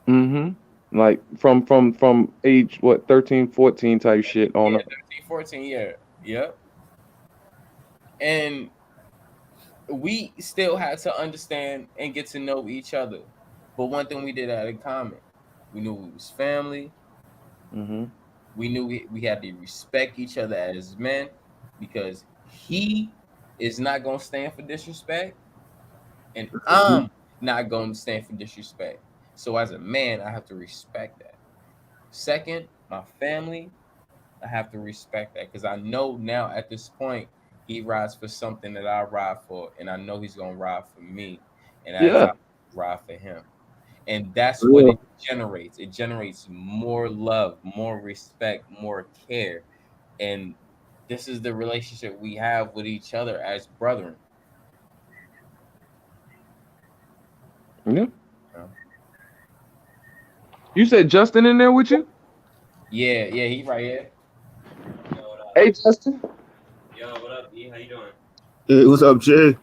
Mm-hmm. Like from age what 13, 14 type shit on Yeah, up. 13, 14, yeah. Yep. And we still had to understand and get to know each other. But one thing we did have in common, we knew we was family. Mm-hmm. We knew we had to respect each other as men because he is not going to stand for disrespect and I'm not going to stand for disrespect. So as a man, I have to respect that. Second, my family, I have to respect that because I know now at this point he rides for something that I ride for, and I know he's gonna ride for me, and as I Yeah. ride for him, and that's what Yeah. it generates. It generates more love, more respect, more care, and this is the relationship we have with each other as brethren. Yeah. You said Justin in there with you? Yeah, he right here. Hey, Justin. Yo, what up, E? How you doing? Hey, what's up, Jay?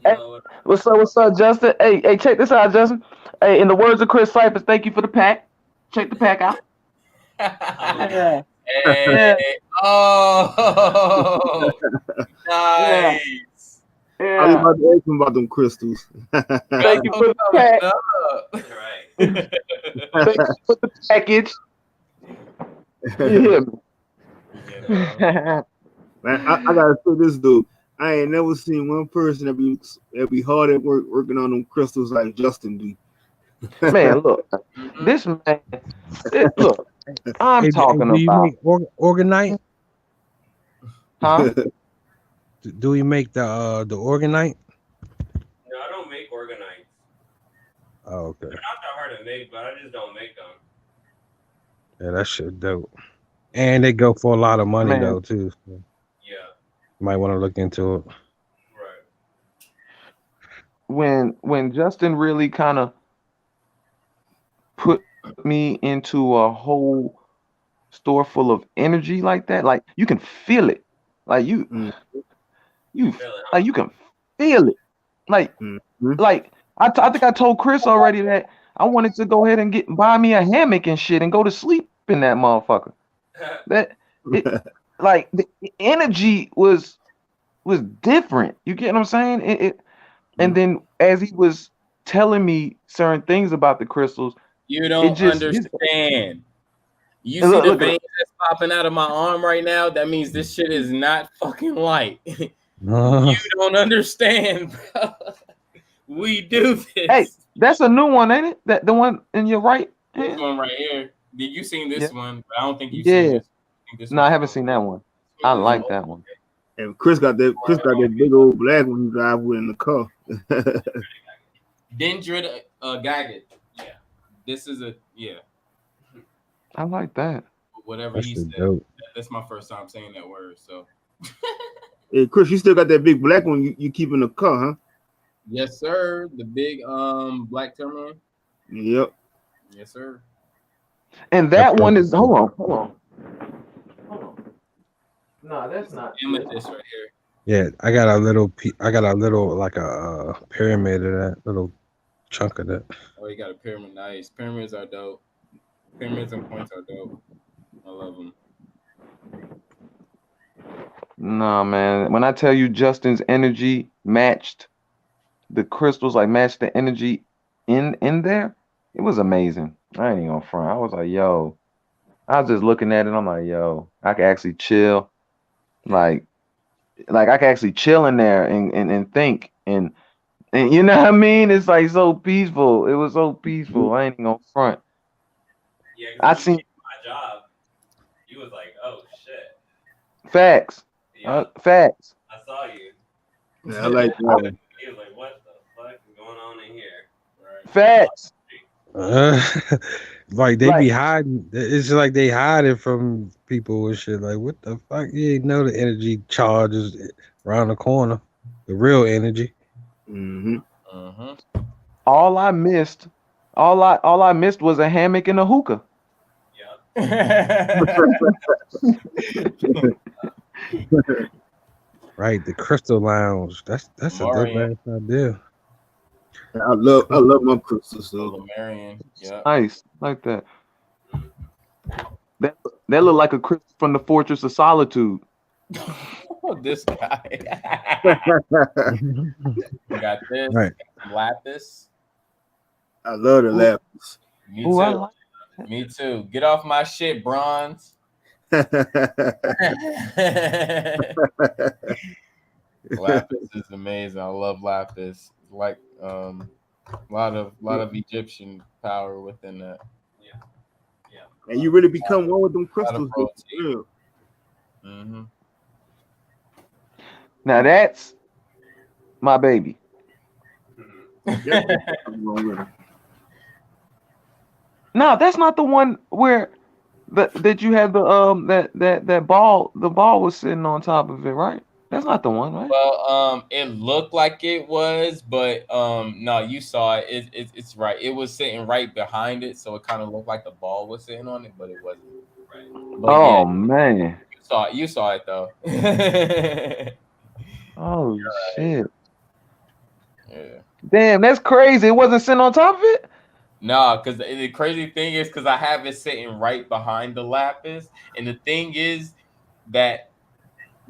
Hey, Yo, what up? what's up, Justin? Hey, check this out, Justin. Hey, in the words of Chris Cyphers, thank you for the pack. Check the pack out. Yeah. Hey, Yeah. oh, Yeah. nice. I was Yeah. about to ask him about them crystals. Thank you for the pack. All right. Thank you for the package. You hear me? Yeah, Man, I gotta say this dude. I ain't never seen one person that be hard at work working on them crystals like Justin do. Man, look. This man, look, I'm Hey, talking do you about, make organite? huh? Do you make the organite? no, I don't make organites. Oh, okay. They're not that hard to make, but I just don't make them. Yeah, that shit dope. And they go for a lot of money Man, though too. So Yeah, you might want to look into it. right. when Justin really kind of put me into a whole store full of energy like that, like you can feel it. Like you Mm, you Really, huh? like you can feel it. Like mm, like I think I told Chris already that I wanted to go ahead and buy me a hammock and shit and go to sleep in that motherfucker. That it like the energy was different. You get what I'm saying? And then as he was telling me certain things about the crystals, You it don't just understand. You see look, the look at veins that's popping out of my arm right now? That means this shit is not fucking light. Uh, You don't understand, bro. We do hey, this. that's a new one, ain't it? That the one in your right This hand? one right here. Did you seen Yeah. this one? But I don't think you've seen Yeah. this. I think this No, I one's haven't dope. seen that one. This I one is like dope. that one. and Chris got that big old black one he drive with in the car. Dendrit Gaggett. Yeah. This is I like that. whatever that he shit said. dope. That's my first time saying that word. So Hey, Chris, you still got that big black one you keep in the car, huh? yes, sir. The big black terminal. Yep. Yes, sir. And that one is hold on. No, that's not Amethyst right here. Yeah, I got a little like a pyramid of that little chunk of that. Oh, you got a pyramid. Nice. Pyramids are dope. Pyramids and points are dope. I love them. Nah, man. When I tell you Justin's energy matched the crystals, like matched the energy in there, it was amazing. I ain't even gonna front. I was like, yo, I was just looking at it. I'm like, yo, I can actually chill. Like I can actually chill in there and think and you know what I mean? It's like so peaceful. It was so peaceful. I ain't even gonna front. Yeah, I because when seen you came to my job, you was like, oh shit. facts. Yeah, Facts. I saw you. Yeah, I like that one. He was like, what the fuck is going on in here? Right. Facts. Like they Like be hiding. It's like they hiding from people and shit. Like what the fuck? You ain't know the energy charge is around the corner. The real energy. Mm-hmm. all I missed, all I missed was a hammock and a hookah. Yeah. Right, the Crystal Lounge. That's a dope Marion. ass idea. I love my crystals though. Marion. Yeah. Nice, like that. That looked like a crystal from the Fortress of Solitude. This guy. We got this. Right. Lapis. I love the lapis. Me Ooh, I too. like Me too. Get off my shit, bronze. Lapis is amazing. I love lapis. Like a lot of Egyptian power within that. And you really become one with them crystals. protein. Yeah. Mm-hmm. Now that's my baby. No, that's not the one where that you had the that ball, the ball was sitting on top of it, right? That's not the one, right? Well, it looked like it was, but no, you saw it. It's right. It was sitting right behind it, so it kind of looked like the ball was sitting on it, but it wasn't. Right. But yeah, Oh man. you saw it. You saw it though. Yeah. Oh shit. Damn, that's crazy. It wasn't sitting on top of it? No, because the crazy thing is because I have it sitting right behind the lapis, and the thing is that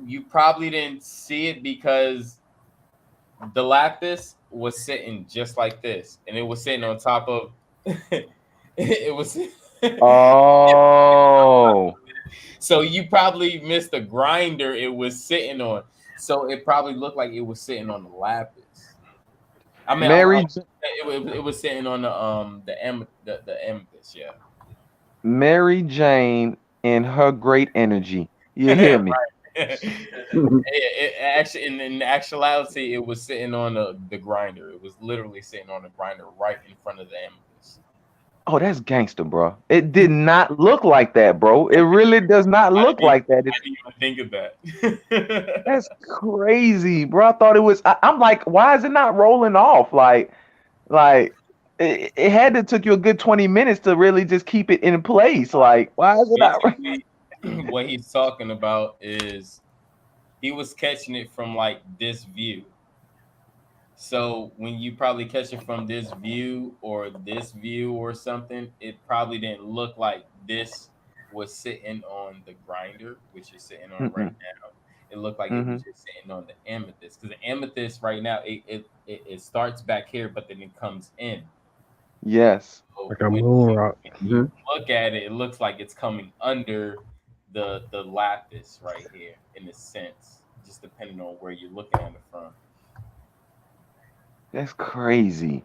you probably didn't see it because the lapis was sitting just like this, and it was sitting on top of it was. Oh. So you probably missed the grinder it was sitting on. So it probably looked like it was sitting on the lapis. I mean, Mary it was sitting on the amethyst, yeah. Mary Jane and her great energy. You hear me? Right. Actually, in actuality, it was sitting on the grinder. It was literally sitting on the grinder right in front of the amethyst. Oh, that's gangster, bro. It did not look like that, bro. It really does not look like that. I didn't even think of that. That's crazy, bro. I thought it was. I'm like, why is it not rolling off? Like it had to took you a good 20 minutes to really just keep it in place. Like, why is it not? Basically, what he's talking about is he was catching it from like this view. So when you probably catch it from this view or something, it probably didn't look like this was sitting on the grinder, which is sitting on right Mm-mm. now. It looked like it Mm-hmm. was just sitting on the amethyst because the amethyst right now it starts back here, but then it comes in. Yes. So Like a when moon rock. you look at it, it looks like it's coming under the lapis right here in a sense, just depending on where you're looking at it from. That's crazy.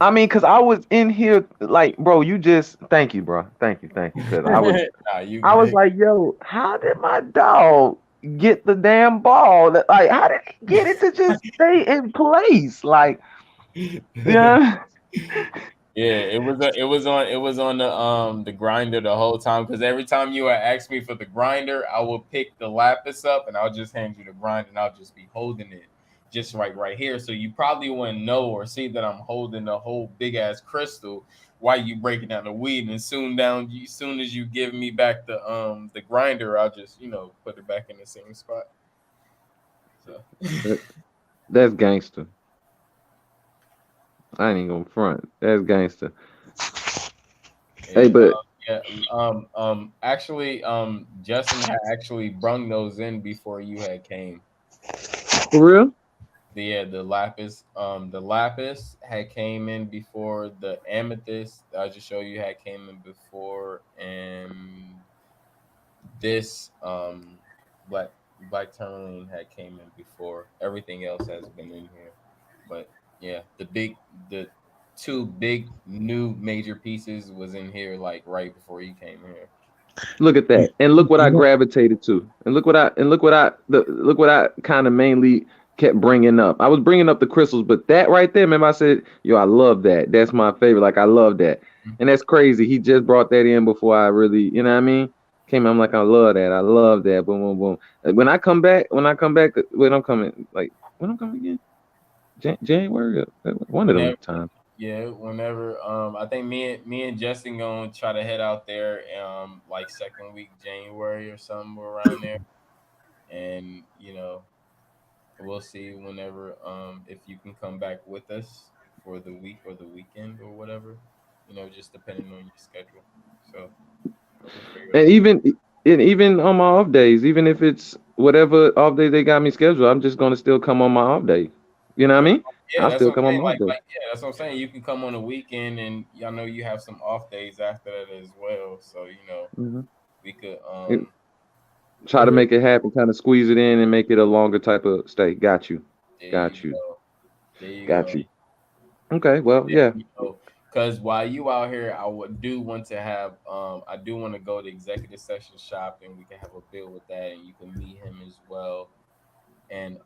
I mean, cause I was in here, like, bro. You just thank you, bro. Thank you, cause Nah, you I was good. like, yo, how did my dog get the damn ball? Like, how did he get it to just stay in place? Like, yeah. Yeah, it was on the grinder the whole time because every time you would ask me for the grinder, I would pick the lapis up and I'll just hand you the grinder and I'll just be holding it just right here. So you probably wouldn't know or see that I'm holding the whole big ass crystal while you breaking down the weed. And soon as you give me back the grinder, I'll just put it back in the same spot. So That's gangster. I ain't even gonna front. That's gangster. Hey, yeah, but yeah. Actually, Justin had actually brung those in before you had came. for real, The lapis had came in before the amethyst. I just show you had came in before, and this black black tourmaline had came in before. Everything else has been in here, but yeah, the two big new major pieces was in here like right before you came here. look at that, and look what I You know, gravitated to, and look what I kind of mainly kept bringing up. I was bringing up the crystals, but that right there, remember I said, yo, I love that. That's my favorite. Like I love that, and that's crazy. He just brought that in before I really, you know what I mean? Came, I'm like, I love that. I love that. Boom, boom, boom. When I'm coming, like when I'm coming again, January, one of them Whenever, times. yeah, whenever. I think me and Justin gonna try to head out there, like second week January or something around there, and we'll see whenever if you can come back with us for the week or the weekend or whatever, just depending on your schedule. So we'll figure it And out. even on my off days, even if it's whatever off day they got me scheduled, I'm just gonna still come on my off day. You know what I mean? Yeah, I'll that's still what I'm come on saying. my off day. Yeah, that's what I'm saying. You can come on a weekend, and I know you have some off days after that as well. So Hmm. we could Try to make it happen, kind of squeeze it in and make it a longer type of stay. Got you. there you Got you. go. There you Got go. you. Okay, well, yeah. Because while you out here, do want to have I do want to go to executive session shopping. We can have a bill with that, and you can meet him as well. And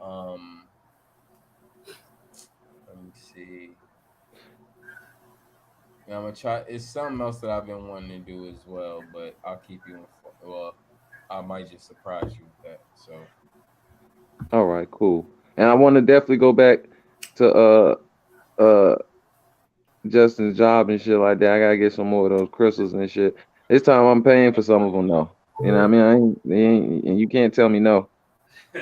let me see. Yeah, I'm gonna try. It's something else that I've been wanting to do as well, but I'll keep you informed. Well, I might just surprise you with that. So All right, cool. And I want to definitely go back to uh Justin's job and shit like that. I gotta get some more of those crystals and shit. This time I'm paying for some of them though. You know what I mean? And you can't tell me no.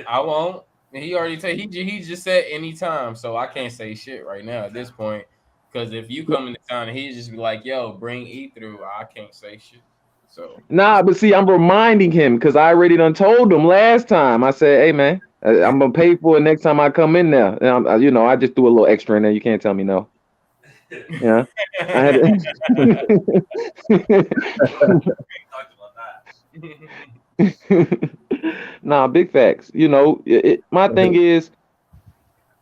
I won't. He already said he just said anytime, so I can't say shit right now at this point. Because if you come into town and he just be like, "Yo, bring E through," I can't say shit. So Nah, but see, I'm reminding him because I already done told him last time. I said, "Hey, man, I'm gonna pay for it next time I come in there." And you know, I just do a little extra in there. You can't tell me no. Yeah, I had. Talked about that. Nah, big facts. You know, my thing is,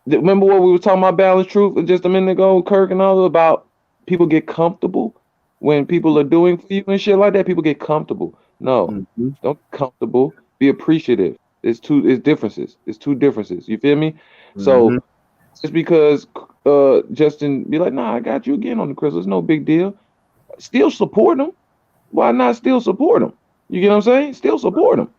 remember what we were talking about, balance truth, just a minute ago, Kirk and all about people get comfortable when people are doing for you and shit like that. People get comfortable. No, Mm-hmm. don't get comfortable. Be appreciative. It's differences. It's two differences. You feel me? Mm-hmm. So just because Justin be like, nah, I got you again on the crystal. It's no big deal. Still support them. Why not still support him? You get what I'm saying? Still support him.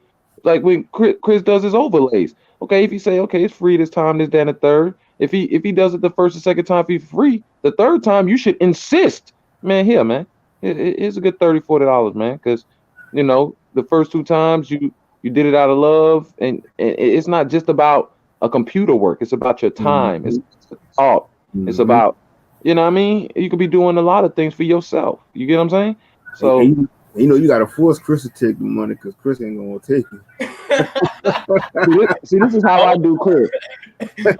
Like when Chris does his overlays. Okay, if he say, okay, it's free this time, this, that, and the third. If he does it the first and second time, if he's free, the third time you should insist, man. Here, man, here's a good $30, $40, man, because you know the first two times you did it out of love, and it's not just about a computer work. It's about your time. It's Mm-hmm. about thought. It's Mm-hmm. about you know what I mean. You could be doing a lot of things for yourself. You get what I'm saying? And So you know you gotta force Chris to take the money because Chris ain't gonna take it. see, this is how I do Chris.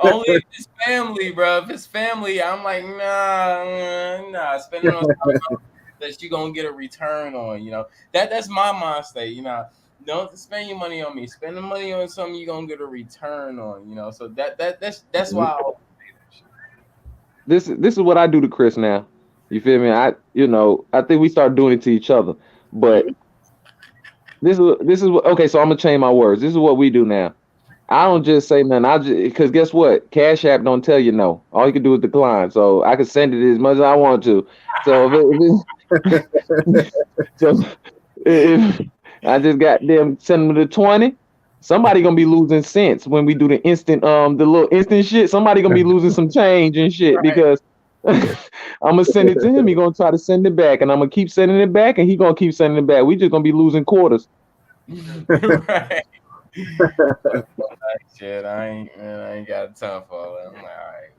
only if it's family, bro. If it's family, I'm like, nah. Spending on something that you gonna get a return on. You know that's my mind state. You know, don't spend your money on me. Spend the money on something you gonna get a return on. You know, so that's why. I always say that shit. This is what I do to Chris now. You feel me? I think we start doing it to each other. But this is what okay. So I'm gonna change my words. This is what we do now. I don't just say nothing. I just because guess what? Cash App don't tell you no. All you can do is decline. So I can send it as much as I want to. So so if I just got them send them to 20, somebody gonna be losing cents when we do the little instant shit. Somebody gonna be losing some change and shit Right. because I'm gonna send it to him. He gonna try to send it back, and I'm gonna keep sending it back, and he gonna keep sending it back. We just gonna be losing quarters. Right. Shit, I ain't got time for all that. I'm like, all right,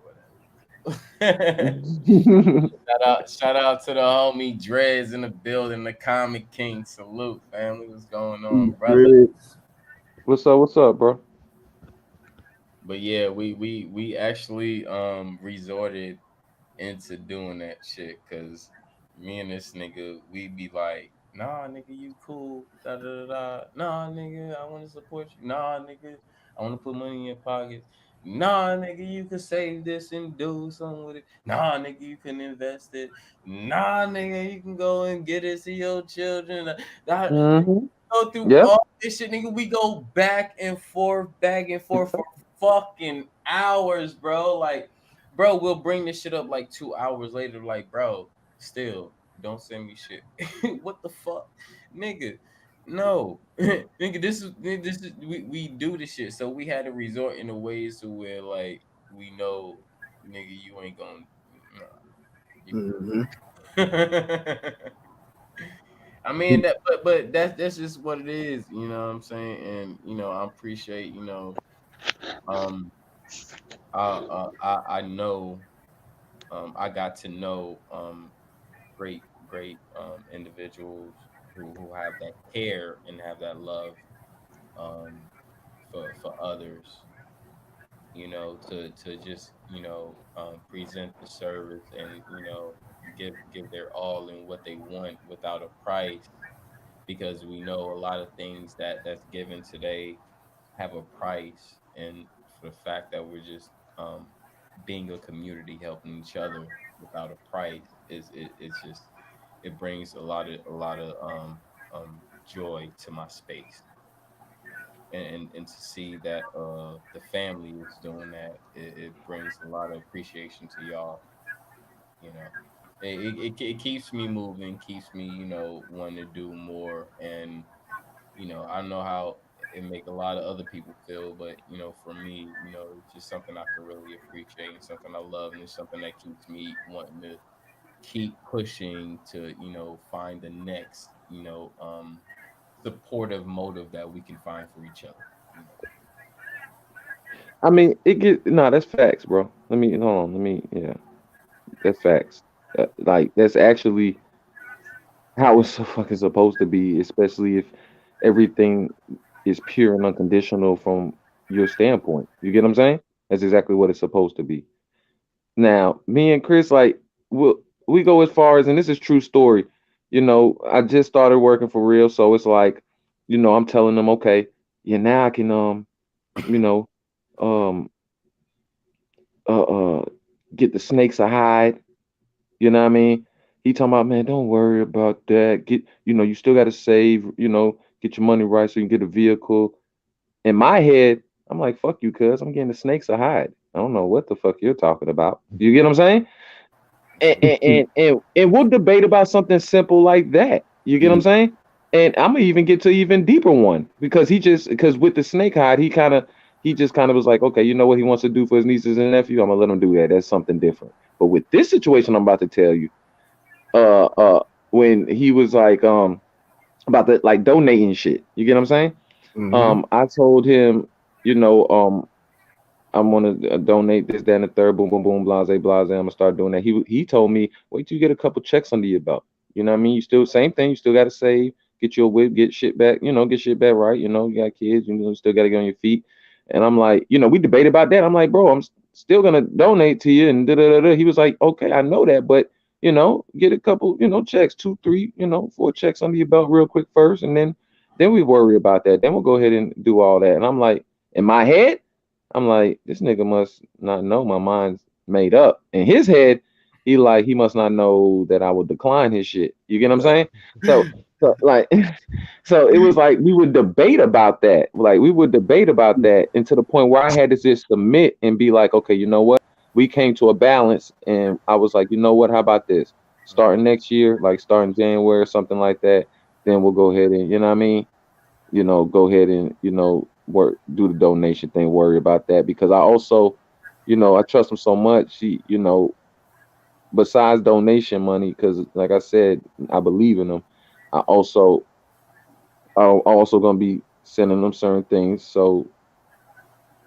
whatever. Shout out to the homie Dreads in the building, the Comic King. Salute, family. What's going on, brother? What's up? What's up, bro? But yeah, we actually resorted into doing that shit because me and this nigga, we be like, nah, nigga, you cool, da da da da. Nah, nigga, I want to support you. Nah, nigga, I want to put money in your pockets. Nah, nigga, you can save this and do something with it. Nah, nigga, you can invest it. Nah, nigga, you can go and get it to your children. Hmm. Go through Yep. all this shit, nigga. We go back and forth for fucking hours, bro. Like, bro, we'll bring this shit up like 2 hours later. Like, bro, still don't send me shit. What the fuck, nigga? No, nigga. This is we do this shit. So we had to resort in the ways to where like we know, nigga, you ain't gonna. Nah, you Mm-hmm. good. I mean that, but that's just what it is, you know what I'm saying? And you know, I appreciate, um, I know, I got to know, great individuals who have that care and have that love, um, for others, to just present the service and give their all in what they want without a price because we know a lot of things that's given today have a price, and for the fact that we're just being a community helping each other without a price it's just it brings a lot of joy to my space, and to see that the family is doing that, it brings a lot of appreciation to y'all, you know. It keeps me moving, keeps me wanting to do more, and I know how. it make a lot of other people feel. But for me, it's just something I can really appreciate and something I love, and it's something that keeps me wanting to keep pushing to find the next supportive motive that we can find for each other. I mean, that's facts, bro. Let me hold on. Yeah, that's facts. Like that's actually how it's so fucking supposed to be, especially if everything is pure and unconditional from your standpoint. You get what I'm saying? That's exactly what it's supposed to be. Now, me and Chris, like, we go as far as, and this is true story. I just started working for real, so it's like, I'm telling them, okay, yeah, now I can, you know, um, uh, uh, get the snakes a hide. You know what I mean? He talking about, man, don't worry about that. You still got to save. Get your money right so you can get a vehicle. In my head, I'm like, fuck you, cuz I'm getting the snakes a hide. I don't know what the fuck you're talking about. You get what I'm saying? And we'll debate about something simple like that. You get what I'm saying? And I'm gonna even get to even deeper one because with the snake hide, he just kind of was like, okay, you know what he wants to do for his nieces and nephew? I'm gonna let him do that. That's something different. But with this situation I'm about to tell you, uh uh when he was like about the like donating shit, you get what I'm saying? I told him, you know, I'm gonna donate this, that, and the third, boom, boom, boom, blase, blase. I'm gonna start doing that. He told me, wait till you get a couple checks under your belt. You know what I mean? You still same thing. You still gotta save, get your whip, get shit back. Get shit back right. You got kids. You still gotta get on your feet. And I'm like, we debate about that. I'm like, bro, still gonna donate to you. And da da da da. He was like, okay, I know that, but get a couple, checks, 2, 3, 4 checks under your belt real quick first, and then we worry about that. Then we'll go ahead and do all that. And I'm like, in my head. I'm like, this nigga must not know my mind's made up. In his head, he must not know that I would decline his shit. You get what I'm saying? So like so it was like we would debate about that. Like we would debate about that, and to the point where I had to just submit and be like, okay, you know what? We came to a balance, and I was like, you know what? How about this? Starting next year, like starting January or something like that, then we'll go ahead and go ahead and work, do the donation thing, worry about that, because I also I trust him so much. Besides donation money, because like I said, I believe in him. I also I'm also gonna be sending them certain things, so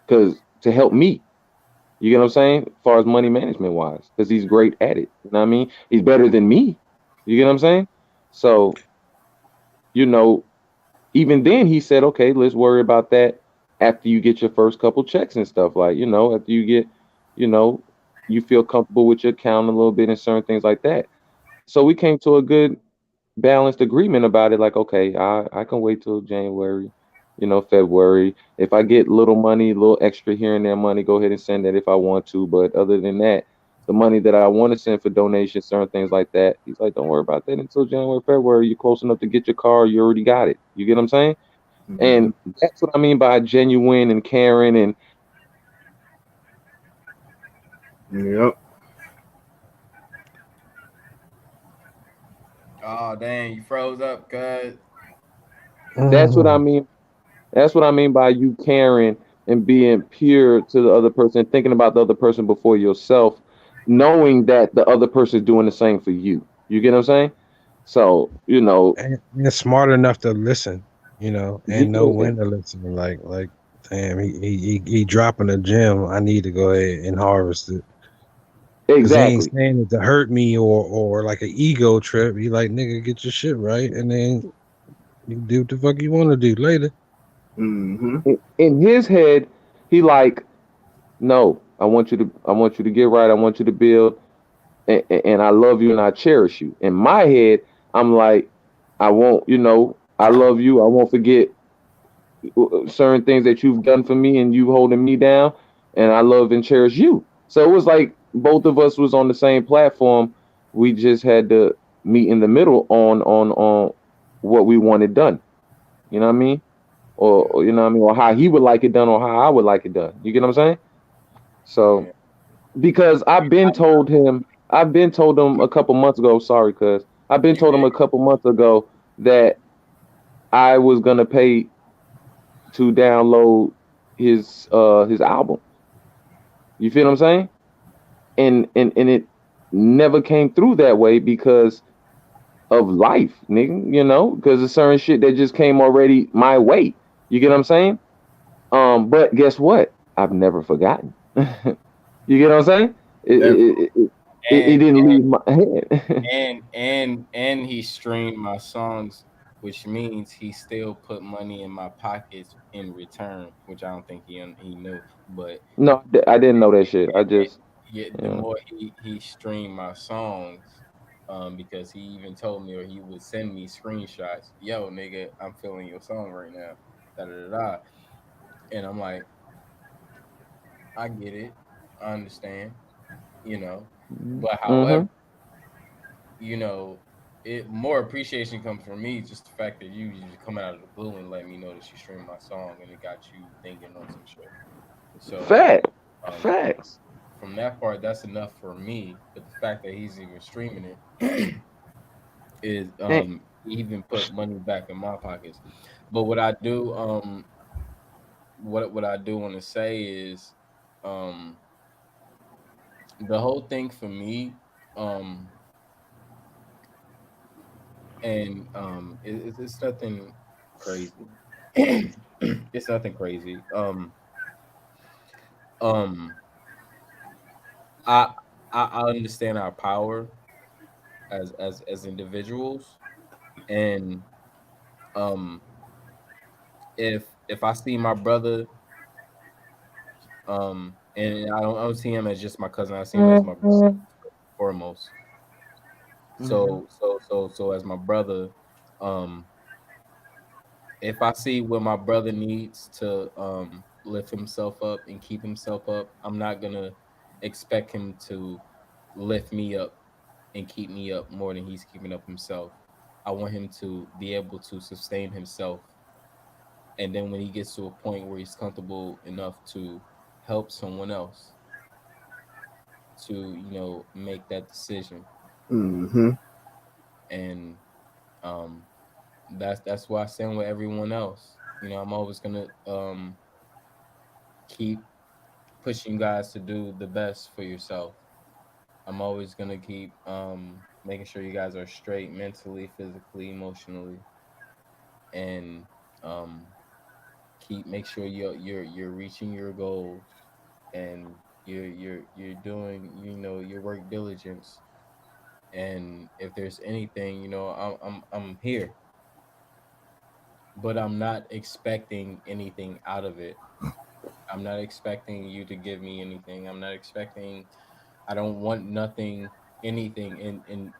because to help me, you get what I'm saying, as far as money management wise, because he's great at it. You know what I mean? He's better than me. You get what I'm saying? So you know even then he said, okay, let's worry about that after you get your first couple checks and stuff. Like, after you get, you know, you feel comfortable with your account a little bit and certain things like that. So we came to a good balanced agreement about it. Like, okay, I can wait till January, February. If I get little money, a little extra here and there money, go ahead and send that if I want to. But other than that, the money that I want to send for donations, certain things like that, he's like, don't worry about that until January, February. You're close enough to get your car. You already got it. You get what I'm saying? And that's what I mean by genuine and caring. And Yep. Oh dang, you froze up, cuz. that's what I mean. That's what I mean by you caring and being pure to the other person, thinking about the other person before yourself, knowing that the other person is doing the same for you. You get what I'm saying? So, and smart enough to listen, and know yeah, when to listen. Like, damn, he dropping a gem. I need to go ahead and harvest it. Cause he ain't exactly. saying it to hurt me or like an ego trip. He like, nigga, get your shit right, and then you do what the fuck you want to do later. In his head, he like, no, I want you to get right. I want you to build, and I love you and I cherish you. In my head, I'm like, I won't, I love you. I won't forget certain things that you've done for me and you holding me down, and I love and cherish you. So it was like both of us was on the same platform. We just had to meet in the middle on what we wanted done. You know what I mean? Or you know what I mean, or how he would like it done, or how I would like it done. You get what I'm saying? So Yeah. because I've been told him a couple months ago. Sorry, cuz I've been told him a couple months ago that I was gonna pay to download his album. You feel what I'm saying? And it never came through that way because of life, nigga. You know, because of certain shit that just came already my way. You get what I'm saying? But guess what? I've never forgotten. You get what I'm saying? Never. It And didn't leave my head. and he streamed my songs, which means he still put money in my pockets in return, which I don't think he knew. But No, I didn't know that shit. I just, yeah, the yeah. more he streamed my songs, because he even told me, or he would send me screenshots. Yo, nigga, I'm feeling your song right now. Da da da da. And I'm like, I get it, I understand, you know. But however, Mm-hmm. you know, it more appreciation comes from me, just the fact that you just come out of the blue and let me know that you streamed my song and it got you thinking on some shit. So um Facts. from that part, that's enough for me. But the fact that he's even streaming it is And, he even put money back in my pockets. But what I do want to say is um the whole thing for me, um and it's nothing crazy. It's nothing crazy. Um I I understand our power as individuals, and um if I see my brother, and I don't see him as just my cousin, I see him as my brother foremost. Mhm. So as my brother, um if I see what my brother needs to lift himself up and keep himself up, I'm not gonna expect him to lift me up and keep me up more than he's keeping up himself. I want him to be able to sustain himself, and then when he gets to a point where he's comfortable enough to help someone else, to make that decision. Mm-hmm. And um that's why I stand with everyone else. I'm always gonna keep pushing you guys to do the best for yourself. I'm always gonna keep making sure you guys are straight mentally, physically, emotionally, and um make sure you're reaching your goals, and you're doing your work diligence. And if there's anything, I'm here, but I'm not expecting anything out of it. I'm not expecting you to give me anything. I'm not expecting. I don't want nothing, anything. In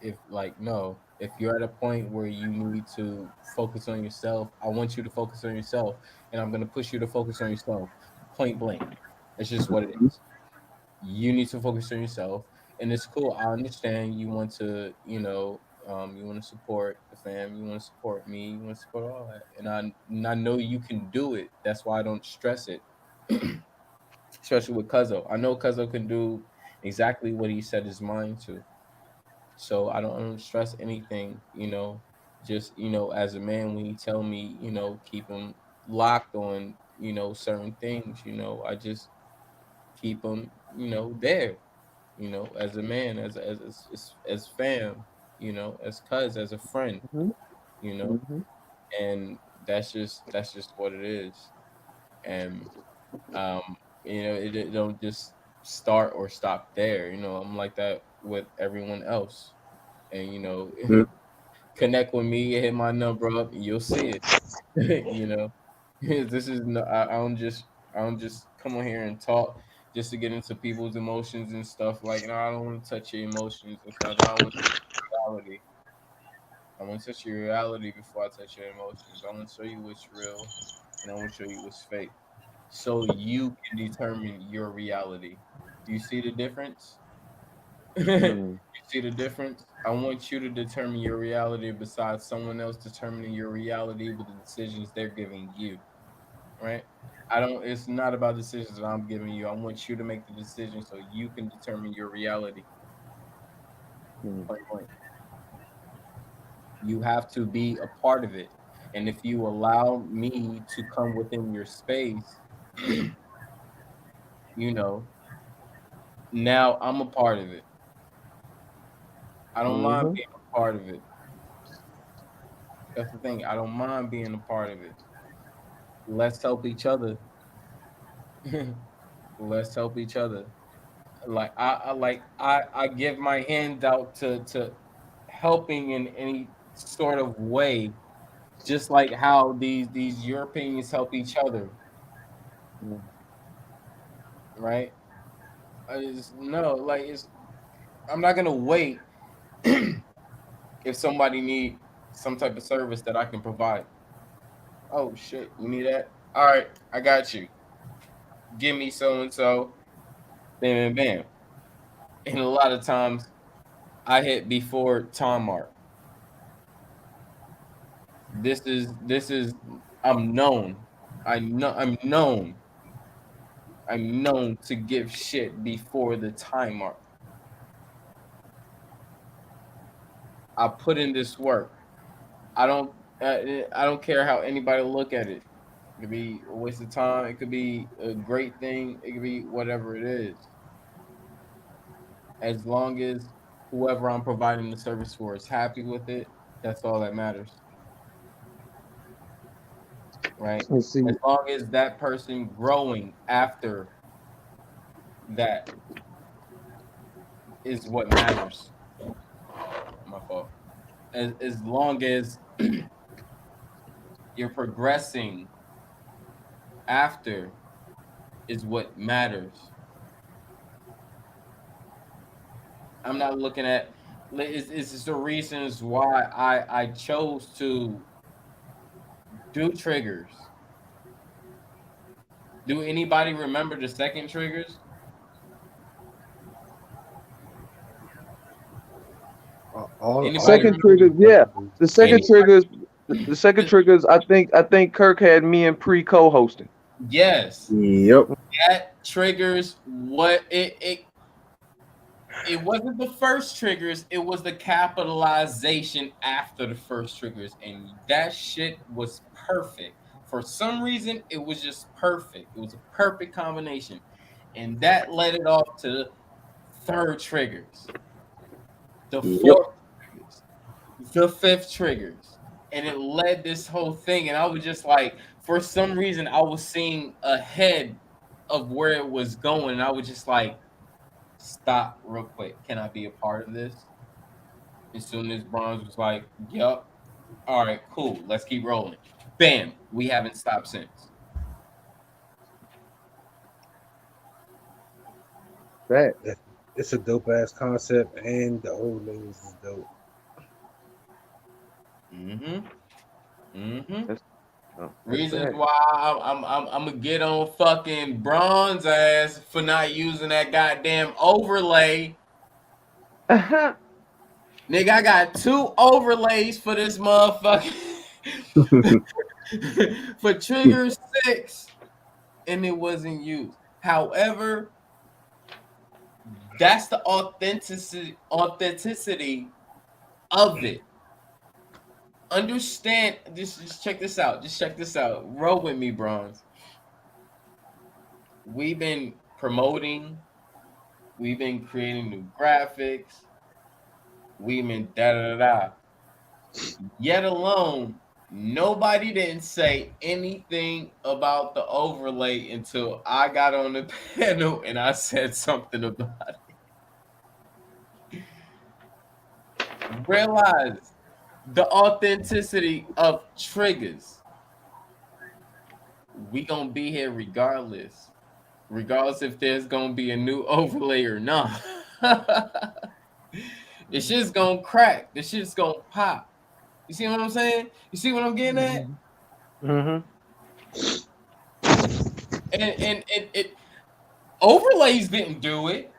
if like no, if you're at a point where you need to focus on yourself, I want you to focus on yourself, and I'm gonna push you to focus on yourself, point blank. It's just what it is. You need to focus on yourself, and it's cool. I understand you want to, you want to support the fam, you want to support me, you want to support all that, and I know you can do it. That's why I don't stress it, especially with Cuzzo. I know Cuzzo can do exactly what he set his mind to, so I don't stress anything. Just as a man, when you tell me, keep him locked on, certain things, I just keep him, there, as a man, as fam, as cuz, as a friend, Mhm. you know, Mhm. and that's just what it is. And um, it don't just start or stop there. I'm like that with everyone else, and connect with me, hit my number up, and you'll see it. you know, this is no, I don't just come on here and talk just to get into people's emotions and stuff. Like, no, I don't want to touch your emotions and stuff. I want reality. I want to touch your reality before I touch your emotions. I want to show you what's real, and I want to show you what's fake, so you can determine your reality. You see the difference? You Mm. see the difference? I want you to determine your reality besides someone else determining your reality with the decisions they're giving you, right? I don't, it's not about decisions that I'm giving you. I want you to make the decision so you can determine your reality. Mm. Point blank. You have to be a part of it. And if you allow me to come within your space, you know, now I'm a part of it. I don't mind Mm-hmm. being a part of it. That's the thing. I don't mind being a part of it. Let's help each other. Let's help each other. I give my hand out to helping in any sort of way, just like how these Europeans help each other, right? I just no, like it's I'm not gonna wait if somebody need some type of service that I can provide. Oh shit, you need that? All right, I got you. Give me so and so, bam, bam, bam. And a lot of times I hit before time mark. This is I'm known. I'm known to give shit before the time mark. I put in this work. I don't I don't care how anybody look at it. It could be a waste of time. It could be a great thing. It could be whatever it is. As long as whoever I'm providing the service for is happy with it, that's all that matters, right? And see, As long as that person growing after that is what matters. My fault. As long as you're progressing after is what matters. I'm not looking at it's just the reasons why I chose to do triggers. Do anybody remember the second triggers? All Anybody second all remember trigger, yeah. The second anybody? triggers, the second triggers. I think Kirk had me and pre co-hosting. Yes. Yep. That triggers what it wasn't the first triggers, it was the capitalization after the first triggers. And that shit was perfect. For some reason, it was just perfect. It was a perfect combination. And that led it off to the third triggers, the Yep. fourth triggers, the fifth triggers. And it led this whole thing. And I was just like, for some reason, I was seeing ahead of where it was going. And I was just like, stop real quick. Can I be a part of this? As soon as Bronze was like, yup, all right, cool, let's keep rolling. Bam, we haven't stopped since. That it's a dope ass concept, and the old ladies is dope. Mm-hmm. Mm-hmm. that's, that's Reasons that. why I'm gonna get on fucking Bronze ass for not using that goddamn overlay. Nigga, I got 2 overlays for this motherfucker. For trigger 6, and it wasn't used. However, that's the authenticity of it. Understand this. Just check this out. Just check this out. Roll with me, Bronze. We've been promoting. We've been creating new graphics. We've been da da da da. Yet alone, nobody didn't say anything about the overlay until I got on the panel and I said something about it. Realize the authenticity of triggers. We gonna be here regardless if there's gonna be a new overlay or not. This shit's gonna crack. This shit's gonna pop. You see what I'm saying? You see what I'm getting at? Mm-hmm. And it overlays didn't do it.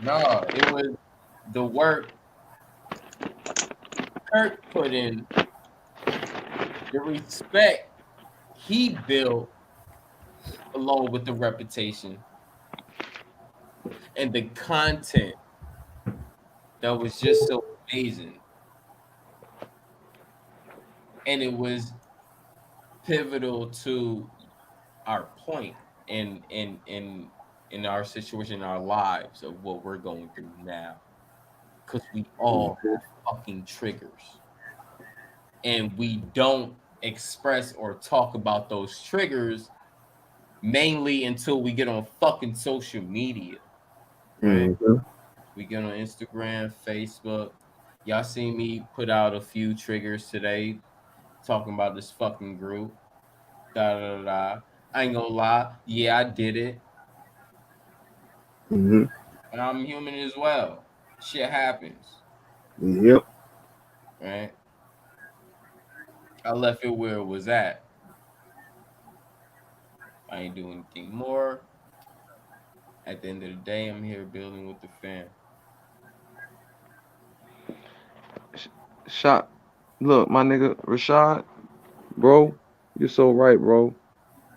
No, it was the work Kurt put in, the respect he built along with the reputation and the content that was just so amazing. And it was pivotal to our point in our situation in our lives of what we're going through now. Because we all have fucking triggers. And we don't express or talk about those triggers mainly until we get on fucking social media, right? Mm-hmm. We get on Instagram, Facebook. Y'all see me put out a few triggers today talking about this fucking group. Da da da. Da. I ain't gonna lie. Yeah, I did it. Mm-hmm. And I'm human as well. Shit happens, Yep. right? I left it where it was at. I ain't doing anything more. At the end of the day, I'm here building with the fam. Shot. Look, my nigga Rashad, bro, you're so right, bro.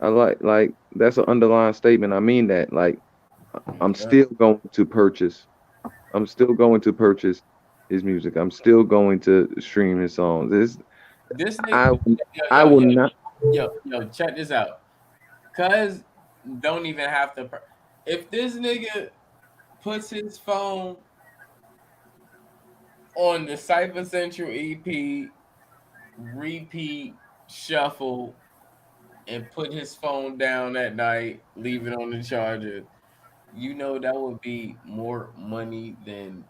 I like that's an underlying statement. I mean that. Like, I'm Yeah. still going to purchase. I'm still going to purchase his music. I'm still going to stream his songs. This nigga, I yo, I yo, will yo, not. yo, check this out. Cuz don't even have to. If this nigga puts his phone on the Cypher Central EP, repeat, shuffle, and put his phone down at night, leave it on the charger, you know that would be more money than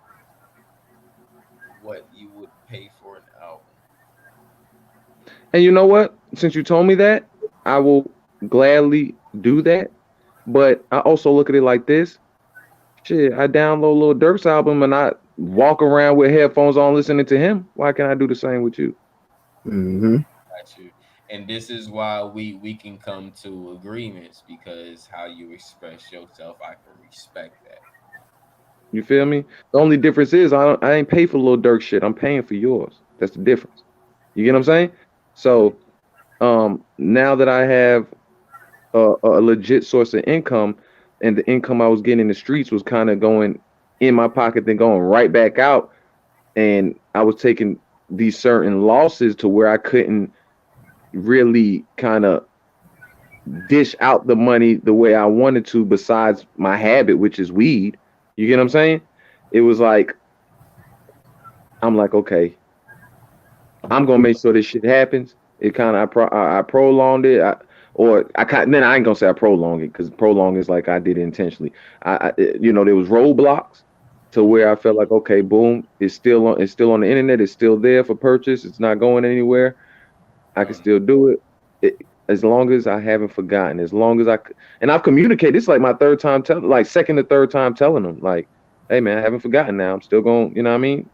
what you would pay for an album. And you know what? Since you told me that, I will gladly do that. But I also look at it like this. Shit, I download Lil Durk's album and I walk around with headphones on listening to him. Why can't I do the same with you? Mm-hmm. Got you. And this is why we can come to agreements because how you express yourself, I can respect that. You feel me? The only difference is I ain't pay for Lil Durk shit. I'm paying for yours. That's the difference. You get what I'm saying? So now that I have a legit source of income, and the income I was getting in the streets was kind of going in my pocket, then going right back out, and I was taking these certain losses to where I couldn't really kind of dish out the money the way I wanted to, besides my habit, which is weed. You get what I'm saying? It was like, I'm like, okay, I'm gonna make sure this shit happens. It kind of I prolonged it, or I kind then I ain't gonna say I prolonged it because prolong is like I did it intentionally. There was roadblocks to where I felt like, okay, boom, it's still on the internet, it's still there for purchase, it's not going anywhere. I can still do it, as long as I haven't forgotten, as long as and I've communicated. It's like my third time telling, like second to third time telling them, like, hey man, I haven't forgotten. Now I'm still going, you know what I mean?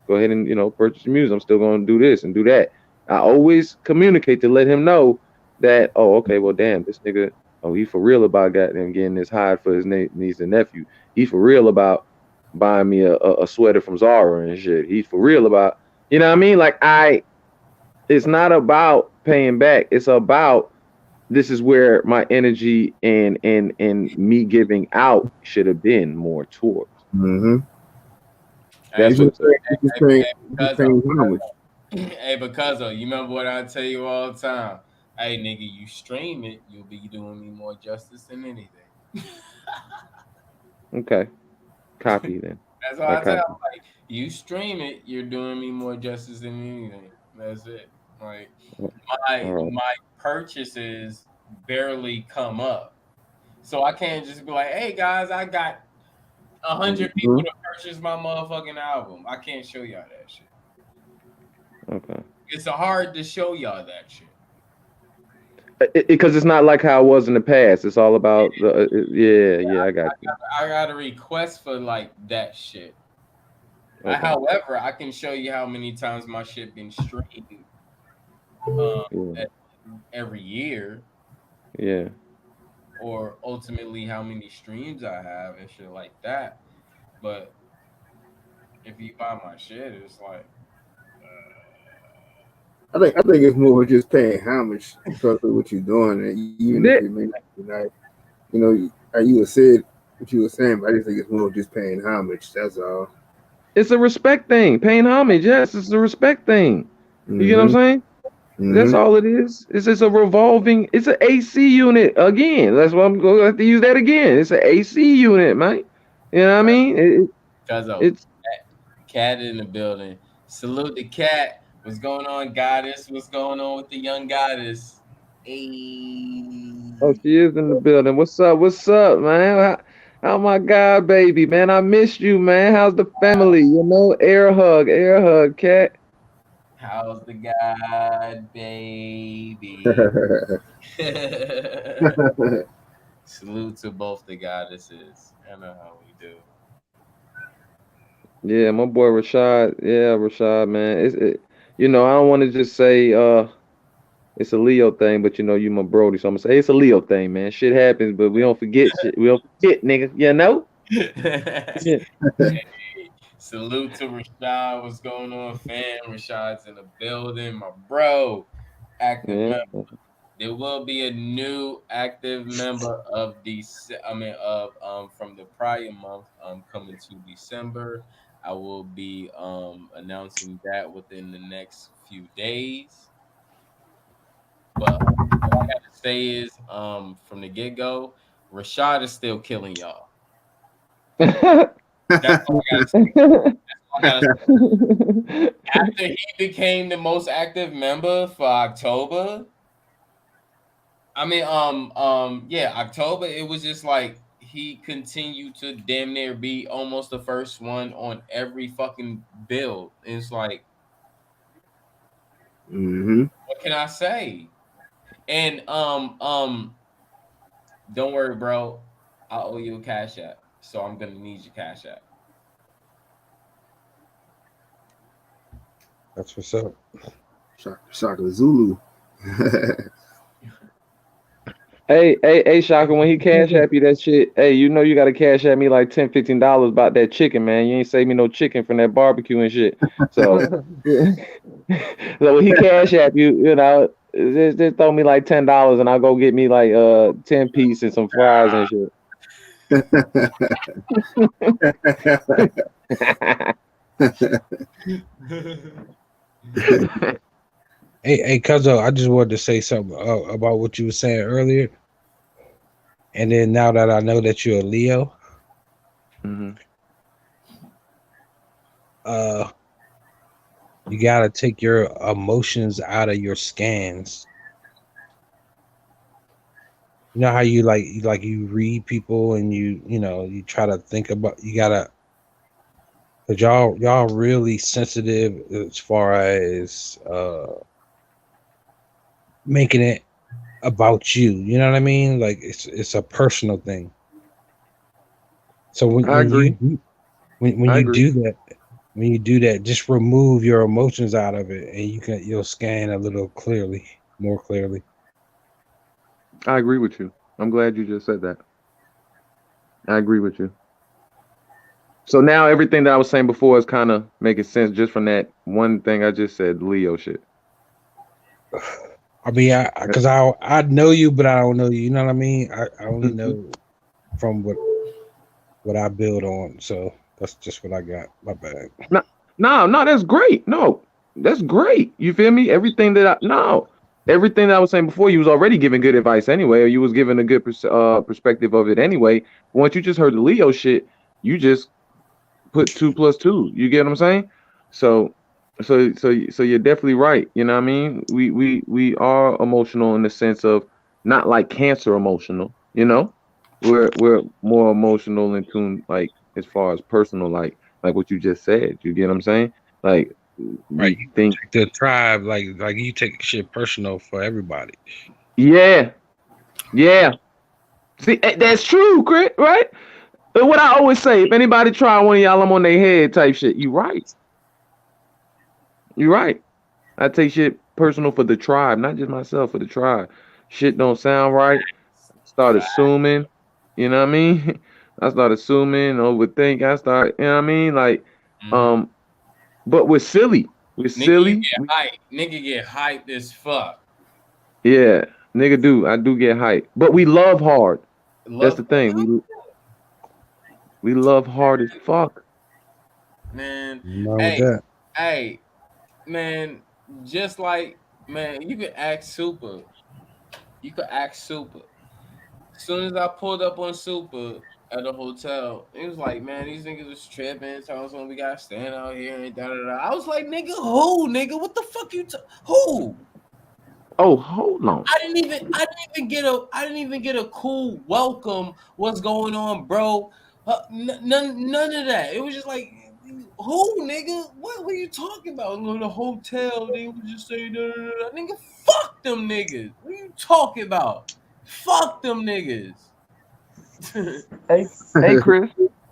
Go ahead and purchase your music. I'm still going to do this and do that. I always communicate to let him know that, oh, okay, well, damn, this nigga, oh, he for real about goddamn getting this hide for his niece and nephew. He for real about buying me a sweater from Zara and shit. He for real about, you know what I mean? Like it's not about paying back. It's about, this is where my energy and me giving out should have been more towards. Mm-hmm. Hey, That's what. because of you remember what I tell you all the time. Hey nigga, you stream it, you'll be doing me more justice than anything. Okay, copy then. That's what I tell you. Like, you stream it, you're doing me more justice than anything. That's it. Like my purchases barely come up. So I can't just be like, hey guys, I got 100 people to purchase my motherfucking album. I can't show y'all that shit. Okay. It's hard to show y'all that shit. Because it's not like how it was in the past. It's all about I got you. I got a request for like that shit. Okay. However, I can show you how many times my shit been streamed every year. Yeah. Or ultimately how many streams I have and shit like that. But if you buy my shit, it's like I think it's more just paying homage because of what you're doing, and even if it may not be nice, you said what you were saying, but I just think it's more just paying homage. That's all. It's a respect thing. Paying homage, yes, it's a respect thing. You get what I'm Mm-hmm. saying? That's Mm-hmm. all it is. It's just a revolving. It's an AC unit again. That's why I'm going to have to use that again. It's an AC unit, man. You know what I mean? Cuzzo, It's cat in the building. Salute the cat. What's going on, goddess? What's going on with the young goddess? oh, Hey. she is in the building. What's up? What's up, man? How my God, baby, man? I missed you, man. How's the family? You know, air hug, cat. How's the god, baby? Salute to both the goddesses. I know how we do. Yeah, my boy Rashad. Yeah, Rashad, man. You know, I don't want to just say it's a Leo thing, but you know, you my Brody, so I'm gonna say it's a Leo thing, man. Shit happens, but we don't forget shit. We don't forget, nigga. You know? Yeah. Hey, salute to Rashad. What's going on, fam? Rashad's in the building, my bro. Active Yeah. member. There will be a new active member of from the prior month coming to December. I will be announcing that within the next few days. But all I gotta say is from the get go, Rashad is still killing y'all. That's all I gotta say. That's all I gotta say. After he became the most active member for October, yeah, October, it was just like he continued to damn near be almost the first one on every fucking build. It's like, Mm-hmm. what can I say? And don't worry, bro. I owe you a cash app, so I'm gonna need your cash app. That's what's up. Shaka Zulu. Hey, Shaka, when he cash app you that shit, hey, you know you gotta cash at me like $10, $15 about that chicken, man. You ain't save me no chicken from that barbecue and shit. So, so when he cash app you, you know, just throw me like $10 and I'll go get me like 10 piece and some fries and shit. Hey, Cuzzo, I just wanted to say something about what you were saying earlier. And then now that I know that you're a Leo, Mm-hmm. you gotta take your emotions out of your scans. You know how you read people and you try to think about, you gotta, cause y'all really sensitive as far as making it about you. You know what I mean? Like it's a personal thing. So I agree. when I you agree. do that, just remove your emotions out of it, and you'll scan a little more clearly. I agree with you. I'm glad you just said that. I agree with you. So now everything that I was saying before is kind of making sense just from that one thing I just said, Leo shit. I mean, because I know you, but I don't know you. You know what I mean? I only know from what I build on. So that's just what I got. My bad. No, that's great. No, that's great. You feel me? Everything that I was saying before, you was already giving good advice anyway, or you was giving a good perspective of it anyway. Once you just heard the Leo shit, you just put 2 plus 2. You get what I'm saying? So, so you're definitely right. You know what I mean? We are emotional in the sense of not like cancer emotional. You know, we're more emotional in tune, like as far as personal, like what you just said. You get what I'm saying? Like Right. we You think, take the tribe, like you take shit personal for everybody. yeah, yeah. See, that's true, Chris. Right? But what I always say, if anybody try one of y'all, I'm on their head type shit. You right. You right. I take shit personal for the tribe, not just myself, for the tribe. Shit don't sound right. Start assuming, you know what I mean? I start assuming, overthink. I start, you know what I mean? Like, Mhm. um, but we're silly. We're Nigga, you silly. get hyped. Nigga get hyped as fuck. Yeah, nigga do. I do get hyped. But we love hard. That's Love. the thing. We love hard as fuck. Man, Nothing wrong with hey, that. hey, man, just like man, you could act super. You could act super. As soon as I pulled up on Super at the hotel, it was like, man, these niggas was tripping. Telling us when we got to stand out here and da da da. I was like, nigga, who, nigga? What the fuck you? Who? Oh, hold on. I didn't even get a cool welcome. What's going on, bro? None of that. It was just like, who, nigga? What were you talking about? In the hotel, they would just say, da, da, da, da. Nigga, fuck them niggas. What are you talking about? Fuck them niggas. Hey, hey, Chris,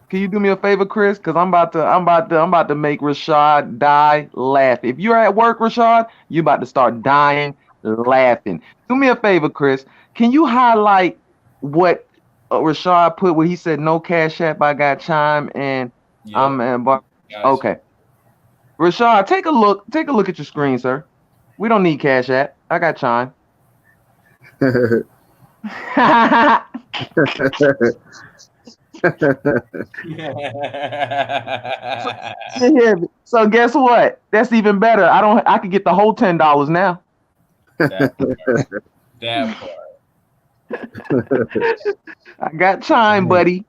can you do me a favor, Chris? Cause I'm about to make Rashad die laughing. If you're at work, Rashad, you about to start dying laughing. Do me a favor, Chris. Can you highlight what Rashad put where he said no cash app? I got chime and Yep, I'm and bar. got you. Okay, Rashad, take a look. Take a look at your screen, sir. We don't need cash app. I got chime. So, yeah, so guess what? That's even better. I could get the whole $10 now. that that part. I got chime, Damn. buddy.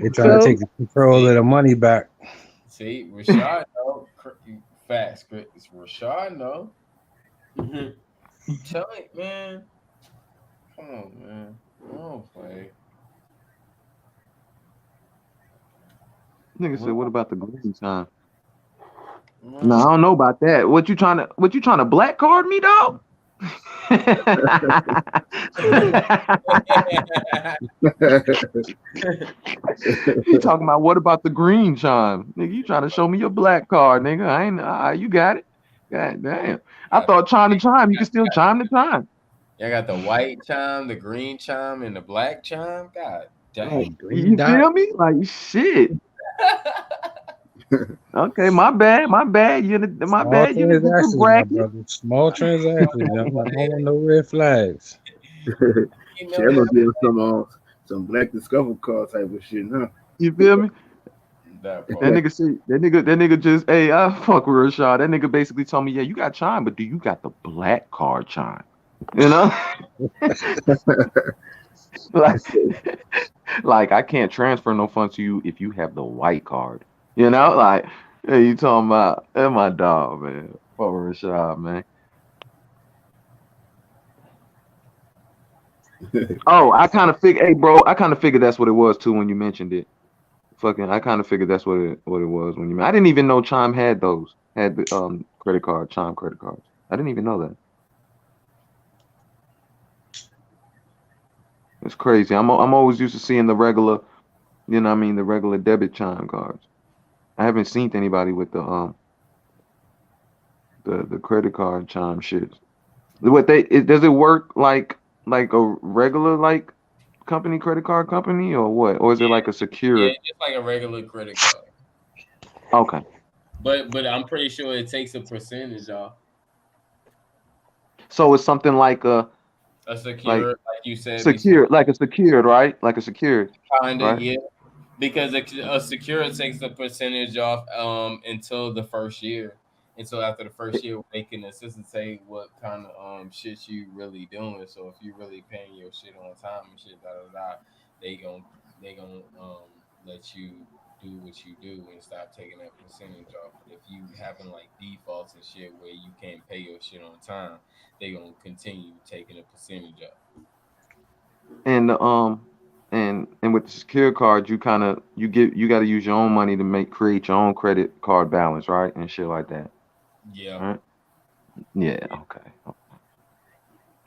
They trying to So take the control of the money back. See, Rashad, no facts. It's Rashad, no. Tell it, man. Come on, man. Don't play. nigga said, What? what about the green time? No, I Man. don't know about that. What you trying to black card me, dog? You talking about what about the green chime? Nigga, you trying to show me your black card, nigga. I ain't you got it. God damn. I Got the thought chime to chime, you got, can still chime to chime. y'all got the white chime, the green chime, and the black chime. God Like, dang. Green you dot. feel me? Like shit. Okay, my bad, my bad. My Small bad. You in a different transactions, my bracket. brother. Small transactions. I don't want no red flags. Email Shit, I'm that gonna give him some Black Discover card type of shit, huh? You feel me? that That part. nigga see that nigga just hey, I fuck with Rashad. That nigga basically told me, yeah, you got chime, but do you got the black card chime? You know? like, like I can't transfer no funds to you if you have the white card. You know, like hey, you talking about my dog, man. Fuck with Rashad, man. Oh, I kind of figured, hey, bro, I kind of figured that's what it was too when you mentioned it. Fucking, I kind of figured that's what it was when you. I didn't even know Chime had those, had the credit card, Chime credit cards. I didn't even know that. It's crazy. I'm always used to seeing the regular, you know, what I mean, the regular debit Chime cards. I haven't seen anybody with the credit card Chime shit. Does it work like a regular like company credit card company or what? Or is it like a Yeah, secured? just like a regular credit card. Okay. But I'm pretty sure it takes a percentage off. So it's something A like secure, like you said before, secured, like a secured, right? Like a secured, kinda, right? yeah. Because a secure takes the percentage off until the first year. Until after the first year, they can necessitate what kind of shit you really doing. So if you really paying your shit on time and shit, da da da, they gon' they gon' let you do what you do and stop taking that percentage off. But if you having like defaults and shit where you can't pay your shit on time, they gonna continue taking a percentage off. And and with the secure card, you got to use your own money to create your own credit card balance, right? And shit like that, Yeah. right? Yeah. Okay.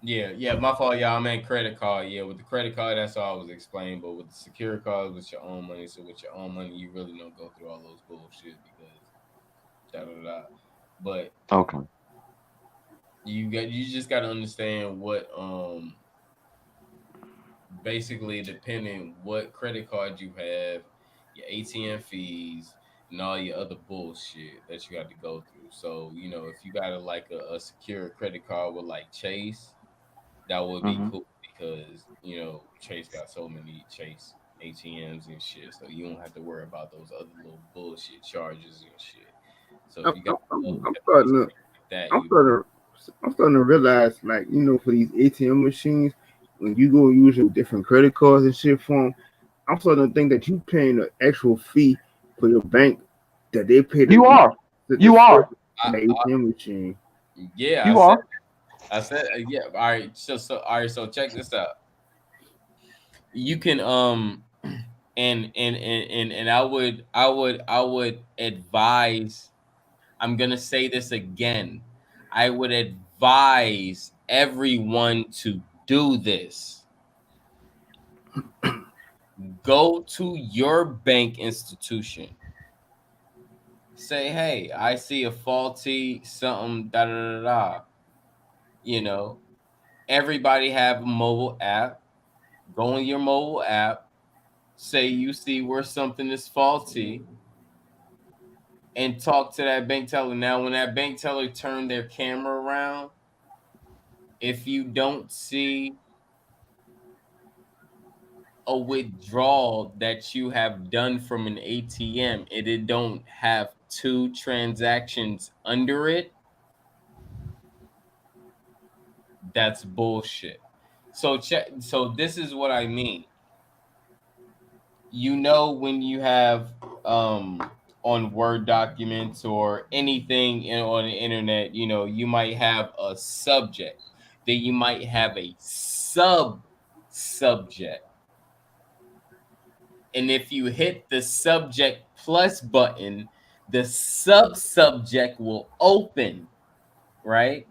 Yeah, my fault, y'all. I meant credit card. Yeah, with the credit card, that's all I was explaining. But with the secure card, with your own money. So with your own money, you really don't go through all those bullshit because da da da. But Okay. you just got to understand what basically depending what credit card you have, your ATM fees, and all your other bullshit that you got to go through. So if you got a secure credit card with like Chase, that would be Mm-hmm. cool because Chase got so many Chase. ATMs and shit, so you don't have to worry about those other little bullshit charges and shit. So if I'm, you got I'm, a I'm little I'm like starting to that, I'm you starting to I'm starting to realize, like, for these ATM machines, when you go use your different credit cards and shit for them, I'm starting to think that you paying the actual fee for your bank that they pay You are. the You are. service in the ATM machine. yeah, You are. I said, yeah. All right, all right, so check this out. You can and I would advise. I'm gonna say this again. I would advise everyone to do this. Go to your bank institution. Say, hey, I see a faulty something, da da da da. You know, everybody have a mobile app. Go on your mobile app. Say you see where something is faulty, and talk to that bank teller. Now, when that bank teller turn their camera around, if you don't see a withdrawal that you have done from an ATM and it don't have two transactions under it, that's bullshit. So check. So this is what I mean. When you have on Word documents or anything on the internet, you might have a subject, then you might have a sub subject. And if you hit the subject plus button, the sub subject will open, right?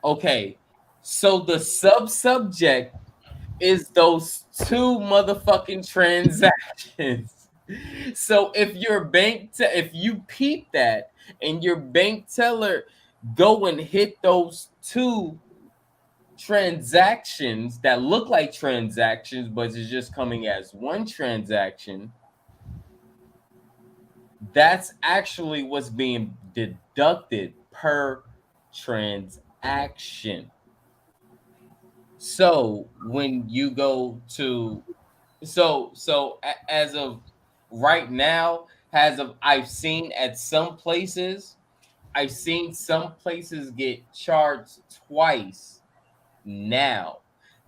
Okay. So the sub subject is those two motherfucking transactions. So if your if you peep that and your bank teller go and hit those two transactions that look like transactions but is just coming as one transaction, that's actually what's being deducted per transaction. So when you go to as of right now, as of I've seen some places get charged twice now.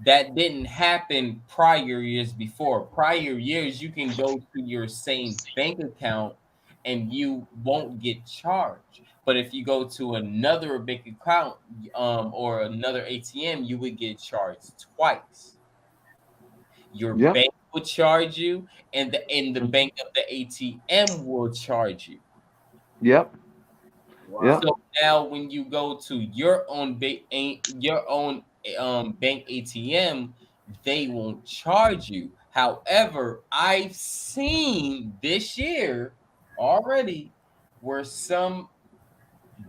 That didn't happen prior years before. Prior years, you can go to your same bank account and you won't get charged. But if you go to another bank account or another ATM, you would get charged twice. Your Yeah. bank will charge you, and the bank of the ATM will charge you. Yep. Wow. Yep. So now, when you go to your own bank ATM, they won't charge you. However, I've seen this year already where some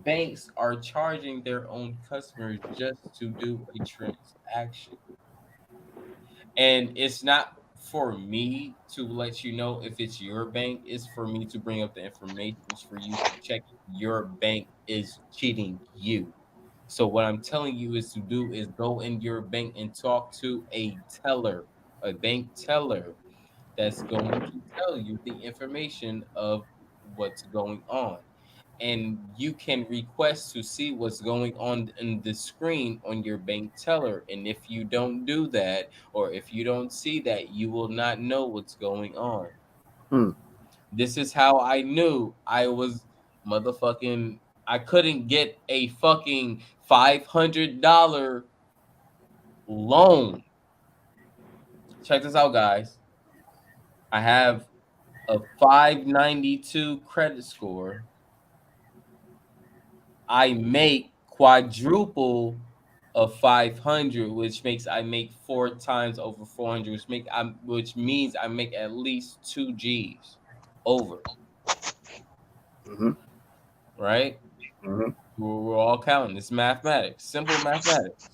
banks are charging their own customers just to do a transaction. And it's not for me to let you know if it's your bank, it's for me to bring up the information for you to check if your bank is cheating you. So what I'm telling you is to do is go in your bank and talk to a bank teller that's going to tell you the information of what's going on. And you can request to see what's going on in the screen on your bank teller. And if you don't do that, or if you don't see that, you will not know what's going on. Hmm. This is how I knew I was motherfucking. I couldn't get a fucking $500 loan. Check this out, guys. I have a 592 credit score. I make quadruple of 500, which makes I make four times over 400, which means I make at least 2 G's over, Mm-hmm. right? Mm-hmm. We're all counting. It's mathematics, simple mathematics.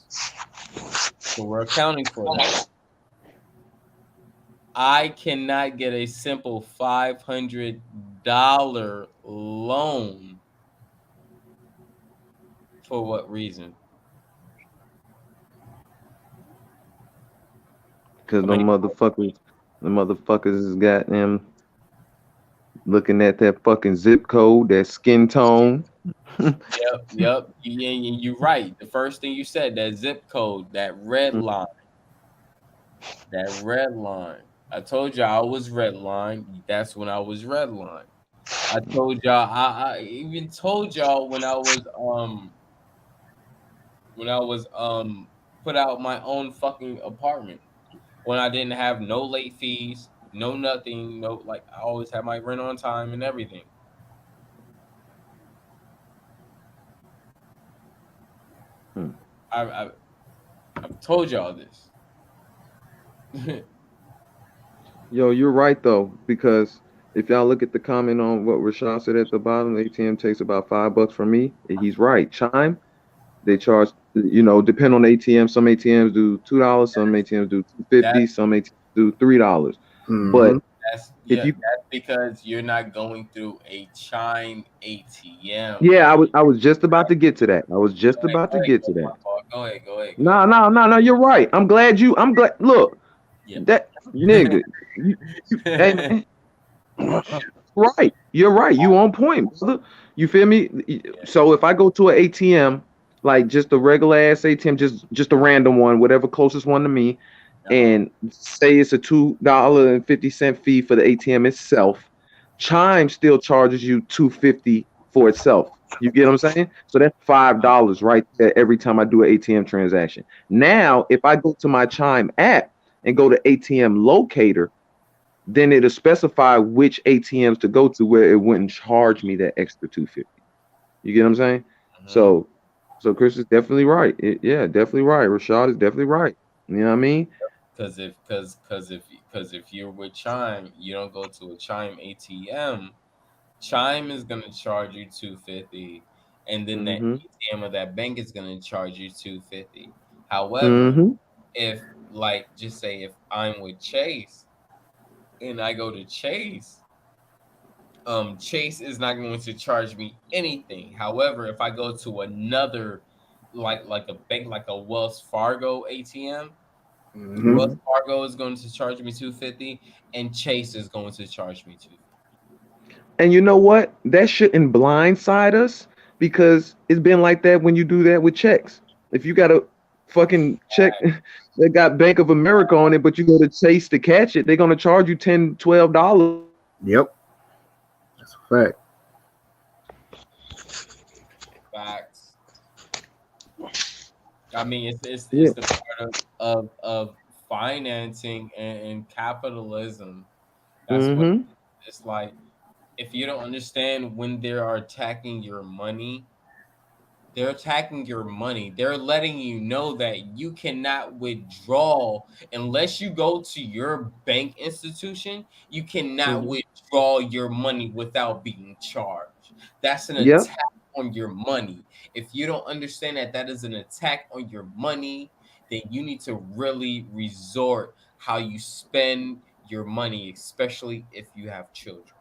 So we're accounting for that. I cannot get a simple $500 loan. For what reason? Because How no many? motherfuckers The motherfuckers is goddamn looking at that fucking zip code, that skin tone. Yep. You're right. The first thing you said, that zip code, that red line. I told y'all I was red line. That's when I was red line. I told y'all. I even told y'all when I was put out my own fucking apartment, when I didn't have no late fees, no nothing, no, like, I always had my rent on time and everything. Hmm. I I've told y'all this. Yo, you're right though, because if y'all look at the comment on what Rashad said at the bottom, the ATM takes about $5 from me. He's right. Chime, they charge, depend on the ATM. Some ATMs do $2, some ATMs do 250, That's some ATMs do $3. Mm-hmm. But if you that's because you're not going through a Chime ATM. Yeah, I was just about to get to that. I was just about Go to ahead, get go to ahead, that. my fault. Go ahead. No, no, no, no, you're right. I'm glad look, Yeah. that nigga, hey man, right. You're right. You on point, brother. You feel me? Yeah. So if I go to an ATM, like just a regular ass ATM, just a random one, whatever closest one to me, Uh-huh. and say it's a $2.50 fee for the ATM itself, Chime still charges you $2.50 for itself. You get what I'm saying? So that's $5 right there every time I do an ATM transaction. Now, if I go to my Chime app and go to ATM locator, then it'll specify which ATMs to go to where it wouldn't charge me that extra 250. You get what I'm saying? Mhm. So Chris is definitely right. Yeah, definitely right. Rashad is definitely right. You know what I mean? Because if you're with Chime, you don't go to a Chime ATM. Chime is gonna charge you 250, and then that Mm-hmm. ATM of that bank is gonna charge you 250. However, Mm-hmm. if, like, just say if I'm with Chase and I go to Chase, Chase is not going to charge me anything. However, if I go to another, like a bank, like a Wells Fargo ATM, Mm-hmm. Wells Fargo is going to charge me 250, and Chase is going to charge me 250. And you know what? That shouldn't blindside us because it's been like that when you do that with checks. If you got a fucking check that got Bank of America on it, but you go to Chase to catch it, they're gonna charge you $10, $12. Yep. That's a fact. Facts. I mean, it's Yeah. the part of financing and capitalism. That's what Mm-hmm. it's like. If you don't understand when they are attacking your money, they're attacking your money. They're letting you know that you cannot withdraw unless you go to your bank institution. You cannot Mm-hmm. withdraw your money without being charged. That's an Yep. attack on your money. If you don't understand that that is an attack on your money, then you need to really resort how you spend your money, especially if you have children.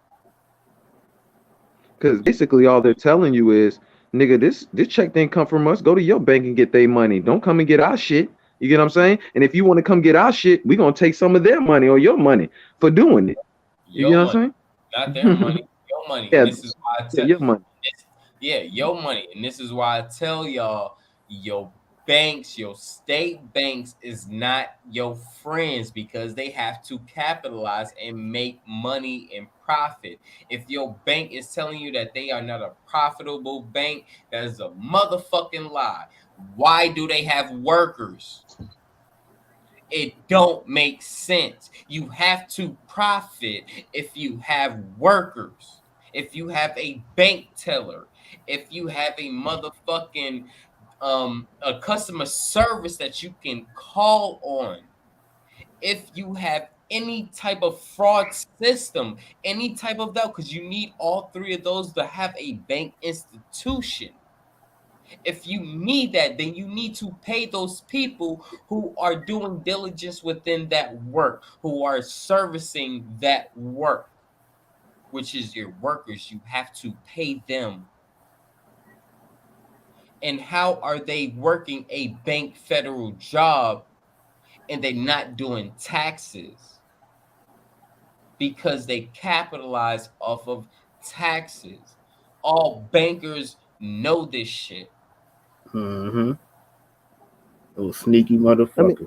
Because basically all they're telling you is, nigga, this check didn't come from us. Go to your bank and get their money. Don't come and get our shit. You get what I'm saying? And if you want to come get our shit, we're gonna take some of their money or your money for doing it. You get Your what money, I'm not their saying? money, your money. And Yeah, this is why I yeah, tell your money. yeah, your money. And this is why I tell y'all, your banks, your state banks is not your friends because they have to capitalize and make money and profit. If your bank is telling you that they are not a profitable bank, that is a motherfucking lie. Why do they have workers? It don't make sense. You have to profit if you have workers, if you have a bank teller, if you have a motherfucking a customer service that you can call on, if you have any type of fraud system, any type of that, because you need all three of those to have a bank institution. If you need that, then you need to pay those people who are doing diligence within that work, who are servicing that work, which is your workers. You have to pay them. And how are they working a bank federal job and they're not doing taxes? because they capitalize off of taxes. All bankers know this shit. Mm-hmm. Those sneaky I mean, motherfuckers.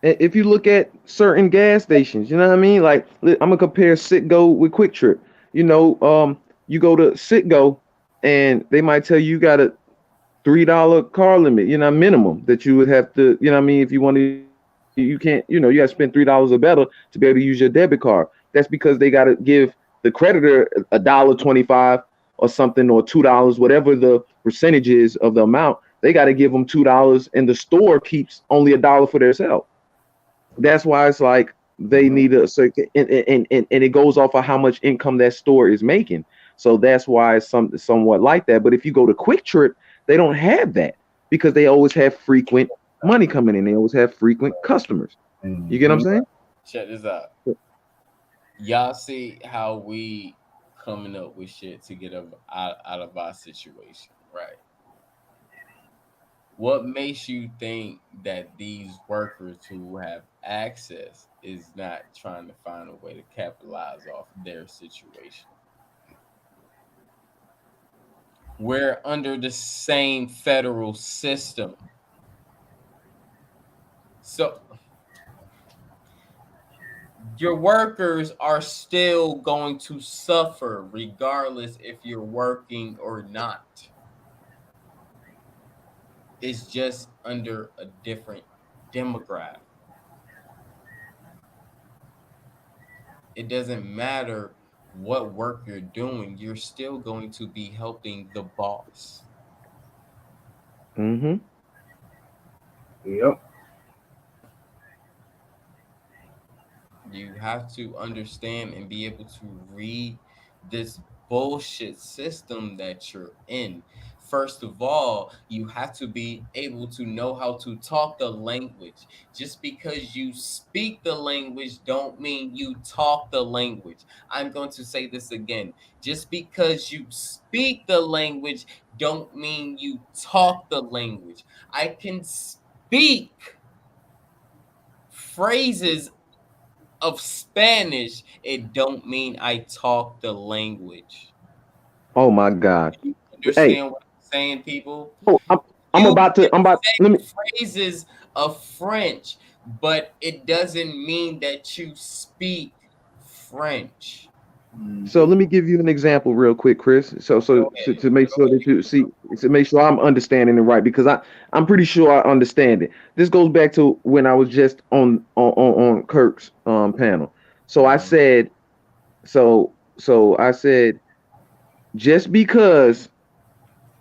if you look at certain gas stations, you know what I mean? Like I'm gonna compare Citgo with Quick Trip. You know, you go to Citgo and they might tell you got a $3 car limit, you know, minimum that you would have to, you know what I mean, if you want to, you can't, you know, you got to spend $3 or better to be able to use your debit card. That's because they got to give the creditor $1.25 or something, or $2, whatever the percentage is of the amount. They got to give them $2, and the store keeps only $1 for themselves. That's why it's like they need a certain, and it goes off of how much income that store is making. So that's why it's somewhat like that. But if you go to Quick Trip, they don't have that because they always have frequent money coming in. They always have frequent customers. You get what I'm saying? Check this out. Y'all see how we coming up with shit to get out of our situation, right? What makes you think that these workers who have access is not trying to find a way to capitalize off their situation? We're under the same federal system. So your workers are still going to suffer regardless if you're working or not. It's just under a different demographic. It doesn't matter what work you're doing, you're still going to be helping the boss. Mm-hmm. Yep. You have to understand and be able to read this bullshit system that you're in. First of all, you have to be able to know how to talk the language. Just because you speak the language don't mean you talk the language. I'm going to say this again. Just because you speak the language don't mean you talk the language. I can speak phrases of Spanish, it don't mean I talk the language. Oh my God. You Hey, understand what I'm saying, people? oh, You I'm can about, let me, say phrases of French, but it doesn't mean that you speak French. so let me give you an example real quick, Chris. Go ahead. To make sure that you see, to make sure I'm understanding it right, because I'm pretty sure I understand it. This goes back to when I was just on Kirk's panel. So I said, I said, just because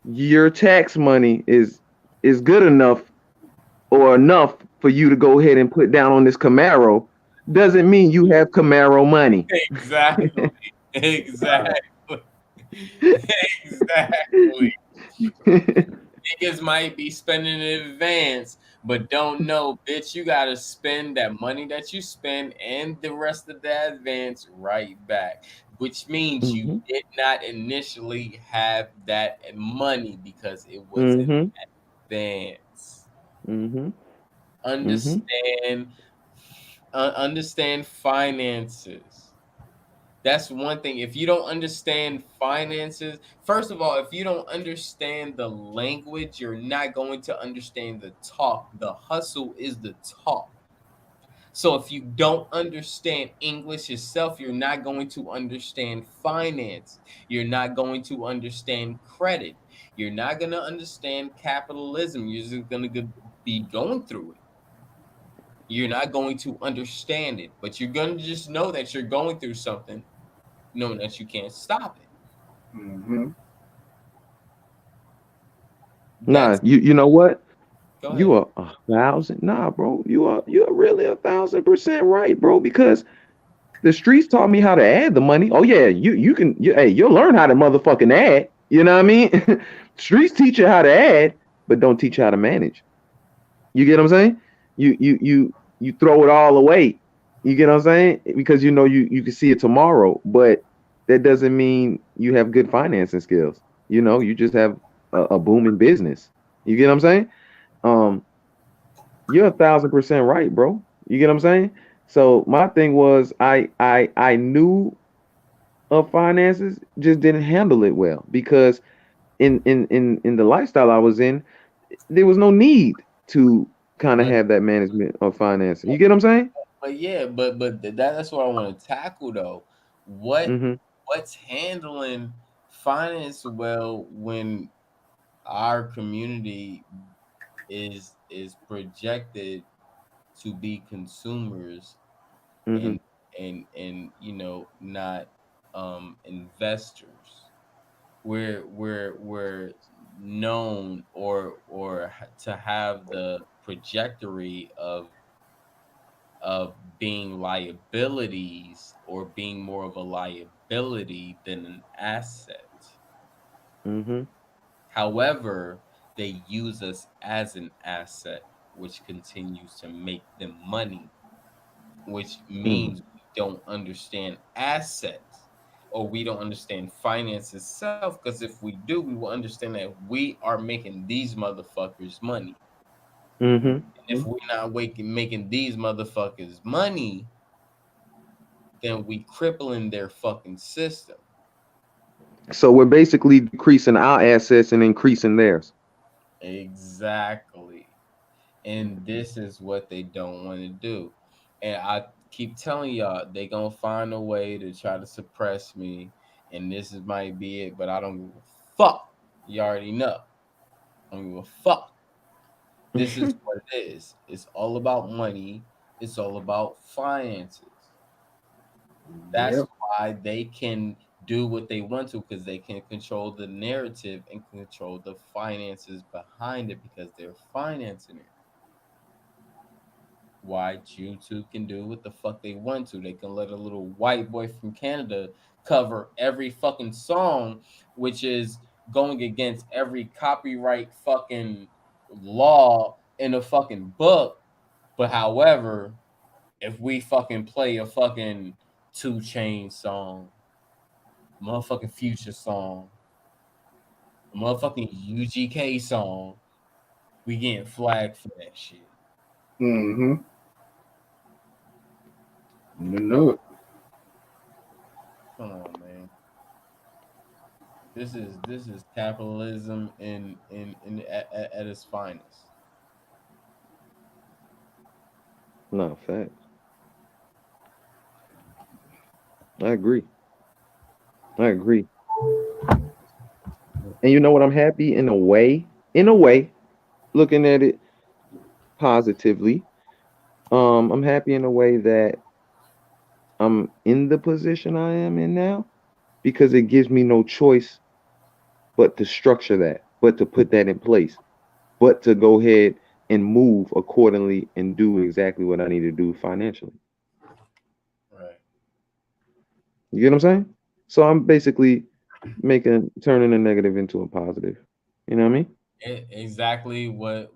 your tax money is good enough or enough for you to go ahead and put down on this Camaro doesn't mean you have Camaro money. Exactly. Exactly. Exactly. Niggas might be spending in advance, but don't know, bitch, you gotta spend that money that you spend and the rest of that advance right back, which means you Mm-hmm. did not initially have that money because it was in Mm-hmm. advance. Mm-hmm. Mm-hmm. Understand, understand finances. That's one thing. If you don't understand finances, first of all, if you don't understand the language, you're not going to understand the talk. The hustle is the talk. So if you don't understand English itself, you're not going to understand finance. You're not going to understand credit. You're not going to understand capitalism. You're just going to be going through it. You're not going to understand it, but you're going to just know that you're going through something, knowing that you can't stop it. Mm-hmm. Nah, That's you know what? go You ahead. are 1,000. Nah, bro. You're really 1,000% right, bro. Because the streets taught me how to add the money. Oh yeah, hey, you'll learn how to motherfucking add. You know what I mean? Streets teach you how to add, but don't teach you how to manage. You get what I'm saying? You throw it all away. You get what I'm saying? Because you know you can see it tomorrow, but that doesn't mean you have good financing skills. You know, you just have a booming business. You get what I'm saying? You're 1,000% right, bro. You get what I'm saying? So my thing was I knew of finances, just didn't handle it well because in the lifestyle I was in, there was no need to kind of But have that management of financing. You get what I'm saying? yeah, that's what I want to tackle though. What Mm-hmm. what's handling finance well when our community is projected to be consumers Mm-hmm. and not investors. We're known to have the trajectory of being liabilities or being more of a liability than an asset. Mm-hmm. However, they use us as an asset, which continues to make them money, which Mm-hmm. means we don't understand assets or we don't understand finance itself. Because if we do, we will understand that we are making these motherfuckers money. Mm-hmm. If we're not making these motherfuckers money, then we crippling their fucking system. So we're basically decreasing our assets and increasing theirs. Exactly. And this is what they don't want to do. And I keep telling y'all, they gonna find a way to try to suppress me. And this is might be it, but I don't give a fuck. You already know. I don't give a fuck. This is what it is. It's all about money. It's all about finances. That's Yep. why they can do what they want to because they can control the narrative and control the finances behind it because they're financing it. Why YouTube can do what the fuck they want to. They can let a little white boy from Canada cover every fucking song, which is going against every copyright fucking law in a fucking book. But however, if we fucking play a fucking Two Chain song, motherfucking Future song, a motherfucking UGK song, we getting flagged for that shit. Mm-hmm. You know it. Come on, man. This is capitalism in at its finest. No, facts. I agree. I agree. And you know what? I'm happy in a way, looking at it positively. I'm happy in a way that I'm in the position I am in now because it gives me no choice but to structure that, but to put that in place, but to go ahead and move accordingly and do exactly what I need to do financially. Right. You get what I'm saying? So I'm basically making turning a negative into a positive. You know what I mean? Exactly what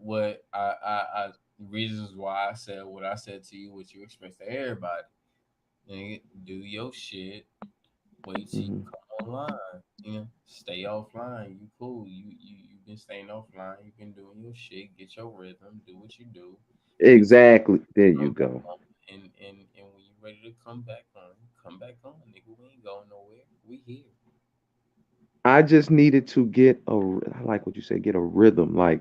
I reasons why I said what I said to you, what you expressed to everybody. Nigga, do your shit. Wait till you Hmm. come online. Stay offline. You cool. You've been staying offline. You've been doing your shit. Get your rhythm. Do what you do. Wait till Exactly. There you you come back go. on. And when you're ready to come back on, come back on, nigga. We ain't going nowhere. We here. I just needed to get I like what you say, get a rhythm. Like,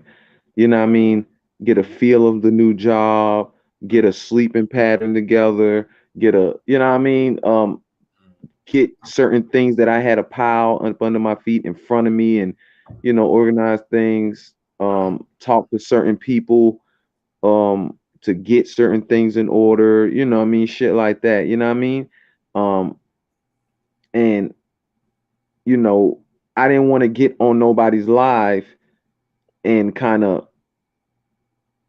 you know what I mean? Get a feel of the new job, get a sleeping pattern together, get a, you know what I mean? Get certain things that I had a pile up under my feet in front of me and, organize things, talk to certain people, to get certain things in order, what I mean? Shit like that, you know what I mean? Um, and, you know, I didn't want to get on nobody's live and kind of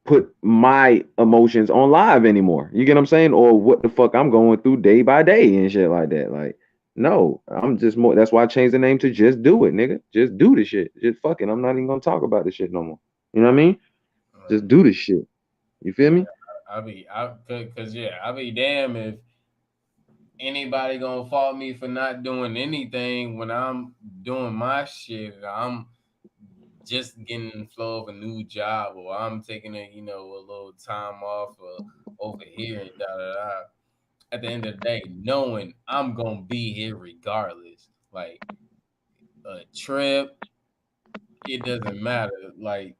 put my emotions on live anymore. You get what I'm saying? Or what the fuck I'm going through day by day and shit like that. Like, no, I'm just more. That's why I changed the name to Just Do It, nigga. Just do the shit. Just fucking. I'm not even gonna talk about this shit no more. You know what I mean? Just Right. do this shit. You feel Yeah. me? Cause yeah, I'll be damn if anybody gonna fault me for not doing anything when I'm doing my shit. I'm just getting in the flow of a new job, or I'm taking a little time off, over here and da da da. At the end of the day, knowing I'm gonna be here regardless, like a trip, it doesn't matter. Like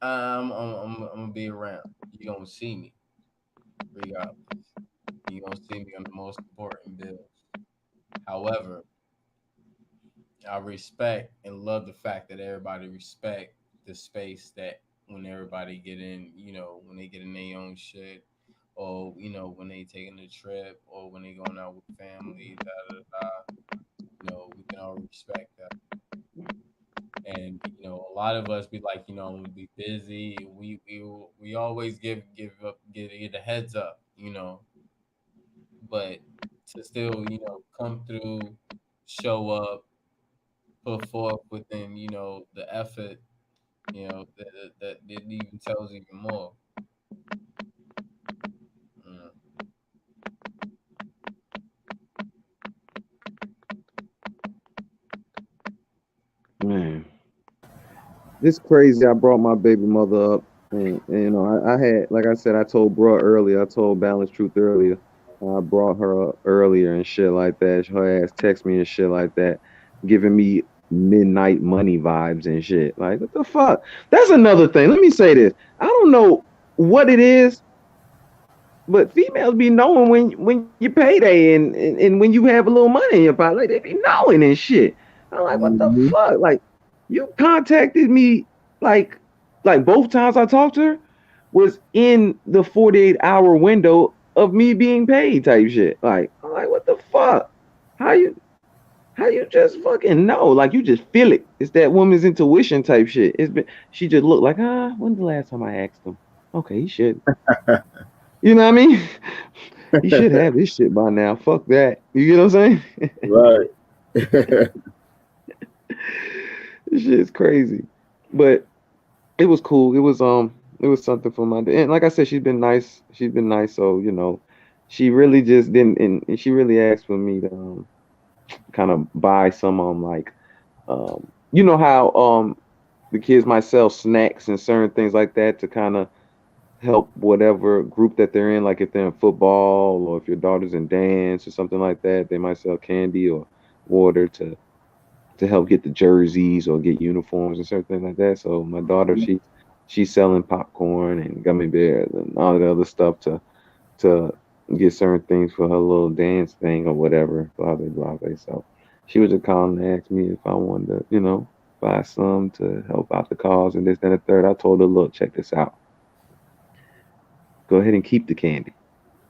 I'm gonna be around. You gonna see me regardless. You gonna see me on the most important bills. However, I respect and love the fact that everybody respect the space that when everybody get in, when they get in their own shit, or when they taking a trip, or when they going out with family, da da da. We can all respect that. And a lot of us be like, we be busy. We always give up, get a heads up, but to still, come through, show up, put forth within, the effort, that it even tells even more. Mm. Man, it's crazy. I brought my baby mother up, and I had, like I said, I told bro earlier, I told Balance Truth earlier. I brought her up earlier and shit like that. Her ass text me and shit like that, giving me midnight money vibes and shit. Like, what the fuck? That's another thing. Let me say this. I don't know what it is, but females be knowing when you payday and when you have a little money in your pocket, like they be knowing and shit. I'm like, what the Mm-hmm. fuck? Like, you contacted me like both times I talked to her was in the 48-hour window of me being paid type shit. Like, I'm like, what the fuck? How you just fucking know? Like, you just feel it. It's that woman's intuition type shit. She just looked like, when's the last time I asked him? Okay, he should. You know what I mean? He should have this shit by now. Fuck that. You get what I'm saying? Right. This shit is crazy. But it was cool. It was something for my day. And like I said, she's been nice. She's been nice. So, she really just didn't and she really asked for me to kind of buy some like you know how the kids might sell snacks and certain things like that to kind of help whatever group that they're in, like if they're in football or if your daughter's in dance or something like that, they might sell candy or water to help get the jerseys or get uniforms and certain things like that. So my daughter, she's selling popcorn and gummy bears and all the other stuff to get certain things for her little dance thing or whatever, blah blah blah. So she was just calling to ask me if I wanted to, buy some to help out the cause and this, that, and the third. I told her, look, check this out. Go ahead and keep the candy.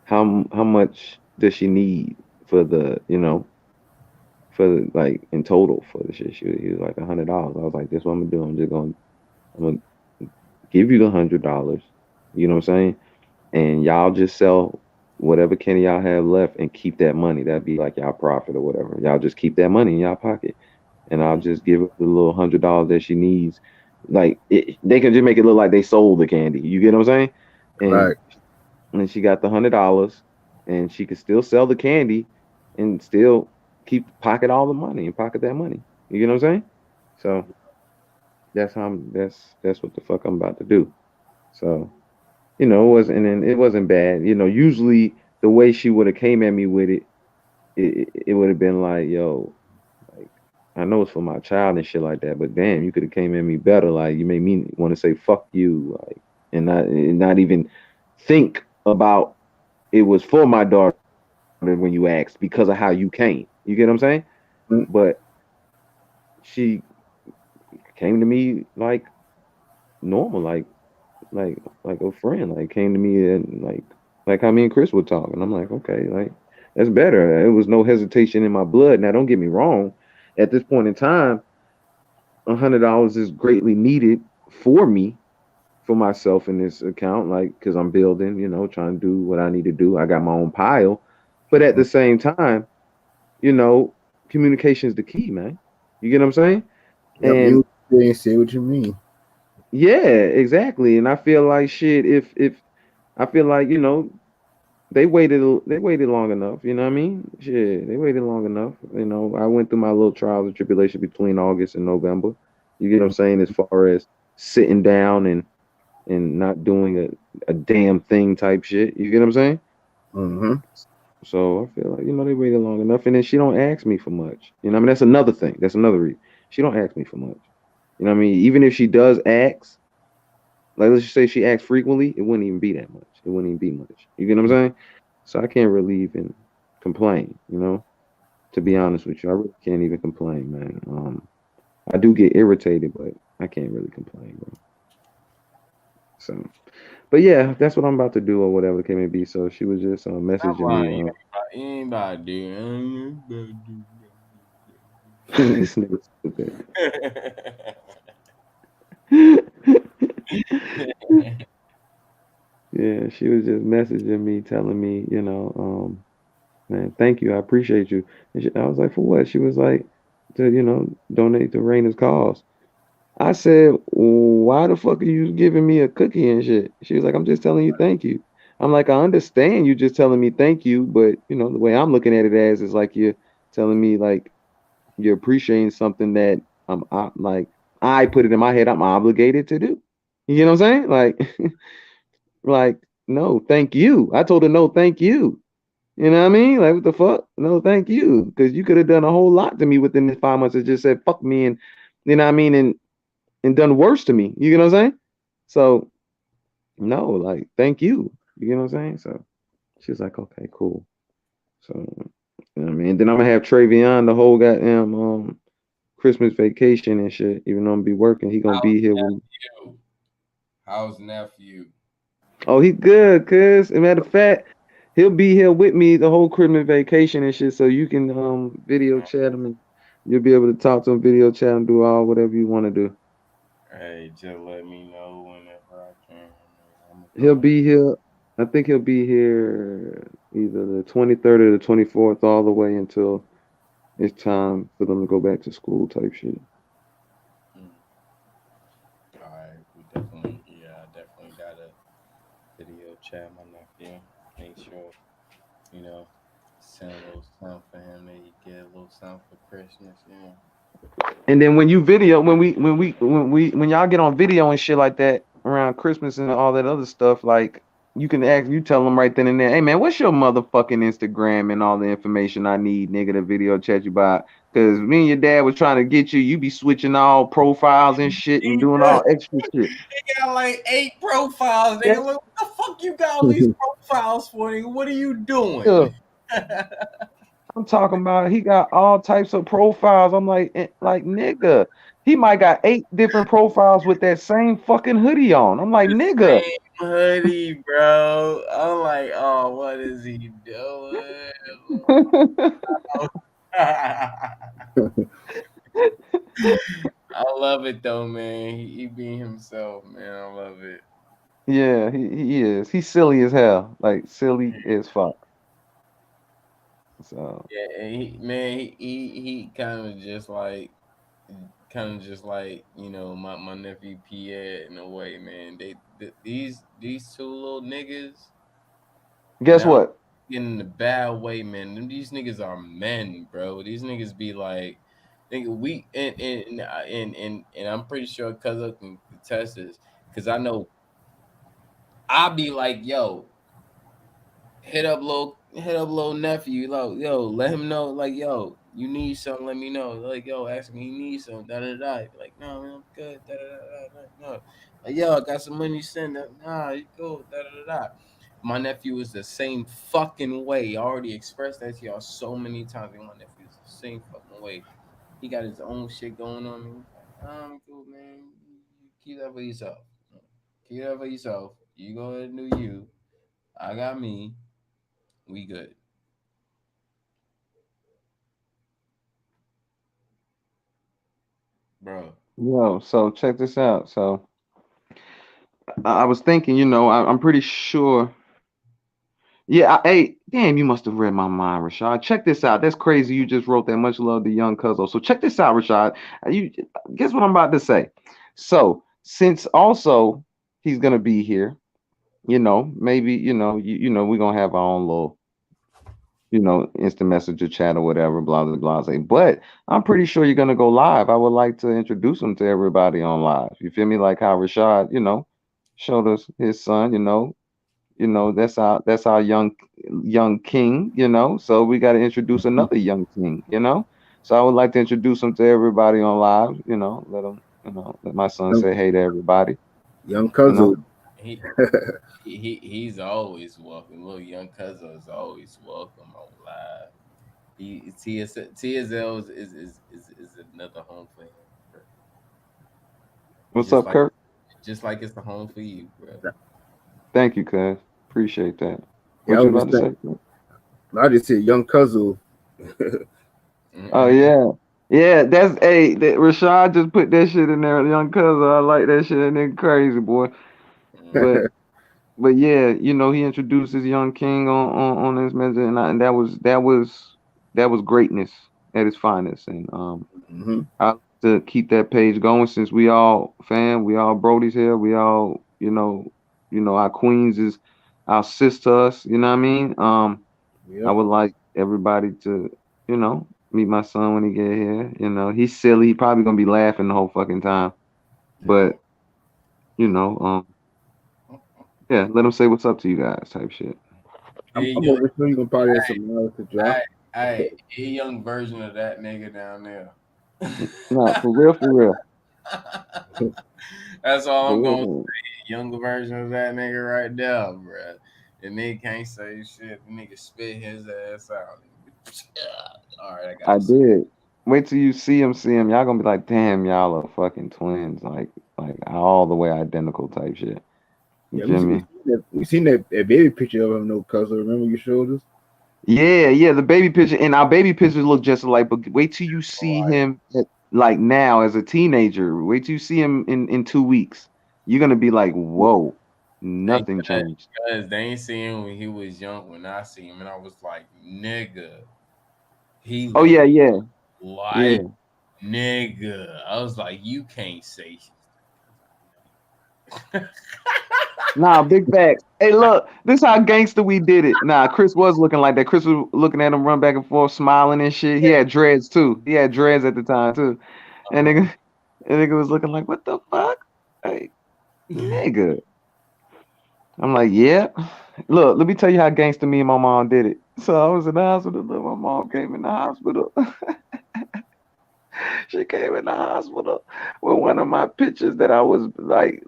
How much does she need for the like in total for the shit? She was like $100. I was like, this what I'm gonna do. I'm gonna give you the $100. You know what I'm saying? And y'all just sell whatever candy y'all have left and keep that money. That'd be like y'all profit or whatever. Y'all just keep that money in y'all pocket, and I'll just give her the little $100 that she needs. Like they can just make it look like they sold the candy. You get what I'm saying? And Right. and she got the $100, and she could still sell the candy and still pocket all the money and pocket that money. You get what I'm saying? So that's what the fuck I'm about to do. So it wasn't bad. Usually the way she would have came at me with it would have been like, yo, like I know it's for my child and shit like that, but damn, you could have came at me better. Like you made me want to say fuck you, like and not even think about it was for my daughter when you asked because of how you came. You get what I'm saying? Mm. But she came to me like normal, like a friend, like came to me and like how me and Chris were talking. I'm like, okay, like that's better. There was no hesitation in my blood. Now, don't get me wrong. At this point in time, $100 is greatly needed for me, for myself in this account, like because I'm building, trying to do what I need to do. I got my own pile, but at the same time, you know, communication is the key, man. You get what I'm saying? Yep. And You didn't say what you mean. yeah, exactly. And I feel like shit. If I feel like they waited long enough. You know what I mean? Shit, they waited long enough. I went through my little trials and tribulation between August and November. You get what I'm saying? As far as sitting down and and not doing a damn thing type shit. You get what I'm saying? Mm-hmm. So I feel like, they waited long enough, and then she don't ask me for much. You know what I mean? That's another thing. That's another reason. She don't ask me for much. You know what I mean? Even if she does ask, like let's just say she acts frequently, it wouldn't even be that much. It wouldn't even be much. You get what I'm saying? So I can't really even complain, to be honest with you. I really can't even complain, man. I do get irritated, but I can't really complain, bro. So, but yeah, that's what I'm about to do or whatever the case may be. So she was just Stop messaging lying. me. You ain't about to do. You ain't about to This nigga stupid. Yeah, she was just messaging me, telling me, man, thank you, I appreciate you. And I was like, for what? She was like, to donate to Raina's cause. I said, why the fuck are you giving me a cookie and shit? She was like, I'm just telling you thank you. I'm like, I understand you just telling me thank you, but the way I'm looking at it as is like you're telling me like you're appreciating something that like I put it in my head I'm obligated to do. You know what I'm saying? Like, like no, thank you. I told her no, thank you. You know what I mean? Like, what the fuck? No, thank you. Because you could have done a whole lot to me within the 5 months and just said, fuck me, and you know what I mean? And done worse to me. You know what I'm saying? So, no, like, thank you. You know what I'm saying? So she was like, okay, cool. So, you know what I mean? And then I'm gonna have Travion the whole goddamn Christmas vacation and shit. Even though I'm gonna be working, he gonna How's be here with me. nephew? How's nephew? Oh, he good, cuz. As a matter of fact, he'll be here with me the whole Christmas vacation and shit. So you can video chat him and you'll be able to talk to him, video chat and do all whatever you want to do. Hey, just let me know whenever I can. I'm gonna He'll come. be here. I think he'll be here either the 23rd or the 24th, all the way until it's time for them to go back to school type shit. Mm. All right, we definitely, yeah, I definitely got a video chat my nephew. Make sure, you know, send a little something for him. Maybe get a little something for Christmas. Yeah. And then when you video, when y'all get on video and shit like that around Christmas and all that other stuff, like you tell them right then and there, hey man, what's your motherfucking Instagram and all the information I need, nigga, to video chat you by? Cause me and your dad was trying to get you, you be switching all profiles and shit and He doing does. all extra shit. He got like 8 profiles, Yeah. nigga. What the fuck you got all these profiles for, nigga? What are you doing? Yeah. I'm talking about he got all types of profiles. I'm like, like nigga, he might got 8 different profiles with that same fucking hoodie on. I'm like, nigga. Same hoodie, bro. I'm like, oh, what is he doing? I love it though, man. He being himself, man. I love it. Yeah, he is. He's silly as hell. Like silly as fuck. So Yeah, and man, he kind of just like my nephew Pierre in a way, man. These two little niggas, and guess I don't what? in the bad way, man. These niggas are men, bro. These niggas be like, nigga, we and I'm pretty sure Cuzzo can contest this because I know I'll be like, yo, hit up little nephew, like, yo, let him know, like, yo, you need something, let me know. Like, yo, ask me he needs something, da da da. Like, no, man, I'm good, da da da da. No. Like, yo, I got some money send up. Nah, you go, da da da da. My nephew is the same fucking way. I already expressed that to y'all so many times. My nephew is the same fucking way. He got his own shit going on. And he's like, I'm cool, man. You keep that for yourself. Keep that for yourself. You go ahead and do you. I got me. We good. Bro. So check this out. So I was thinking, I'm pretty sure. Yeah, hey, damn, you must have read my mind, Rashad. Check this out. That's crazy. You just wrote that much love to young Cuzzo. So check this out, Rashad. You guess what I'm about to say. So since also he's gonna be here, maybe we're gonna have our own little instant messenger chat or whatever, blah blah blah. Say, but I'm pretty sure you're gonna go live. I would like to introduce him to everybody on live. You feel me? Like how Rashad, showed us his son. That's our young king. So we got to introduce another young king. So I would like to introduce him to everybody on live. Let him. Let my son Young, say hey to everybody. young You know. cousin. He he's always welcome. Little young cousin is always welcome on live. TSL is another home for him, bro. What's Just up, like Kirk? just like it's a home for you, bro. Thank you, cuz. Appreciate that. Yeah, I What you was about just to say? saying. I just said young cousin. Oh Mm-mm. yeah, yeah. That's Rashad just put that shit in there. Young cousin, I like that shit. That nigga crazy boy. But but yeah, he introduced his young king on his message, and that was greatness at its finest. And hmm I like to keep that page going since we all we all Brody's here. We all our queens is our sister us. You know what I mean? I Yep. would like everybody to, meet my son when he get here. He's silly. He probably gonna be laughing the whole fucking time. But, you know, um, yeah, let him say what's up to you guys type shit. Hey, I'm young, gonna assume you gonna probably have some knowledge to drop. I a young version of that nigga down there. No, for real, for real. That's all For I'm real, gonna for real. say. Younger version of that nigga right there, bro. The nigga can't say shit. The nigga spit his ass out. All right, I I gotta say. did. Wait till you see him. Y'all gonna be like, damn, y'all are fucking twins. Like all the way identical type shit. You Yeah, feel me? we seen that baby picture of him, no cousin. Remember you showed us? Yeah, yeah, the baby picture and our baby pictures look just alike, but wait till you Oh, see him like now as a teenager. Wait till you see him in 2 weeks. You're gonna be like, whoa, hey, nothing changed. cuz they ain't seen him when he was young. When I see him, and I was like, nigga, he Oh look yeah, yeah, like yeah. nigga. I was like, you can't say. Nah, big facts. Hey, look, this how gangster we did it. Nah, Chris was looking like that. Chris was looking at him run back and forth, smiling and shit. He had dreads too. He had dreads at the time too. And nigga was looking like, what the fuck? Hey, nigga. I'm like, yeah. Look, let me tell you how gangster me and my mom did it. So I was in the hospital. Look, my mom came in the hospital. She came in the hospital with one of my pictures that I was like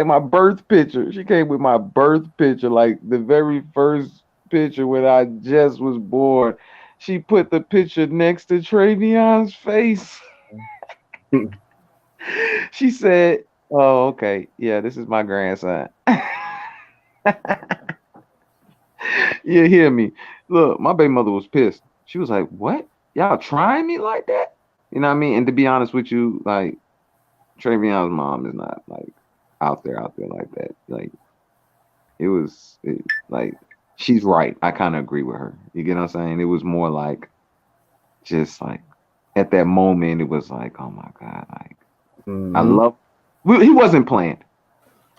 my birth picture. She came with my birth picture, like the very first picture when I just was born. She put the picture next to Travion's face. She said, "Oh, okay, yeah, this is my grandson." You hear me? Look, my baby mother was pissed. She was like, "What? Y'all trying me like that?" You know what I mean? And to be honest with you, like Travion's mom is not like out there like that. Like like she's right. I kind of agree with her. You get what I'm saying? It was more like just like at that moment, it was like, oh my god, like I Mm-hmm. love. He wasn't playing.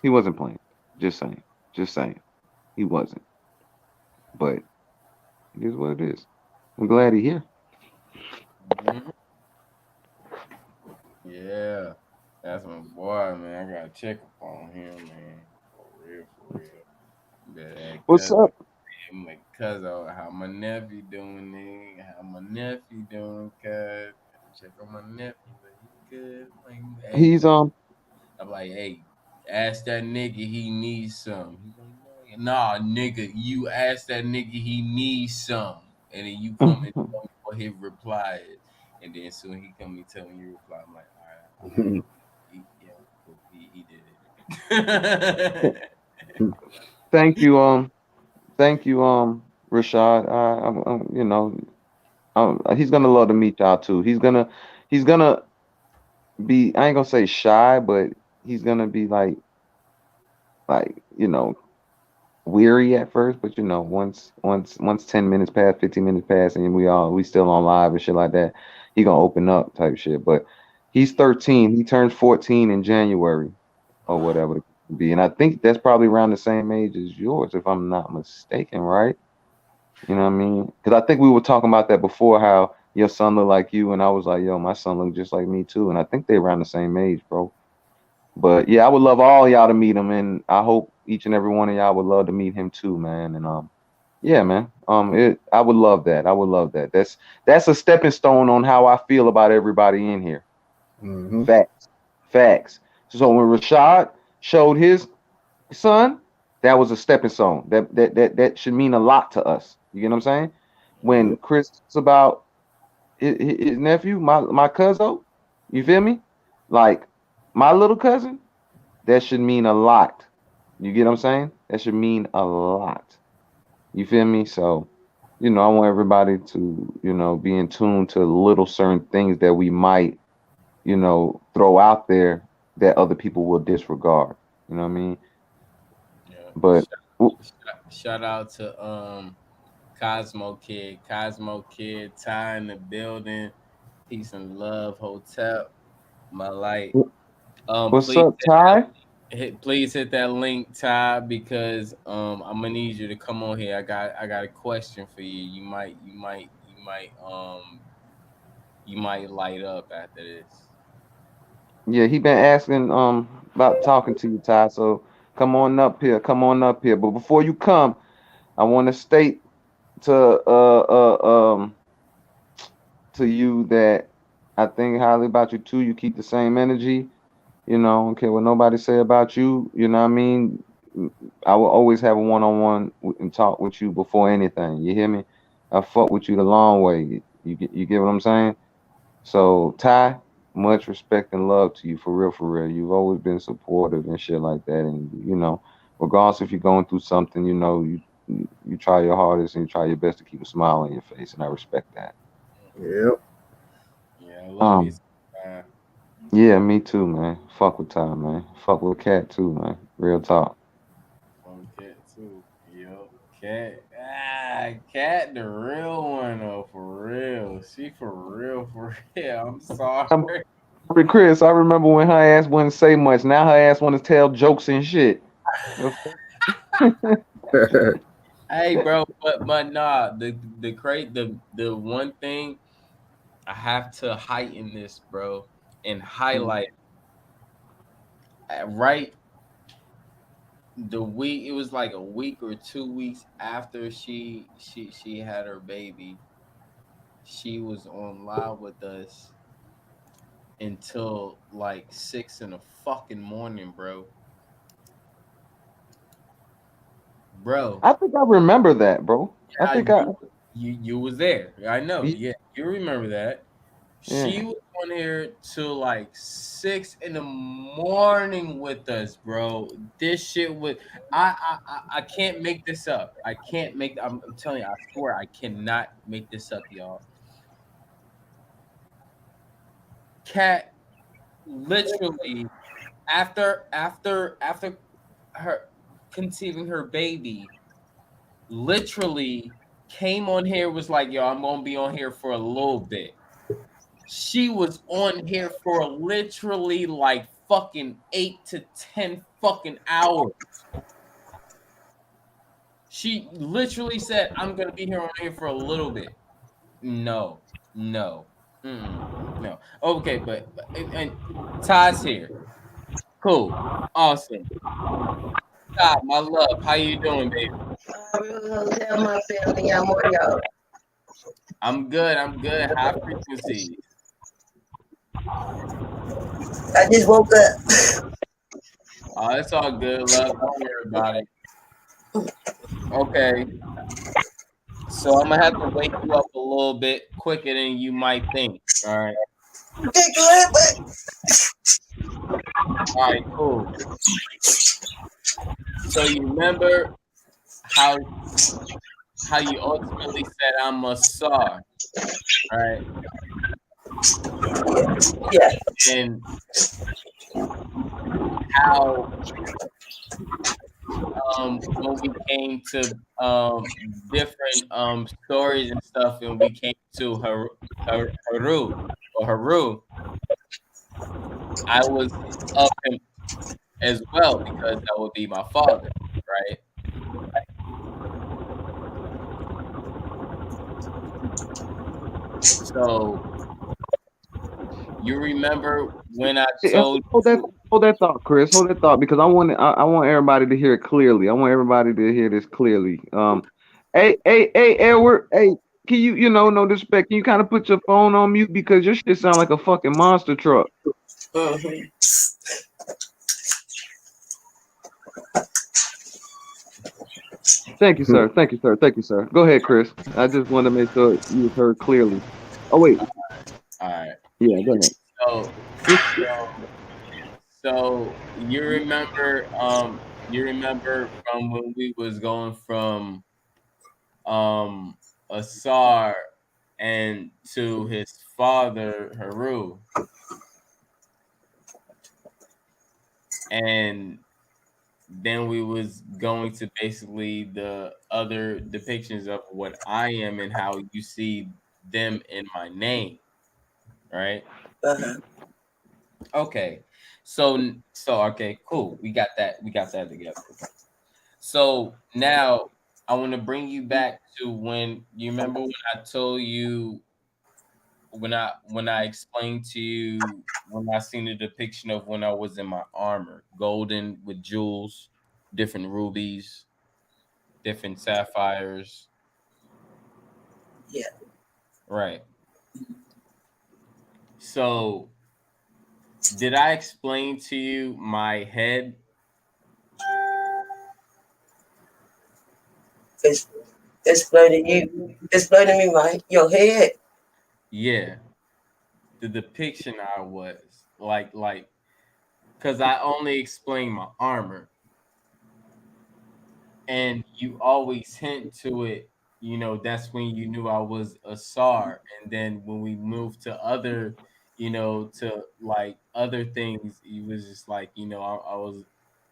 He wasn't playing. Just saying. Just saying. He wasn't. But it is what it is. I'm glad he's here. Mhm. Yeah, that's my boy, man. I gotta check up on him, man. For real, for real. But What's cuz up? my cousin, how my nephew doing, nigga? How my nephew doing, cuz? Check on my nephew, but he good. Like, hey, He's cuz. I'm like, hey, ask that nigga he needs some. He's like, nah, nigga, you ask that nigga he needs some, and then you come and tell me what his reply is, and then soon he come and tell me your reply. I'm like, all right, yeah, cool. He did it. Thank you. Thank you. Rashad. He's gonna love to meet y'all too. He's gonna be. I ain't gonna say shy, but he's gonna be like weary at first, but once 10 minutes pass, 15 minutes pass, and we still on live and shit like that, he gonna open up type shit. But he's 13. He turns 14 in January or whatever it could be, and I think that's probably around the same age as yours, if I'm not mistaken, right? You know what I mean? Because I think we were talking about that before, how your son looked like you, and I was like, yo, my son looked just like me too, and I think they're around the same age, bro. But yeah, I would love all y'all to meet him, and I hope each and every one of y'all would love to meet him too, man. And yeah, man. I would love that. I would love that. That's a stepping stone on how I feel about everybody in here. Mm-hmm. Facts, facts. So when Rashad showed his son, that was a stepping stone. That should mean a lot to us. You get what I'm saying? When Yep. Chris talks about his nephew, my cousin, you feel me? Like my little cousin, that should mean a lot. You get what I'm saying? That should mean a lot. You feel me? So, I want everybody to, be in tune to little certain things that we might, throw out there that other people will disregard. You know what I mean? Yeah. But Shout out to Cosmo Kid, Ty in the building, Peace and Love Hotel, my light. what's Please up, Ty? please hit that link, Ty, because I'm gonna need you to come on here. I got a question for you. You might light up after this. Yeah, he been asking about talking to you, Ty. So come on up here. Come on up here. But before you come, I want to state to to you that I think highly about you too. You keep the same energy. Don't care what nobody say about you. You know what I mean? I will always have a one-on-one and talk with you before anything. You hear me? I fuck with you the long way. You get what I'm saying? So Ty, much respect and love to you for real, for real. You've always been supportive and shit like that. And regardless if you're going through something, you try your hardest and you try your best to keep a smile on your face, and I respect that. Yep. Yeah, I love you. Um, yeah, me too, man. Fuck with Ty, man. Fuck with Cat too, man. Real talk. Cat too. Yo, Cat, the real one though, for real. She for real, for real. I'm sorry. Chris, I remember when her ass wouldn't say much. Now her ass want to tell jokes and shit. Hey, bro, but nah, the one thing I have to heighten this, bro, and highlight right the week. It was like a week or 2 weeks after she had her baby. She was on live with us until like 6 in the fucking morning, bro. I think I remember that, bro. I Yeah, think I. you was there. I know. Yeah. Yeah, you remember that. Yeah. She was on here till like 6 in the morning with us, bro. This shit was I can't make this up. I can't make I'm telling you, I swear I cannot make this up, y'all. Cat literally after her conceiving her baby, literally came on here, was like, yo, I'm gonna be on here for a little bit. She was on here for literally like fucking 8 to 10 fucking hours. She literally said, I'm gonna be here on here for a little bit. No, no, no. Okay, but and Ty's here. Cool, awesome. Ty, my love, how you doing, baby? Tell my family I'm on y'all. I'm good. I'm good. High frequency. I just woke up. Oh, it's all good, love. Don't worry about it. Okay. So I'm gonna have to wake you up a little bit quicker than you might think. All right. All right, cool. So you remember how you ultimately said I'm a star, right? Yeah. And how when we came to different stories and stuff, and we came to Haru, I was up him as well because that would be my father, right? So you remember when I told Hold Hold that thought, Chris. Hold that thought because I want everybody to hear it clearly. I want everybody to hear this clearly. Hey, Edward. Hey, can you know, no disrespect, can you kind of put your phone on mute because your shit sound like a fucking monster truck. Mhm. Thank you, sir. Thank you, sir. Thank you, sir. Go ahead, Chris. I just want to make sure you was heard clearly. Oh wait, All right. yeah, go ahead. So, so you remember from when we was going from Asar and to his father Haru, and then we was going to basically the other depictions of what I am and how you see them in my name, right? Uh-huh. Okay. So okay, cool. We got that. We got that together. So now I want to bring you back to when you remember when I told you when I explained to you when I seen the depiction of when I was in my armor, golden with jewels, different rubies, different sapphires. Yeah. Right. So did I explain to you my head? It's exploding you. Exploding me right. Your head. Yeah. The depiction I was like because I only explained my armor. And you always hint to it, you know, that's when you knew I was a SAR. And then when we moved to other, you know, to like other things, it was just like, you know, I was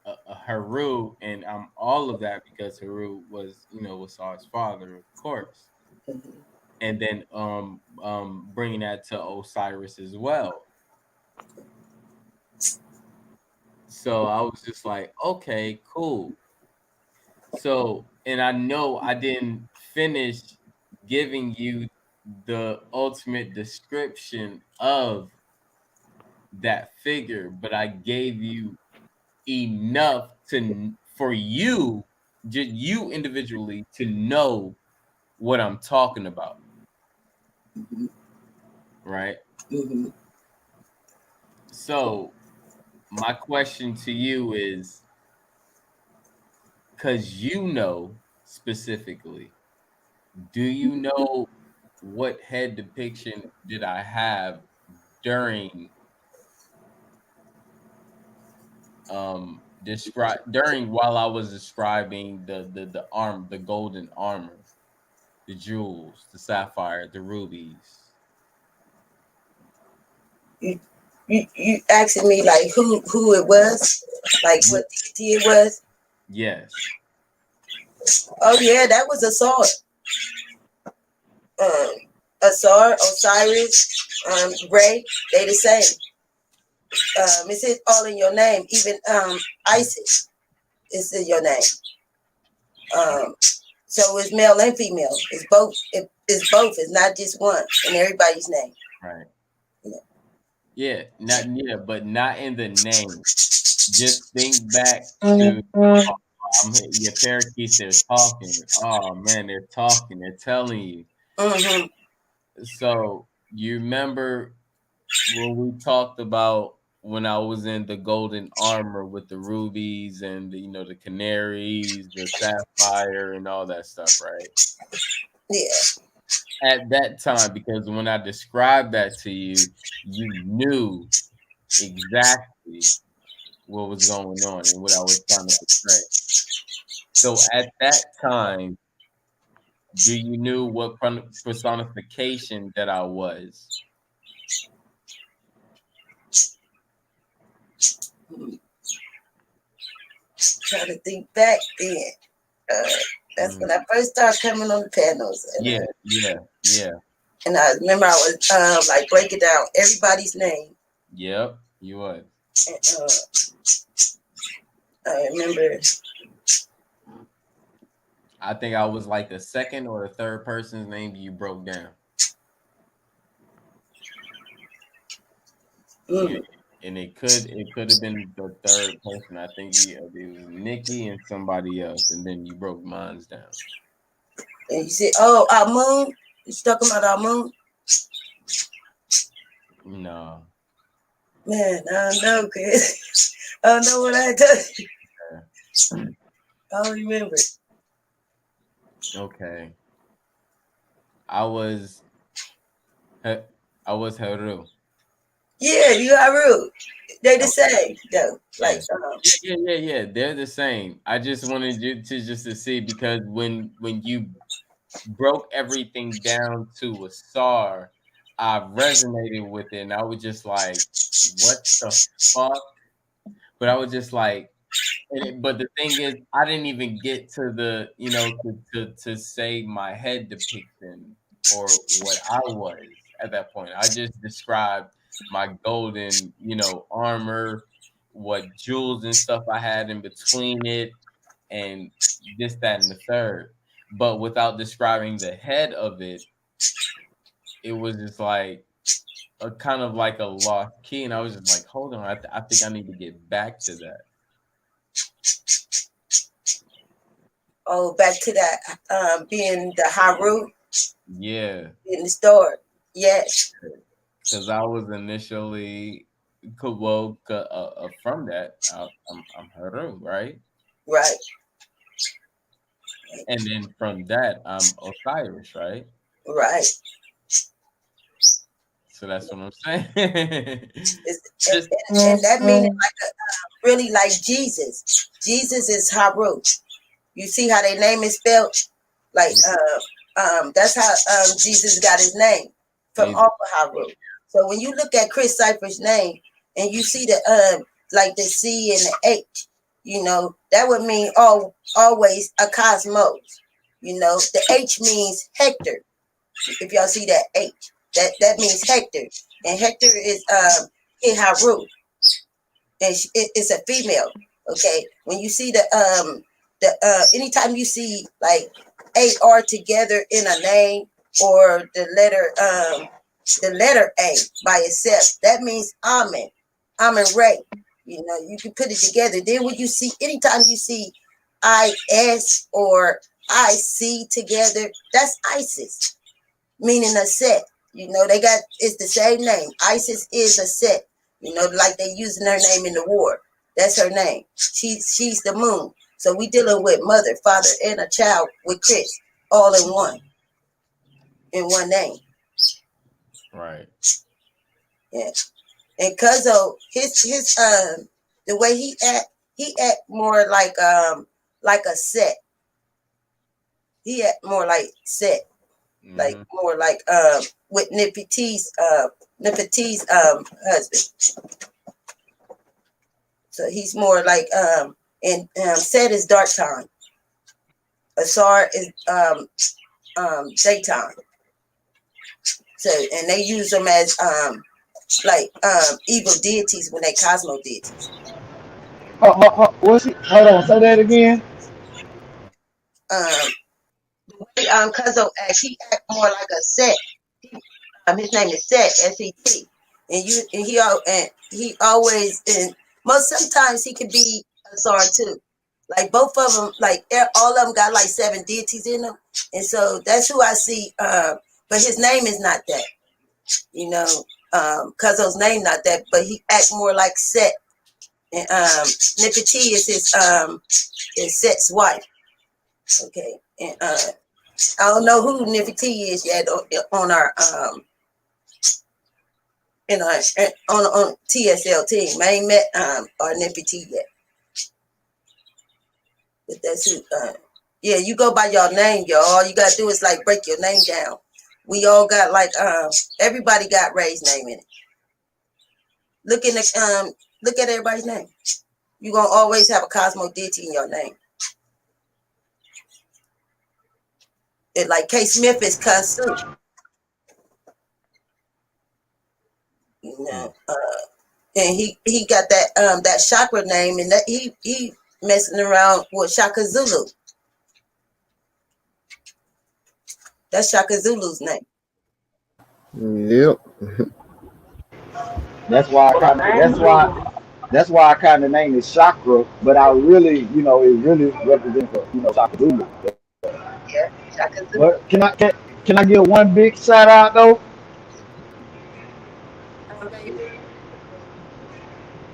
a Haru, and I'm all of that because Haru was, you know, was SAR's father, of course. And then bringing that to Osiris as well. So I was just like, okay, cool. So, and I know I didn't finish giving you the ultimate description of that figure, but I gave you enough to for you, just you individually, to know what I'm talking about, right? Mm-hmm. So, my question to you is, because you know specifically, do you know what head depiction did I have during describe during while I was describing the golden armor, the jewels, the sapphire, the rubies? You asking me like who it was, like what deity it was? Yes. Oh yeah, that was a sword. Asar, Osiris, Ray, they the same. It's it all in your name. Even Isis is in your name. So it's male and female. It's both. It's both. It's not just one in everybody's name. Right. Yeah. Yeah, not yeah, but not in the name. Just think back to your parakeets. They're talking. Oh man, they're talking. They're telling you. Mm-hmm. So you remember when we talked about when I was in the golden armor with the rubies and the, you know, the canaries, the sapphire, and all that stuff, right? Yeah. At that time, because when I described that to you, you knew exactly what was going on and what I was trying to portray. So at that time, do you knew what personification that I was? Trying to think back then. That's when I first started coming on the panels. And, Yeah. and I remember I was like breaking down everybody's name. Yep, you was. And, I remember. I think I was like the second or the third person's name you broke down. and it could have been the third person. I think it was Nikki and somebody else, and then you broke mines down. And you said, "Oh, our moon." You talking about our moon? No. Man, I don't know, Chris. I don't know what I done. I don't remember. Okay. I was Haru. Yeah, you are rude. They the same though. Like Yeah. They're the same. I just wanted you to see, because when you broke everything down to a SAR, I resonated with it, and I was just like, "What the fuck?" But I was just like, but the thing is, I didn't even get to the to say my head depiction or what I was at that point. I just described my golden armor, what jewels and stuff I had in between it, and this, that, and the third. But without describing the head of it, it was just like a kind of like a lost key, and I was just like, hold on, I think I need to get back to that. Oh, back to that being the Haru. Yeah. In the store. Yes. Because I was initially from that. I'm Haru, right? Right. And then from that, I'm Osiris, right? Right. So that's what I'm saying. And that meaning like really like Jesus. Jesus is Haru. You see how their name is spelled? Like that's how Jesus got his name from off of Haru. So when you look at Chris Cypher's name and you see the like the C and the H, that would mean always a cosmos. The H means Hector. If y'all see that H, that means Hector, and Hector is Haru, and it's a female. Okay, when you see the anytime you see like AR together in a name, or the letter A by itself, that means Amen Ray. You can put it together. Then when you see, anytime you see IS or IC together, that's Isis, meaning a set. It's the same name. Isis is a set. Like they using her name in the war. That's her name. She's the moon. So we dealing with mother, father, and a child with Chris, all in one name. Right. Yeah. And Cuzzo, his the way he act more like a set. He act more like set. Mm-hmm. Like more like with Nippy T's husband. So he's more like and set is dark time. Asar is daytime. So and they use them as evil deities when they cosmo deities. What's it? Hold on, say that again. The way Cuzzo act, he act more like a set. His name is Set, S-E-T, and he always, and sometimes he could be Asar too. Like both of them, like all of them got like 7 deities in them, and so that's who I see. But his name is not that, Cuzzo's name not that, but he act more like Set. And Nipati is Set's wife. Okay, and I don't know who Nipati is yet on our on TSL team. I ain't met our Nipati yet. But that's who. Yeah, you go by your name, y'all. All you gotta do is like break your name down. We all got like everybody got Ray's name in it. Look at everybody's name. You're gonna always have a Cosmo deity in your name. It like K. Smith is Kansu. And he got that chakra name, and that he messing around with Shaka Zulu. That's Shaka Zulu's name. Yep. That's why I kind of. That's why. That's why I kind of named it chakra. But I really, it really represents, chakra Zulu. Yeah, Shaka Zulu. But can I give one big shout out though? Baby.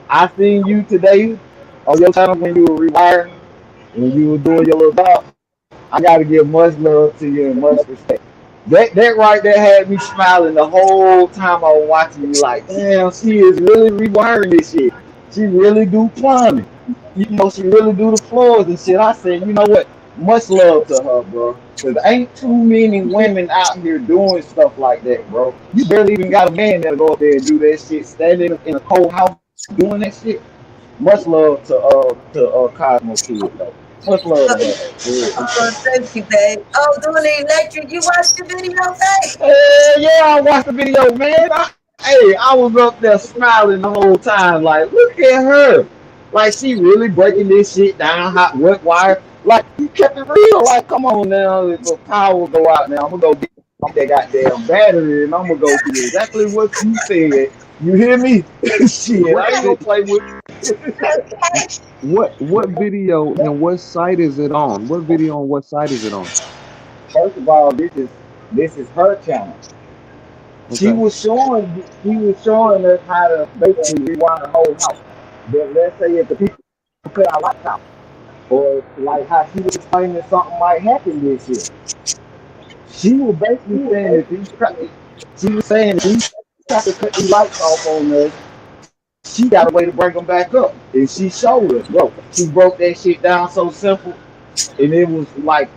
I seen you today on your channel when you were rewiring, when you were doing your little job. I gotta give much love to you and much respect. That right there had me smiling the whole time I was watching you. Like, damn, she is really rewiring this shit. She really do plumbing. She really do the floors and shit. I said, you know what? Much love to her, bro. Cause ain't too many women out here doing stuff like that, bro. You barely even got a man that'll go up there and do that shit, standing in a cold house doing that shit. Much love to Cosmo Kid though. Much love to her. Oh, thank you, babe. Oh, doing the electric. You watched the video, babe? Yeah, I watched the video, man. I was up there smiling the whole time. Like, look at her. Like, she really breaking this shit down, hot, what wire. Like, you kept it real. Like, come on now. If the power go out now, I'm going to go get that goddamn battery and I'm going to go do exactly what you said. You hear me? Shit, I ain't going to play with What video and what site is it on? What video and what site is it on? First of all, this is her channel. Okay. She was showing us how to basically rewind the whole house. But let's say if the people cut our lights out, or like how she was explaining something might happen this year. She was basically saying that these crackers cut the lights off on us. She got a way to bring them back up, and she showed us, bro. She broke that shit down so simple, and it was like,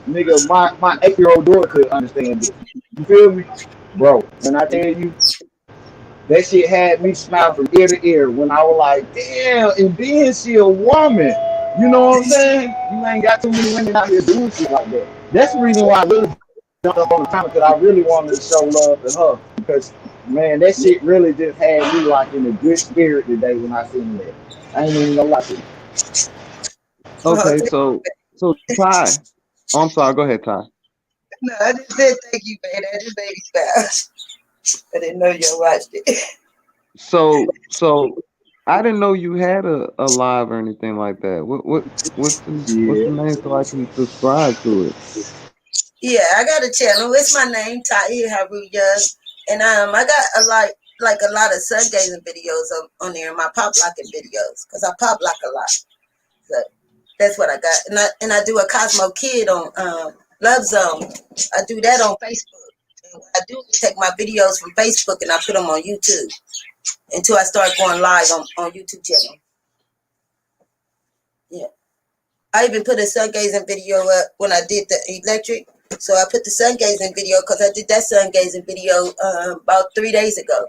nigga, my 8-year-old daughter could understand this. You feel me, bro? When I tell you, that shit had me smile from ear to ear when I was like, damn, and then she a woman. You know what I'm saying? You ain't got too many women out here doing shit like that. That's the reason why I really jumped up on the comment, because I really wanted to show love to her. Because, man, that shit really just had me like in a good spirit today when I seen that. I ain't even gonna lie to you. Okay, so Ty. Oh, I'm sorry, go ahead, Ty. No, I just said thank you, babe. I just made me smile. I didn't know you watched it. So I didn't know you had a live or anything like that. What's the name so I can subscribe to it? Yeah, I got a channel. It's my name, Tahir Haru Young, and I got a lot of sun gazing videos on there, my pop locking videos, because I pop lock a lot. So that's what I got, and I do a Cosmo Kid on Love Zone. I do that on Facebook. And I do take my videos from Facebook and I put them on YouTube until I start going live on YouTube channel. Yeah. I even put a sun gazing video up when I did the electric. So I put the sun gazing video because I did that sun gazing video about 3 days ago.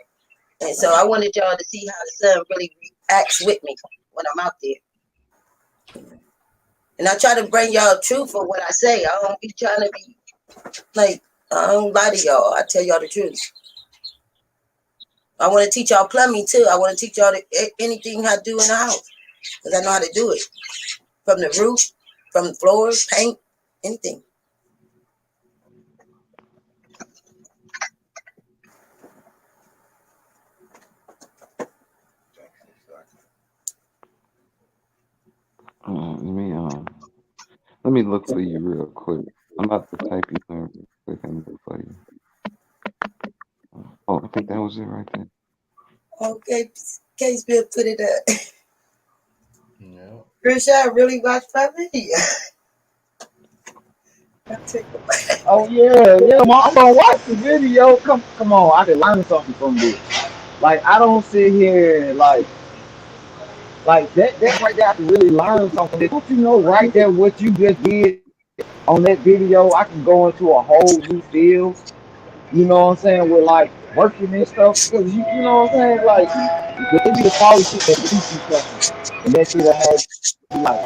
And so I wanted y'all to see how the sun really reacts with me when I'm out there. And I try to bring y'all truth for what I say. I don't be trying to be like, I don't lie to y'all. I tell y'all the truth. I want to teach y'all plumbing too. I want to teach y'all anything how to do in the house because I know how to do it. From the roof, from the floors, paint, anything. Let me look for you real quick. I'm about to type you in real quick and look for you. Oh, I think that was it right there. Okay, Case Bill put it up. Yeah. Phresh, I really watched my video. Oh yeah, I'm gonna watch the video. Come on, I can learn something from this. Like I don't sit here and like that right there. I can really learn something. Don't you know right there what you just did on that video? I can go into a whole new field. You know what I'm saying? With like working and stuff. Because you know what I'm saying? Like it be the quality shit that teach you something, and that shit have like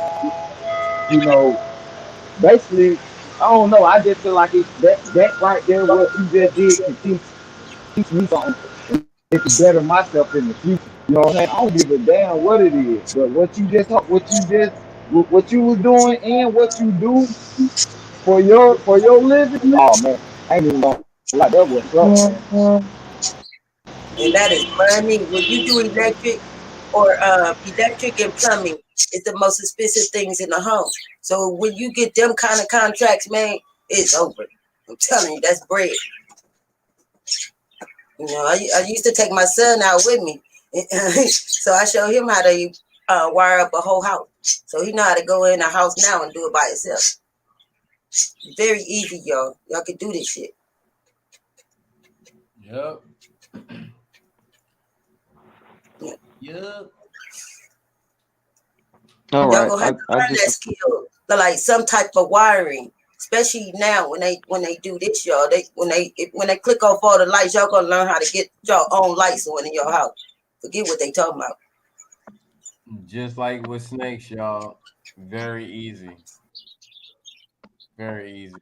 basically. I don't know. I just feel like it's that right there. What you just did can teach me something. It can better myself in the future. You know what I'm saying? I don't give a damn what it is, but what you was doing and what you do for your living. Oh man, I ain't even gonna like that was up. And that is money. When you do electric or electric and plumbing, it's the most expensive things in the home. So when you get them kind of contracts, man, it's over. I'm telling you, that's bread. You know, I used to take my son out with me, so I show him how to wire up a whole house. So he know how to go in a house now and do it by himself. Very easy, y'all. Y'all can do this shit. Yep. Yep. All Y'all right. gonna have to I learn just that skill, like some type of wiring. Especially now when they do this, y'all. When they click off all the lights, y'all gonna learn how to get your own lights on in your house. Forget what they talking about. Just like with snakes, y'all. Very easy. Very easy.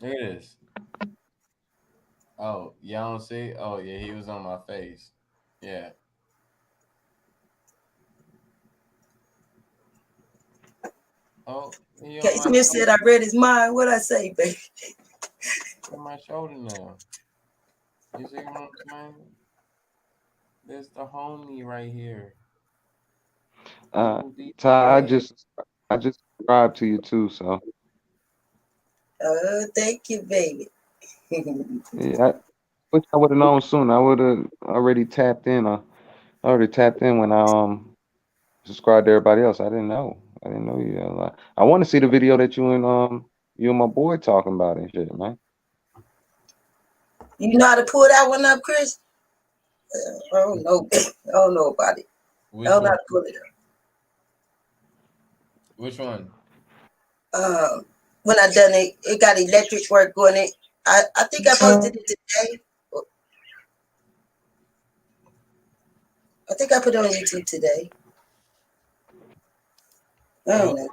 Look at this. Oh, y'all don't see? Oh, yeah, he was on my face. Yeah. Oh, he on Case my Smith said I read his mind. What I say, baby? on my shoulder now. You see what I'm saying? There's the homie right here. Ty, I just subscribed to you too, so Oh, thank you, baby. yeah. Which I would have known soon. I would have already tapped in. I already tapped in when I subscribed to everybody else. I didn't know. I didn't know you. I want to see the video that you and my boy talking about and shit, man. You know how to pull that one up, Chris? I don't know. I don't know about it. Which I don't know one? how to pull it Which one? up. When I done it, it got electric work on it. I think I posted it today. I think I put it on YouTube today. I don't know.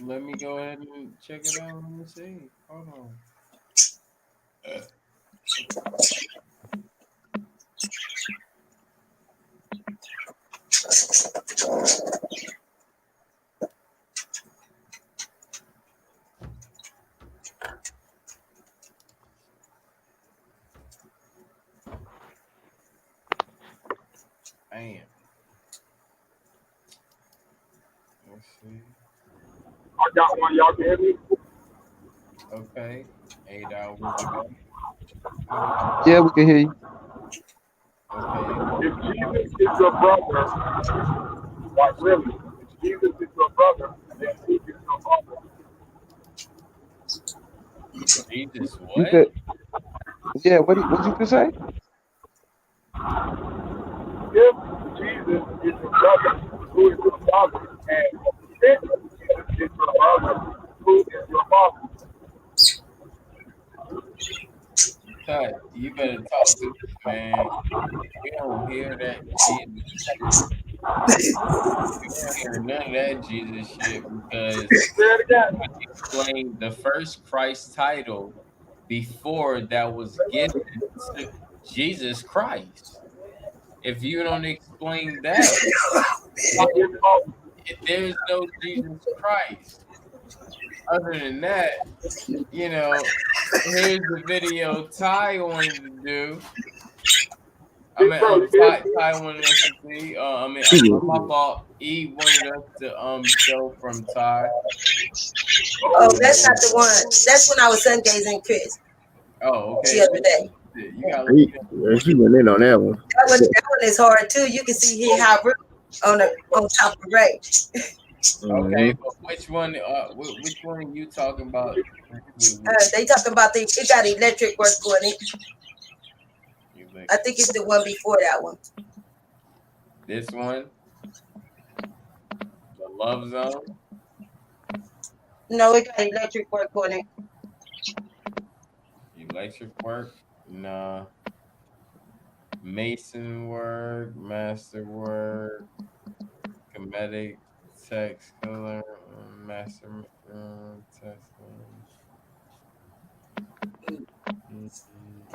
Let me go ahead and check it out. Let me see. Hold on. Damn. Let's see. I got one. Y'all can hear me? Okay. 8 hours ago. Yeah, we can hear you. Okay. If Jesus is your brother, like really, if Jesus is your brother, then who is your father? Jesus, You what? said, yeah. What you just say? If Jesus is your brother, who is your father? And if Jesus is your brother, who is your father? Cut. You better talk to us, man. We don't hear that Jesus shit. We don't hear none of that Jesus shit because Say it again. explain the first Christ title before that was given to Jesus Christ. If you don't explain that, then there's no Jesus Christ. Other than that, here's the video Ty wanted to do. I mean, Ty wanted us to see. My fault. E wanted us to show from Ty. Oh, that's not the one. That's when I was sun gazing Chris Oh, okay. the other day. You got to look She went in on that one. That one is hard too. You can see here how on top of Ray. Okay, but which one? Which one are you talking about? They talking about it got electric work on it. I think it's the one before that one. This one, the Love Zone. No, it got electric work on it. Electric work? Nah. Mason work, master work, comedic, text color, master testing.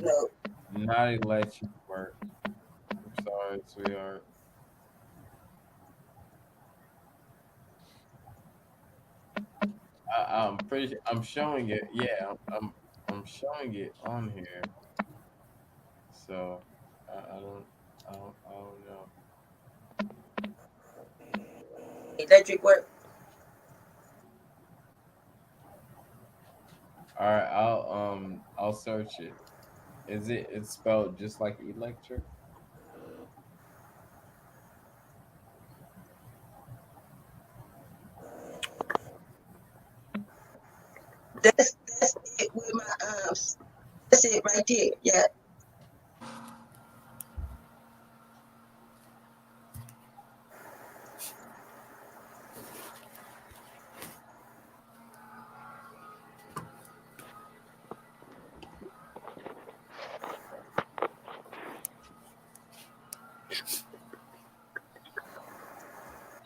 No. Not electric work. I'm sorry, sweetheart. I'm pretty. I'm showing it. Yeah, I'm showing it on here. So I don't know. Electric work. All right, I'll search it. It's spelled just like electric? That's it with my that's it right there. Yeah.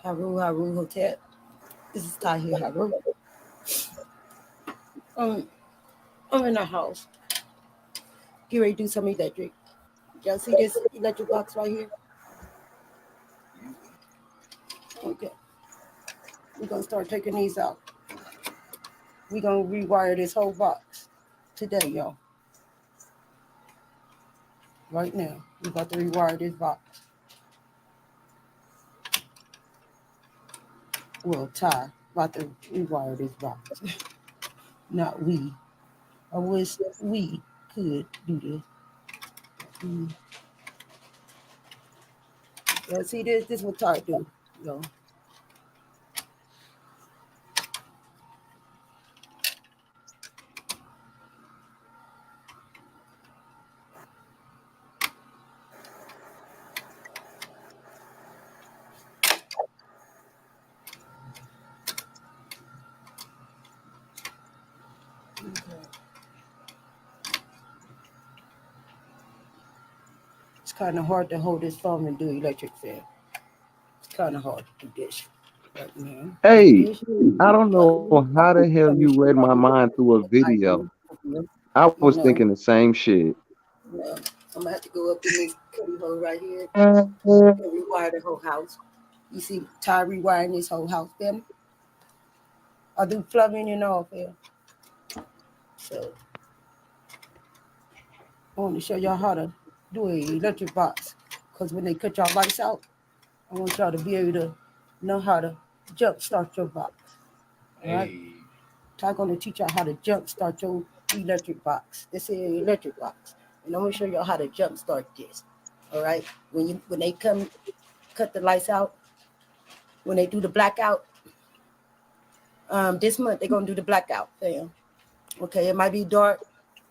Haru Hotel. This is Tahir Haru. Um, I'm in a house. Get ready to do some electric. Y'all see this electric box right here? Okay. We're gonna start taking these out. We're gonna rewire this whole box today, y'all. Right now. We're about to rewire this box. Well, Ty about to rewire this box. Not we. I wish we could do this. Yeah, see this? This is what Ty do. Yo. It's kind of hard to hold this phone and do electric fan. It's kind of hard to do this right now. Hey, This, I don't but know how the hell you read my mind through a video. I you was know, thinking the same shit. I'm gonna have to go up in this cubby hole right here Mhm. and rewire the whole house. You see Ty rewiring this whole house, family? I do plumbing and all, fam. So I want to show y'all how to do a electric box. Because when they cut y'all lights out, I want y'all to be able to know how to jump start your box. All right? Hey, Ty gonna teach y'all how to jump start your electric box. This is an electric box. And I'm gonna show y'all how to jump start this. All right. When they come cut the lights out, when they do the blackout, this month they're gonna do the blackout, fam. Okay, it might be dark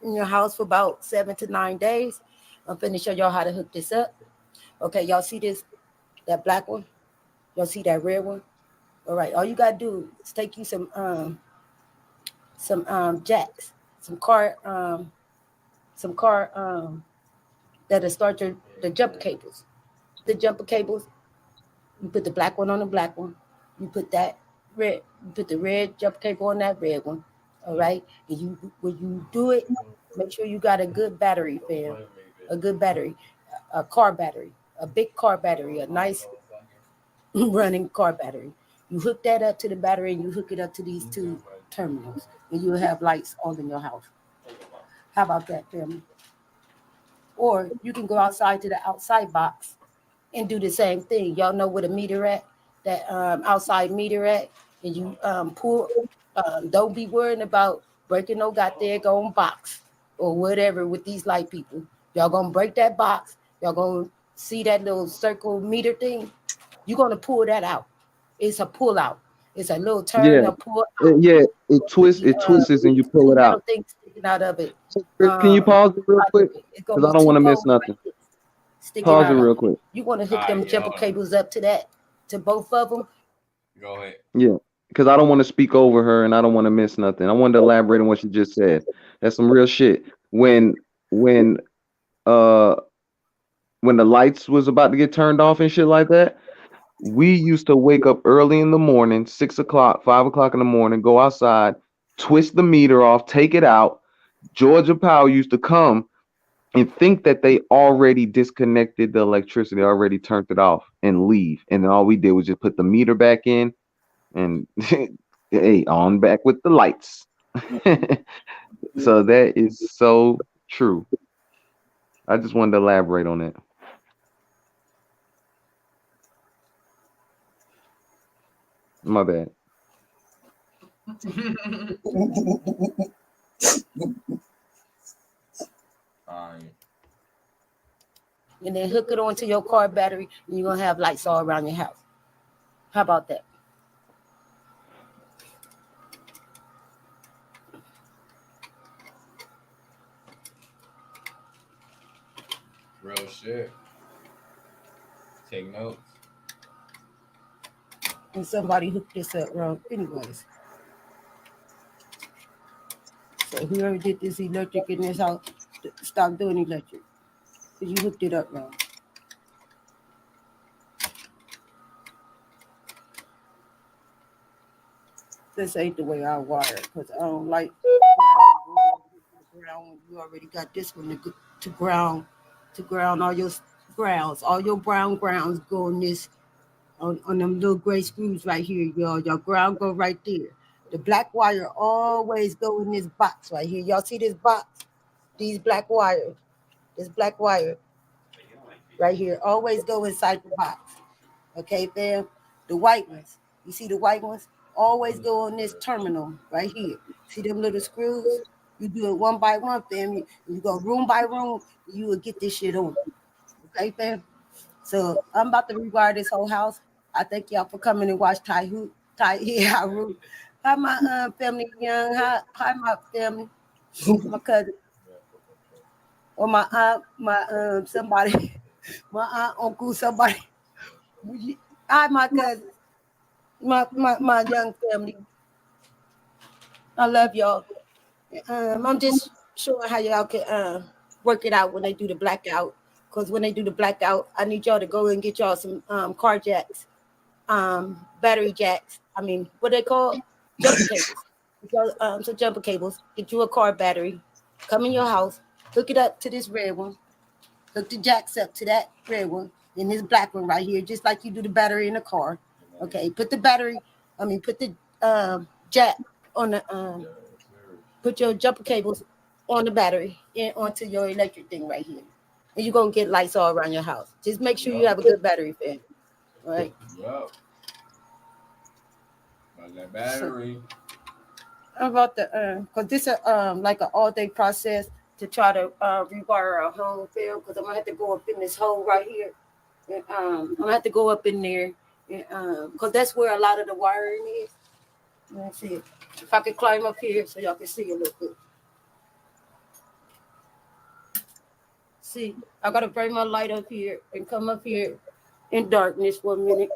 in your house for about 7 to 9 days. I'm finna show y'all how to hook this up. Okay, y'all see this, that black one? Y'all see that red one? All right, all you gotta do is take you some jacks, some car that'll start the jumper cables. The jumper cables, you put the black one on the black one. You put that red, you put the red jumper cable on that red one. All right. And when you do it, make sure you got a good battery, fam. A good battery, a car battery, a big car battery, a nice running car battery. You hook that up to the battery and you hook it up to these two terminals, and you'll have lights all in your house. How about that, family? Or you can go outside to the outside box and do the same thing. Y'all know where the meter at, that outside meter at, and you pull. Don't be worrying about breaking no goddamn box or whatever with these light people. Y'all gonna break that box. Y'all gonna see that little circle meter thing. You're gonna pull that out. It's a pull out. It's a little turn Yeah, and pull out yeah. with the It twists and you pull two it metal out. things sticking out of it. Chris, can you pause it real Side of quick? it. It's gonna Because be I don't want two to miss poles nothing. right there sticking Pause it out of real it. quick. You want to hook them yeah, jumper hold on. cables up to that, to both of them. Go ahead. Yeah, because I don't want to speak over her and I don't want to miss nothing. I wanted to elaborate on what she just said. That's some real shit. When uh when the lights was about to get turned off and shit like that, we used to wake up early in the morning, 6 o'clock, 5 o'clock in the morning, go outside, twist the meter off, take it out. Georgia Power used to come and think that they already disconnected the electricity, already turned it off, and leave. And then all we did was just put the meter back in and hey, on back with the lights. So that is so true. I just wanted to elaborate on that. My bad. All right. And then hook it onto your car battery, and you're gonna have lights all around your house. How about that? Real shit. Take notes. And somebody hooked this up wrong, anyways. So whoever did this electric in this house, stop doing electric. Because you hooked it up wrong. This ain't the way I wire it, because I don't like ground when you already got this one to ground all your grounds. All your brown grounds go on this on them little gray screws right here, y'all. Your ground go right there. The black wire always go in this box right here. Y'all see this box? These black wires. This black wire right here always go inside the box. Okay, fam? The white ones. You see the white ones? Always go on this terminal right here. See them little screws? You do it one by one, fam. You go room by room, you will get this shit on. Okay, fam? So I'm about to rewire this whole house. I thank y'all for coming and watch Ty Haru. Hi, my family, young. Hi, my family. My cousin. Or my aunt, my somebody, my aunt, uncle, somebody. Hi, my cousin. My young family. I love y'all. I'm just showing how y'all can work it out when they do the blackout. Because when they do the blackout, I need y'all to go and get y'all some car jacks, battery jacks. I mean, what they call jumper cables. Get y'all, some jumper cables. Get you a car battery. Come in your house. Hook it up to this red one. Hook the jacks up to that red one and this black one right here, just like you do the battery in the car. Okay, put the jack on the put your jumper cables on the battery and onto your electric thing right here. And you're gonna get lights all around your house. Just make sure you have a good battery, fam. All right. Yup. About that battery. How about the because this is like an all-day process to try to rewire our home, fam. Because I'm gonna have to go up in this hole right here. And, I'm gonna have to go up in there, because that's where a lot of the wiring is. Let's see if I can climb up here so y'all can see a little bit. See, I gotta bring my light up here and come up here in darkness for a minute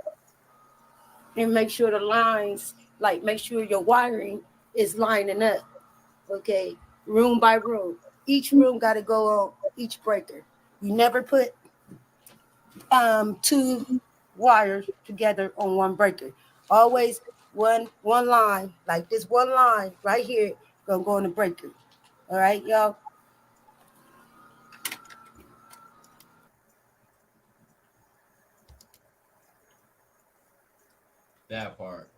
and make sure the lines, like make sure your wiring is lining up. Okay, room by room. Each room gotta go on each breaker. You never put two wires together on one breaker. Always one line, like this one line right here, gonna go on the breaker. All right, y'all. That part.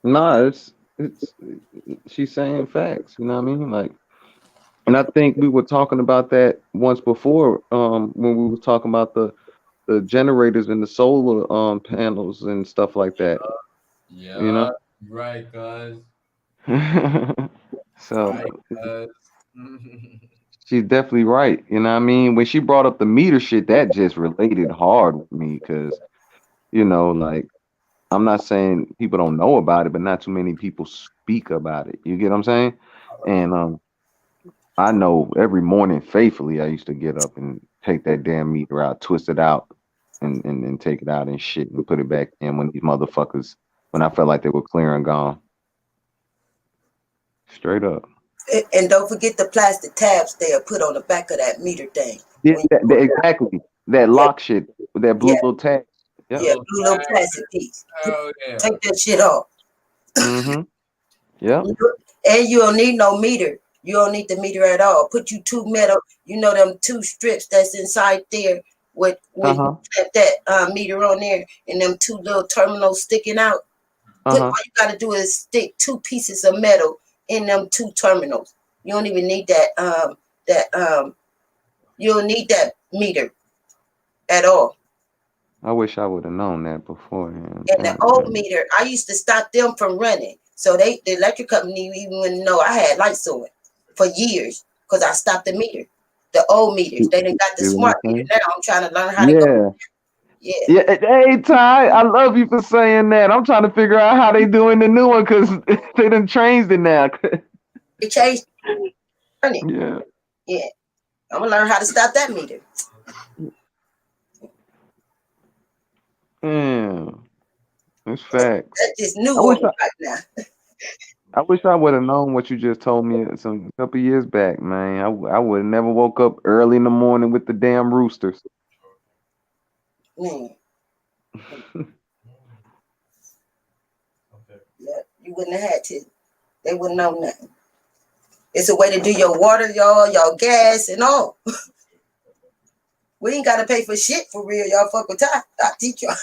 Nah, it's she's saying facts. You know what I mean? Like, and I think we were talking about that once before, when we were talking about the generators and the solar panels and stuff like that. Yeah. You know? Right, cuz. So Right, cuz. she's definitely right. You know what I mean? When she brought up the meter shit, that just related hard with me because, like, I'm not saying people don't know about it, but not too many people speak about it. You get what I'm saying? And I know every morning faithfully I used to get up and take that damn meter out, twist it out, and take it out and shit and put it back in when these motherfuckers, when I felt like they were clear and gone. Straight up. And don't forget the plastic tabs they are put on the back of that meter thing. Yeah, exactly. That lock shit, that blue Yeah. little tag. Yep. Yeah, blue little plastic piece. Oh yeah. Take that shit off. Mm-hmm. Yeah. And you don't need no meter. You don't need the meter at all. Put you two metal, them two strips that's inside there with you set that meter on there and them two little terminals sticking out. All you gotta do is stick two pieces of metal in them 2 terminals. You don't even need that you don't need that meter at all. I wish I would have known that beforehand. And the old meter, I used to stop them from running. So the electric company even wouldn't know I had lights on for years because I stopped the meter. The old meters. They done got the smart meter now. I'm trying to learn how to go. Yeah. Hey, Ty, I love you for saying that. I'm trying to figure out how they doing the new one because they done changed it now. They changed it. Yeah. Yeah. I'm gonna learn how to stop that meter. Yeah. That's facts. That's just new I wish on me right now. I wish I would have known what you just told me a couple years back, man. I would have never woke up early in the morning with the damn roosters. Yeah, you wouldn't have had to. They wouldn't know nothing. It's a way to do your water, y'all, your gas, and all. We ain't gotta pay for shit for real. Y'all fuck with Ty. I'll teach y'all.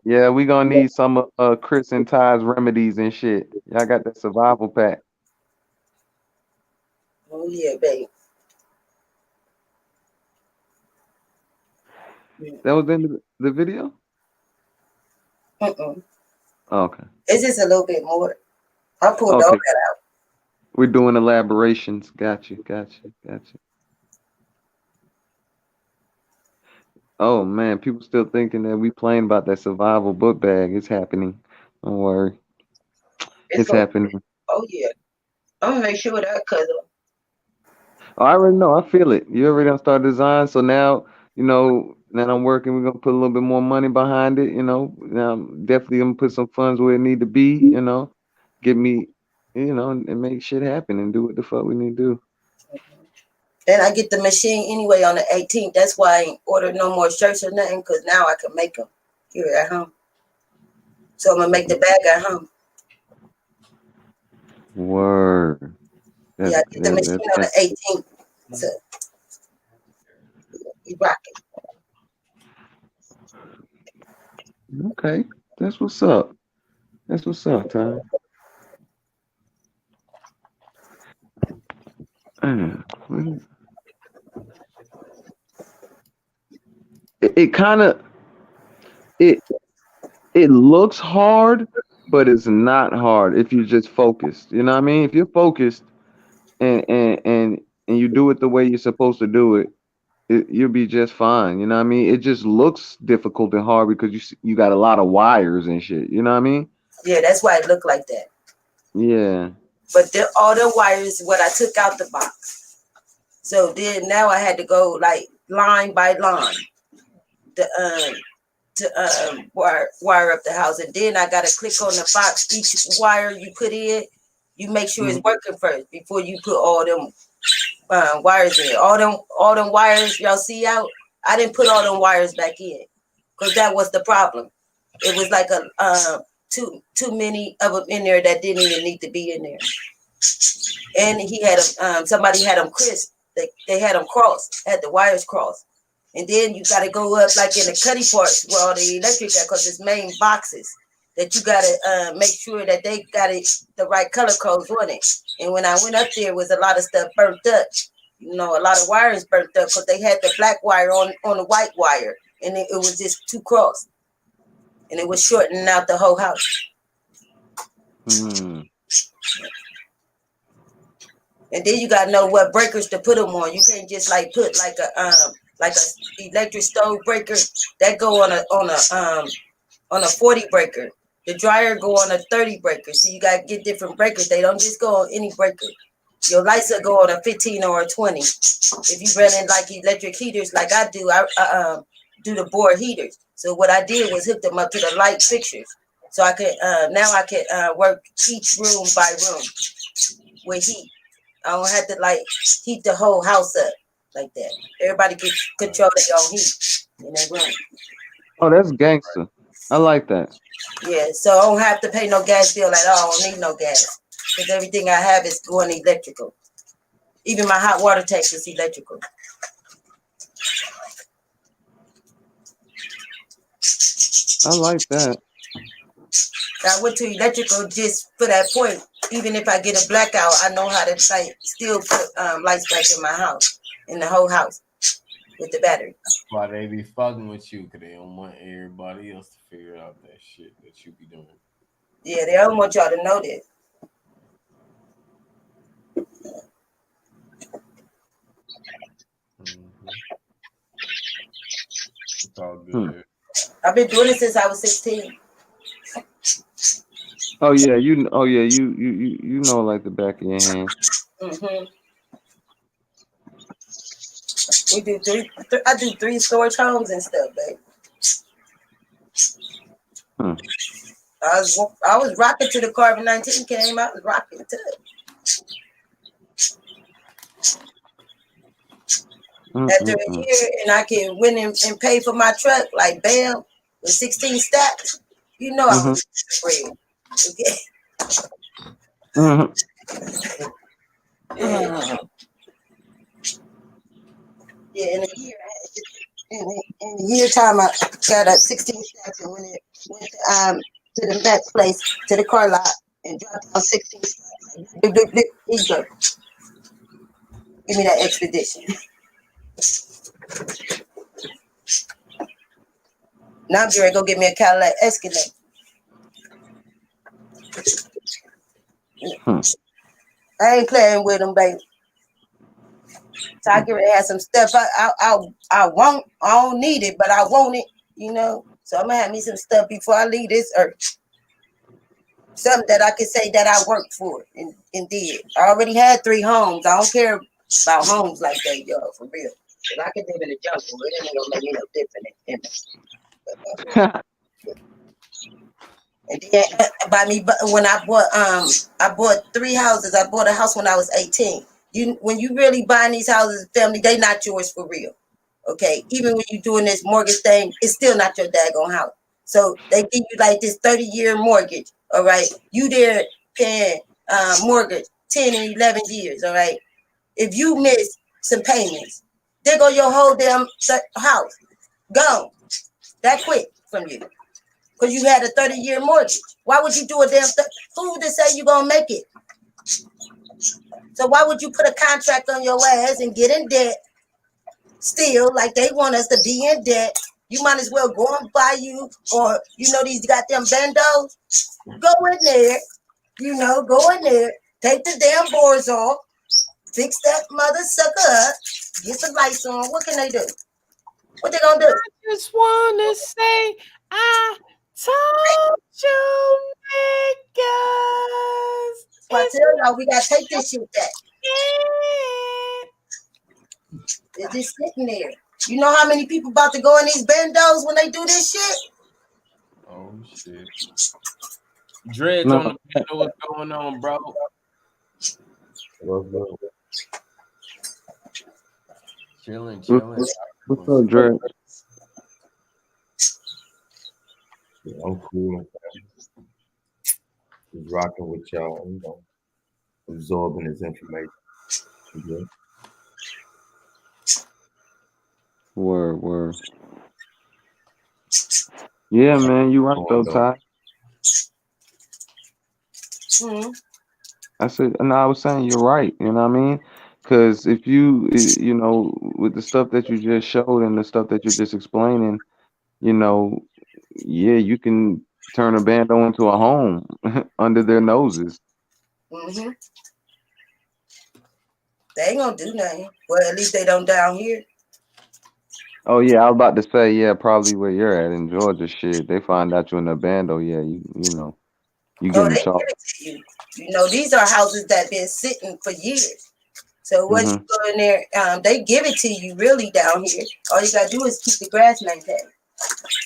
Yeah, we gonna need some of Chris and Ty's remedies and shit. Y'all got that survival pack. Oh yeah, babe. That was in the video? Mm-mm. Oh, okay. It's just a little bit more. I pulled all Okay. that out. We're doing elaborations. Got you. Oh man, people still thinking that we playing about that survival book bag. It's happening. Don't worry. It's happening. Oh yeah. I'm gonna make sure that cause Oh, I already know. I feel it. You already done started design. So now, now I'm working. We're gonna put a little bit more money behind it. Now I'm definitely gonna put some funds where it need to be. Get me, and make shit happen and do what the fuck we need to do. then I get the machine anyway on the 18th. That's why I ain't ordered no more shirts or nothing, because now I can make them here at home. So I'm going to make the bag at home. Word. I get the machine on the 18th. So we rocking. Okay. That's what's up. Ty. It kind of it looks hard, but it's not hard if you're just focused. You know what I mean? If you're focused and you do it the way you're supposed to do it, you'll be just fine. You know what I mean? It just looks difficult and hard because you got a lot of wires and shit. You know what I mean? Yeah, that's why it looked like that. Yeah. But all the wires, what I took out the box. So then now I had to go like line by line to wire up the house, and then I gotta click on the box. Each wire you put in, you make sure it's working first before you put all them wires in. All them wires y'all see out. I didn't put all them wires back in because that was the problem. It was like a too many of them in there that didn't even need to be in there. And he had somebody had them crisp. They had them crossed, had the wires crossed. And then you got to go up like in the cutty parts where all the electric got, because it's main boxes that you got to make sure that they got it the right color codes on it. And when I went up there, was a lot of stuff burnt up. A lot of wires burnt up because they had the black wire on the white wire, and it was just too cross, and it was shortening out the whole house. And then you gotta know what breakers to put them on. You can't just like put like a electric stove breaker that go on a 40 breaker. The dryer go on a 30 breaker. So you gotta get different breakers. They don't just go on any breaker. Your lights will go on a 15 or a 20. If you running like electric heaters like I do, I do the board heaters. So what I did was hook them up to the light fixtures. So I could now I could work each room by room with heat. I don't have to like heat the whole house up like that. Everybody can control their own heat in their room. Oh, that's gangster. I like that. Yeah, so I don't have to pay no gas bill at all. I don't need no gas because everything I have is going electrical. Even my hot water tank is electrical. I like that. I went to electrical just for that point. Even if I get a blackout, I know how to like still put lights back in my house, in the whole house with the battery. That's why they be fucking with you, because they don't want everybody else to figure out that shit that you be doing. Yeah, they don't want y'all to know this. It's all good. I've been doing it since I was 16. Oh yeah, you know like the back of your hand. Mm-hmm. We do I do 3 storage homes and stuff, babe. I was rocking to the Carbon 19 came out. I was rocking to it. After a year, and I can win and pay for my truck, like bam, with 16 stacks. You know I was afraid. Okay. Yeah, in a year, in a year time, I got up 16 stacks and went to the next place, to the car lot, and dropped off 16 stacks. Here you go. Give me that expedition. Now I'm going to go get me a Cadillac Escalade. I ain't playing with them, baby. So I have some stuff I want. I don't need it, but I want it, you know. So I'm gonna have me some stuff before I leave this earth. Something that I can say that I worked for and did. I already had 3 homes. I don't care about homes like that, y'all, for real. But I can live in a jungle. It ain't gonna make me no different. And then when I bought 3 houses. I bought a house when I was 18. When you really buying these houses, family, they not yours for real. Okay, even when you're doing this mortgage thing, it's still not your daggone house. So they give you like this 30-year mortgage. All right, you there paying mortgage 10 and 11 years. All right, if you miss some payments, there go your whole damn house gone that quick from you. Because you had a 30-year mortgage. Why would you do a damn thing? Who would say you're going to make it? So why would you put a contract on your ass and get in debt still, like they want us to be in debt? You might as well go and buy you, or, these goddamn bandos. Go in there, go in there, take the damn boards off, fix that mother sucker up, get the lights on. What can they do? What they going to do? I just want to say I told you niggas. So I tell y'all, we gotta take this shit back. It's just sitting there. You know how many people about to go in these bandos when they do this shit? Oh shit. Dreads on the bando, what's going on, bro? Chilling. What's up, Dre? Yeah, I'm cool. Just rocking with y'all, absorbing this information. Yeah. Word. Yeah, man, you right though, Ty. Mm-hmm. I said, and I was saying you're right. You know what I mean? Because if you with the stuff that you just showed and the stuff that you're just explaining, yeah, you can turn a bando into a home under their noses. Mm-hmm. They ain't gonna do nothing. Well, at least they don't down here. Oh yeah, I was about to say, yeah, probably where you're at in Georgia. Shit, they find out you're in a bando. Yeah, you getting charged. Give it to you. These are houses that been sitting for years. So what you go in there, they give it to you really down here. All you gotta do is keep the grass maintained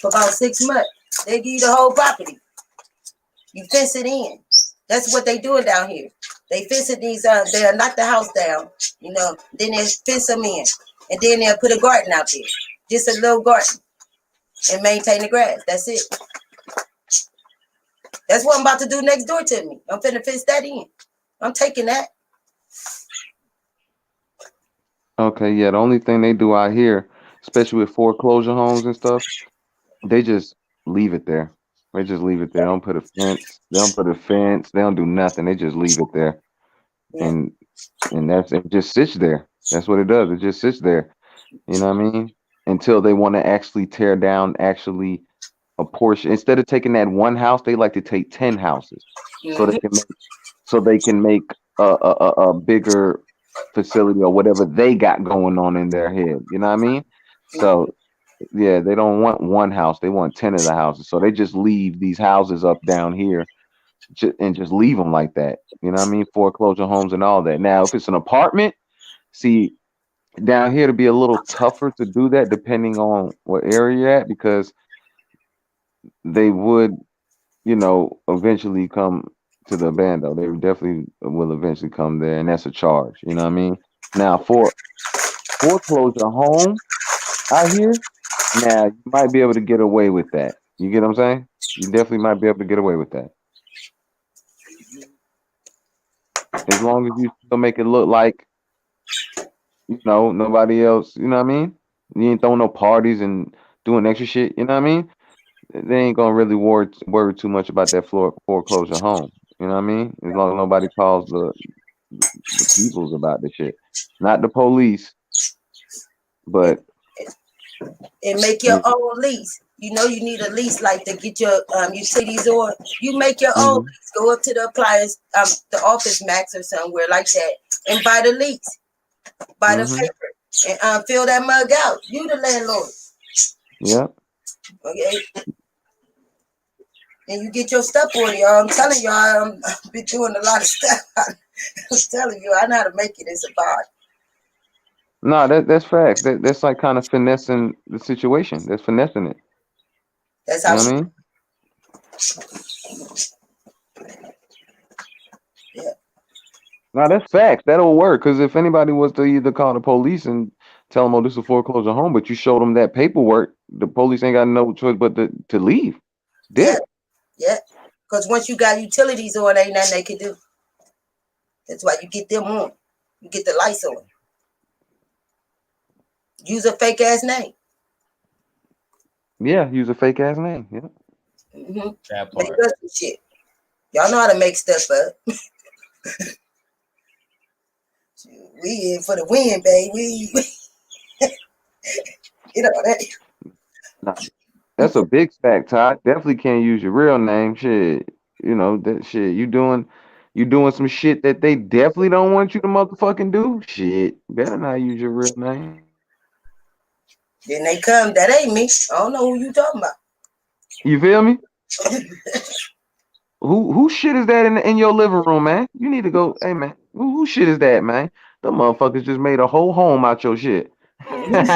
for about 6 months. They give you the whole property. You fence it in. That's what they doing down here. They fence it these. They'll knock the house down. Then they fence them in, and then they'll put a garden out there, just a little garden, and maintain the grass. That's it. That's what I'm about to do next door to me. I'm finna fence that in. I'm taking that. Okay, yeah. The only thing they do out here, especially with foreclosure homes and stuff, they just leave it there. They just leave it there. They don't put a fence. They don't put a fence. They don't do nothing. They just leave it there, Yeah. and it just sits there. That's what it does. It just sits there. You know what I mean? Until they want to actually tear down a portion. Instead of taking that one house, they like to take 10 houses, so Mhm. they can make a bigger facility or whatever they got going on in their head. You know what I mean? Mhm. So yeah, they don't want one house; they want 10 of the houses. So they just leave these houses up down here and just leave them like that. You know what I mean? Foreclosure homes and all that. Now, if it's an apartment, see down here to be a little tougher to do that depending on what area you're at because they would eventually come to the bando. They definitely will eventually come there, and that's a charge. You know what I mean? Now, for foreclosure home out here, now you might be able to get away with that. You get what I'm saying? You definitely might be able to get away with that as long as you still make it look like nobody else. You know what I mean? You ain't throwing no parties and doing extra shit. You know what I mean? They ain't gonna really worry too much about that foreclosure home. You know what I mean? As long as nobody calls the peoples about the shit, not the police, And, but and make your own lease. You know you need a lease like to get your utilities on. You make your own mm-hmm, lease. Go up to the appliance, the Office Max or somewhere like that, and buy the lease, buy the mm-hmm, paper, and fill that mug out. You the landlord, yeah. okay? And you get your stuff on, y'all. I'm telling y'all, I've been doing a lot of stuff. I'm telling you, I know how to make it. It's a vibe. No, that's facts. That's like kind of finessing the situation. That's finessing it. That's You how know what she. I mean? Yeah. No, that's facts. That'll work. Because if anybody was to either call the police and tell them, "Oh, this is a foreclosure home," but you showed them that paperwork, the police ain't got no choice but to leave. Yeah. Dip. Yeah. Because once you got utilities on, ain't nothing they can do. That's why you get them on. You get the lights on. Use a fake ass name. Yeah, use a fake ass name. Yeah. Mm-hmm. That Make part. us some shit. Y'all know how to make stuff up. We in for the win, baby. You know that. Nah, that's a big fact, Todd. Definitely can't use your real name. Shit. That shit. You doing some shit that they definitely don't want you to motherfucking do. Shit. Better not use your real name. Then they come. That ain't me. I don't know who you talking about. You feel me? Who shit is that in your living room, man? You need to go. Hey, man. Who shit is that, man? The motherfuckers just made a whole home out your shit. Like,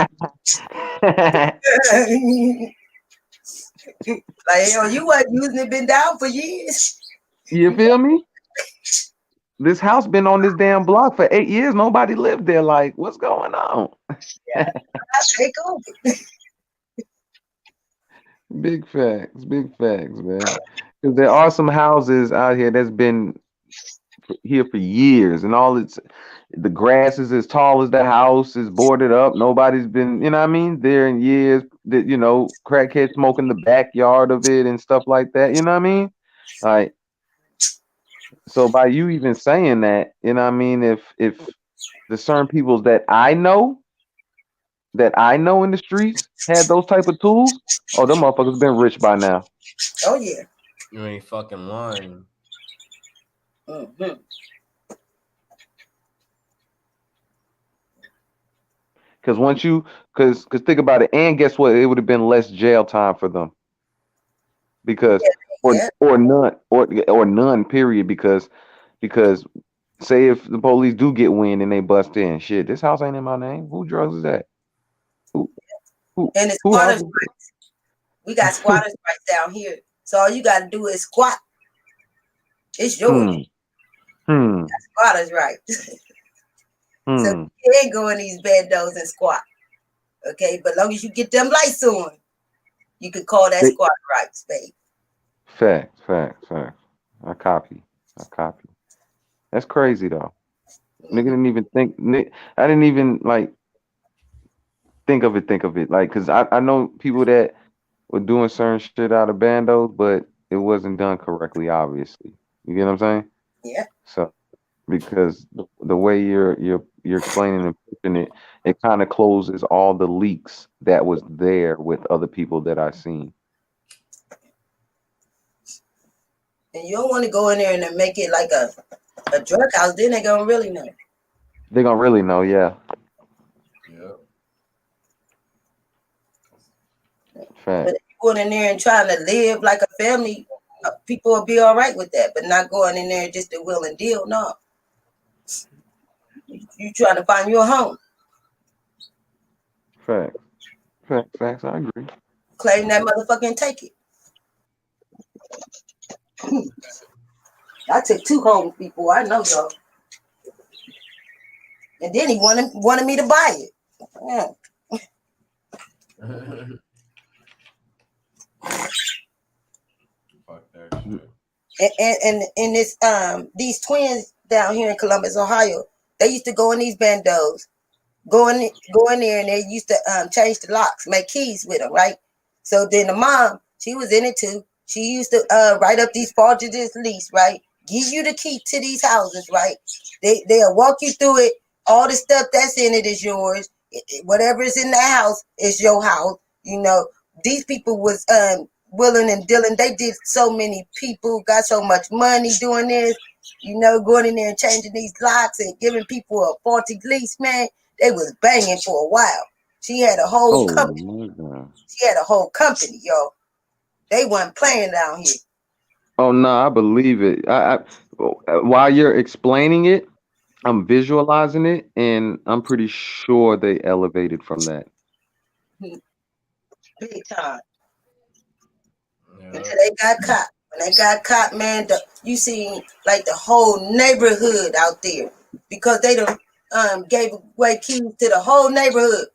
yo, you wasn't using it, been down for years. You feel me? This house been on this damn block for 8 years. Nobody lived there. Like, what's going on? Yeah, I take over. Big facts, man. Because there are some houses out here that's been here for years, and the grass is as tall as the house is boarded up. Nobody's been, you know what I mean, there in years. That crackheads smoking the backyard of it and stuff like that. You know what I mean? Like, so by you even saying that, you know what I mean, if the certain peoples that I know in the streets had those type of tools, oh, them motherfuckers been rich by now. Oh yeah. You ain't fucking lying. Mm-hmm. Because think about it, and guess what? It would have been less jail time for them because Yeah. or none period because say if the police do get wind and they bust in, shit, this house ain't in my name. Who drugs is that? Who who And it's who house squatters' is rights. We got squatters' rights down here. So all you gotta do is squat. It's yours. hmm hmm Squatters' rights. So hmm you can't go in these bandos and squat. Okay, but long as you get them lights on, you can call that they, squatter rights, babe. facts. I copy. That's crazy though. Nigga didn't even think. I didn't even like think of it. Like, cause I know people that were doing certain shit out of bandos, but it wasn't done correctly, obviously. You get what I'm saying? Yeah. So because the way you're explaining and pushing it, it kind of closes all the leaks that was there with other people that I've seen. And you don't want to go in there and then make it like a drug house. Then they gonna really know. They're gonna really know, yeah. Yeah. Fact. But if you going in there and trying to live like a family, people will be all right with that. But not going in there just to will and deal. No. You trying to find you a home. Facts. Facts. I agree. Claim that motherfucker and take it. I took 2 homes before. I know y'all. And then he wanted me to buy it. Yeah. Fuck that shit. And this these twins down here in Columbus, Ohio, they used to go in these bandos, go in there, and they used to change the locks, make keys with them, right? So then the mom, she was in it too. She used to write up these fraudulent lease, right? Give you the key to these houses, right? They'll walk you through it. All the stuff that's in it is yours. Whatever is in that house is your house. You know, these people was willing and dealing. They did so many people, got so much money doing this, you know, going in there and changing these locks and giving people a faulty lease, man. They was banging for a while. She had a whole company. My God. She had a whole company, yo. They wasn't playing down here. Oh no, I believe it. While you're explaining it, I'm visualizing it, and I'm pretty sure they elevated from that. Big time. Yeah. Until they got caught. When they got caught, man, you seen like the whole neighborhood out there because they done gave away keys to the whole neighborhood.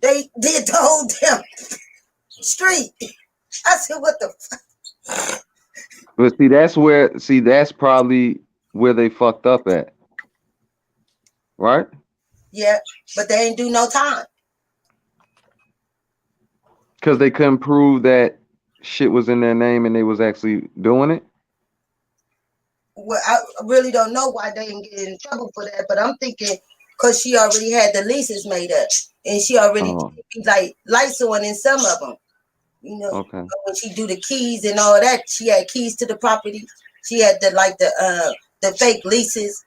They did the whole damn street. I said, what the fuck? But that's probably where they fucked up at. Right? Yeah, but they ain't do no time. Because they couldn't prove that shit was in their name and they was actually doing it. Well, I really don't know why they didn't get in trouble for that, but I'm thinking because she already had the leases made up and she already did, like lights on in some of them. You know, Okay. when she do the keys and all that, she had keys to the property. She had the fake leases,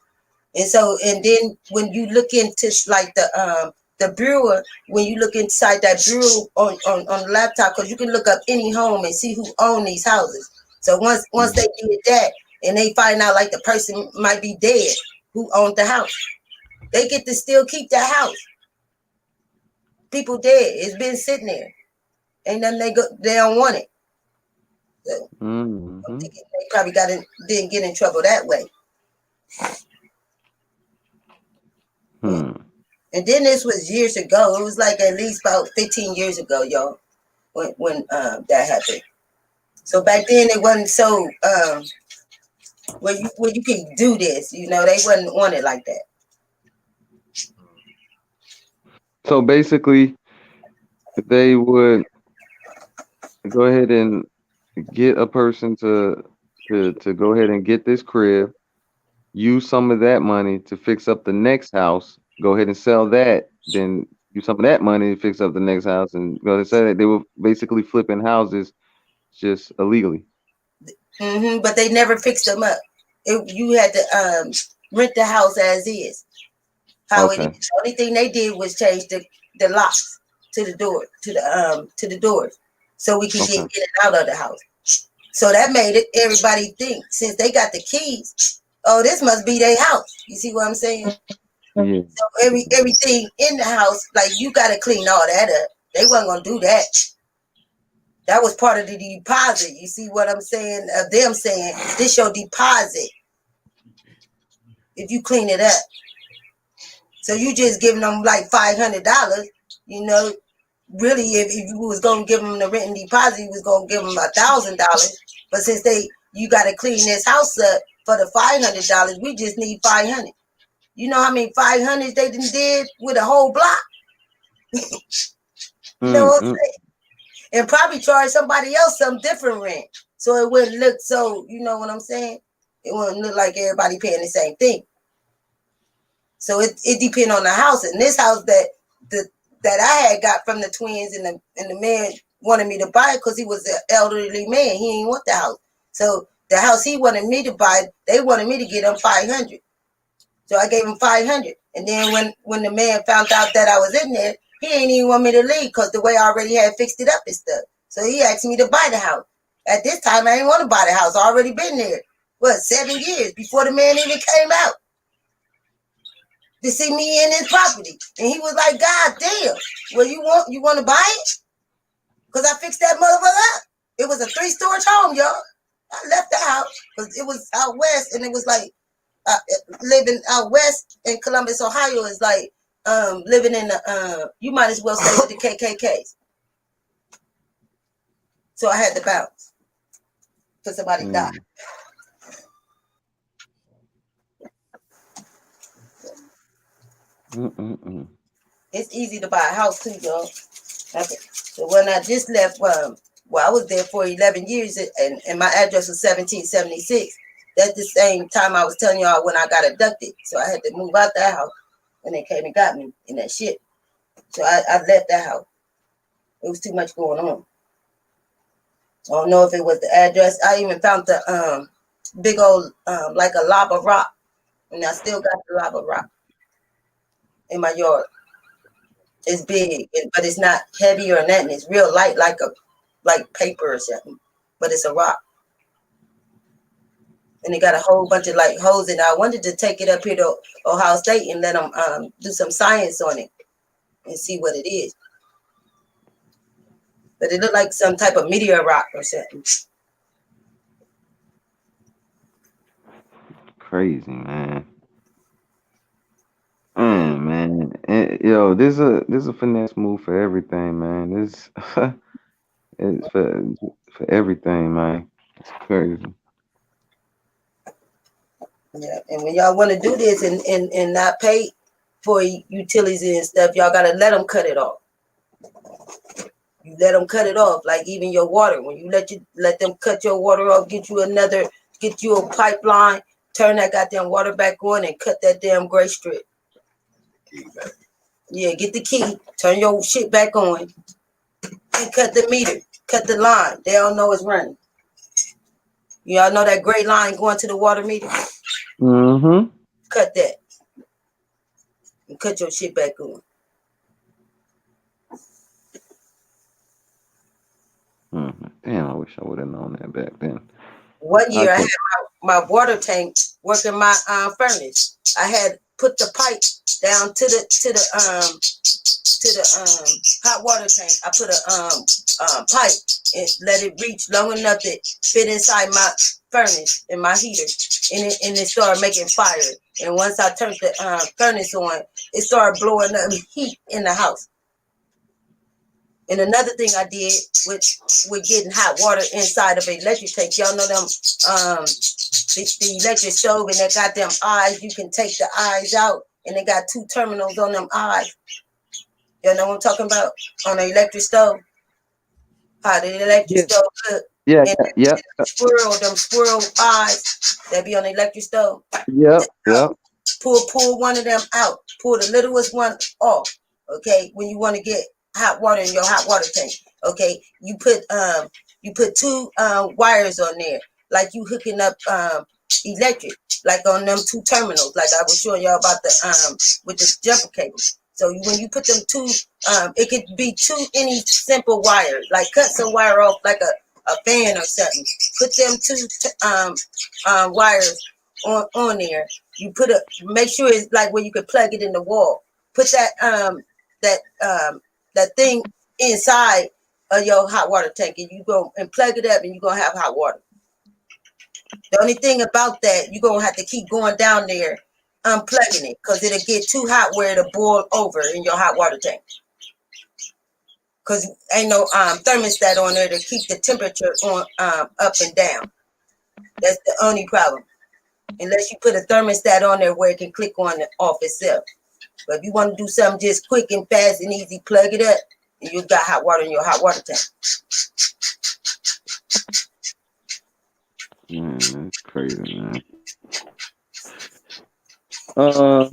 and then when you look into like the bureau, when you look inside that bureau on the laptop, because you can look up any home and see who own these houses. So once they did that and they find out like the person might be dead who owned the house, they get to still keep that house. People dead. It's been sitting there. Ain't nothing they don't want it. So they probably didn't get in trouble that way. And then this was years ago. It was like at least about 15 years ago, y'all, when that happened. So back then it wasn't so where you can do this, you know, they wasn't on it like that. So basically, they would go ahead and get a person to go ahead and get this crib, use some of that money to fix up the next house, go ahead and sell that, then use some of that money to fix up the next house, and go ahead and sell that. They were basically flipping houses just illegally. But they never fixed them up. You had to rent the house as is. The only thing they did was change the locks to the door to the doors, so we could get in and out of the house. So that made everybody think, since they got the keys, oh, this must be their house. You see what I'm saying? Yeah. So everything in the house, like you got to clean all that up. They wasn't gonna do that. That was part of the deposit. You see what I'm saying? Of them saying this your deposit if you clean it up. So you just giving them like $500, you know. Really, if you was gonna give them the rent and deposit, you was gonna give them $1,000. But since you got to clean this house up for the $500, we just need $500. You know how many $500 they did with a whole block? You know what I'm saying? and probably charge somebody else some different rent. So it wouldn't look so, you know what I'm saying? It wouldn't look like everybody paying the same thing. So it depends on the house. And this house that I had got from the twins, and the man wanted me to buy it because he was an elderly man. He didn't want the house. So the house he wanted me to buy, they wanted me to get him $500. So I gave him $500. And then when the man found out that I was in there, he didn't even want me to leave because the way I already had fixed it up and stuff. So he asked me to buy the house. At this time, I didn't want to buy the house. I already been there. 7 years before the man even came out to see me in his property. And he was like, God damn, well, you want to buy it? Because I fixed that motherfucker up. It was a 3-story home, y'all. I left the house because it was out west, and it was like living out west in Columbus, Ohio is like living in the, you might as well say with the KKKs. So I had to bounce because somebody died. It's easy to buy a house too, y'all. Okay. So when I just left, I was there for 11 years, and my address was 1776. That's the same time I was telling y'all when I got abducted. So I had to move out that house, and they came and got me in that shit. So I left that house. It was too much going on. I don't know if it was the address. I even found the big old like a lava rock, and I still got the lava rock in my yard. It's big, but it's not heavy or nothing. It's real light, like paper or something, but it's a rock. And it got a whole bunch of like holes in it. I wanted to take it up here to Ohio State and let them do some science on it and see what it is. But it looked like some type of meteor rock or something. Crazy, man. Man. And, yo, this a finesse move for everything, man. This it's for everything, man. It's crazy. Yeah, and when y'all want to do this and not pay for utilities and stuff, y'all gotta let them cut it off. You let them cut it off, like even your water. When you let them cut your water off, get you a pipeline, turn that goddamn water back on, and cut that damn gray strip. Yeah, get the key, turn your shit back on, and cut the meter, cut the line. They don't know it's running. Y'all know that gray line going to the water meter? Mm-hmm. Cut that. And cut your shit back on. Damn, I wish I would have known that back then. One year I had my water tank working my furnace. I had put the pipe down to the hot water tank. I put a pipe and let it reach long enough to fit inside my furnace and my heater, and it started making fire. And once I turned the furnace on, it started blowing up heat in the house. And another thing I did with getting hot water inside of an electric tank, y'all know them the electric stove, and they got them eyes. You can take the eyes out, and they got 2 terminals on them eyes. Y'all know what I'm talking about on an electric stove? How the electric stove look. Yeah, and yeah. Them squirrel eyes that be on the electric stove. Yep. Pull one of them out. Pull the littlest one off. Okay, when you want to get hot water in your hot water tank. Okay, you put 2 wires on there, like you hooking up electric, like on them 2 terminals, like I was showing y'all about the with the jumper cable. So when you put them 2, it could be 2 any simple wires, like cut some wire off like a fan or something. Put them 2 wires on there. You make sure it's like where you can plug it in the wall. Put that thing inside of your hot water tank, and you go and plug it up, and you're gonna have hot water. The only thing about that, you're gonna have to keep going down there unplugging it, because it'll get too hot where it'll boil over in your hot water tank. Because ain't no thermostat on there to keep the temperature on up and down. That's the only problem. Unless you put a thermostat on there where it can click on and off itself. But if you want to do something just quick and fast and easy, plug it up You got hot water in your hot water tank. Man, that's crazy, man. What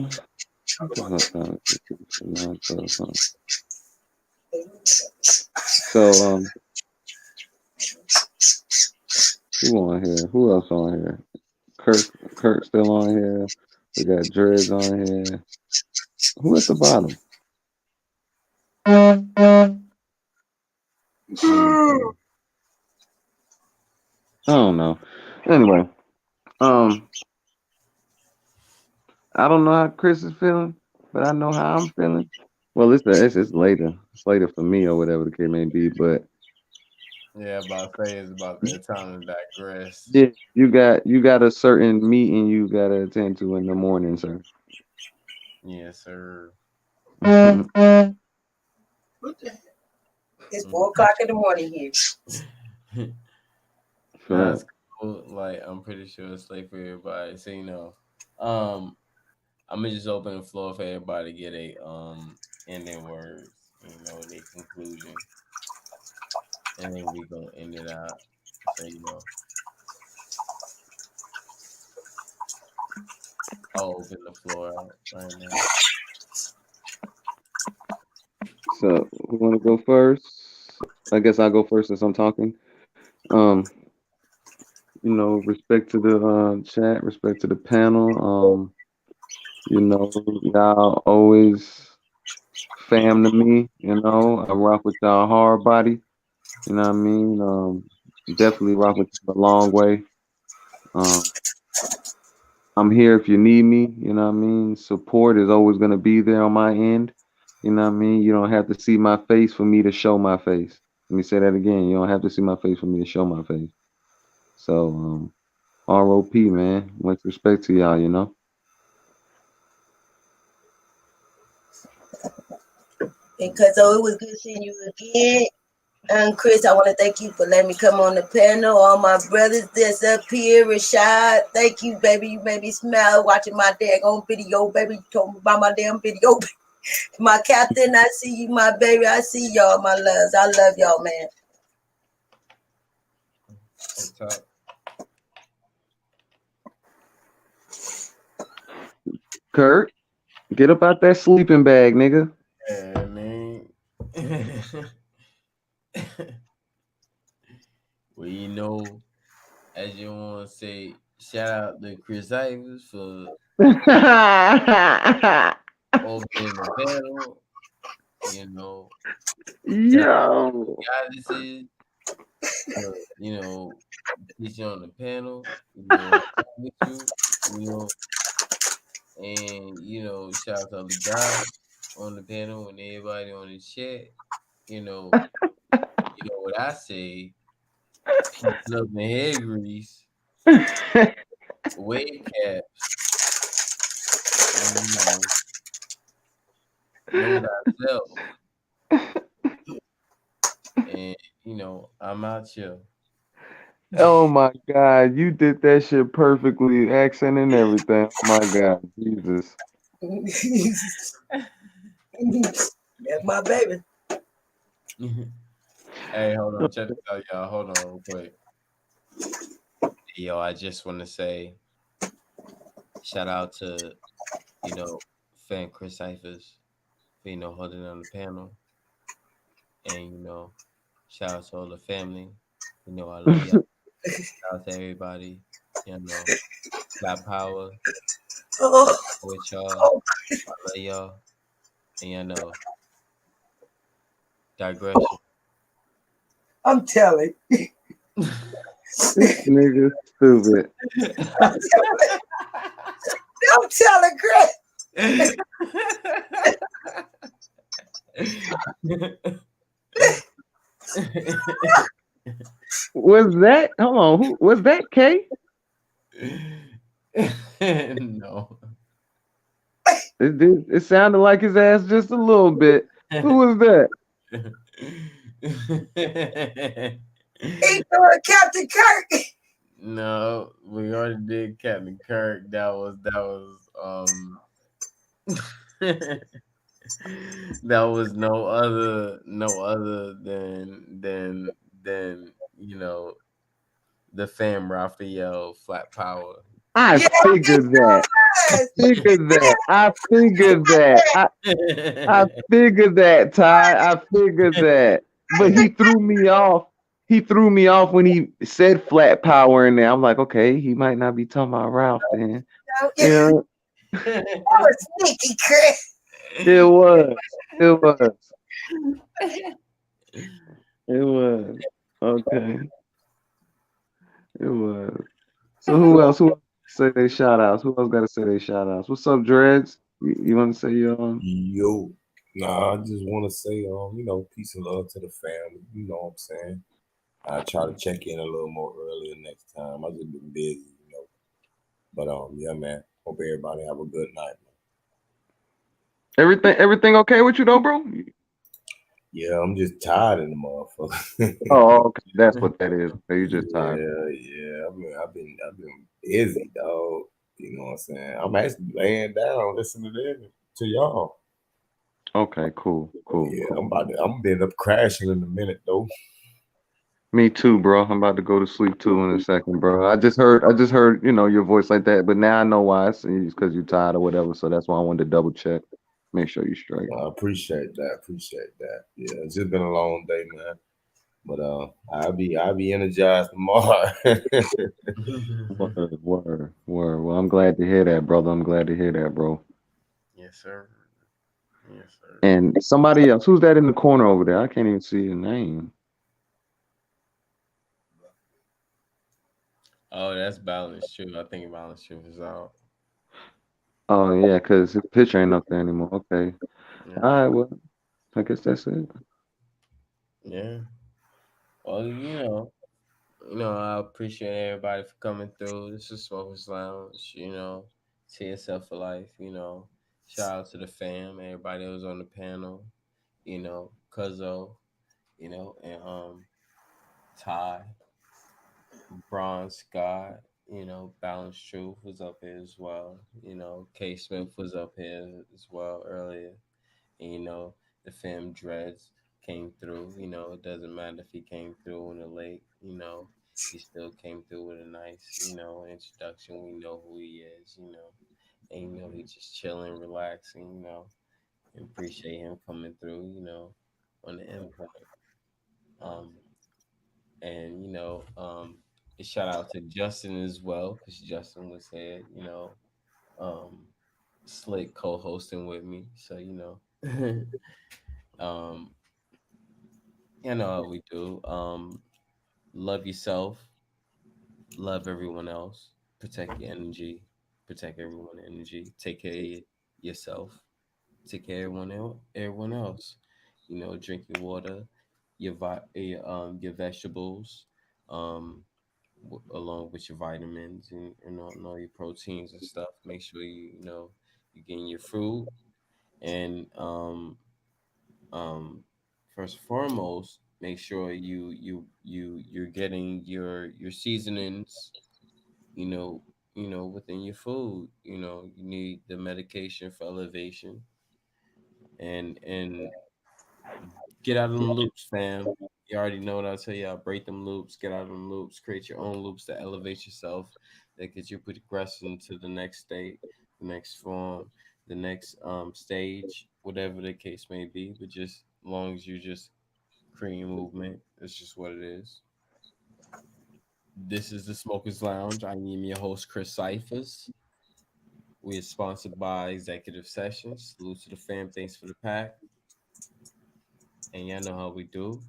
the fuck time is it? So, who on here? Who else on here? Kirk still on here. We got Dreads on here. Who at the bottom? I don't know. Anyway, I don't know how Chris is feeling, but I know how I'm feeling. Well, it's later. It's later for me or whatever the case may be. But Yeah, about to say it's about that time to digress. yeah, you got a certain meeting you gotta attend to in the morning, sir. Yes, sir. What the heck? It's 4:00 in the morning here. That's cool. Like, I'm pretty sure it's late for everybody. So, I'm gonna just open the floor for everybody to get a ending words, their conclusion. And then we gonna end it out. So, I'll open the floor out right now. So who wanna go first? I guess I'll go first since I'm talking. Respect to the chat, respect to the panel. Y'all always fam to me, I rock with y'all hard body. You know what I mean? Definitely rock with you a long way. I'm here if you need me, you know what I mean? Support is always gonna be there on my end. You know what I mean? You don't have to see my face for me to show my face. Let me say that again. You don't have to see my face for me to show my face. So ROP, man. Much respect to y'all, Because it was good seeing you again. Chris, I want to thank you for letting me come on the panel. All my brothers that's up here, Rashad, thank you, baby. You made me smile watching my daggone video, baby. You told me about my damn video. My captain, I see you, my baby. I see y'all, my loves. I love y'all, man. Kurt, get up out that sleeping bag, nigga. Yeah, man. Well, as you want to say, shout out to Chris Ivers for opening the panel. Yo. Goddesses, teaching on the panel, with you, and shout out to all the guys on the panel and everybody on the chat. What I say, peace, love, and hair grease, wave caps, know thyself. And I'm out here. Oh my God, you did that shit perfectly, accent and everything. Oh my God, Jesus. That's my baby. Hey, hold on, check this out, y'all. Hold on real quick. Yo, I just want to say shout out to, fan Chris Cyphers for, holding on the panel. And, shout out to all the family. I love y'all. Shout out to everybody. Got power. With y'all. I love y'all. And, digression. I'm telling. This nigga stupid. I'm telling Chris. Was that? Hold on. Who was that? K? No. It sounded like his ass just a little bit. Who was that? He doing Captain Kirk. No, we already did Captain Kirk. That was That was no other than the fam Raphael Flat Power. I figured that. I figured that. I figured that, Ty. I figured that. But he threw me off. He threw me off when he said flat power in there. I'm like, okay, he might not be talking about Ralph then. That You was sneaky, Chris. know, it was. It was. It was. Okay. It was. So who else? Who else say they shout outs? Who else gotta say they shout outs? What's up, Dreads? You wanna say your Yo. Nah, I just want to say, peace and love to the family. You know what I'm saying? I try to check in a little more earlier next time. I just been busy. But yeah, man. Hope everybody have a good night, man. everything okay with you though, bro? Yeah, I'm just tired of the motherfucker. Oh, okay. That's what that is. Okay, you just tired. Yeah. I've been busy, dog. You know what I'm saying? I'm actually laying down listening to y'all. Okay, cool. Yeah, I'm gonna end up crashing in a minute though. Me too, bro. I'm about to go to sleep too in a second, bro. I just heard, your voice like that, but now I know why. It's because you're tired or whatever. So that's why I wanted to double check, make sure you're straight. I appreciate that. Yeah, it's just been a long day, man. But I'll be energized tomorrow. Word. Well, I'm glad to hear that, brother. I'm glad to hear that, bro. Yes, sir. Yes, sir. And somebody else, who's that in the corner over there? I can't even see your name. Oh, that's Balance Truth. I think Balance Truth is out. Oh yeah, because his picture ain't up there anymore. Okay. Yeah. All right, well, I guess that's it. Yeah. Well, I appreciate everybody for coming through. This is Smokers Lounge, to yourself for life, Shout out to the fam, everybody that was on the panel, Cuzzo, and Ty, Bronze Scott, Balance Truth was up here as well. K Smith was up here as well earlier. And the fam Dreads came through. It doesn't matter if he came through in the late, he still came through with a nice, introduction. We know who he is, and he's just chilling, relaxing, and appreciate him coming through, on the endpoint. And a shout out to Justin as well, because Justin was here, Slick co-hosting with me. So um, you know how we do. Love yourself, love everyone else, protect your energy, protect everyone's energy, take care of yourself, take care of everyone else. Drink your water, your vegetables, um, along with your vitamins and all your proteins and stuff. Make sure you're getting your fruit and um, first and foremost, make sure you're getting your seasonings, within your food. You need the medication for elevation and get out of them loops, fam. You already know what I tell you. Break them loops, get out of them loops, create your own loops to elevate yourself, that gets you progressing to the next state, the next form, the next stage, whatever the case may be. But just as long as you just creating movement, it's just what it is. This is the Smokers Lounge. I am your host, Chris Cyphers. We are sponsored by Executive Sessions. Salute to the fam. Thanks for the pack. And y'all know how we do.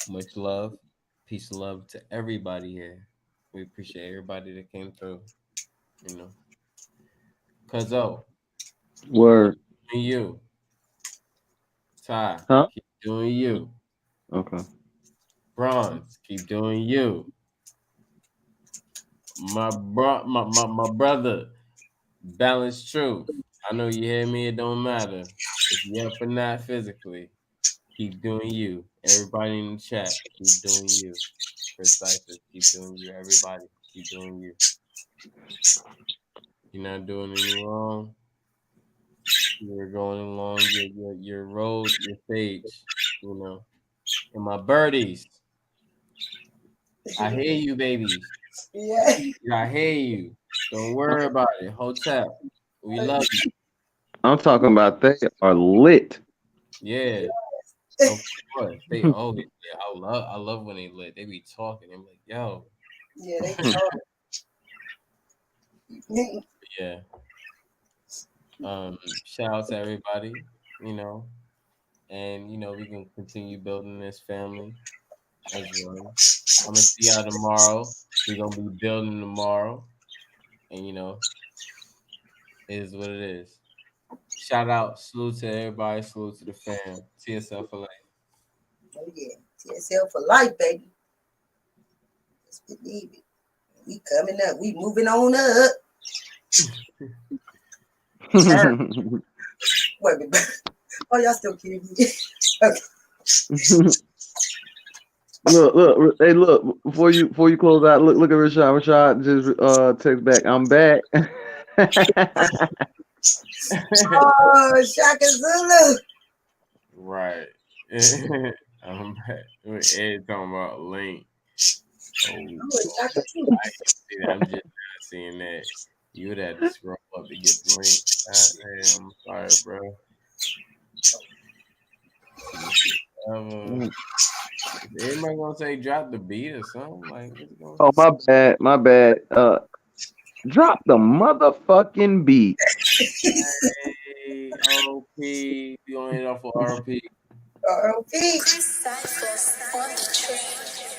Much love, peace and love to everybody here. We appreciate everybody that came through. Cuzzo, Word. doing you. Ty, Huh? keep doing you. Okay. Bronze, keep doing you. My brother, Balance Truth. I know you hear me. It don't matter if you're up or not physically. Keep doing you. Everybody in the chat, keep doing you. Chris Cyphers, keep doing you. Everybody, keep doing you. You're not doing any wrong. You're going along your road, your stage, you know. And my birdies, I hear you, babies. Yeah. I hear you. Don't worry about it. Hotel, we love you. I'm talking about they are lit. Yeah, of course. They always. Yeah, I love when they lit. They be talking. I'm like, yo. Yeah, they talk. Yeah. Shout out to everybody. You know, and we can continue building this family as well. I'm gonna see y'all tomorrow. We're gonna be building tomorrow, and it is what it is. Shout out, salute to everybody, salute to the fam. See yourself for life. Oh yeah, TSL for life, baby. Just believe it. We coming up. We moving on up. Wait a minute. Oh, y'all still kidding me? Okay. Look, hey, look, before you close out, look at Rashad. Rashad just text back. I'm back. Oh, Shaka Zulu. Right. I'm back. Ed talking about Link. Oh, Shaka Zulu. I didn't see that. I'm just not seeing that. You would have to scroll up to get the link. I'm sorry, bro. Is anybody gonna say drop the beat or something? Like, what's going on? Oh, my bad. Drop the motherfucking beat. Hey, RP. You on it off of RP? RP. Chris Cyphers on the train.